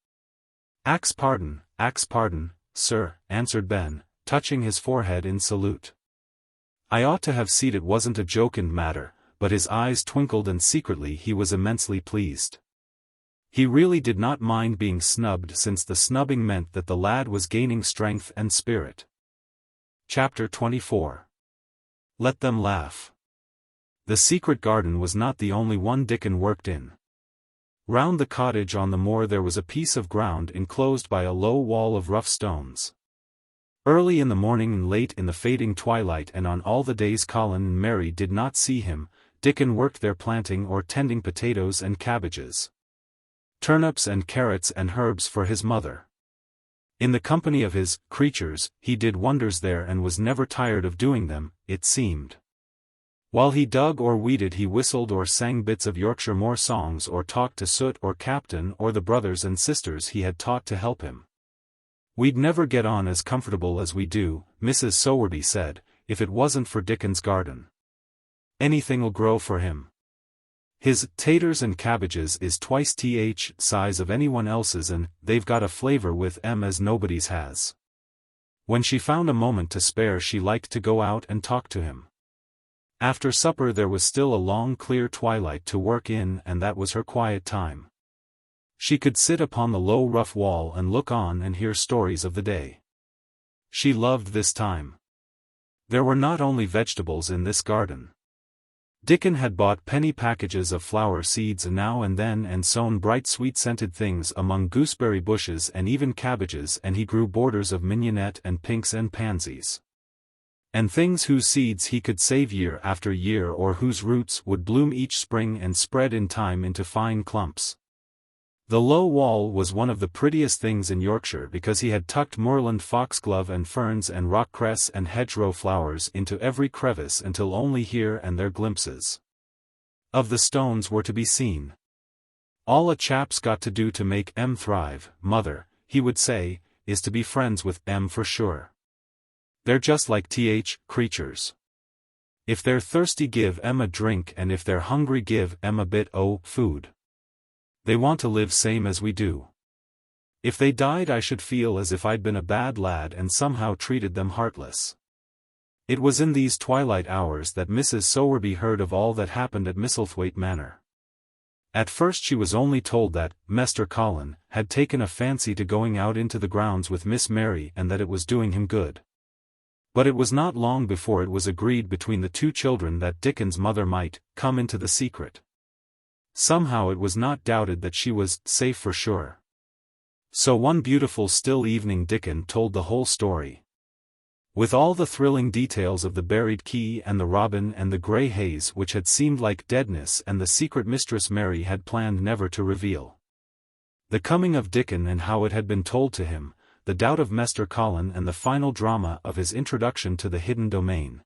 Axe pardon, sir," answered Ben, touching his forehead in salute. "I ought to have seen it wasn't a joking matter," but his eyes twinkled and secretly he was immensely pleased. He really did not mind being snubbed, since the snubbing meant that the lad was gaining strength and spirit. Chapter 24. Let them laugh. The secret garden was not the only one Dickon worked in. Round the cottage on the moor there was a piece of ground enclosed by a low wall of rough stones. Early in the morning and late in the fading twilight, and on all the days Colin and Mary did not see him, Dickon worked there planting or tending potatoes and cabbages, turnips and carrots and herbs for his mother. In the company of his creatures, he did wonders there and was never tired of doing them, it seemed. While he dug or weeded he whistled or sang bits of Yorkshire moor songs or talked to Soot or Captain or the brothers and sisters he had taught to help him. "We'd never get on as comfortable as we do," Mrs. Sowerby said, "if it wasn't for Dickon's garden. Anything'll grow for him. His taters and cabbages is twice th size of anyone else's, and they've got a flavor with 'em as nobody's has." When she found a moment to spare, she liked to go out and talk to him. After supper there was still a long clear twilight to work in, and that was her quiet time. She could sit upon the low rough wall and look on and hear stories of the day. She loved this time. There were not only vegetables in this garden. Dickon had bought penny packages of flower seeds now and then and sown bright sweet-scented things among gooseberry bushes and even cabbages, and he grew borders of mignonette and pinks and pansies. And things whose seeds he could save year after year, or whose roots would bloom each spring and spread in time into fine clumps. The low wall was one of the prettiest things in Yorkshire because he had tucked moorland foxglove and ferns and rock cress and hedgerow flowers into every crevice until only here and there glimpses of the stones were to be seen. "All a chap's got to do to make 'em thrive, mother," he would say, "is to be friends with 'em for sure. They're just like creatures. If they're thirsty, give 'em a drink, and if they're hungry, give 'em a bit o' food. They want to live same as we do. If they died, I should feel as if I'd been a bad lad and somehow treated them heartless." It was in these twilight hours that Mrs. Sowerby heard of all that happened at Misselthwaite Manor. At first she was only told that Master Colin had taken a fancy to going out into the grounds with Miss Mary and that it was doing him good. But it was not long before it was agreed between the two children that Dickon's mother might come into the secret. Somehow it was not doubted that she was safe for sure. So one beautiful still evening Dickon told the whole story, with all the thrilling details of the buried key and the robin and the grey haze which had seemed like deadness and the secret Mistress Mary had planned never to reveal. The coming of Dickon and how it had been told to him, the doubt of Master Colin and the final drama of his introduction to the hidden domain,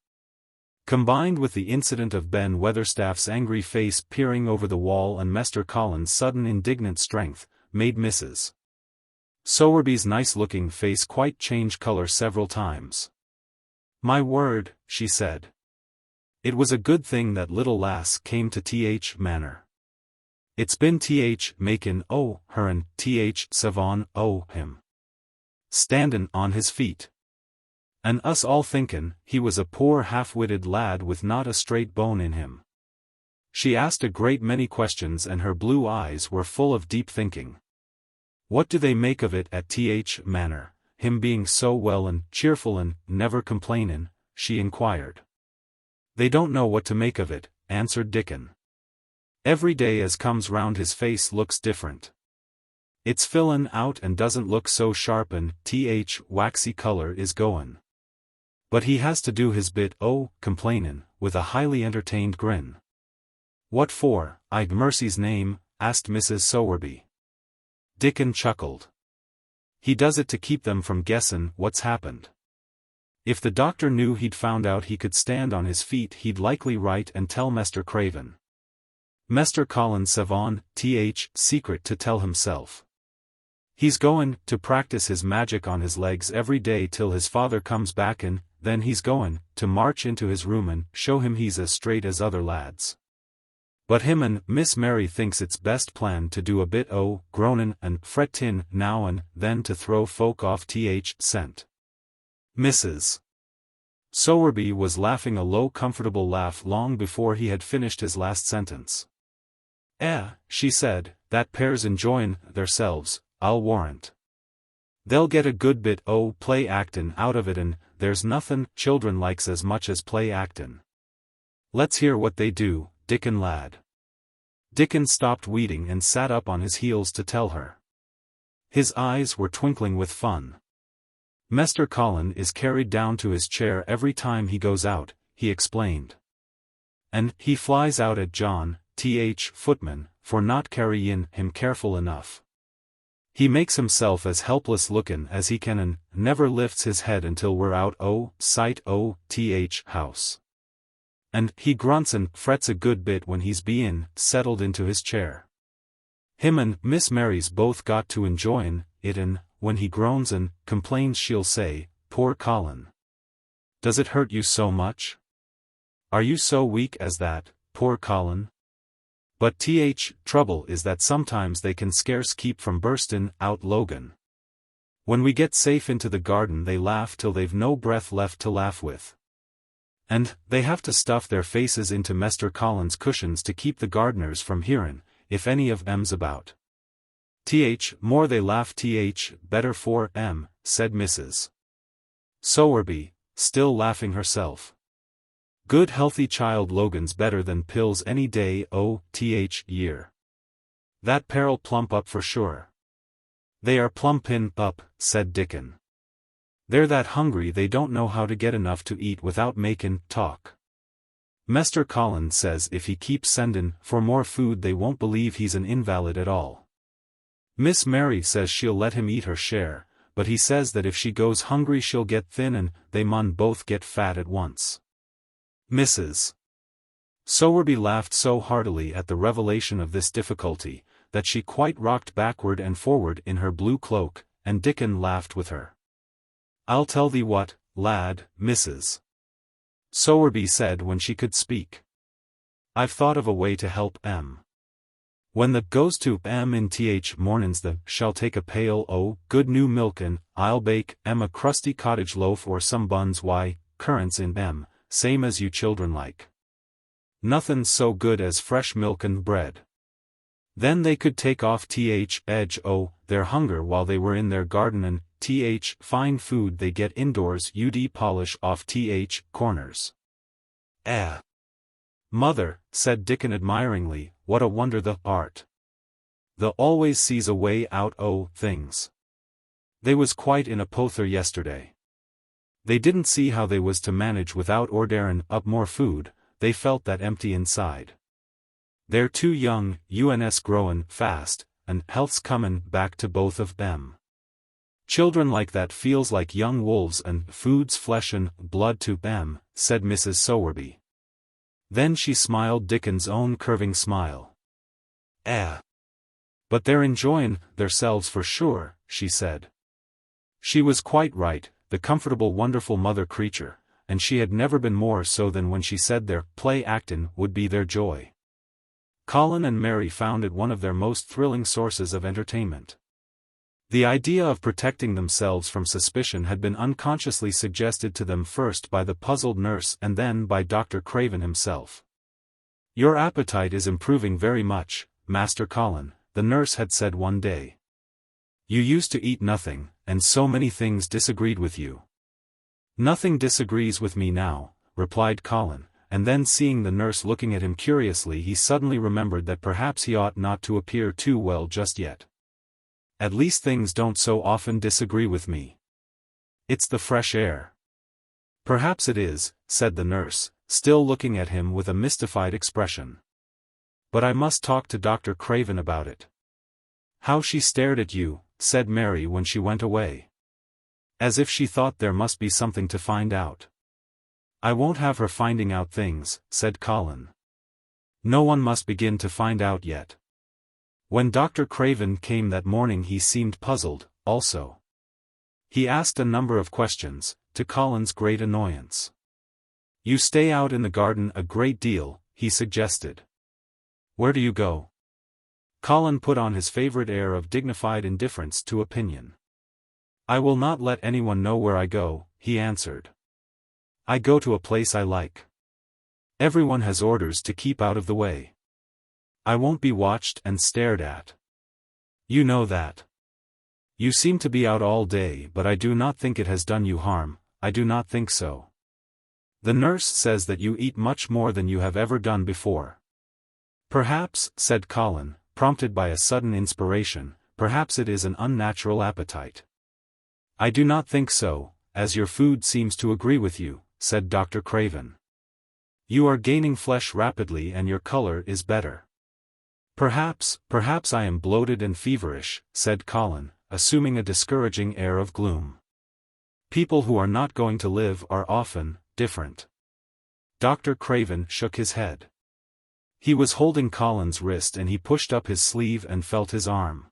combined with the incident of Ben Weatherstaff's angry face peering over the wall and Master Colin's sudden indignant strength, made Mrs. Sowerby's nice-looking face quite change color several times. "My word," she said. "It was a good thing that little lass came to Manor. It's been makin' o' her and savon o' him. Standin' on his feet. And us all thinkin' he was a poor half-witted lad with not a straight bone in him." She asked a great many questions and her blue eyes were full of deep thinking. "What do they make of it at Manor, him being so well and cheerful and never complainin'?" she inquired. "They don't know what to make of it," answered Dickon. "Every day as comes round his face looks different. It's fillin' out and doesn't look so sharp, and waxy color is goin'. But he has to do his bit o' complainin', with a highly entertained grin." "What for, I'd mercy's name?" asked Mrs. Sowerby. Dickon chuckled. "He does it to keep them from guessin' what's happened. If the doctor knew he'd found out he could stand on his feet, he'd likely write and tell Master Craven. Master Colin savon secret to tell himself. He's goin' to practice his magic on his legs every day till his father comes back, and then he's goin' to march into his room and show him he's as straight as other lads. But him and Miss Mary thinks it's best plan to do a bit o' groanin' and frettin' now and then to throw folk off scent." Mrs. Sowerby was laughing a low comfortable laugh long before he had finished his last sentence. She said, "that pair's enjoyin' theirselves, I'll warrant. They'll get a good bit o' play actin' out of it, and there's nothin' children likes as much as play actin'. Let's hear what they do, Dickon lad." Dickon stopped weeding and sat up on his heels to tell her. His eyes were twinkling with fun. "Master Colin is carried down to his chair every time he goes out," he explained. "And he flies out at John, footman, for not carryin' him careful enough. He makes himself as helpless lookin' as he can and never lifts his head until we're out o' sight o' house. And he grunts and frets a good bit when he's settled into his chair. Him and Miss Mary's both got to enjoyin' it, and when he groans and complains she'll say, "Poor Colin. Does it hurt you so much? Are you so weak as that, poor Colin?" But trouble is that sometimes they can scarce keep from burstin' out Logan. When we get safe into the garden they laugh till they've no breath left to laugh with. And they have to stuff their faces into Mester Colin's cushions to keep the gardeners from hearin', if any of 'em's about. More they laugh better for 'em, said Mrs. Sowerby, still laughing herself. Good healthy child Logan's better than pills any day year. That pair'll plump up for sure. They are plumpin' up, said Dickon. They're that hungry they don't know how to get enough to eat without makin' talk. Mester Colin says if he keeps sendin' for more food they won't believe he's an invalid at all. Miss Mary says she'll let him eat her share, but he says that if she goes hungry she'll get thin and they mun both get fat at once. Mrs. Sowerby laughed so heartily at the revelation of this difficulty, that she quite rocked backward and forward in her blue cloak, and Dickon laughed with her. "I'll tell thee what, lad," Mrs. Sowerby said when she could speak. "I've thought of a way to help 'em. When the goes to 'em in mornin's the shall take a pail o' good new milk and I'll bake 'em a crusty cottage loaf or some buns currants in 'em, same as you children like. Nothin's so good as fresh milk and bread. Then they could take off edge o' their hunger while they were in their garden and fine food they get indoors you'd polish off corners." "Mother," said Dickon admiringly, "what a wonder the art. The always sees a way out o' things. They was quite in a pother yesterday. They didn't see how they was to manage without orderin' up more food, they felt that empty inside. They're too young, uns growin' fast, and health's comin' back to both of 'em. Children like that feels like young wolves and food's flesh and blood to 'em," said Mrs. Sowerby. Then she smiled Dickon's own curving smile. "But they're enjoyin' theirselves for sure," she said. She was quite right, the comfortable wonderful mother creature, and she had never been more so than when she said their play actin' would be their joy. Colin and Mary found it one of their most thrilling sources of entertainment. The idea of protecting themselves from suspicion had been unconsciously suggested to them first by the puzzled nurse and then by Dr. Craven himself. "Your appetite is improving very much, Master Colin," the nurse had said one day. "You used to eat nothing, and so many things disagreed with you." "Nothing disagrees with me now," replied Colin, and then seeing the nurse looking at him curiously he suddenly remembered that perhaps he ought not to appear too well just yet. "At least things don't so often disagree with me. It's the fresh air." "Perhaps it is," said the nurse, still looking at him with a mystified expression. "But I must talk to Dr. Craven about it." "How she stared at you," said Mary when she went away. "As if she thought there must be something to find out." "I won't have her finding out things," said Colin. "No one must begin to find out yet." When Dr. Craven came that morning he seemed puzzled, also. He asked a number of questions, to Colin's great annoyance. "You stay out in the garden a great deal," he suggested. "Where do you go?" Colin put on his favorite air of dignified indifference to opinion. "I will not let anyone know where I go," he answered. "I go to a place I like. Everyone has orders to keep out of the way. I won't be watched and stared at. You know that. You seem to be out all day but I do not think it has done you harm, I do not think so. The nurse says that you eat much more than you have ever done before." "Perhaps," said Colin, prompted by a sudden inspiration, "perhaps it is an unnatural appetite." "I do not think so, as your food seems to agree with you," said Dr. Craven. "You are gaining flesh rapidly and your color is better." Perhaps I am bloated and feverish," said Colin, assuming a discouraging air of gloom. "People who are not going to live are often different." Dr. Craven shook his head. He was holding Colin's wrist and he pushed up his sleeve and felt his arm.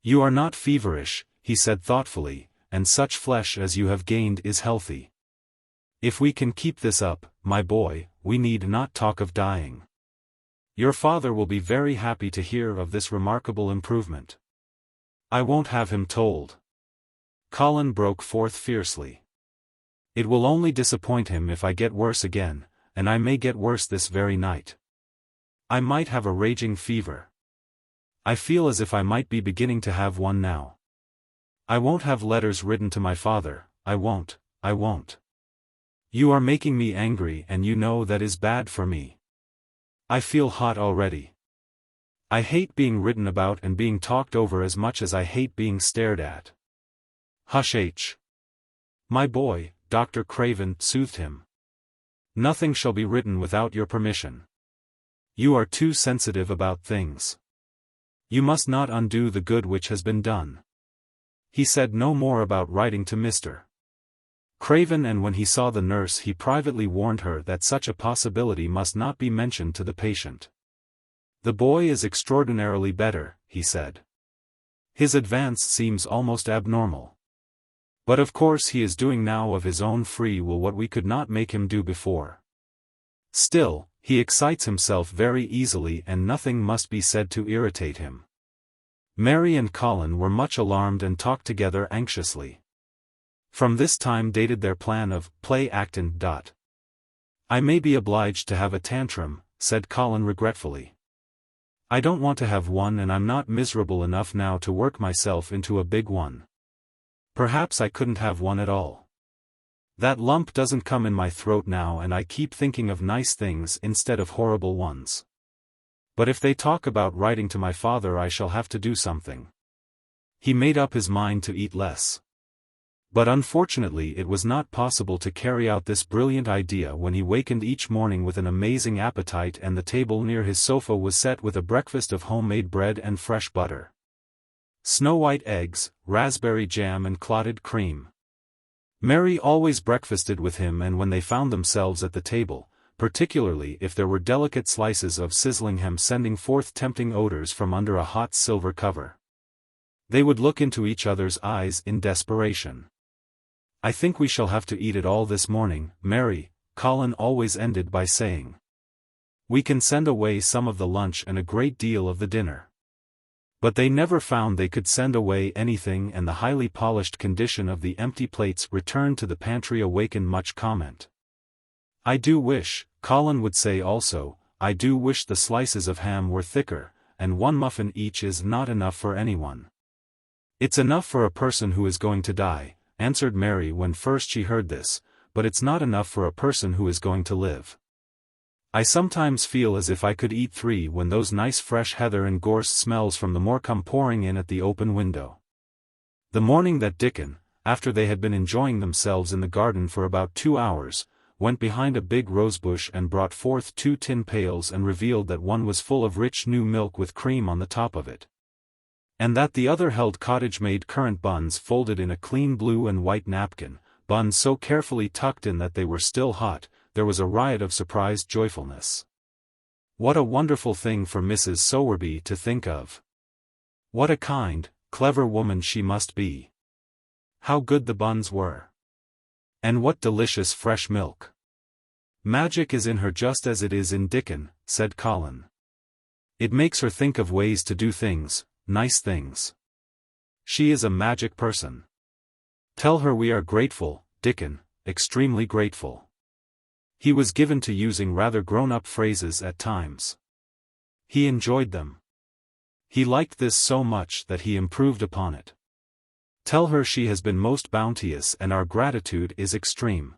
"You are not feverish," he said thoughtfully, and such flesh as you have gained is healthy. If we can keep this up, my boy, we need not talk of dying. Your father will be very happy to hear of this remarkable improvement. I won't have him told. Colin broke forth fiercely. It will only disappoint him if I get worse again, and I may get worse this very night. I might have a raging fever. I feel as if I might be beginning to have one now. I won't have letters written to my father, I won't. You are making me angry and you know that is bad for me. I feel hot already. I hate being written about and being talked over as much as I hate being stared at. Hush. My boy, Dr. Craven soothed him. Nothing shall be written without your permission. You are too sensitive about things. You must not undo the good which has been done. He said no more about writing to Mr. Craven, and when he saw the nurse he privately warned her that such a possibility must not be mentioned to the patient. The boy is extraordinarily better, he said. His advance seems almost abnormal. But of course he is doing now of his own free will what we could not make him do before. Still, he excites himself very easily and nothing must be said to irritate him. Mary and Colin were much alarmed and talked together anxiously. From this time dated their plan of play actin'. I may be obliged to have a tantrum, said Colin regretfully. I don't want to have one and I'm not miserable enough now to work myself into a big one. Perhaps I couldn't have one at all. That lump doesn't come in my throat now and I keep thinking of nice things instead of horrible ones. But if they talk about writing to my father I shall have to do something. He made up his mind to eat less. But unfortunately it was not possible to carry out this brilliant idea when he wakened each morning with an amazing appetite and the table near his sofa was set with a breakfast of homemade bread and fresh butter. Snow-white eggs, raspberry jam and clotted cream. Mary always breakfasted with him and when they found themselves at the table, particularly if there were delicate slices of sizzling ham sending forth tempting odors from under a hot silver cover, they would look into each other's eyes in desperation. I think we shall have to eat it all this morning, Mary, Colin always ended by saying. We can send away some of the lunch and a great deal of the dinner. But they never found they could send away anything and the highly polished condition of the empty plates returned to the pantry awakened much comment. I do wish, Colin would say also, I do wish the slices of ham were thicker, and one muffin each is not enough for anyone. It's enough for a person who is going to die, answered Mary when first she heard this, but it's not enough for a person who is going to live. I sometimes feel as if I could eat 3 when those nice fresh heather and gorse smells from the moor come pouring in at the open window. The morning that Dickon, after they had been enjoying themselves in the garden for about 2 hours, went behind a big rosebush and brought forth 2 tin pails and revealed that one was full of rich new milk with cream on the top of it, and that the other held cottage-made currant buns folded in a clean blue and white napkin, buns so carefully tucked in that they were still hot, there was a riot of surprised joyfulness. What a wonderful thing for Mrs. Sowerby to think of! What a kind, clever woman she must be! How good the buns were! And what delicious fresh milk! Magic is in her just as it is in Dickon, said Colin. It makes her think of ways to do things, nice things. She is a magic person. Tell her we are grateful, Dickon, extremely grateful. He was given to using rather grown-up phrases at times. He enjoyed them. He liked this so much that he improved upon it. Tell her she has been most bounteous and our gratitude is extreme.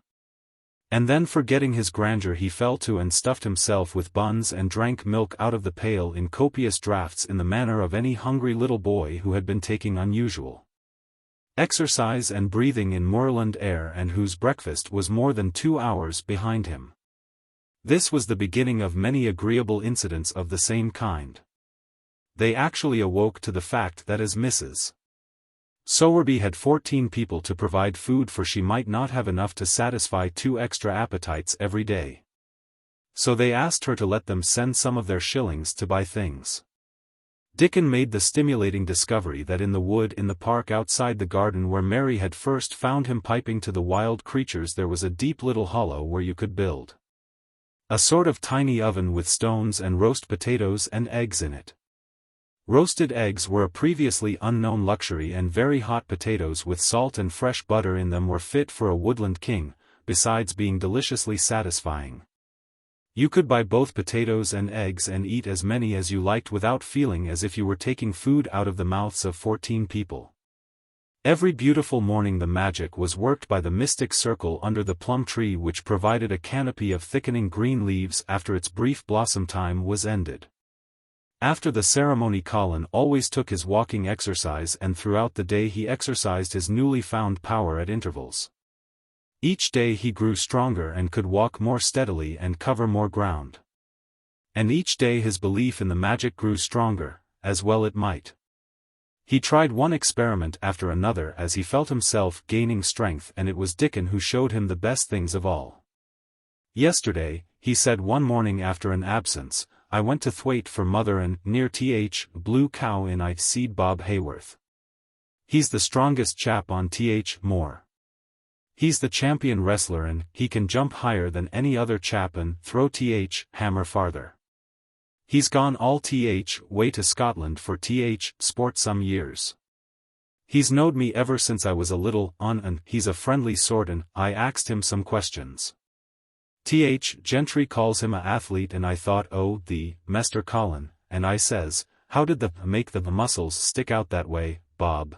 And then forgetting his grandeur he fell to and stuffed himself with buns and drank milk out of the pail in copious draughts in the manner of any hungry little boy who had been taking unusual exercise and breathing in moorland air and whose breakfast was more than 2 hours behind him. This was the beginning of many agreeable incidents of the same kind. They actually awoke to the fact that as Mrs. Sowerby had 14 people to provide food for she might not have enough to satisfy 2 extra appetites every day. So they asked her to let them send some of their shillings to buy things. Dickon made the stimulating discovery that in the wood in the park outside the garden where Mary had first found him piping to the wild creatures there was a deep little hollow where you could build a sort of tiny oven with stones and roast potatoes and eggs in it. Roasted eggs were a previously unknown luxury, and very hot potatoes with salt and fresh butter in them were fit for a woodland king, besides being deliciously satisfying. You could buy both potatoes and eggs and eat as many as you liked without feeling as if you were taking food out of the mouths of 14 people. Every beautiful morning the magic was worked by the mystic circle under the plum tree, which provided a canopy of thickening green leaves after its brief blossom time was ended. After the ceremony Colin always took his walking exercise, and throughout the day he exercised his newly found power at intervals. Each day he grew stronger and could walk more steadily and cover more ground. And each day his belief in the magic grew stronger, as well it might. He tried one experiment after another as he felt himself gaining strength, and it was Dickon who showed him the best things of all. "Yesterday," he said one morning after an absence, "I went to Thwaite for mother and near Blue Cow in I seed Bob Hayworth. He's the strongest chap on Moor. He's the champion wrestler and he can jump higher than any other chap and throw hammer farther. He's gone all way to Scotland for sport some years. He's knowed me ever since I was a little and he's a friendly sort, and I axed him some questions. Gentry calls him a athlete, and I thought, oh, the Mester Colin, and I says, how did the make the muscles stick out that way, Bob?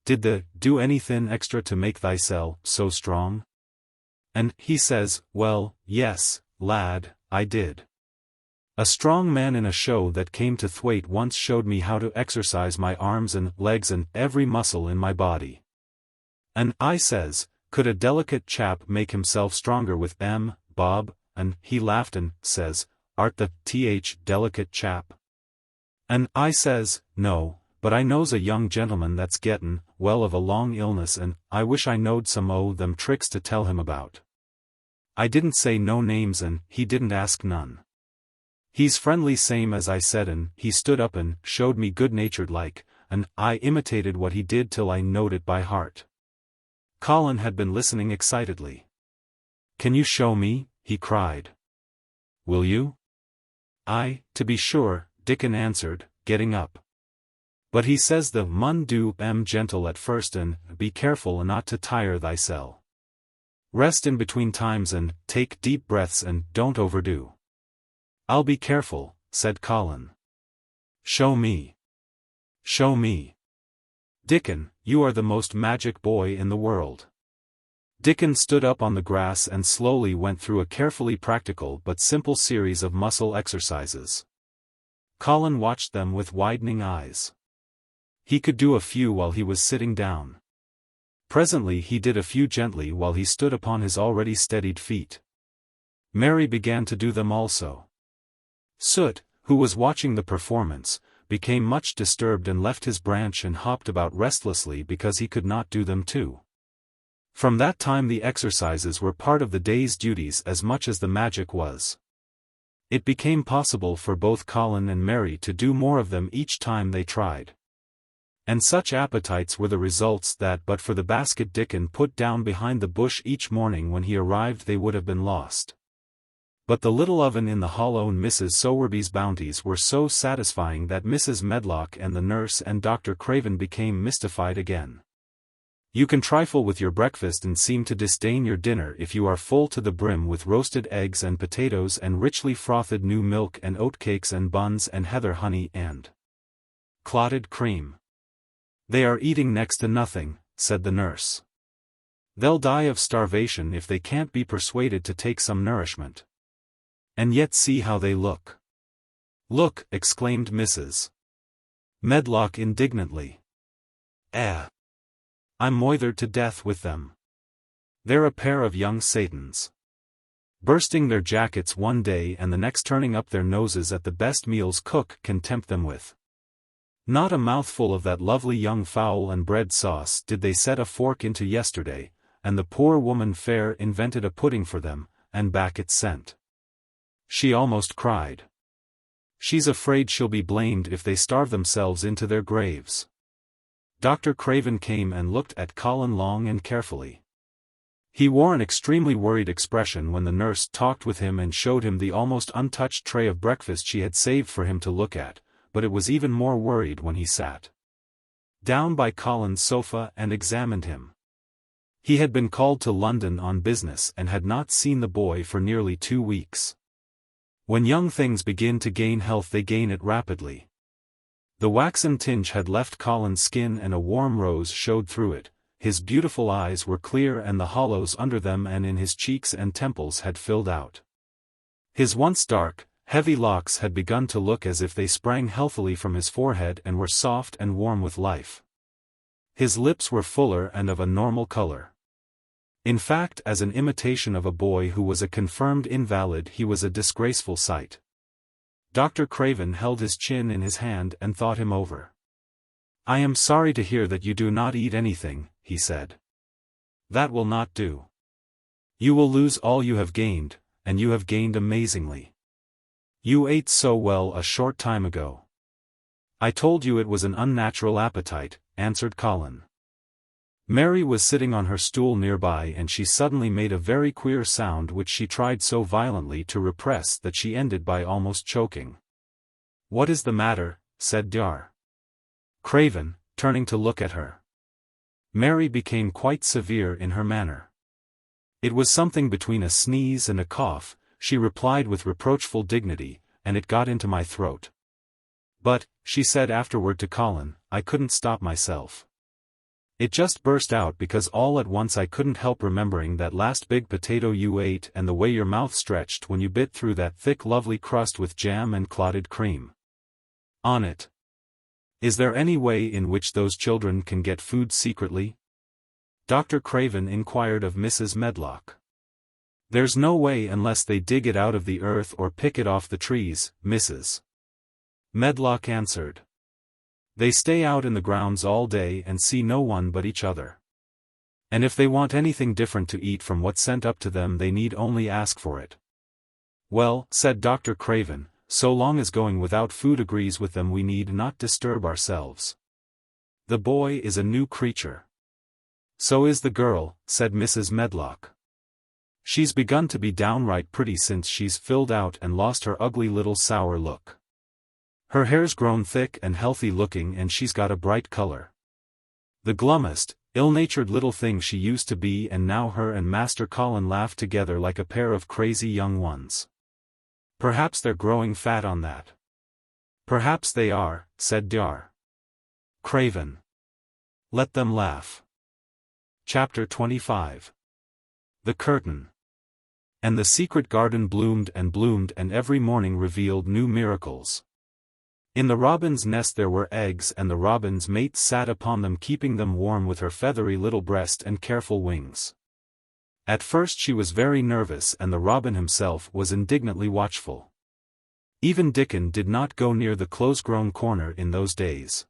Did the do anythin' extra to make thysel so strong? And he says, well, yes, lad, I did. A strong man in a show that came to Thwaite once showed me how to exercise my arms and legs and every muscle in my body. And I says, could a delicate chap make himself stronger with Bob? And he laughed and says, art the delicate chap? And I says, no, but I knows a young gentleman that's gettin' well of a long illness, and I wish I knowed some o' them tricks to tell him about. I didn't say no names and he didn't ask none. He's friendly same as I said, and he stood up and showed me good-natured like, and I imitated what he did till I knowed it by heart." Colin had been listening excitedly. "Can you show me?" he cried. "Will you?" "Aye, to be sure," Dickon answered, getting up. "But he says the mun do gentle at first, and be careful not to tire thysel. Rest in between times and take deep breaths and don't overdo." "I'll be careful," said Colin. "Show me. Show me. Dickon, you are the most magic boy in the world." Dickon stood up on the grass and slowly went through a carefully practical but simple series of muscle exercises. Colin watched them with widening eyes. He could do a few while he was sitting down. Presently he did a few gently while he stood upon his already steadied feet. Mary began to do them also. Soot, who was watching the performance, became much disturbed and left his branch and hopped about restlessly because he could not do them too. From that time the exercises were part of the day's duties as much as the magic was. It became possible for both Colin and Mary to do more of them each time they tried. And such appetites were the results that but for the basket Dickon put down behind the bush each morning when he arrived they would have been lost. But the little oven in the hollow and Mrs. Sowerby's bounties were so satisfying that Mrs. Medlock and the nurse and Dr. Craven became mystified again. You can trifle with your breakfast and seem to disdain your dinner if you are full to the brim with roasted eggs and potatoes and richly frothed new milk and oatcakes and buns and heather honey and clotted cream. "They are eating next to nothing," said the nurse. "They'll die of starvation if they can't be persuaded to take some nourishment. And yet see how they look." "Look," exclaimed Mrs. Medlock indignantly. I'm moithered to death with them. They're a pair of young Satans. Bursting their jackets one day and the next turning up their noses at the best meals cook can tempt them with. Not a mouthful of that lovely young fowl and bread sauce did they set a fork into yesterday, and the poor woman fair invented a pudding for them, and back it sent. She almost cried. She's afraid she'll be blamed if they starve themselves into their graves. Dr. Craven came and looked at Colin long and carefully. He wore an extremely worried expression when the nurse talked with him and showed him the almost untouched tray of breakfast she had saved for him to look at, but it was even more worried when he sat down by Colin's sofa and examined him. He had been called to London on business and had not seen the boy for nearly 2 weeks. When young things begin to gain health, they gain it rapidly. The waxen tinge had left Colin's skin and a warm rose showed through it. His beautiful eyes were clear and the hollows under them and in his cheeks and temples had filled out. His once dark, heavy locks had begun to look as if they sprang healthily from his forehead and were soft and warm with life. His lips were fuller and of a normal color. In fact, as an imitation of a boy who was a confirmed invalid, he was a disgraceful sight. Dr. Craven held his chin in his hand and thought him over. "I am sorry to hear that you do not eat anything," he said. "That will not do. You will lose all you have gained, and you have gained amazingly. You ate so well a short time ago." "I told you it was an unnatural appetite," answered Colin. Mary was sitting on her stool nearby and she suddenly made a very queer sound which she tried so violently to repress that she ended by almost choking. "What is the matter?" said Dr. Craven, turning to look at her. Mary became quite severe in her manner. It was something between a sneeze and a cough, she replied with reproachful dignity, and it got into my throat. "But," she said afterward to Colin, "I couldn't stop myself. It just burst out because all at once I couldn't help remembering that last big potato you ate and the way your mouth stretched when you bit through that thick lovely crust with jam and clotted cream on it. Is there any way in which those children can get food secretly?" Dr. Craven inquired of Mrs. Medlock. "There's no way unless they dig it out of the earth or pick it off the trees," Mrs. Medlock answered. "They stay out in the grounds all day and see no one but each other. And if they want anything different to eat from what's sent up to them they need only ask for it." "Well," said Dr. Craven, "so long as going without food agrees with them we need not disturb ourselves. The boy is a new creature." "So is the girl," said Mrs. Medlock. "She's begun to be downright pretty since she's filled out and lost her ugly little sour look. Her hair's grown thick and healthy looking and she's got a bright color. The glummest, ill-natured little thing she used to be, and now her and Master Colin laugh together like a pair of crazy young ones. Perhaps they're growing fat on that." "Perhaps they are," said Dr. Craven. "Let them laugh." Chapter 25. The Curtain. And the secret garden bloomed and every morning revealed new miracles. In the robin's nest there were eggs and the robin's mate sat upon them keeping them warm with her feathery little breast and careful wings. At first she was very nervous and the robin himself was indignantly watchful. Even Dickon did not go near the close-grown corner in those days,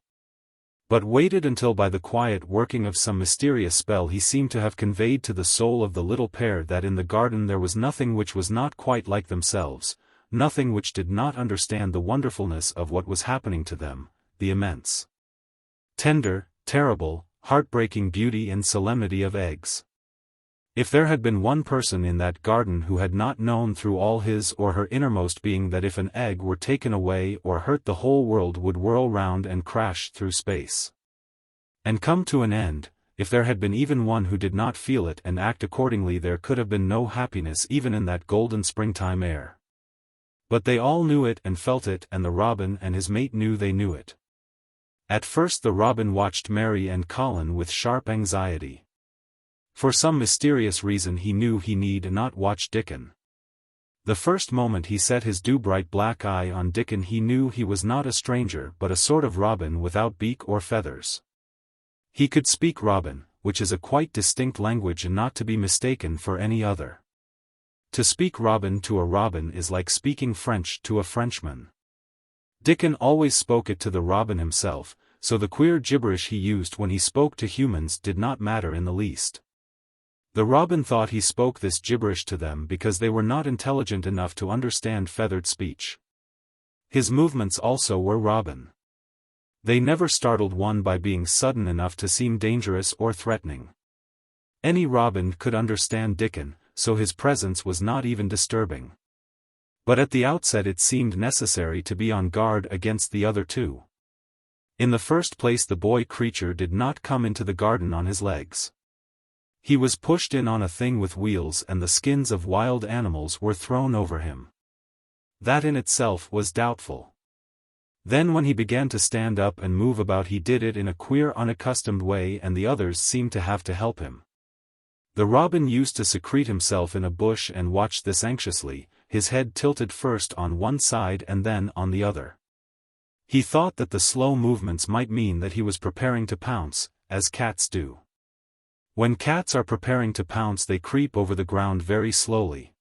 but waited until by the quiet working of some mysterious spell he seemed to have conveyed to the soul of the little pair that in the garden there was nothing which was not quite like themselves, nothing which did not understand the wonderfulness of what was happening to them, the immense, tender, terrible, heartbreaking beauty and solemnity of eggs. If there had been one person in that garden who had not known through all his or her innermost being that if an egg were taken away or hurt the whole world would whirl round and crash through space and come to an end, if there had been even one who did not feel it and act accordingly, there could have been no happiness even in that golden springtime air. But they all knew it and felt it, and the robin and his mate knew they knew it. At first the robin watched Mary and Colin with sharp anxiety. For some mysterious reason he knew he need not watch Dickon. The first moment he set his dew-bright black eye on Dickon he knew he was not a stranger but a sort of robin without beak or feathers. He could speak robin, which is a quite distinct language and not to be mistaken for any other. To speak robin to a robin is like speaking French to a Frenchman. Dickon always spoke it to the robin himself, so the queer gibberish he used when he spoke to humans did not matter in the least. The robin thought he spoke this gibberish to them because they were not intelligent enough to understand feathered speech. His movements also were robin. They never startled one by being sudden enough to seem dangerous or threatening. Any robin could understand Dickon, so his presence was not even disturbing. But at the outset it seemed necessary to be on guard against the other two. In the first place, the boy creature did not come into the garden on his legs. He was pushed in on a thing with wheels, and the skins of wild animals were thrown over him. That in itself was doubtful. Then when he began to stand up and move about, he did it in a queer unaccustomed way, and the others seemed to have to help him. The robin used to secrete himself in a bush and watched this anxiously, his head tilted first on one side and then on the other. He thought that the slow movements might mean that he was preparing to pounce, as cats do. When cats are preparing to pounce, they creep over the ground very slowly.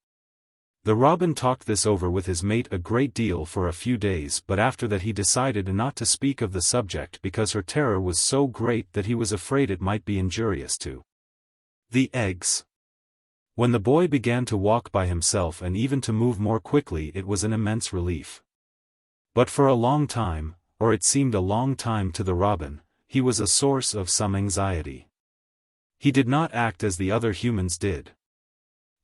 The robin talked this over with his mate a great deal for a few days, but after that he decided not to speak of the subject because her terror was so great that he was afraid it might be injurious to the eggs. When the boy began to walk by himself and even to move more quickly, it was an immense relief. But for a long time, or it seemed a long time to the robin, he was a source of some anxiety. He did not act as the other humans did.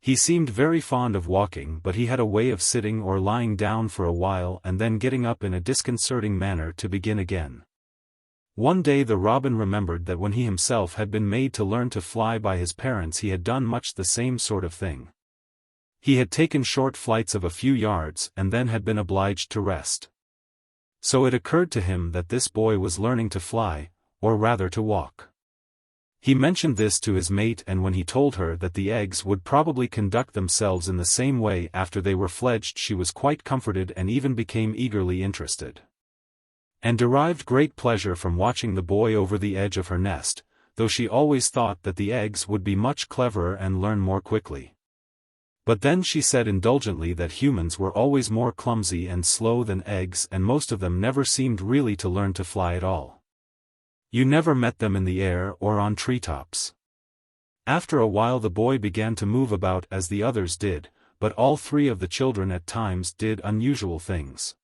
He seemed very fond of walking, but he had a way of sitting or lying down for a while and then getting up in a disconcerting manner to begin again. One day the robin remembered that when he himself had been made to learn to fly by his parents, he had done much the same sort of thing. He had taken short flights of a few yards and then had been obliged to rest. So it occurred to him that this boy was learning to fly, or rather to walk. He mentioned this to his mate, and when he told her that the eggs would probably conduct themselves in the same way after they were fledged, she was quite comforted and even became eagerly interested, and derived great pleasure from watching the boy over the edge of her nest, though she always thought that the eggs would be much cleverer and learn more quickly. But then she said indulgently that humans were always more clumsy and slow than eggs, and most of them never seemed really to learn to fly at all. You never met them in the air or on treetops. After a while the boy began to move about as the others did, but all three of the children at times did unusual things.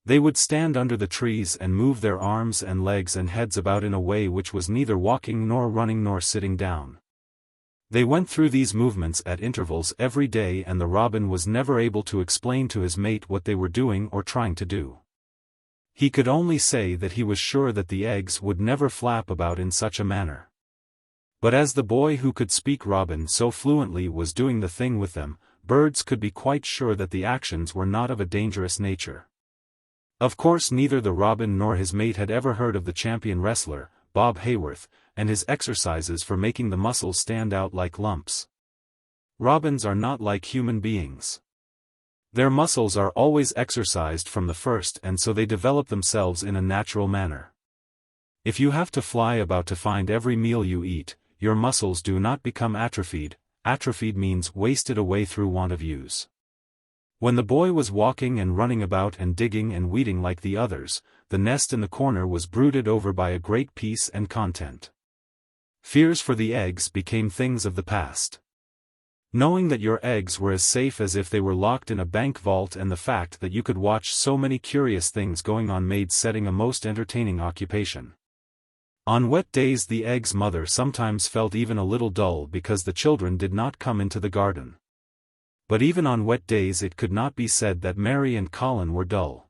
They would stand under the trees and move their arms and legs and heads about in a way which was neither walking nor running nor sitting down. They went through these movements at intervals every day, and the robin was never able to explain to his mate what they were doing or trying to do. He could only say that he was sure that the eggs would never flap about in such a manner. But as the boy who could speak robin so fluently was doing the thing with them, birds could be quite sure that the actions were not of a dangerous nature. Of course neither the robin nor his mate had ever heard of the champion wrestler, Bob Hayworth, and his exercises for making the muscles stand out like lumps. Robins are not like human beings. Their muscles are always exercised from the first, and so they develop themselves in a natural manner. If you have to fly about to find every meal you eat, your muscles do not become atrophied. Atrophied means wasted away through want of use. When the boy was walking and running about and digging and weeding like the others, the nest in the corner was brooded over by a great peace and content. Fears for the eggs became things of the past. Knowing that your eggs were as safe as if they were locked in a bank vault, and the fact that you could watch so many curious things going on, made setting a most entertaining occupation. On wet days the eggs' mother sometimes felt even a little dull because the children did not come into the garden. But even on wet days it could not be said that Mary and Colin were dull.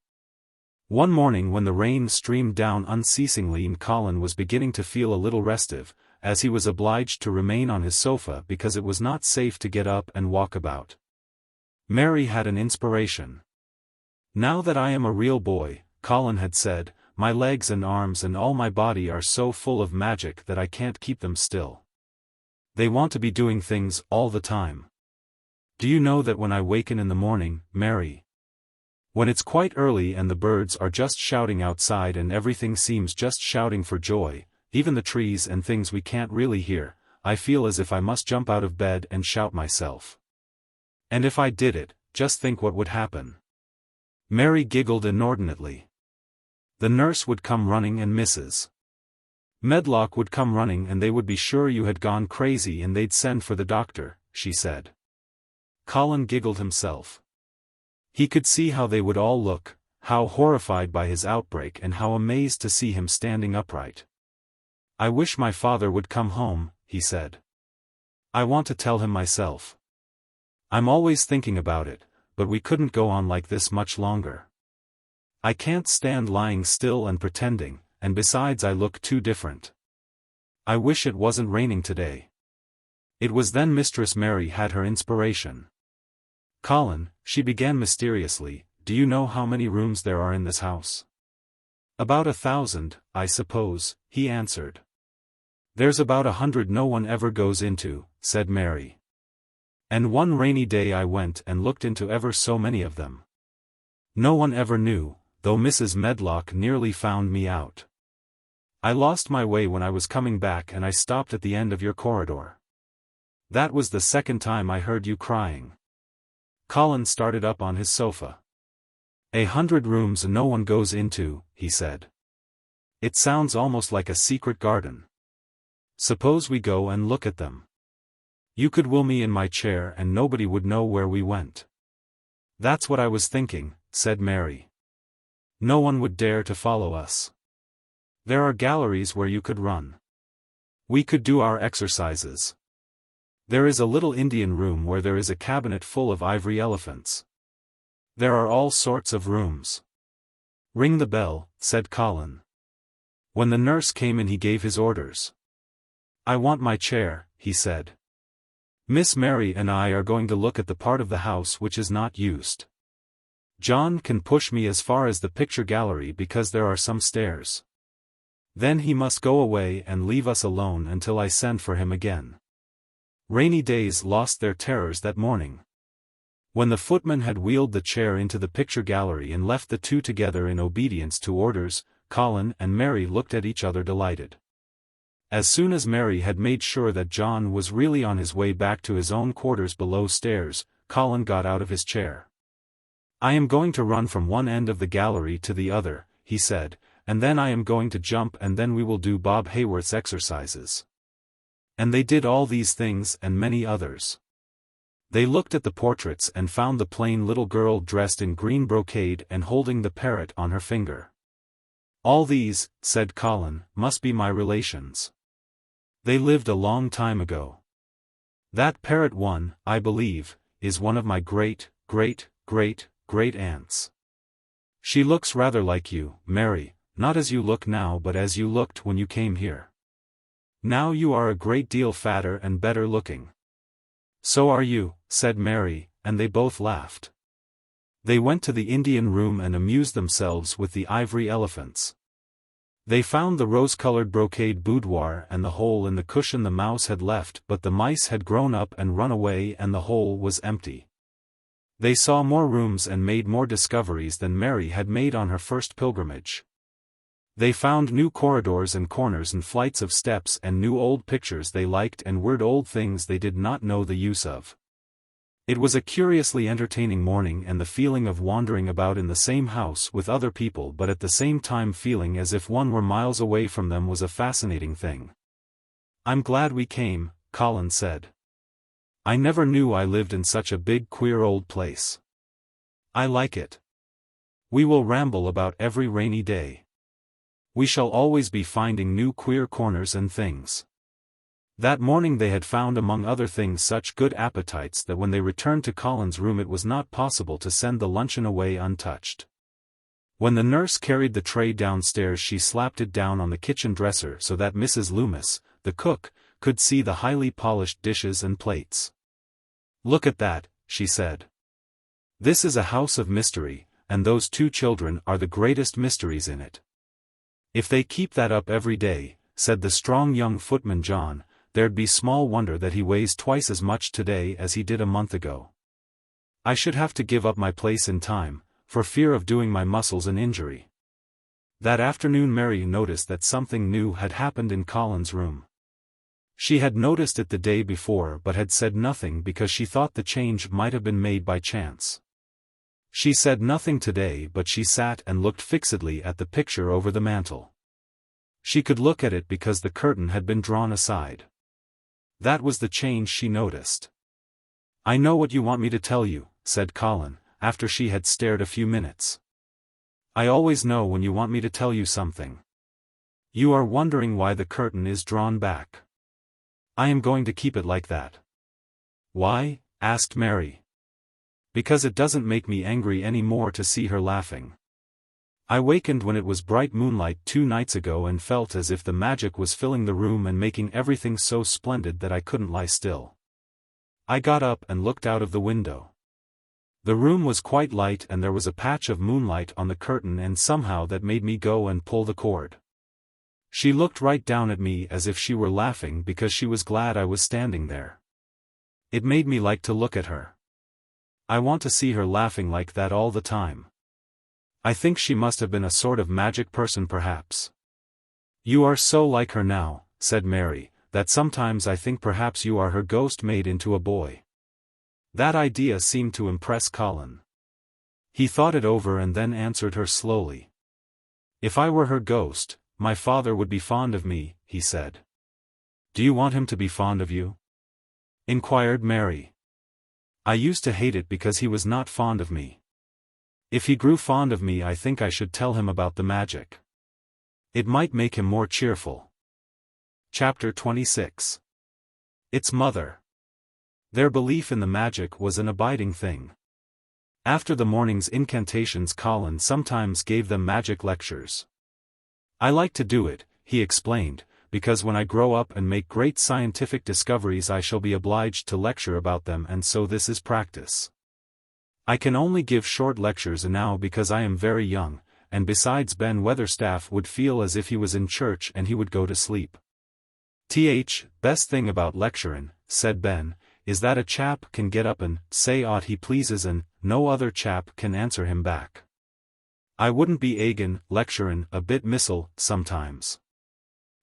One morning when the rain streamed down unceasingly and Colin was beginning to feel a little restive, as he was obliged to remain on his sofa because it was not safe to get up and walk about, Mary had an inspiration. "Now that I am a real boy," Colin had said, "my legs and arms and all my body are so full of magic that I can't keep them still. They want to be doing things all the time. Do you know that when I waken in the morning, Mary? When it's quite early and the birds are just shouting outside and everything seems just shouting for joy, even the trees and things we can't really hear, I feel as if I must jump out of bed and shout myself. And if I did it, just think what would happen." Mary giggled inordinately. "The nurse would come running and Mrs. Medlock would come running and they would be sure you had gone crazy and they'd send for the doctor," she said. Colin giggled himself. He could see how they would all look, how horrified by his outbreak and how amazed to see him standing upright. "I wish my father would come home," he said. "I want to tell him myself. I'm always thinking about it, but we couldn't go on like this much longer. I can't stand lying still and pretending, and besides I look too different. I wish it wasn't raining today." It was then Mistress Mary had her inspiration. "Colin," she began mysteriously, "do you know how many rooms there are in this house?" "About 1,000, I suppose," he answered. "There's about 100 no one ever goes into," said Mary. "And one rainy day I went and looked into ever so many of them. No one ever knew, though Mrs. Medlock nearly found me out. I lost my way when I was coming back and I stopped at the end of your corridor. That was the second time I heard you crying." Colin started up on his sofa. 100 rooms no one goes into," he said. "It sounds almost like a secret garden. Suppose we go and look at them. You could will me in my chair and nobody would know where we went." "That's what I was thinking," said Mary. "No one would dare to follow us. There are galleries where you could run. We could do our exercises. There is a little Indian room where there is a cabinet full of ivory elephants. There are all sorts of rooms." "Ring the bell," said Colin. When the nurse came in he gave his orders. "I want my chair," he said. "Miss Mary and I are going to look at the part of the house which is not used. John can push me as far as the picture gallery because there are some stairs. Then he must go away and leave us alone until I send for him again." Rainy days lost their terrors that morning. When the footman had wheeled the chair into the picture gallery and left the two together in obedience to orders, Colin and Mary looked at each other delighted. As soon as Mary had made sure that John was really on his way back to his own quarters below stairs, Colin got out of his chair. "I am going to run from one end of the gallery to the other," he said, "and then I am going to jump and then we will do Bob Hayworth's exercises." And they did all these things and many others. They looked at the portraits and found the plain little girl dressed in green brocade and holding the parrot on her finger. "All these," said Colin, "must be my relations. They lived a long time ago. That parrot one, I believe, is one of my great-great-great-great-aunts. She looks rather like you, Mary, not as you look now but as you looked when you came here. Now you are a great deal fatter and better looking." "So are you," said Mary, and they both laughed. They went to the Indian room and amused themselves with the ivory elephants. They found the rose-colored brocade boudoir and the hole in the cushion the mouse had left, but the mice had grown up and run away and the hole was empty. They saw more rooms and made more discoveries than Mary had made on her first pilgrimage. They found new corridors and corners and flights of steps and new old pictures they liked and weird old things they did not know the use of. It was a curiously entertaining morning, and the feeling of wandering about in the same house with other people but at the same time feeling as if one were miles away from them was a fascinating thing. "I'm glad we came," Colin said. "I never knew I lived in such a big queer old place. I like it. We will ramble about every rainy day. We shall always be finding new queer corners and things." That morning they had found among other things such good appetites that when they returned to Colin's room it was not possible to send the luncheon away untouched. When the nurse carried the tray downstairs she slapped it down on the kitchen dresser so that Mrs. Loomis, the cook, could see the highly polished dishes and plates. "Look at that," she said. "This is a house of mystery, and those two children are the greatest mysteries in it." "If they keep that up every day," said the strong young footman John, "there'd be small wonder that he weighs twice as much today as he did a month ago. I should have to give up my place in time, for fear of doing my muscles an injury." That afternoon Mary noticed that something new had happened in Colin's room. She had noticed it the day before but had said nothing because she thought the change might have been made by chance. She said nothing today, but she sat and looked fixedly at the picture over the mantel. She could look at it because the curtain had been drawn aside. That was the change she noticed. "I know what you want me to tell you," said Colin, after she had stared a few minutes. I always know when you want me to tell you something. You are wondering why the curtain is drawn back. I am going to keep it like that. Why? Asked Mary. Because it doesn't make me angry any more to see her laughing. I wakened when it was bright moonlight 2 nights ago and felt as if the magic was filling the room and making everything so splendid that I couldn't lie still. I got up and looked out of the window. The room was quite light and there was a patch of moonlight on the curtain, and somehow that made me go and pull the cord. She looked right down at me as if she were laughing because she was glad I was standing there. It made me like to look at her. I want to see her laughing like that all the time. I think she must have been a sort of magic person perhaps. You are so like her now, said Mary, that sometimes I think perhaps you are her ghost made into a boy. That idea seemed to impress Colin. He thought it over and then answered her slowly. If I were her ghost, my father would be fond of me, he said. Do you want him to be fond of you? Inquired Mary. I used to hate it because he was not fond of me. If he grew fond of me, I think I should tell him about the magic. It might make him more cheerful. Chapter 26. Its mother. Their belief in the magic was an abiding thing. After the morning's incantations, Colin sometimes gave them magic lectures. I like to do it, he explained, because when I grow up and make great scientific discoveries I shall be obliged to lecture about them, and so this is practice. I can only give short lectures now because I am very young, and besides Ben Weatherstaff would feel as if he was in church and he would go to sleep. Best thing about lecturing, said Ben, is that a chap can get up and say aught he pleases and no other chap can answer him back. I wouldn't be agin lecturing a bit Missel sometimes.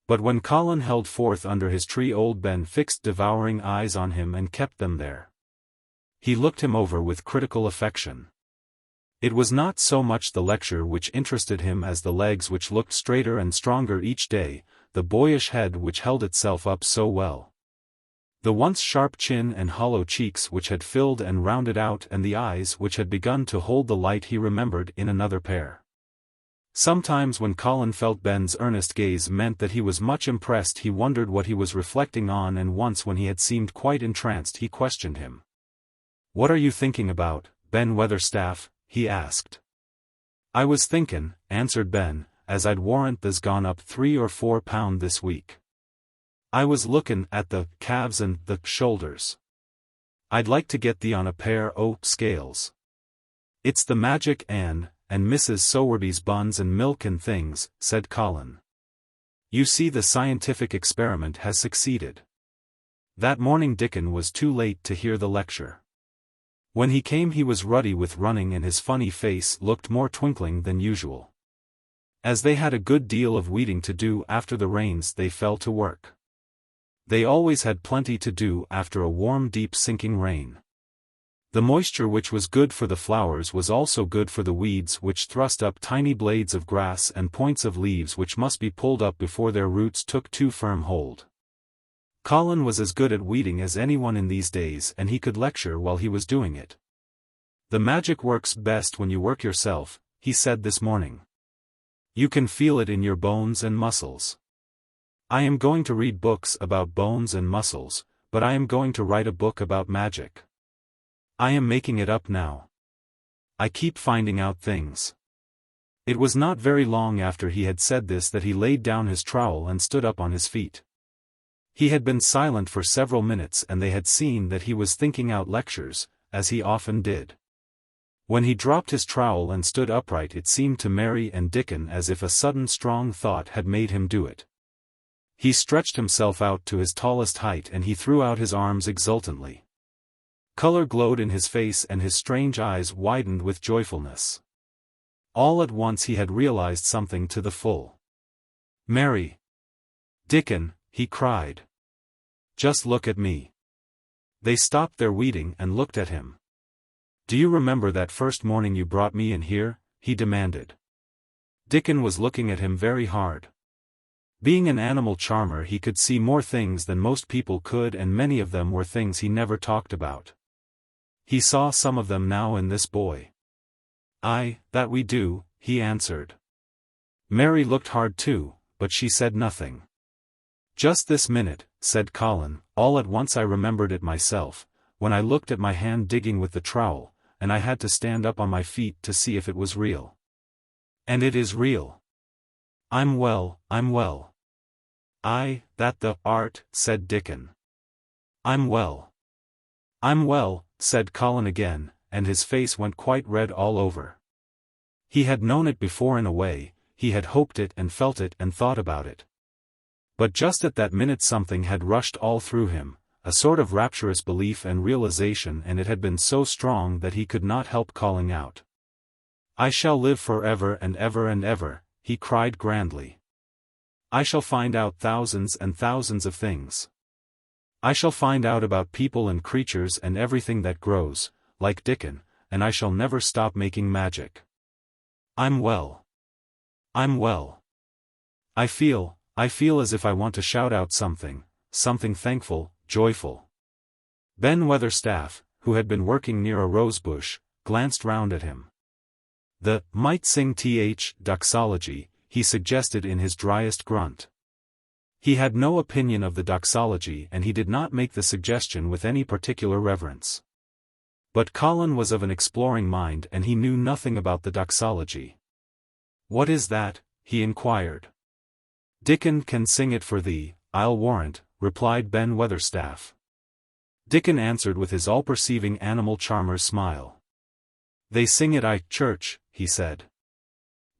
But when Colin held forth under his tree, old Ben fixed devouring eyes on him and kept them there. He looked him over with critical affection. It was not so much the lecture which interested him as the legs which looked straighter and stronger each day, the boyish head which held itself up so well. The once sharp chin and hollow cheeks which had filled and rounded out, and the eyes which had begun to hold the light he remembered in another pair. Sometimes when Colin felt Ben's earnest gaze meant that he was much impressed, he wondered what he was reflecting on, and once when he had seemed quite entranced he questioned him. What are you thinking about, Ben Weatherstaff? He asked. I was thinkin', answered Ben, as I'd warrant there's gone up 3 or 4 pound this week. I was lookin' at the calves and the shoulders. I'd like to get thee on a pair o' scales. It's the magic and Mrs. Sowerby's buns and milk and things, said Colin. You see, the scientific experiment has succeeded. That morning Dickon was too late to hear the lecture. When he came he was ruddy with running and his funny face looked more twinkling than usual. As they had a good deal of weeding to do after the rains, they fell to work. They always had plenty to do after a warm, deep sinking rain. The moisture which was good for the flowers was also good for the weeds, which thrust up tiny blades of grass and points of leaves which must be pulled up before their roots took too firm hold. Colin was as good at weeding as anyone in these days, and he could lecture while he was doing it. The magic works best when you work yourself, he said this morning. You can feel it in your bones and muscles. I am going to read books about bones and muscles, but I am going to write a book about magic. I am making it up now. I keep finding out things. It was not very long after he had said this that he laid down his trowel and stood up on his feet. He had been silent for several minutes and they had seen that he was thinking out lectures, as he often did. When he dropped his trowel and stood upright, it seemed to Mary and Dickon as if a sudden strong thought had made him do it. He stretched himself out to his tallest height and he threw out his arms exultantly. Color glowed in his face and his strange eyes widened with joyfulness. All at once he had realized something to the full. Mary! Dickon, he cried. Just look at me. They stopped their weeding and looked at him. Do you remember that first morning you brought me in here? He demanded. Dickon was looking at him very hard. Being an animal charmer, he could see more things than most people could, and many of them were things he never talked about. He saw some of them now in this boy. Aye, that we do, he answered. Mary looked hard too, but she said nothing. Just this minute, said Colin, all at once I remembered it myself, when I looked at my hand digging with the trowel, and I had to stand up on my feet to see if it was real. And it is real. I'm well, I'm well. Aye, that the art, said Dickon. I'm well. I'm well, said Colin again, and his face went quite red all over. He had known it before in a way, he had hoped it and felt it and thought about it. But just at that minute something had rushed all through him, a sort of rapturous belief and realization, and it had been so strong that he could not help calling out. I shall live forever and ever and ever, he cried grandly. I shall find out thousands and thousands of things. I shall find out about people and creatures and everything that grows, like Dickon, and I shall never stop making magic. I'm well. I'm well. I feel as if I want to shout out something thankful, joyful. Ben Weatherstaff, who had been working near a rosebush, glanced round at him. The might sing doxology, he suggested in his driest grunt. He had no opinion of the doxology and he did not make the suggestion with any particular reverence. But Colin was of an exploring mind and he knew nothing about the doxology. What is that? He inquired. Dickon can sing it for thee, I'll warrant, replied Ben Weatherstaff. Dickon answered with his all-perceiving animal charmer's smile. They sing it at church, he said.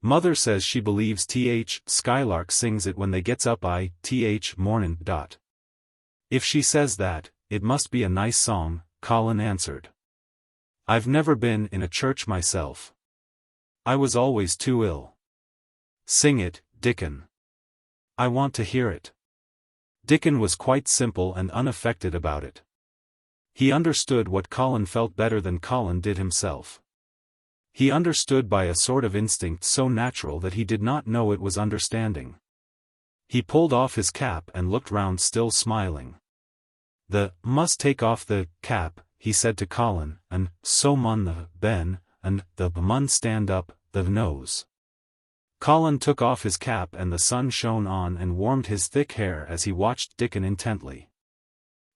Mother says she believes Skylark sings it when they gets up mornin'. If she says that, it must be a nice song, Colin answered. I've never been in a church myself. I was always too ill. Sing it, Dickon. I want to hear it. Dickon was quite simple and unaffected about it. He understood what Colin felt better than Colin did himself. He understood by a sort of instinct so natural that he did not know it was understanding. He pulled off his cap and looked round still smiling. The must take off the cap, he said to Colin, and so mun the Ben, and the mun stand up, the nose. Colin took off his cap and the sun shone on and warmed his thick hair as he watched Dickon intently.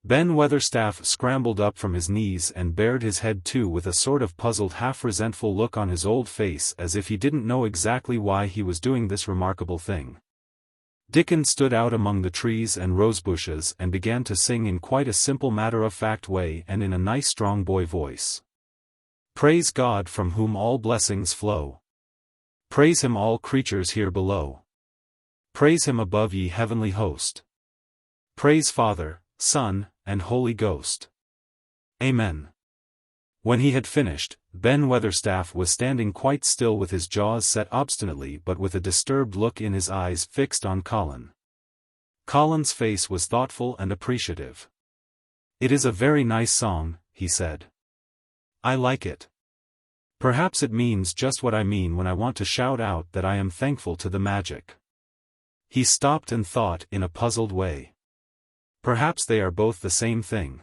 Ben Weatherstaff scrambled up from his knees and bared his head too with a sort of puzzled half-resentful look on his old face as if he didn't know exactly why he was doing this remarkable thing. Dickon stood out among the trees and rosebushes and began to sing in quite a simple matter-of-fact way and in a nice strong boy voice. Praise God from whom all blessings flow. Praise him all creatures here below. Praise him above ye heavenly host. Praise Father, Son, and Holy Ghost. Amen. When he had finished, Ben Weatherstaff was standing quite still with his jaws set obstinately but with a disturbed look in his eyes fixed on Colin. Colin's face was thoughtful and appreciative. It is a very nice song, he said. I like it. Perhaps it means just what I mean when I want to shout out that I am thankful to the magic. He stopped and thought in a puzzled way. Perhaps they are both the same thing.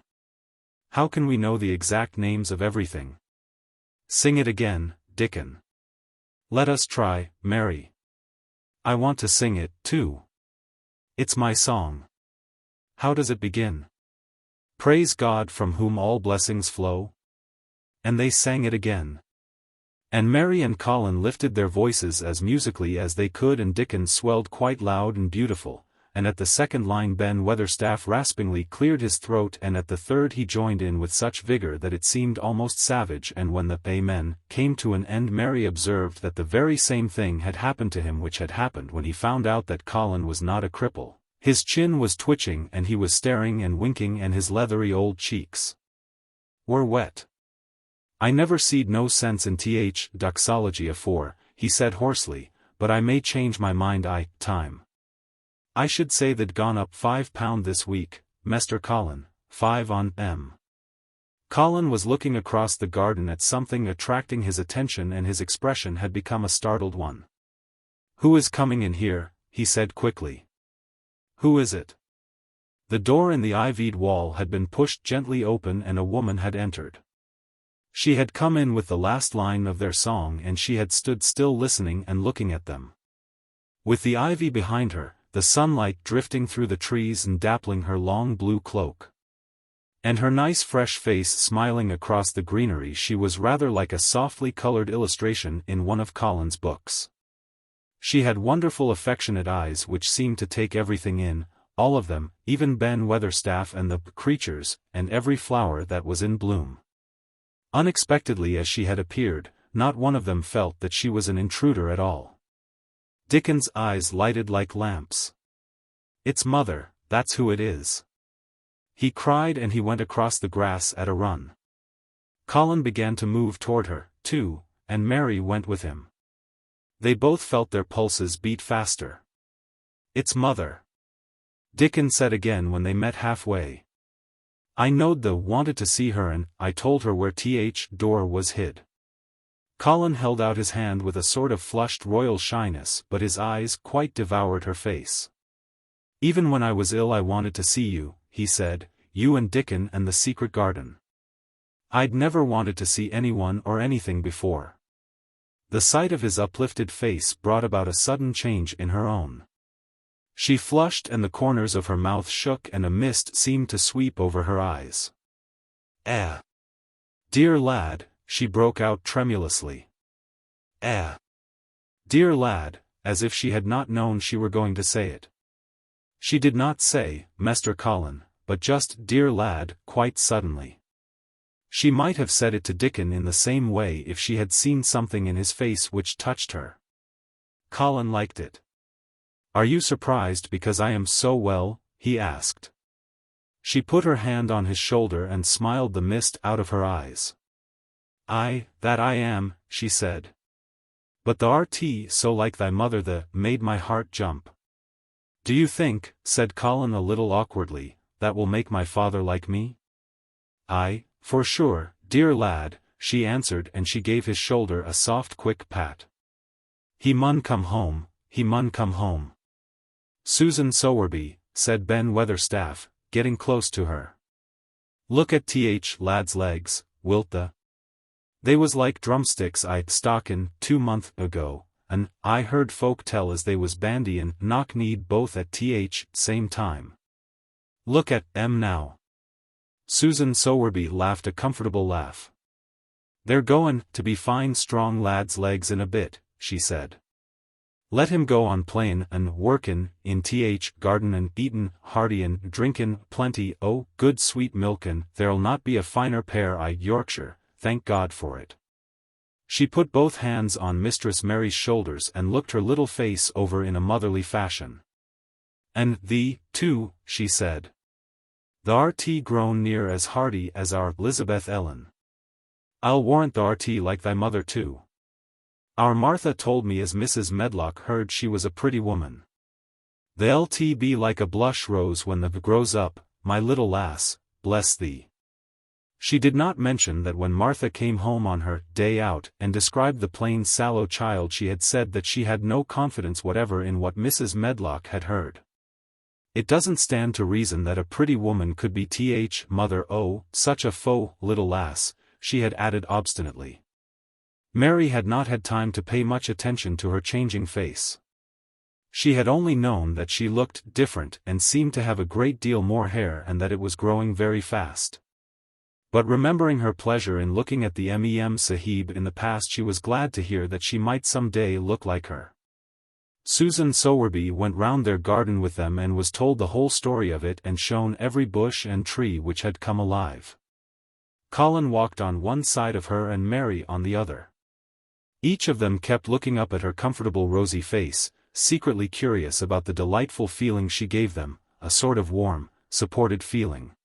How can we know the exact names of everything? Sing it again, Dickon. Let us try, Mary. I want to sing it, too. It's my song. How does it begin? Praise God from whom all blessings flow. And they sang it again. And Mary and Colin lifted their voices as musically as they could and Dickon swelled quite loud and beautiful, and at the second line Ben Weatherstaff raspingly cleared his throat and at the third he joined in with such vigor that it seemed almost savage and when the Amen came to an end Mary observed that the very same thing had happened to him which had happened when he found out that Colin was not a cripple. His chin was twitching and he was staring and winking and his leathery old cheeks were wet. I never seed no sense in doxology afore, he said hoarsely, but I may change my mind time. I should say they'd gone up £5 this week, Mester Colin, 5 on M. Colin was looking across the garden at something attracting his attention and his expression had become a startled one. Who is coming in here? He said quickly. Who is it? The door in the ivied wall had been pushed gently open and a woman had entered. She had come in with the last line of their song and she had stood still listening and looking at them. With the ivy behind her, the sunlight drifting through the trees and dappling her long blue cloak, and her nice fresh face smiling across the greenery, she was rather like a softly colored illustration in one of Colin's books. She had wonderful affectionate eyes which seemed to take everything in, all of them, even Ben Weatherstaff and the creatures, and every flower that was in bloom. Unexpectedly as she had appeared, not one of them felt that she was an intruder at all. Dickon's eyes lighted like lamps. "It's Mother, that's who it is," he cried, and he went across the grass at a run. Colin began to move toward her, too, and Mary went with him. They both felt their pulses beat faster. "It's Mother," Dickon said again when they met halfway. "I knowed the wanted to see her and I told her where door was hid." Colin held out his hand with a sort of flushed royal shyness, but his eyes quite devoured her face. "Even when I was ill I wanted to see you," he said, "you and Dickon and the secret garden. I'd never wanted to see anyone or anything before." The sight of his uplifted face brought about a sudden change in her own. She flushed and the corners of her mouth shook and a mist seemed to sweep over her eyes. Dear lad," she broke out tremulously. Dear lad," as if she had not known she were going to say it. She did not say, "Mester Colin," but just "dear lad," quite suddenly. She might have said it to Dickon in the same way if she had seen something in his face which touched her. Colin liked it. "Are you surprised because I am so well?" he asked. She put her hand on his shoulder and smiled the mist out of her eyes. That I am," she said. "But the RT so like thy mother made my heart jump." "Do you think," said Colin a little awkwardly, "that will make my father like me?" For sure, dear lad," she answered, and she gave his shoulder a soft quick pat. "He mun come home, he mun come home." "Susan Sowerby," said Ben Weatherstaff, getting close to her. "Look at lad's legs, wilt the? They was like drumsticks I'd stockin' 2 month ago, and I heard folk tell as they was bandy and knock-kneed both at same time. Look at 'em now." Susan Sowerby laughed a comfortable laugh. "They're goin' to be fine strong lad's legs in a bit," she said. "Let him go on playin' and workin' in garden and eatin' hearty and drinkin' plenty o' good sweet milkin', there'll not be a finer pair I Yorkshire, thank God for it." She put both hands on Mistress Mary's shoulders and looked her little face over in a motherly fashion. "And thee, too," she said. "The RT grown near as hearty as our Elizabeth Ellen. I'll warrant the RT like thy mother too. Our Martha told me as Mrs. Medlock heard she was a pretty woman. The LT be like a blush rose when the grows up, my little lass, bless thee." She did not mention that when Martha came home on her day out and described the plain sallow child she had said that she had no confidence whatever in what Mrs. Medlock had heard. "It doesn't stand to reason that a pretty woman could be mother such a faux little lass," she had added obstinately. Mary had not had time to pay much attention to her changing face. She had only known that she looked different and seemed to have a great deal more hair and that it was growing very fast. But remembering her pleasure in looking at the Mem Sahib in the past, she was glad to hear that she might some day look like her. Susan Sowerby went round their garden with them and was told the whole story of it and shown every bush and tree which had come alive. Colin walked on one side of her and Mary on the other. Each of them kept looking up at her comfortable rosy face, secretly curious about the delightful feeling she gave them, a sort of warm, supported feeling.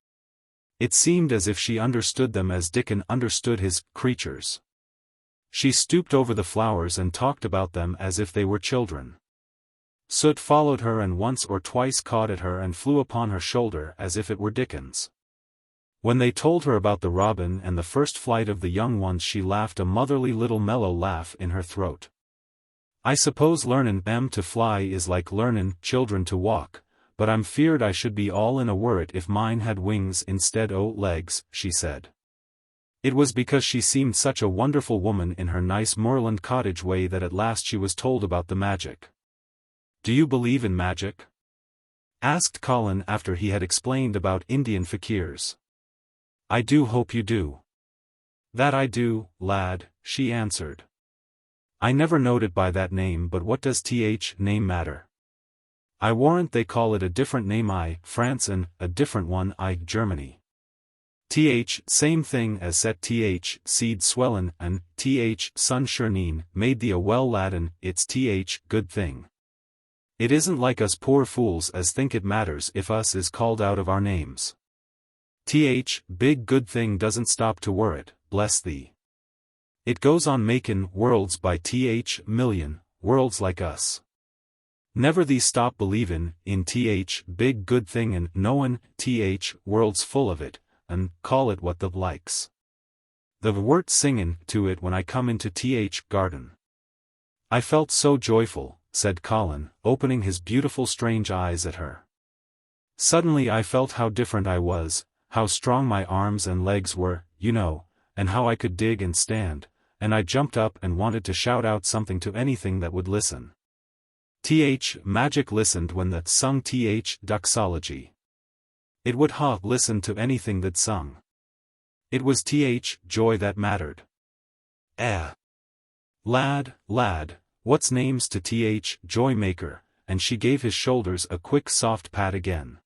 It seemed as if she understood them as Dickon understood his creatures. She stooped over the flowers and talked about them as if they were children. Soot followed her and once or twice caught at her and flew upon her shoulder as if it were Dickon's. When they told her about the robin and the first flight of the young ones, she laughed a motherly little mellow laugh in her throat. "I suppose learnin' them to fly is like learnin' children to walk, but I'm feared I should be all in a worrit if mine had wings instead o' legs," she said. It was because she seemed such a wonderful woman in her nice moorland cottage way that at last she was told about the magic. "Do you believe in magic?" asked Colin after he had explained about Indian fakirs. "I do hope you do." "That I do, lad," she answered. "I never knowed it by that name, but what does name matter? I warrant they call it a different name I, France, and a different one I, Germany. Same thing as set seed swellin', and sun shirneen, made thee a well lad, and it's good thing. It isn't like us poor fools as think it matters if us is called out of our names. Big good thing doesn't stop to worrit, bless thee. It goes on makin' worlds by million, worlds like us. Never thee stop believin' in big good thing and knowin' worlds full of it, and call it what the likes. The wort singin' to it when I come into garden." "I felt so joyful," said Colin, opening his beautiful strange eyes at her. "Suddenly I felt how different I was, how strong my arms and legs were, you know, and how I could dig and stand, and I jumped up and wanted to shout out something to anything that would listen. Magic listened when that sung doxology. It would listen to anything that sung. It was joy that mattered. Lad, what's names to joy maker," and she gave his shoulders a quick soft pat again.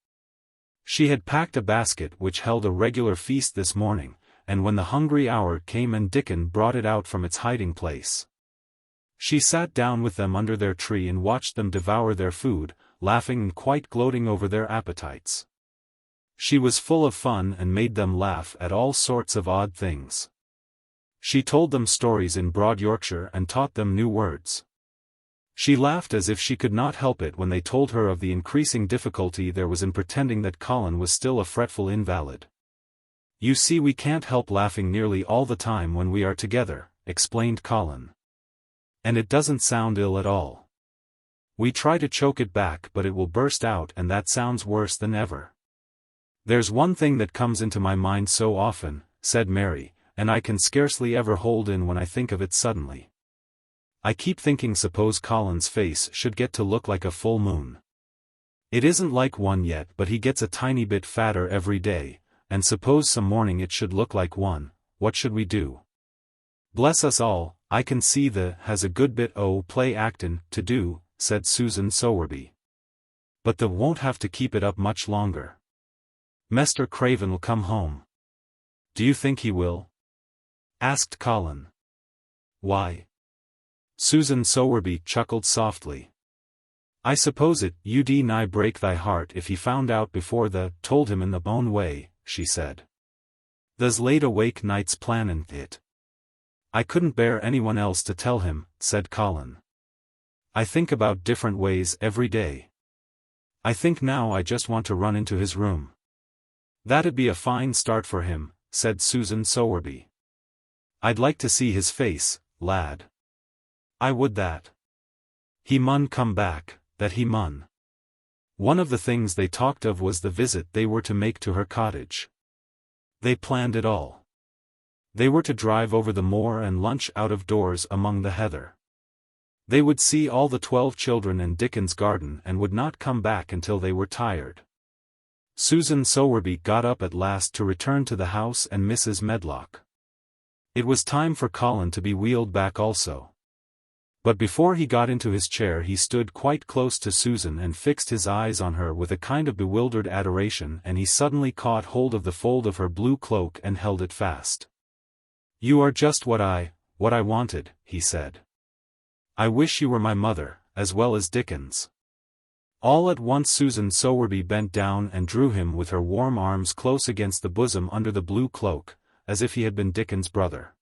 She had packed a basket which held a regular feast this morning, and when the hungry hour came and Dickon brought it out from its hiding place, she sat down with them under their tree and watched them devour their food, laughing and quite gloating over their appetites. She was full of fun and made them laugh at all sorts of odd things. She told them stories in broad Yorkshire and taught them new words. She laughed as if she could not help it when they told her of the increasing difficulty there was in pretending that Colin was still a fretful invalid. "You see, we can't help laughing nearly all the time when we are together," explained Colin. "And it doesn't sound ill at all. We try to choke it back, but it will burst out, and that sounds worse than ever. There's one thing that comes into my mind so often," said Mary, "and I can scarcely ever hold in when I think of it suddenly. I keep thinking, suppose Colin's face should get to look like a full moon. It isn't like one yet, but he gets a tiny bit fatter every day, and suppose some morning it should look like one, what should we do? Bless us all, I can see has a good bit o' play actin' to do," said Susan Sowerby. "But won't have to keep it up much longer. Mr. Craven'll come home." "Do you think he will?" asked Colin. "Why?" Susan Sowerby chuckled softly. "I suppose you'd nigh break thy heart if he found out before told him in the own way," she said. "Tha's laid awake nights plannin' it." "I couldn't bear anyone else to tell him," said Colin. "I think about different ways every day. I think now I just want to run into his room." "That'd be a fine start for him," said Susan Sowerby. "I'd like to see his face, lad. I would that. He mun come back, that he mun." One of the things they talked of was the visit they were to make to her cottage. They planned it all. They were to drive over the moor and lunch out of doors among the heather. They would see all the 12 children in Dickon's garden and would not come back until they were tired. Susan Sowerby got up at last to return to the house and Mrs. Medlock. It was time for Colin to be wheeled back also. But before he got into his chair he stood quite close to Susan and fixed his eyes on her with a kind of bewildered adoration, and he suddenly caught hold of the fold of her blue cloak and held it fast. "You are just what I wanted," he said. "I wish you were my mother, as well as Dickon's." All at once Susan Sowerby bent down and drew him with her warm arms close against the bosom under the blue cloak, as if he had been Dickon's brother.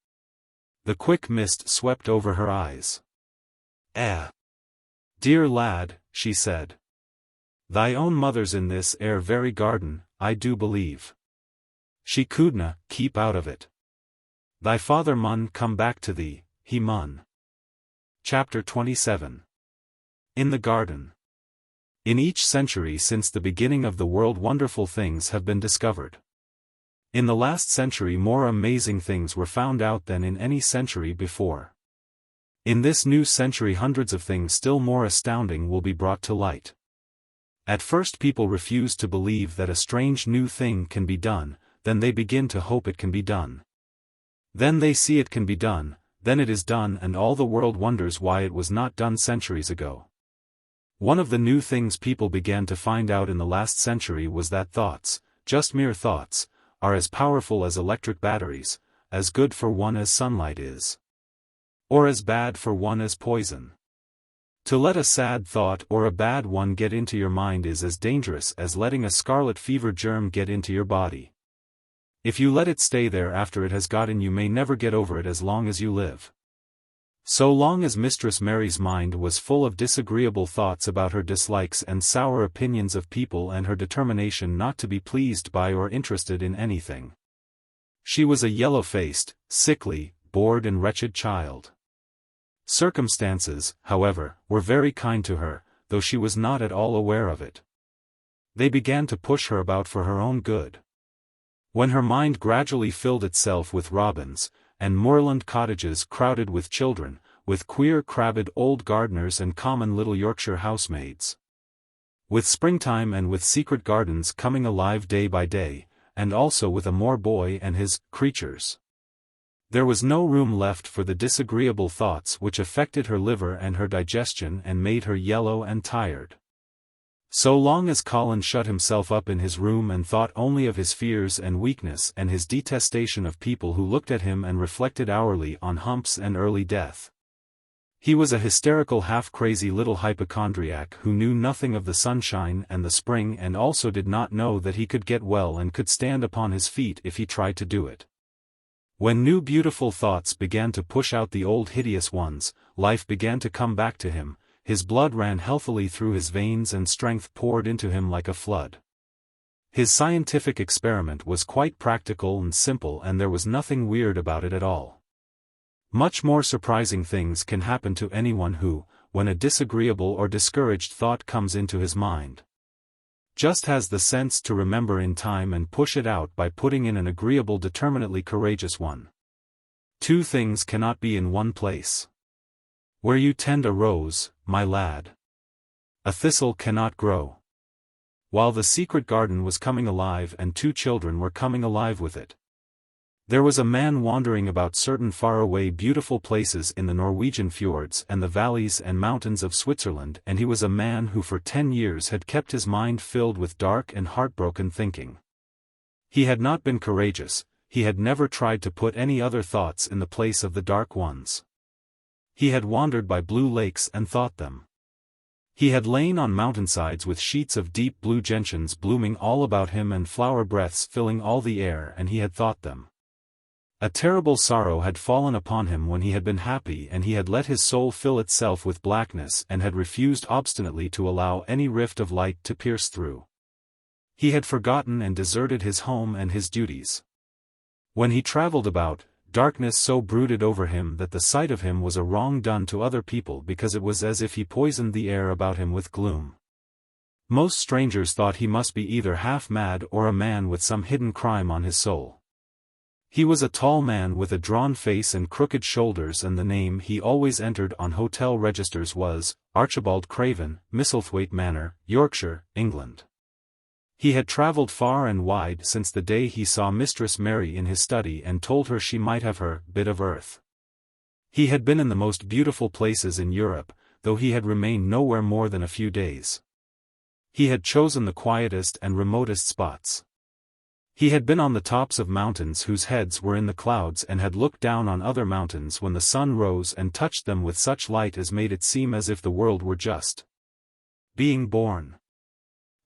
The quick mist swept over her eyes. "Dear lad," she said. "Thy own mother's in this very garden, I do believe. She couldna keep out of it. Thy father mun come back to thee, he mun." Chapter 27. In the Garden. In each century since the beginning of the world wonderful things have been discovered. In the last century more amazing things were found out than in any century before. In this new century hundreds of things still more astounding will be brought to light. At first people refuse to believe that a strange new thing can be done, then they begin to hope it can be done. Then they see it can be done, then it is done and all the world wonders why it was not done centuries ago. One of the new things people began to find out in the last century was that thoughts, just mere thoughts, are as powerful as electric batteries, as good for one as sunlight is. Or as bad for one as poison. To let a sad thought or a bad one get into your mind is as dangerous as letting a scarlet fever germ get into your body. If you let it stay there after it has got in, you may never get over it as long as you live. So long as Mistress Mary's mind was full of disagreeable thoughts about her dislikes and sour opinions of people and her determination not to be pleased by or interested in anything. She was a yellow-faced, sickly, bored and wretched child. Circumstances, however, were very kind to her, though she was not at all aware of it. They began to push her about for her own good. When her mind gradually filled itself with robins, and moorland cottages crowded with children, with queer crabbed old gardeners and common little Yorkshire housemaids. With springtime and with secret gardens coming alive day by day, and also with a Moor boy and his creatures. There was no room left for the disagreeable thoughts which affected her liver and her digestion and made her yellow and tired. So long as Colin shut himself up in his room and thought only of his fears and weakness and his detestation of people who looked at him and reflected hourly on humps and early death. He was a hysterical half-crazy little hypochondriac who knew nothing of the sunshine and the spring and also did not know that he could get well and could stand upon his feet if he tried to do it. When new beautiful thoughts began to push out the old hideous ones, life began to come back to him, his blood ran healthily through his veins and strength poured into him like a flood. His scientific experiment was quite practical and simple and there was nothing weird about it at all. Much more surprising things can happen to anyone who, when a disagreeable or discouraged thought comes into his mind, just has the sense to remember in time and push it out by putting in an agreeable determinately courageous one. Two things cannot be in one place. Where you tend a rose, my lad, a thistle cannot grow. While the secret garden was coming alive and two children were coming alive with it. There was a man wandering about certain faraway beautiful places in the Norwegian fjords and the valleys and mountains of Switzerland, and he was a man who for 10 years had kept his mind filled with dark and heartbroken thinking. He had not been courageous, he had never tried to put any other thoughts in the place of the dark ones. He had wandered by blue lakes and thought them. He had lain on mountainsides with sheets of deep blue gentians blooming all about him and flower breaths filling all the air, and he had thought them. A terrible sorrow had fallen upon him when he had been happy, and he had let his soul fill itself with blackness and had refused obstinately to allow any rift of light to pierce through. He had forgotten and deserted his home and his duties. When he travelled about, darkness so brooded over him that the sight of him was a wrong done to other people because it was as if he poisoned the air about him with gloom. Most strangers thought he must be either half mad or a man with some hidden crime on his soul. He was a tall man with a drawn face and crooked shoulders, and the name he always entered on hotel registers was Archibald Craven, Misselthwaite Manor, Yorkshire, England. He had travelled far and wide since the day he saw Mistress Mary in his study and told her she might have her bit of earth. He had been in the most beautiful places in Europe, though he had remained nowhere more than a few days. He had chosen the quietest and remotest spots. He had been on the tops of mountains whose heads were in the clouds and had looked down on other mountains when the sun rose and touched them with such light as made it seem as if the world were just being born.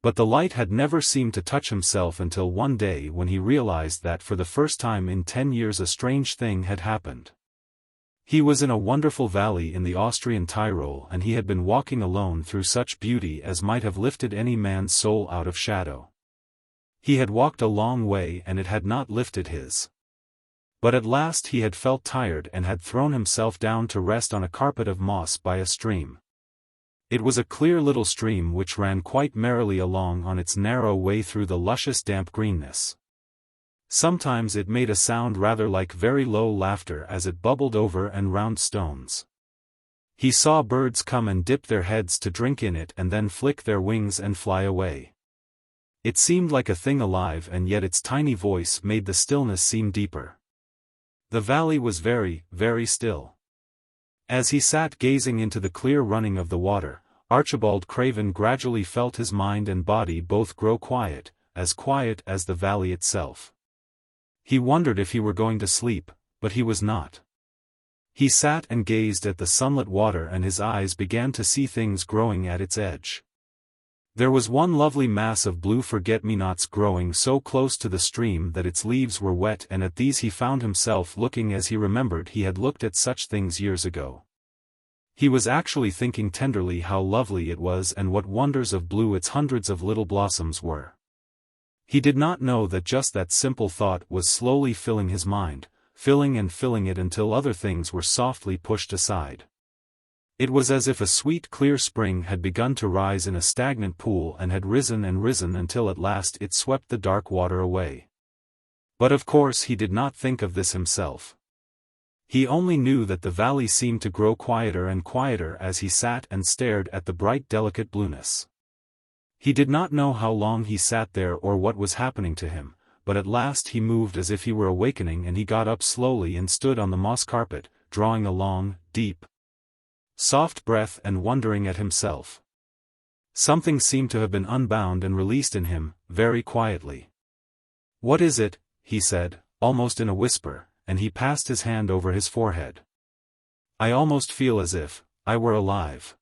But the light had never seemed to touch himself until one day when he realized that for the first time in 10 years a strange thing had happened. He was in a wonderful valley in the Austrian Tyrol, and he had been walking alone through such beauty as might have lifted any man's soul out of shadow. He had walked a long way and it had not lifted his. But at last he had felt tired and had thrown himself down to rest on a carpet of moss by a stream. It was a clear little stream which ran quite merrily along on its narrow way through the luscious damp greenness. Sometimes it made a sound rather like very low laughter as it bubbled over and round stones. He saw birds come and dip their heads to drink in it and then flick their wings and fly away. It seemed like a thing alive, and yet its tiny voice made the stillness seem deeper. The valley was very, very still. As he sat gazing into the clear running of the water, Archibald Craven gradually felt his mind and body both grow quiet as the valley itself. He wondered if he were going to sleep, but he was not. He sat and gazed at the sunlit water, and his eyes began to see things growing at its edge. There was one lovely mass of blue forget-me-nots growing so close to the stream that its leaves were wet, and at these he found himself looking as he remembered he had looked at such things years ago. He was actually thinking tenderly how lovely it was and what wonders of blue its hundreds of little blossoms were. He did not know that just that simple thought was slowly filling his mind, filling and filling it until other things were softly pushed aside. It was as if a sweet clear spring had begun to rise in a stagnant pool and had risen and risen until at last it swept the dark water away. But of course he did not think of this himself. He only knew that the valley seemed to grow quieter and quieter as he sat and stared at the bright delicate blueness. He did not know how long he sat there or what was happening to him, but at last he moved as if he were awakening, and he got up slowly and stood on the moss carpet, drawing a long, deep, soft breath and wondering at himself. Something seemed to have been unbound and released in him, very quietly. "What is it?" he said, almost in a whisper, and he passed his hand over his forehead. "I almost feel as if I were alive.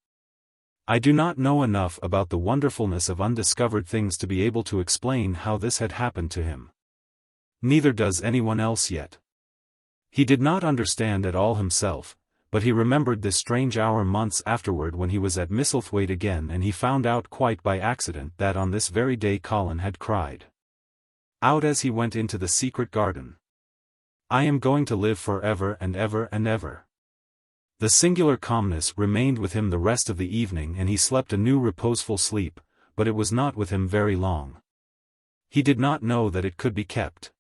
I do not know enough about the wonderfulness of undiscovered things to be able to explain how this had happened to him. Neither does anyone else yet." He did not understand at all himself, but he remembered this strange hour months afterward when he was at Misselthwaite again, and he found out quite by accident that on this very day Colin had cried out as he went into the secret garden, "I am going to live for ever and ever and ever." The singular calmness remained with him the rest of the evening, and he slept a new reposeful sleep, but it was not with him very long. He did not know that it could be kept.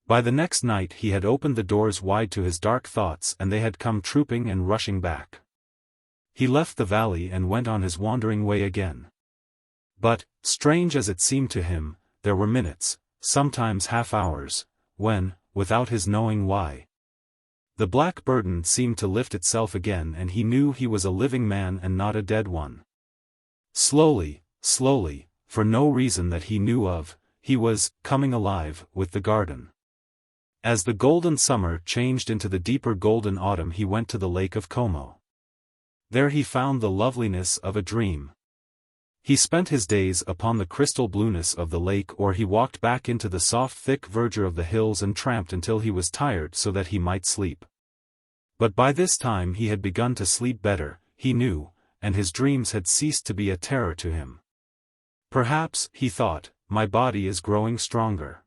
By the next night he had opened the doors wide to his dark thoughts, and they had come trooping and rushing back. He left the valley and went on his wandering way again. But, strange as it seemed to him, there were minutes, sometimes half-hours, when, without his knowing why, the black burden seemed to lift itself again, and he knew he was a living man and not a dead one. Slowly, slowly, for no reason that he knew of, he was coming alive with the garden. As the golden summer changed into the deeper golden autumn, he went to the Lake of Como. There he found the loveliness of a dream. He spent his days upon the crystal blueness of the lake, or he walked back into the soft thick verdure of the hills and tramped until he was tired so that he might sleep. But by this time he had begun to sleep better, he knew, and his dreams had ceased to be a terror to him. Perhaps, he thought, my body is growing stronger.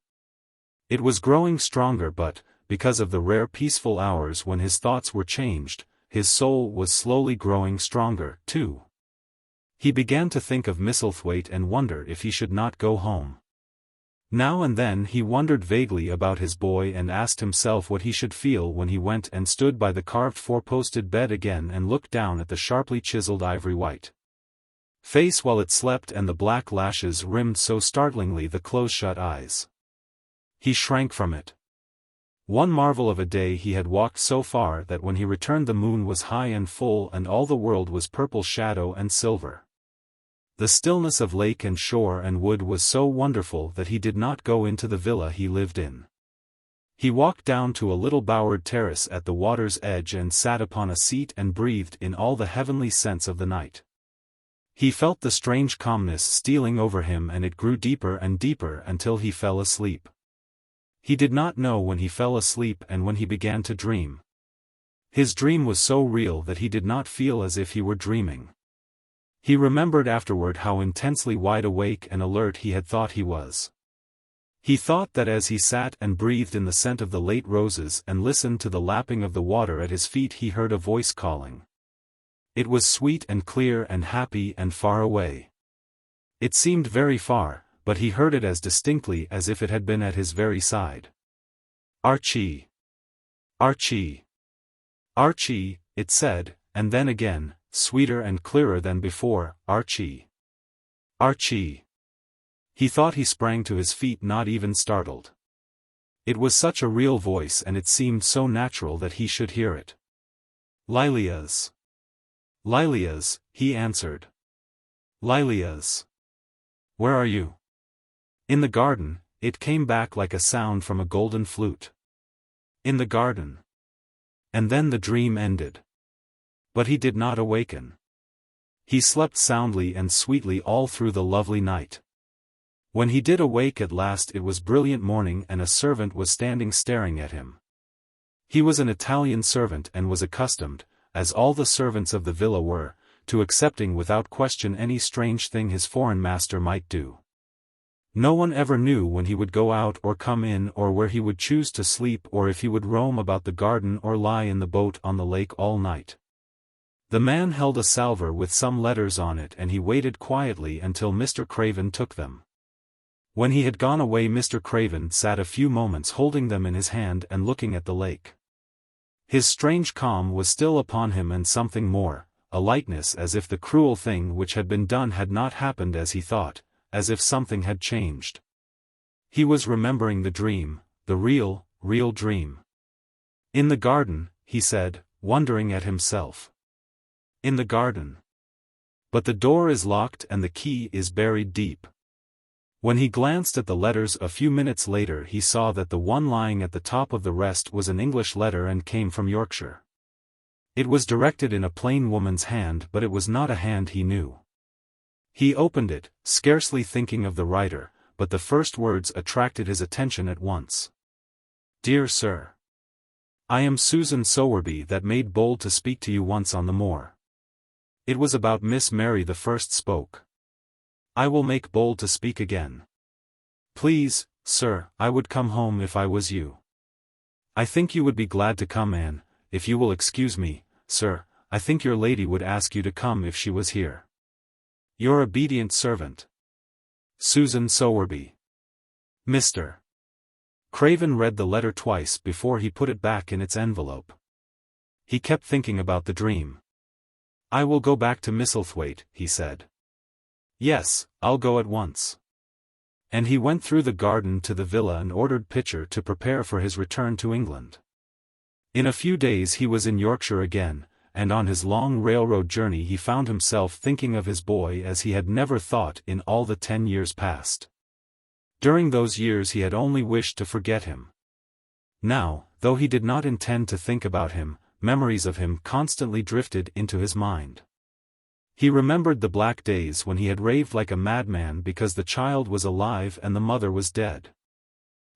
It was growing stronger, but, because of the rare peaceful hours when his thoughts were changed, his soul was slowly growing stronger, too. He began to think of Misselthwaite and wonder if he should not go home. Now and then he wondered vaguely about his boy and asked himself what he should feel when he went and stood by the carved four-posted bed again and looked down at the sharply chiseled ivory white face while it slept and the black lashes rimmed so startlingly the close-shut eyes. He shrank from it. One marvel of a day he had walked so far that when he returned the moon was high and full and all the world was purple shadow and silver. The stillness of lake and shore and wood was so wonderful that he did not go into the villa he lived in. He walked down to a little bowered terrace at the water's edge and sat upon a seat and breathed in all the heavenly scents of the night. He felt the strange calmness stealing over him, and it grew deeper and deeper until he fell asleep. He did not know when he fell asleep and when he began to dream. His dream was so real that he did not feel as if he were dreaming. He remembered afterward how intensely wide awake and alert he had thought he was. He thought that as he sat and breathed in the scent of the late roses and listened to the lapping of the water at his feet, he heard a voice calling. It was sweet and clear and happy and far away. It seemed very far, but he heard it as distinctly as if it had been at his very side. "Archie! Archie! Archie," it said, and then again, sweeter and clearer than before, "Archie! Archie!" He thought he sprang to his feet, not even startled. It was such a real voice, and it seemed so natural that he should hear it. "Lilia's. Lilia's," he answered. "Lilia's. Where are you?" "In the garden," it came back like a sound from a golden flute. "In the garden." And then the dream ended. But he did not awaken. He slept soundly and sweetly all through the lovely night. When he did awake at last, it was brilliant morning, and a servant was standing staring at him. He was an Italian servant and was accustomed, as all the servants of the villa were, to accepting without question any strange thing his foreign master might do. No one ever knew when he would go out or come in, or where he would choose to sleep, or if he would roam about the garden or lie in the boat on the lake all night. The man held a salver with some letters on it, and he waited quietly until Mr. Craven took them. When he had gone away, Mr. Craven sat a few moments holding them in his hand and looking at the lake. His strange calm was still upon him, and something more, a lightness, as if the cruel thing which had been done had not happened as he thought, as if something had changed. He was remembering the dream, the real dream. "In the garden," he said, wondering at himself. "In the garden. But the door is locked and the key is buried deep." When he glanced at the letters a few minutes later, he saw that the one lying at the top of the rest was an English letter and came from Yorkshire. It was directed in a plain woman's hand, but it was not a hand he knew. He opened it, scarcely thinking of the writer, but the first words attracted his attention at once. "Dear Sir, I am Susan Sowerby, that made bold to speak to you once on the moor." It was about Miss Mary the first spoke. "I will make bold to speak again. Please, sir, I would come home if I was you. I think you would be glad to come, and, if you will excuse me, sir, I think your lady would ask you to come if she was here. Your obedient servant, Susan Sowerby." Mr. Craven read the letter twice before he put it back in its envelope. He kept thinking about the dream. "I will go back to Misselthwaite," he said. "Yes, I'll go at once." And he went through the garden to the villa and ordered Pitcher to prepare for his return to England. In a few days he was in Yorkshire again, and on his long railroad journey he found himself thinking of his boy as he had never thought in all the 10 years past. During those years he had only wished to forget him. Now, though he did not intend to think about him, memories of him constantly drifted into his mind. He remembered the black days when he had raved like a madman because the child was alive and the mother was dead.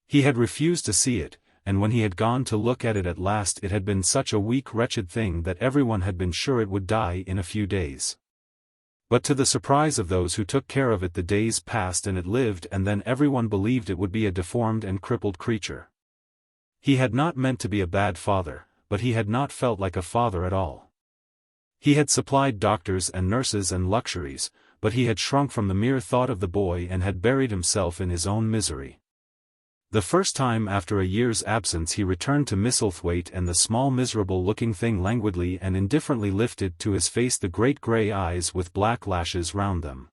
He had refused to see it, and when he had gone to look at it at last, it had been such a weak, wretched thing that everyone had been sure it would die in a few days. But to the surprise of those who took care of it, the days passed and it lived, and then everyone believed it would be a deformed and crippled creature. He had not meant to be a bad father, but he had not felt like a father at all. He had supplied doctors and nurses and luxuries, but he had shrunk from the mere thought of the boy and had buried himself in his own misery. The first time after a year's absence he returned to Misselthwaite, and the small miserable-looking thing languidly and indifferently lifted to his face the great grey eyes with black lashes round them.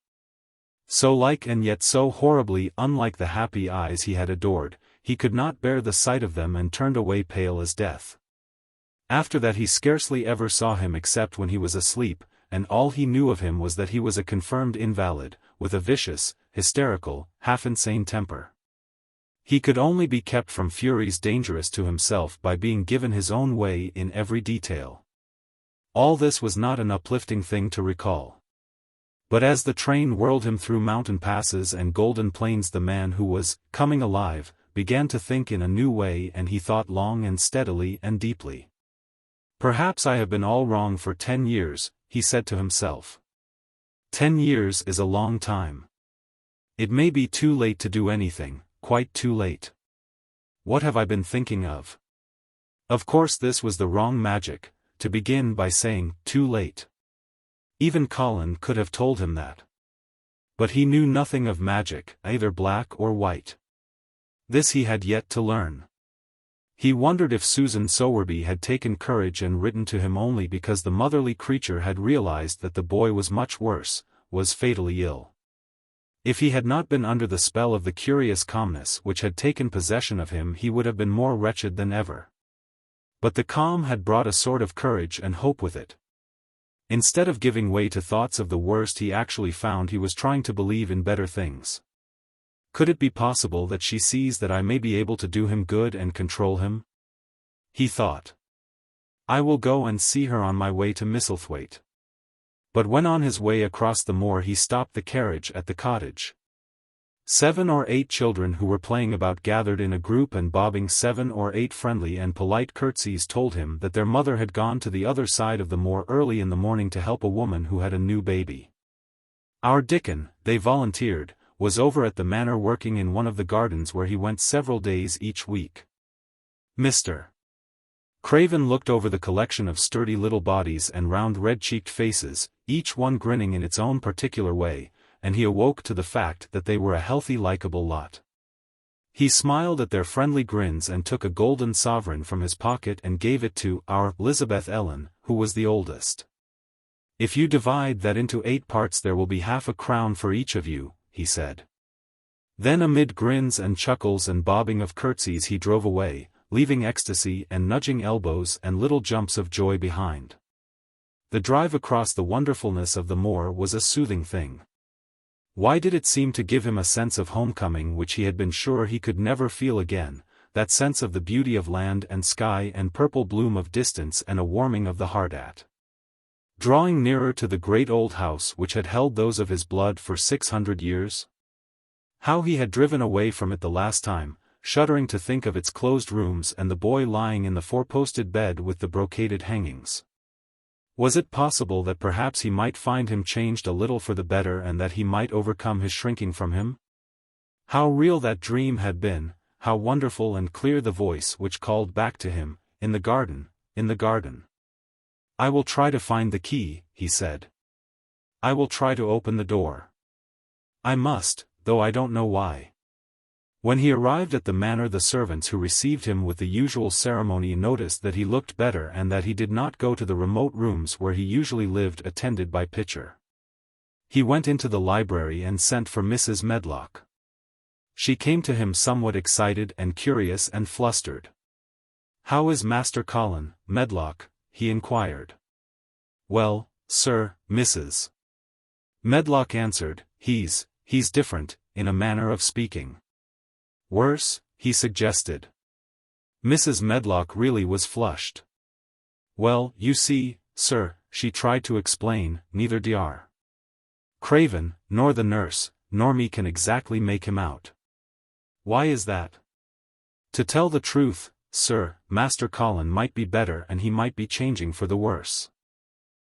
So like and yet so horribly unlike the happy eyes he had adored, he could not bear the sight of them and turned away pale as death. After that he scarcely ever saw him except when he was asleep, and all he knew of him was that he was a confirmed invalid, with a vicious, hysterical, half-insane temper. He could only be kept from furies dangerous to himself by being given his own way in every detail. All this was not an uplifting thing to recall. But as the train whirled him through mountain passes and golden plains, the man who was coming alive began to think in a new way, and he thought long and steadily and deeply. "Perhaps I have been all wrong for 10 years, he said to himself. 10 years is a long time. It may be too late to do anything, quite too late. What have I been thinking of? Of course this was the wrong magic, to begin by saying, too late. Even Colin could have told him that. But he knew nothing of magic, either black or white. This he had yet to learn. He wondered if Susan Sowerby had taken courage and written to him only because the motherly creature had realized that the boy was much worse, was fatally ill. If he had not been under the spell of the curious calmness which had taken possession of him, he would have been more wretched than ever. But the calm had brought a sort of courage and hope with it. Instead of giving way to thoughts of the worst, he actually found he was trying to believe in better things. Could it be possible that she sees that I may be able to do him good and control him? He thought. I will go and see her on my way to Misselthwaite. But when on his way across the moor he stopped the carriage at the cottage. 7 or 8 children who were playing about gathered in a group and bobbing 7 or 8 friendly and polite curtsies told him that their mother had gone to the other side of the moor early in the morning to help a woman who had a new baby. Our Dickon, they volunteered, was over at the manor working in one of the gardens where he went several days each week. Mr. Craven looked over the collection of sturdy little bodies and round red-cheeked faces, each one grinning in its own particular way, and he awoke to the fact that they were a healthy, likable lot. He smiled at their friendly grins and took a golden sovereign from his pocket and gave it to our Elizabeth Ellen, who was the oldest. If you divide that into 8 parts there will be half a crown for each of you, he said. Then amid grins and chuckles and bobbing of curtsies he drove away, leaving ecstasy and nudging elbows and little jumps of joy behind. The drive across the wonderfulness of the moor was a soothing thing. Why did it seem to give him a sense of homecoming which he had been sure he could never feel again, that sense of the beauty of land and sky and purple bloom of distance and a warming of the heart at drawing nearer to the great old house which had held those of his blood for 600 years? How he had driven away from it the last time, shuddering to think of its closed rooms and the boy lying in the 4-posted bed with the brocaded hangings. Was it possible that perhaps he might find him changed a little for the better and that he might overcome his shrinking from him? How real that dream had been, how wonderful and clear the voice which called back to him, "In the garden, in the garden." "I will try to find the key," he said. "I will try to open the door. I must, though I don't know why." When he arrived at the manor, the servants who received him with the usual ceremony noticed that he looked better and that he did not go to the remote rooms where he usually lived attended by Pitcher. He went into the library and sent for Mrs. Medlock. She came to him somewhat excited and curious and flustered. "How is Master Colin, Medlock?" he inquired. "Well, sir," Mrs. Medlock answered, he's different, in a manner of speaking." "Worse?" he suggested. Mrs. Medlock really was flushed. "Well, you see, sir," she tried to explain, "neither Dr. Craven, nor the nurse, nor me can exactly make him out." "Why is that?" "To tell the truth, sir, Master Colin might be better and he might be changing for the worse.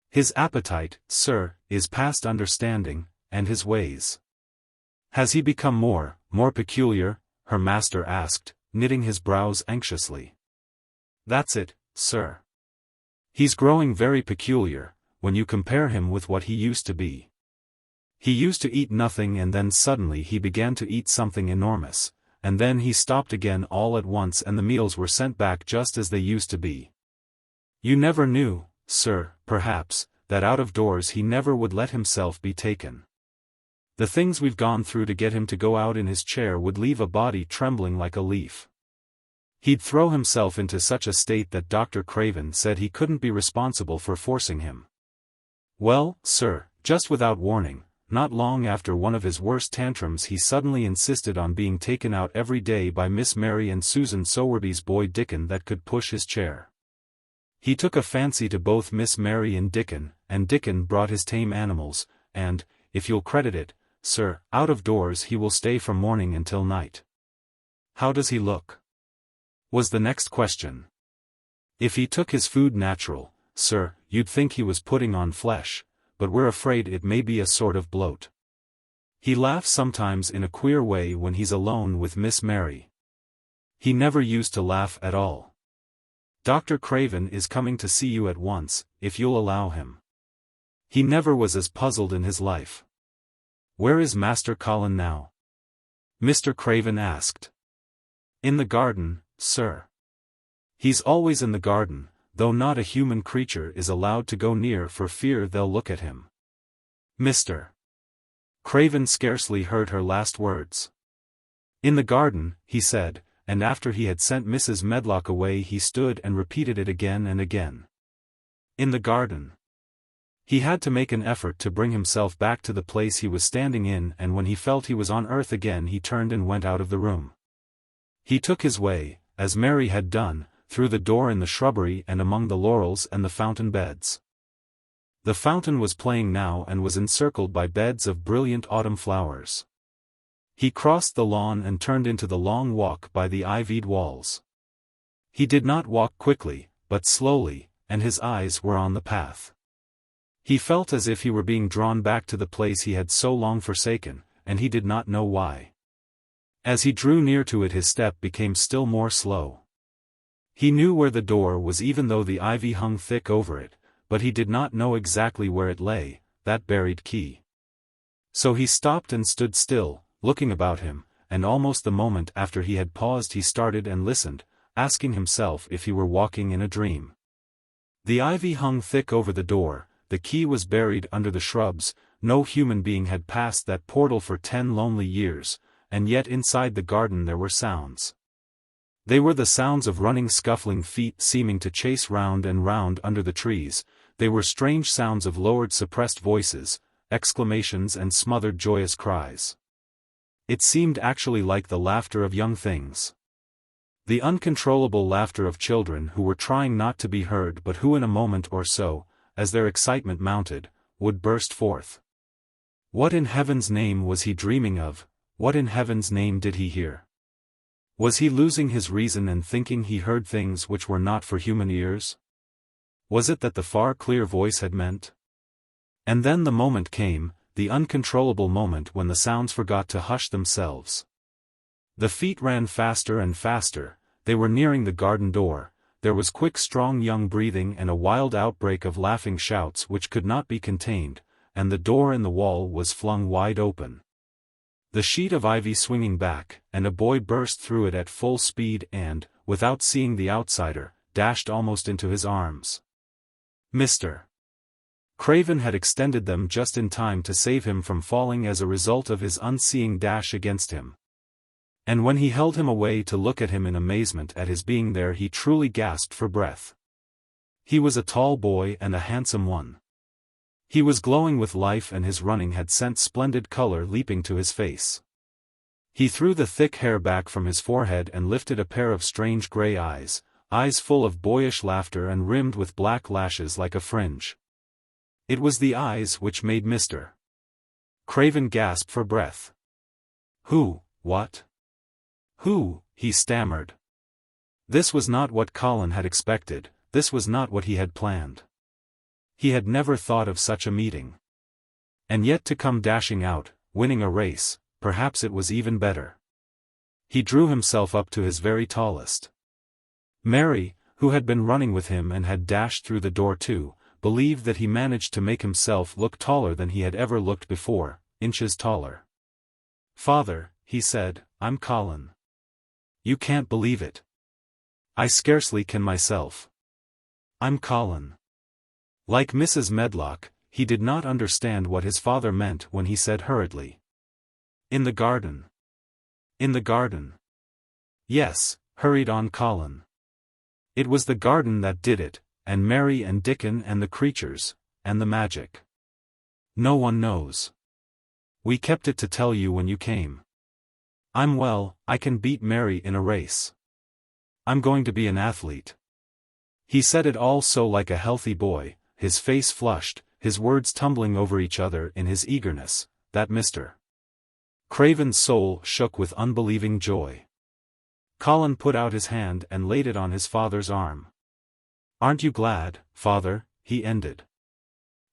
His appetite, sir, is past understanding, and his ways." "Has he become more peculiar?" her master asked, knitting his brows anxiously. "That's it, sir. He's growing very peculiar, when you compare him with what he used to be. He used to eat nothing and then suddenly he began to eat something enormous, and then he stopped again all at once and the meals were sent back just as they used to be. You never knew, sir, perhaps, that out of doors he never would let himself be taken. The things we've gone through to get him to go out in his chair would leave a body trembling like a leaf. He'd throw himself into such a state that Dr. Craven said he couldn't be responsible for forcing him. Well, sir, just without warning, not long after one of his worst tantrums he suddenly insisted on being taken out every day by Miss Mary and Susan Sowerby's boy Dickon that could push his chair. He took a fancy to both Miss Mary and Dickon brought his tame animals, and, if you'll credit it, sir, out of doors he will stay from morning until night." "How does he look?" was the next question. "If he took his food natural, sir, you'd think he was putting on flesh, but we're afraid it may be a sort of bloat. He laughs sometimes in a queer way when he's alone with Miss Mary. He never used to laugh at all. Dr. Craven is coming to see you at once, if you'll allow him. He never was as puzzled in his life. "Where is Master Colin now?" Mr. Craven asked. "In the garden, sir." "He's always in the garden, though not a human creature is allowed to go near for fear they'll look at him." Mr. Craven scarcely heard her last words. "In the garden," he said, and after he had sent Mrs. Medlock away he stood and repeated it again and again. "In the garden." He had to make an effort to bring himself back to the place he was standing in, and when he felt he was on earth again he turned and went out of the room. He took his way, as Mary had done, through the door in the shrubbery and among the laurels and the fountain beds. The fountain was playing now and was encircled by beds of brilliant autumn flowers. He crossed the lawn and turned into the long walk by the ivied walls. He did not walk quickly, but slowly, and his eyes were on the path. He felt as if he were being drawn back to the place he had so long forsaken, and he did not know why. As he drew near to it his step became still more slow. He knew where the door was even though the ivy hung thick over it, but he did not know exactly where it lay, that buried key. So he stopped and stood still, looking about him, and almost the moment after he had paused he started and listened, asking himself if he were walking in a dream. The ivy hung thick over the door, the key was buried under the shrubs, no human being had passed that portal for 10 lonely years, and yet inside the garden there were sounds. They were the sounds of running scuffling feet seeming to chase round and round under the trees, they were strange sounds of lowered suppressed voices, exclamations and smothered joyous cries. It seemed actually like the laughter of young things. The uncontrollable laughter of children who were trying not to be heard but who in a moment or so, as their excitement mounted, would burst forth. What in heaven's name was he dreaming of? What in heaven's name did he hear? Was he losing his reason and thinking he heard things which were not for human ears? Was it that the far clear voice had meant? And then the moment came, the uncontrollable moment when the sounds forgot to hush themselves. The feet ran faster and faster, they were nearing the garden door. There was quick strong young breathing and a wild outbreak of laughing shouts which could not be contained, and the door in the wall was flung wide open. The sheet of ivy swinging back, and a boy burst through it at full speed and, without seeing the outsider, dashed almost into his arms. Mr. Craven had extended them just in time to save him from falling as a result of his unseeing dash against him. And when he held him away to look at him in amazement at his being there he truly gasped for breath. He was a tall boy and a handsome one. He was glowing with life and his running had sent splendid color leaping to his face. He threw the thick hair back from his forehead and lifted a pair of strange gray eyes, eyes full of boyish laughter and rimmed with black lashes like a fringe. It was the eyes which made Mr. Craven gasp for breath. "Who, what? Who?" he stammered. This was not what Colin had expected, this was not what he had planned. He had never thought of such a meeting. And yet to come dashing out, winning a race, perhaps it was even better. He drew himself up to his very tallest. Mary, who had been running with him and had dashed through the door too, believed that he managed to make himself look taller than he had ever looked before, inches taller. "Father," he said, "I'm Colin. You can't believe it. I scarcely can myself. I'm Colin." Like Mrs. Medlock, he did not understand what his father meant when he said hurriedly, "In the garden. In the garden." "Yes," hurried on Colin. "It was the garden that did it, and Mary and Dickon and the creatures, and the magic. No one knows. We kept it to tell you when you came. I'm well, I can beat Mary in a race. I'm going to be an athlete." He said it all so like a healthy boy, his face flushed, his words tumbling over each other in his eagerness, that Mr. Craven's soul shook with unbelieving joy. Colin put out his hand and laid it on his father's arm. "Aren't you glad, father?" he ended.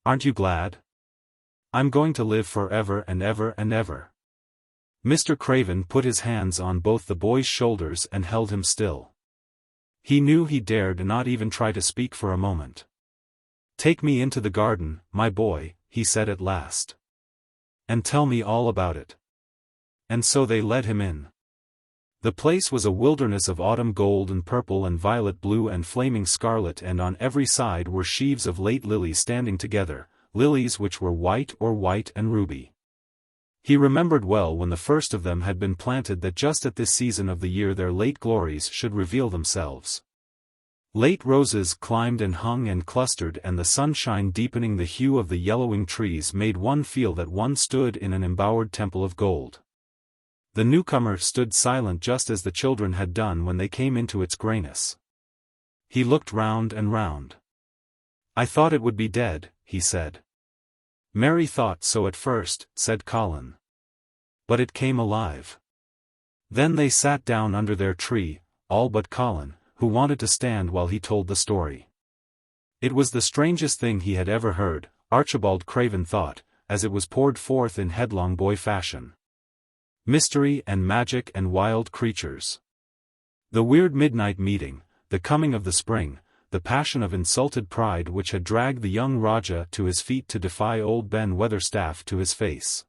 "Aren't you glad? I'm going to live forever and ever and ever." Mr. Craven put his hands on both the boy's shoulders and held him still. He knew he dared not even try to speak for a moment. "Take me into the garden, my boy," he said at last. and tell me all about it." And so they led him in. The place was a wilderness of autumn gold and purple and violet blue and flaming scarlet, and on every side were sheaves of late lilies standing together, lilies which were white and ruby. He remembered well when the first of them had been planted that just at this season of the year their late glories should reveal themselves. Late roses climbed and hung and clustered, and the sunshine deepening the hue of the yellowing trees made one feel that one stood in an embowered temple of gold. The newcomer stood silent just as the children had done when they came into its grayness. He looked round and round. "I thought it would be dead," he said. "Mary thought so at first," said Colin. "But it came alive." Then they sat down under their tree, all but Colin, who wanted to stand while he told the story. It was the strangest thing he had ever heard, Archibald Craven thought, as it was poured forth in headlong boy fashion. Mystery and magic and wild creatures. The weird midnight meeting, the coming of the spring, the passion of insulted pride which had dragged the young Rajah to his feet to defy old Ben Weatherstaff to his face.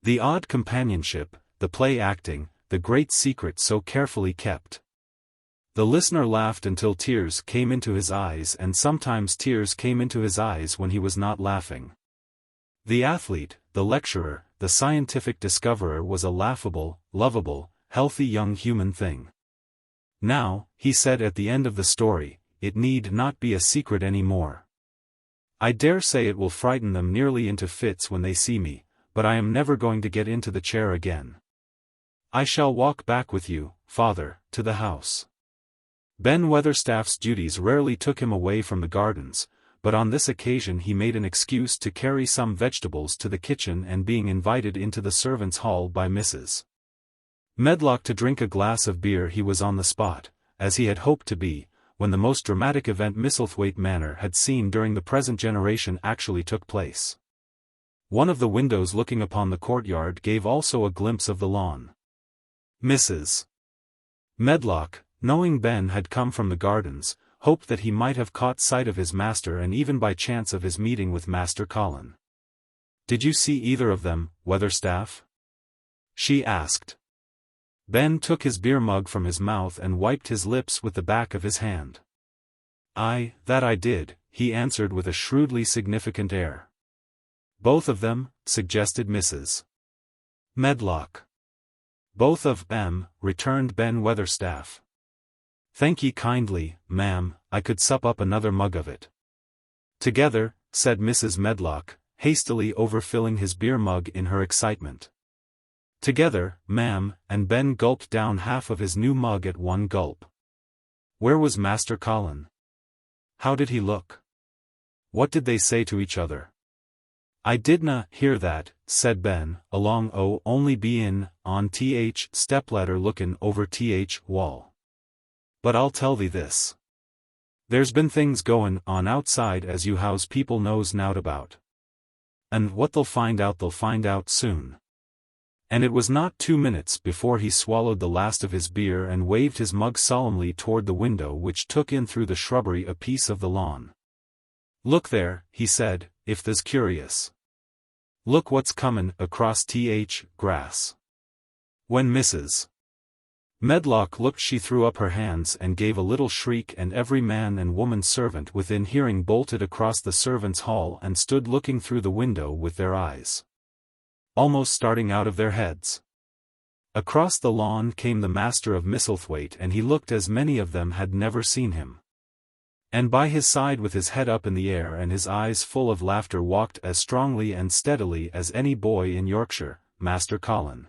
The odd companionship, the play acting, the great secret so carefully kept. The listener laughed until tears came into his eyes, and sometimes tears came into his eyes when he was not laughing. The athlete, the lecturer, the scientific discoverer was a laughable, lovable, healthy young human thing. "Now," he said at the end of the story, "it need not be a secret any more. I dare say it will frighten them nearly into fits when they see me, but I am never going to get into the chair again. I shall walk back with you, father, to the house." Ben Weatherstaff's duties rarely took him away from the gardens, but on this occasion he made an excuse to carry some vegetables to the kitchen, and being invited into the servants' hall by Mrs. Medlock to drink a glass of beer, he was on the spot, as he had hoped to be, when the most dramatic event Misselthwaite Manor had seen during the present generation actually took place. One of the windows looking upon the courtyard gave also a glimpse of the lawn. Mrs. Medlock, knowing Ben had come from the gardens, hoped that he might have caught sight of his master, and even by chance of his meeting with Master Colin. "Did you see either of them, Weatherstaff?" she asked. Ben took his beer mug from his mouth and wiped his lips with the back of his hand. That I did," he answered with a shrewdly significant air. "Both of them?" suggested Mrs. Medlock. "Both of 'em," returned Ben Weatherstaff. "Thank ye kindly, ma'am, I could sup up another mug of it." "Together," said Mrs. Medlock, hastily overfilling his beer mug in her excitement. "Together, ma'am," and Ben gulped down half of his new mug at one gulp. "Where was Master Colin? How did he look? What did they say to each other?" "I didna hear that," said Ben, "along only be in on stepladder lookin' over wall. But I'll tell thee this. There's been things goin' on outside as you house people knows nowt about. And what they'll find out soon." And it was not 2 minutes before he swallowed the last of his beer and waved his mug solemnly toward the window which took in through the shrubbery a piece of the lawn. "Look there," he said, "if they's curious. Look what's comin' across grass." When Mrs. Medlock looked, she threw up her hands and gave a little shriek, and every man and woman servant within hearing bolted across the servants' hall and stood looking through the window with their eyes almost starting out of their heads. Across the lawn came the master of Misselthwaite, and he looked as many of them had never seen him. And by his side, with his head up in the air and his eyes full of laughter, walked as strongly and steadily as any boy in Yorkshire, Master Colin.